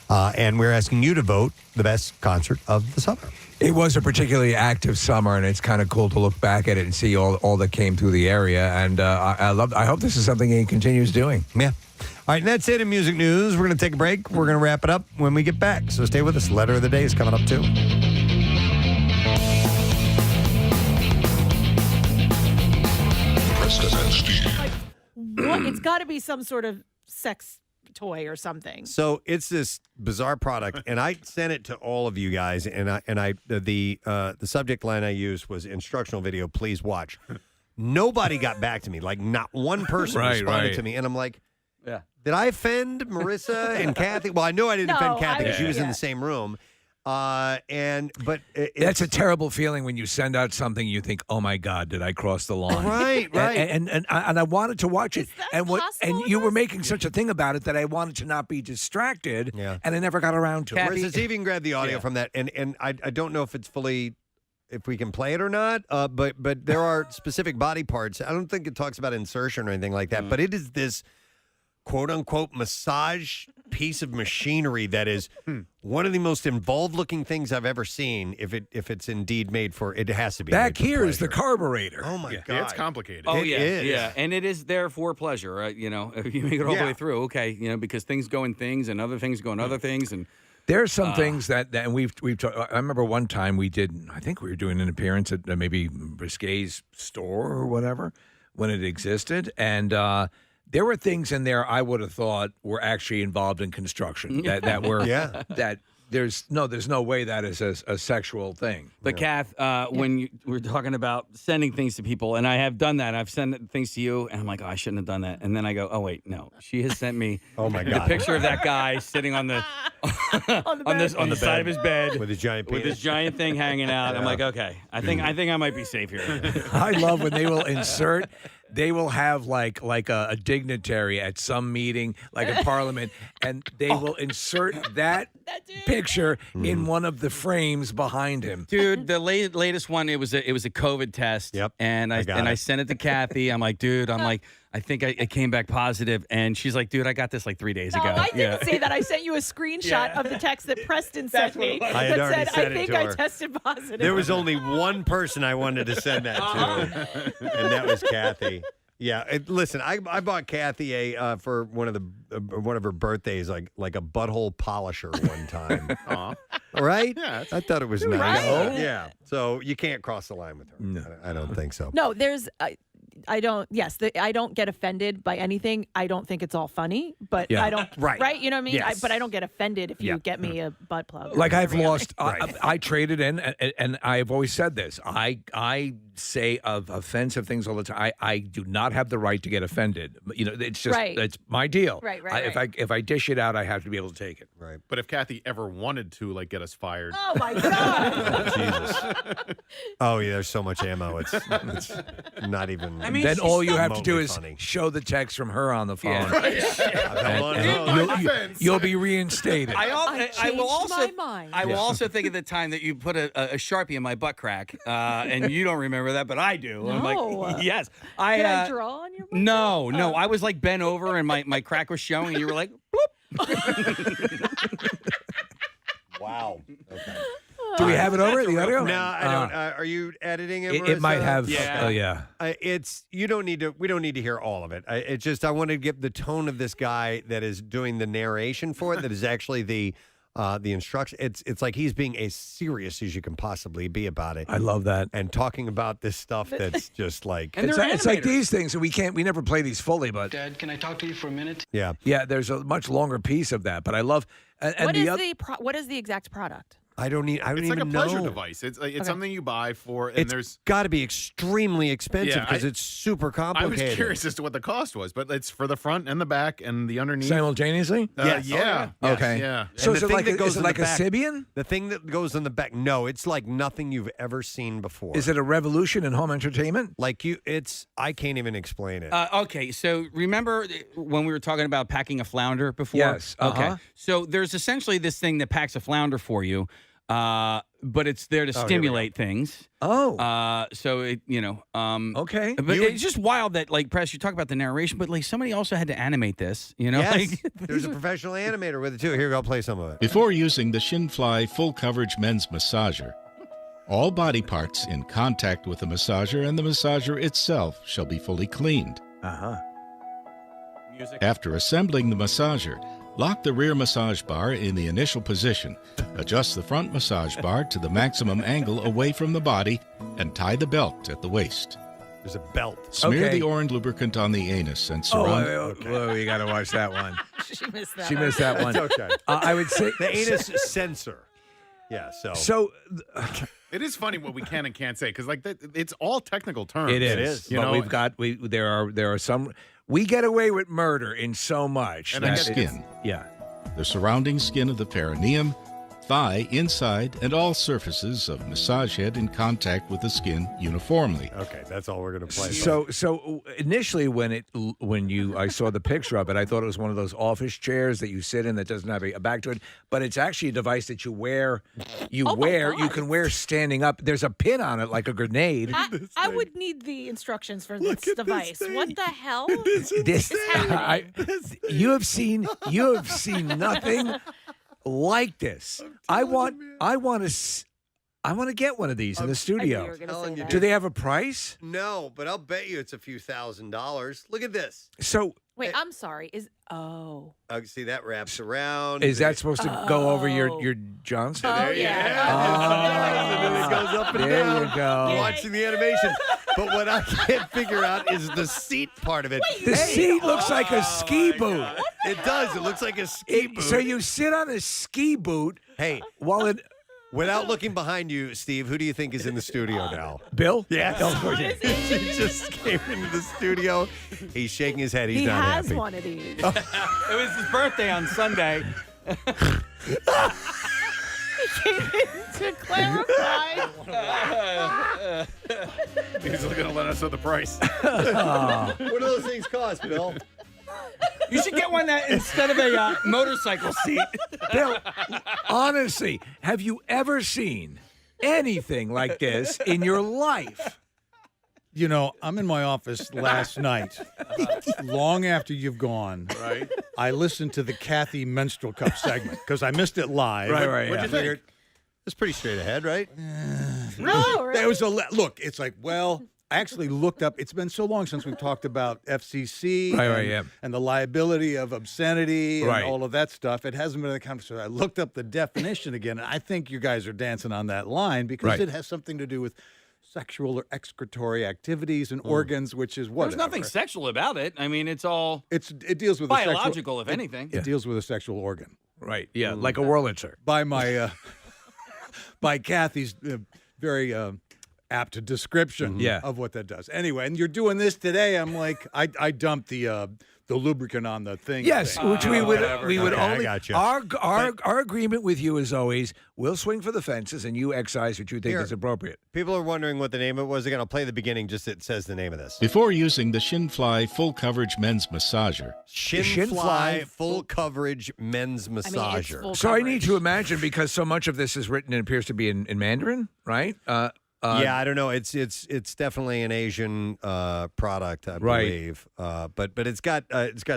And we're asking you to vote the best concert of the summer. It was a particularly active summer, and it's kind of cool to look back at it and see all that came through the area. And I hope this is something he continues doing. Yeah. All right, and that's it in music news. We're going to take a break. We're going to wrap it up when we get back. So stay with us. Letter of the day is coming up, too. Preston and Steve. What? It's got to be some sort of sex toy or something. So it's this bizarre product, and I sent it to all of you guys. And the subject line I used was instructional video. Please watch. Nobody got back to me. Like not one person responded to me, and I'm like, yeah. Did I offend Marissa and Kathy? Well, I know I didn't offend Kathy because she was in the same room. But that's a terrible feeling when you send out something you think, oh my God, did I cross the line? Right. And I wanted to watch it, and you were making such a thing about it that I wanted to not be distracted, and I never got around to it. Marissa, see if you can grab the audio from that, and I don't know if it's fully, if we can play it or not, but there are specific body parts. I don't think it talks about insertion or anything like that, but it is this quote-unquote massage piece of machinery that is one of the most involved-looking things I've ever seen. If it's indeed made for, it has to be. Back here is the carburetor. Oh my God, yeah, it's complicated. Oh It is. yeah, and it is there for pleasure. You know, if you make it all the way through, okay, you know, because things go in things and other things go in other things, and there are some things that and we've talked. I remember one time we did. I think we were doing an appearance at maybe Brisquet's store or whatever when it existed, and. There were things in there I would have thought were actually involved in construction that were that there's no way that is a sexual thing. But Kath, when you were talking about sending things to people, and I have done that, I've sent things to you, and I'm like, oh, I shouldn't have done that, and then I go, oh wait, no, she has sent me the picture of that guy sitting on the on the side of his bed with his giant penis. with his giant thing hanging out. I'm like, okay, I think I might be safe here. I love when they will insert. They will have like a dignitary at some meeting, like a parliament, and they will insert that picture in one of the frames behind him. Dude, the latest one, it was a COVID test. Yep. And I sent it to Kathy. I'm like, dude, I think I came back positive, and she's like, dude, I got this like 3 days ago. I didn't say that. I sent you a screenshot of the text that Preston sent me I had already that said, sent I think it to I her. tested positive. There was only one person I wanted to send that to, and that was Kathy. Yeah, listen, I bought Kathy for one of her birthdays, like a butthole polisher one time. Right? Yeah, I thought it was nice. Right? Yeah, so you can't cross the line with her. No. I don't think so. No, there's. I don't. Yes, I don't get offended by anything. I don't think it's all funny, but I don't. Right. You know what I mean? Yes. But I don't get offended if you get me a butt plug. Like I've lost. I traded in, and I've always said this. I say of offensive things all the time. I do not have the right to get offended. It's just it's my deal. Right. If I dish it out, I have to be able to take it. Right. But if Kathy ever wanted to get us fired, oh my God, Jesus! Oh yeah, there's so much ammo. It's not even. I mean, then all you have to do is funny. show the text from her on the phone. Yeah. You'll be reinstated. I will also think of the time that you put a Sharpie in my butt crack, and you don't remember that, but I do. No. I'm like, yes. Did I draw on your butt? No. I was like bent over, and my crack was showing, and you were like, bloop. Wow. Okay. Do we have it over the audio? No, I don't. Are you editing it? It might have. Yeah. Oh yeah. You don't need to. We don't need to hear all of it. It's just I want to give the tone of this guy that is doing the narration for it. That is actually the instruction. It's like he's being as serious as you can possibly be about it. I love that. And talking about this stuff that's just like it's like these things. We never play these fully, but Dad, can I talk to you for a minute? Yeah. There's a much longer piece of that, but I love. And what is the exact product? I don't it's even like a know. pleasure device. It's something you buy for, and It's got to be extremely expensive because it's super complicated. I was curious as to what the cost was, but it's for the front and the back and the underneath simultaneously. Yes. Yeah. Okay. Yeah. So And is the it thing like that goes in the a back- Sibian? The thing that goes in the back, no, it's like nothing you've ever seen before. Is it a revolution in home entertainment? I can't even explain it. Okay, so remember when we were talking about packing a flounder before? Yes. Okay. So there's essentially this thing that packs a flounder for you, but it's there to stimulate things. Oh. So it, okay. But it's just wild that, like, Press, you talk about the narration, but, like, somebody also had to animate this, Yes. There's a professional animator with it, too. Here, I'll play some of it. Before using the Shinfly full coverage men's massager, all body parts in contact with the massager and the massager itself shall be fully cleaned. Music. After assembling the massager, lock the rear massage bar in the initial position, adjust the front massage bar to the maximum angle away from the body, and tie the belt at the waist. There's a belt. Smear the orange lubricant on the anus and surround. Oh, you got to watch that one. She missed that. She missed that one. It's okay. I would say the anus sensor. Yeah. So it is funny what we can and can't say because it's all technical terms. It is. But there are some. We get away with murder in so much. And the skin. Yeah. The surrounding skin of the perineum, thigh, inside, and all surfaces of massage head in contact with the skin uniformly. Okay, that's all we're going to play. So initially when I saw the picture of it, I thought it was one of those office chairs that you sit in that doesn't have a back to it, but it's actually a device that you wear. You can wear standing up. There's a pin on it like a grenade. I would need the instructions for this device. What the hell? You have seen nothing like this. I want to get one of these in the studio. Do they have a price? No, but I'll bet you it's a few $1,000s. Look at this. So wait, I'm sorry. See, that wraps around. Is that supposed to go over your Johnson? There you go. And then it goes up and down. There you go. Watching the animation. But what I can't figure out is the seat part of it. The seat looks like a ski boot. It does. It looks like a ski boot. So you sit on a ski boot. Hey, without looking behind you, Steve, who do you think is in the studio now? Bill? Yeah. He just came into the studio. He's shaking his head. He's he not has happy. one of these. It was his birthday on Sunday. He came in to clarify. He's going to let us know the price. What do those things cost, Bill? You should get one that instead of a motorcycle seat. Bill, honestly, have you ever seen anything like this in your life? You know, I'm in my office last night, long after you've gone. Right. I listened to the Kathy Menstrual Cup segment because I missed it live. Right. What'd you think? It's pretty straight ahead, right? No, There was look. It's like, well, I actually looked up. It's been so long since we've talked about FCC and the liability of obscenity and all of that stuff. It hasn't been in the conversation. I looked up the definition again, and I think you guys are dancing on that line because it has something to do with sexual or excretory activities and organs, which is what There's nothing sexual about it. I mean, it deals with biological, if anything. It deals with a sexual organ, right? Yeah, like a Wurlitzer. By my by Kathy's very apt description of what that does. Anyway, and you're doing this today. I'm like, I dumped the lubricant on the thing. Yes, which we would only. I got you. Our agreement with you is always we'll swing for the fences and you excise what you think is appropriate. People are wondering what the name of it was. They're going to play the beginning. Just it says the name of this. Before using the Shinfly Full Coverage Men's Massager. Shinfly Full Coverage Men's Massager. So I need to imagine, because so much of this is written and appears to be in Mandarin, right? Yeah, I don't know. It's definitely an Asian product, I believe. But it's got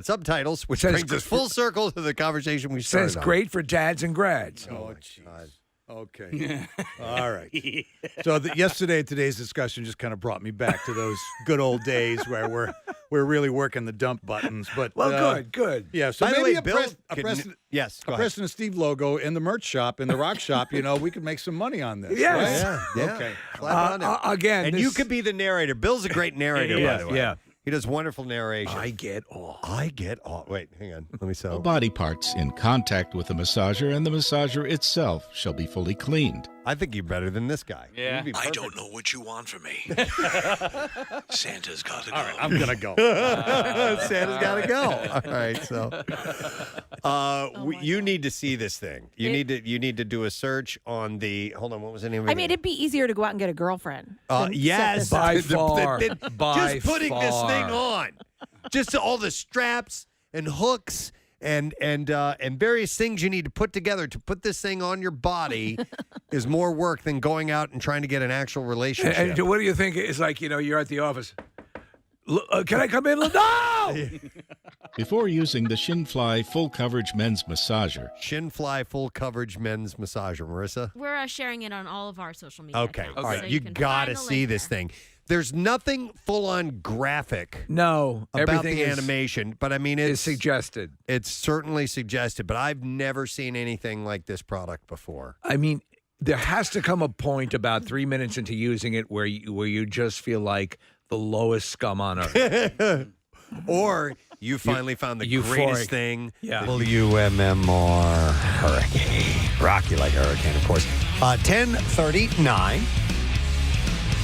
subtitles, which brings us full circle to the conversation we started. Says great for dads and grads. Oh, jeez. Okay. All right. So yesterday, today's discussion just kind of brought me back to those good old days where we're really working the dump buttons. But good. Yeah. So by maybe the way, a Preston Preston and Steve logo in the merch shop, in the rock shop. We could make some money on this. Yes. Right? Yeah. Okay. Again, and you could be the narrator. Bill's a great narrator, by the way. Yeah. He does wonderful narration. I get all. Wait, hang on. Let me sell. All body parts in contact with the massager and the massager itself shall be fully cleaned. I think you're better than this guy. Yeah. I don't know what you want from me. Santa's got to go. All right, I'm going to go. Santa's got to go. All right, so you need to see this thing. You need to do a search on the. Hold on, what was the name of it? I mean, it'd be easier to go out and get a girlfriend. Yes, by far. Just putting this thing on, just all the straps and hooks. And various things you need to put together to put this thing on your body is more work than going out and trying to get an actual relationship. And what do you think? It's like, you're at the office. Can I come in? No! Before using the Shinfly Full Coverage Men's Massager. Shinfly Full Coverage Men's Massager. Marissa? We're sharing it on all of our social media Okay. accounts. All right. So You can got to find the see link this there. thing. There's nothing full-on graphic No, about everything the is, animation, but I mean, it's suggested. It's certainly suggested, but I've never seen anything like this product before. I mean, there has to come a point about 3 minutes into using it where you just feel like the lowest scum on earth. Or you finally found the greatest thing. Yeah. WMMR Hurricane. Rocky like a hurricane, of course. 10:39.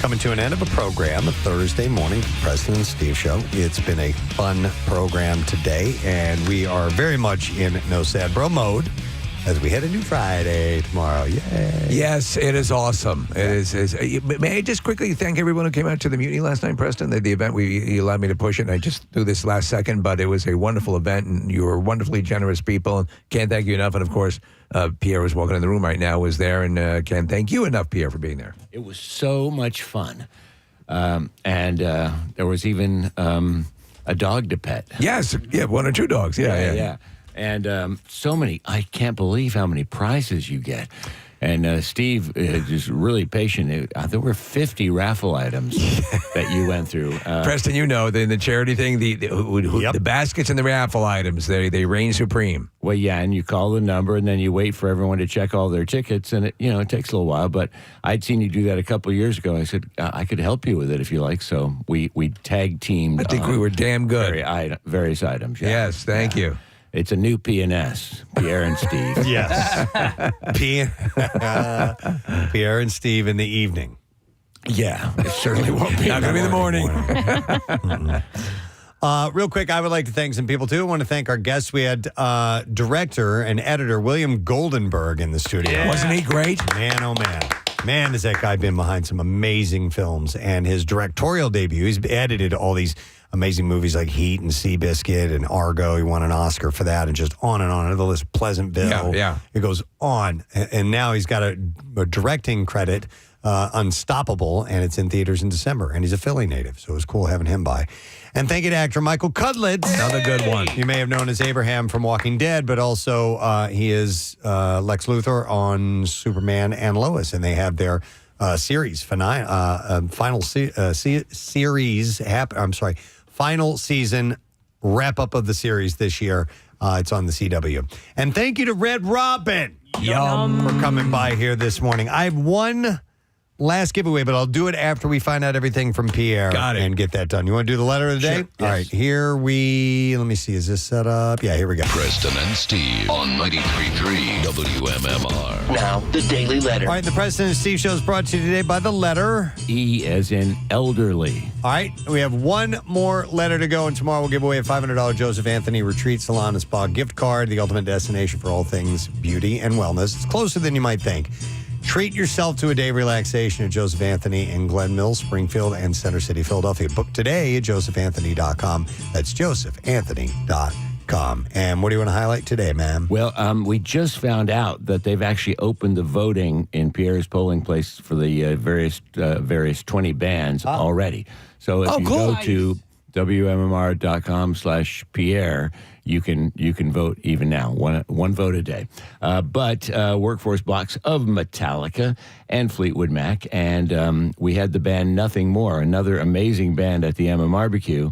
Coming to an end of a program, a Thursday morning Preston and Steve show. It's been a fun program today, and we are very much in no sad bro mode as we head into Friday tomorrow. Yay. Yes, it is awesome. It is. May I just quickly thank everyone who came out to the mutiny last night, Preston? The event, you allowed me to push it, and I just threw this last second, but it was a wonderful event, and you were wonderfully generous people, and can't thank you enough. And, of course, Pierre was walking in the room right now, was there, and can't thank you enough, Pierre, for being there. It was so much fun. And there was even a dog to pet. Yes, yeah, 1 or 2 dogs. Yeah. And so many, I can't believe how many prizes you get. And Steve is really patient. There were 50 raffle items that you went through. Preston, in the charity thing, the baskets and the raffle items, they reign supreme. Well, yeah, and you call the number, and then you wait for everyone to check all their tickets, and it takes a little while. But I'd seen you do that a couple of years ago. I said, I could help you with it if you like. So we tag teamed. I think we were damn good. Various items. Yeah. Yes, thank you. It's a new P&S, Pierre and Steve. Yes. Pierre and Steve in the evening. Yeah, it certainly won't be. Not going to be in the morning. Real quick, I would like to thank some people, too. I want to thank our guests. We had director and editor William Goldenberg in the studio. Yeah. Wasn't he great? Man, oh, man. Man, has that guy been behind some amazing films. And his directorial debut, he's edited all these amazing movies like Heat and Seabiscuit and Argo. He won an Oscar for that, and just on and on. The list, Pleasantville. Yeah. It goes on. And now he's got a directing credit, Unstoppable, and it's in theaters in December. And he's a Philly native, so it was cool having him by. And thank you to actor Michael Cudlitz. Another good one. You may have known as Abraham from Walking Dead, but also he is Lex Luthor on Superman and Lois, and they have their series, final season wrap-up of the series this year. It's on the CW. And thank you to Red Robin Yum. for coming by here this morning. I have one last giveaway, but I'll do it after we find out everything from Pierre. Got it. And get that done. You want to do the letter of the day? Sure. All right, let me see. Is this set up? Yeah, here we go. Preston and Steve on 93.3 WMMR. Now, the Daily Letter. All right, the Preston and Steve Show is brought to you today by the letter E as in elderly. All right, we have one more letter to go, and tomorrow we'll give away a $500 Joseph Anthony Retreat Salon and Spa gift card, the ultimate destination for all things beauty and wellness. It's closer than you might think. Treat yourself to a day of relaxation at Joseph Anthony in Glen Mills, Springfield, and Center City, Philadelphia. Book today at josephanthony.com. That's josephanthony.com. And what do you want to highlight today, ma'am? Well, we just found out that they've actually opened the voting in Pierre's polling place for the various 20 bands already. So if you go to WMMR.com/Pierre, you can vote even now, one vote a day. But workforce blocks of Metallica and Fleetwood Mac, and we had the band Nothing More, another amazing band at the MMRBQ.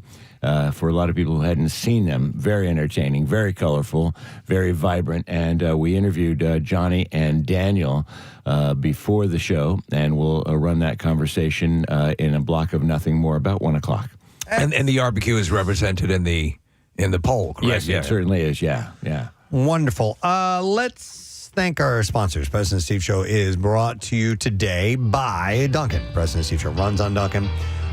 For a lot of people who hadn't seen them, very entertaining, very colorful, very vibrant, and we interviewed Johnny and Daniel before the show, and we'll run that conversation in a block of Nothing More about 1 o'clock. And the RBQ is represented in the poll, correct? Yes, it certainly is. Yeah. Wonderful. Let's thank our sponsors. President Steve Show is brought to you today by Dunkin'. President Steve Show runs on Dunkin'.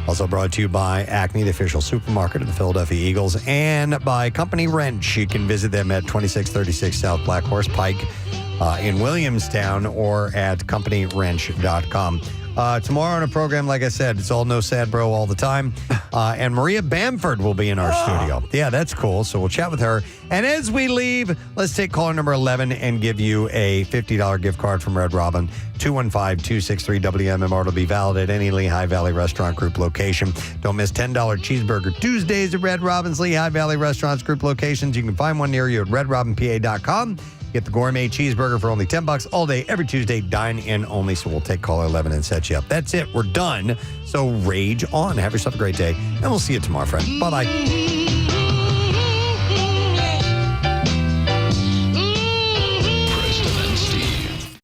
Also brought to you by Acme, the official supermarket of the Philadelphia Eagles, and by Company Wrench. You can visit them at 2636 South Black Horse Pike in Williamstown or at companywrench.com. Tomorrow on a program, like I said, it's all no sad bro all the time. And Maria Bamford will be in our studio. Yeah, that's cool. So we'll chat with her. And as we leave, let's take caller number 11 and give you a $50 gift card from Red Robin. 215-263-WMMR will be valid at any Lehigh Valley Restaurant Group location. Don't miss $10 cheeseburger Tuesdays at Red Robin's Lehigh Valley Restaurants Group locations. You can find one near you at redrobinpa.com. Get the gourmet cheeseburger for only $10 all day, every Tuesday, dine in only. So we'll take caller 11 and set you up. That's it. We're done. So rage on. Have yourself a great day. And we'll see you tomorrow, friend. Bye-bye. Preston and Steve.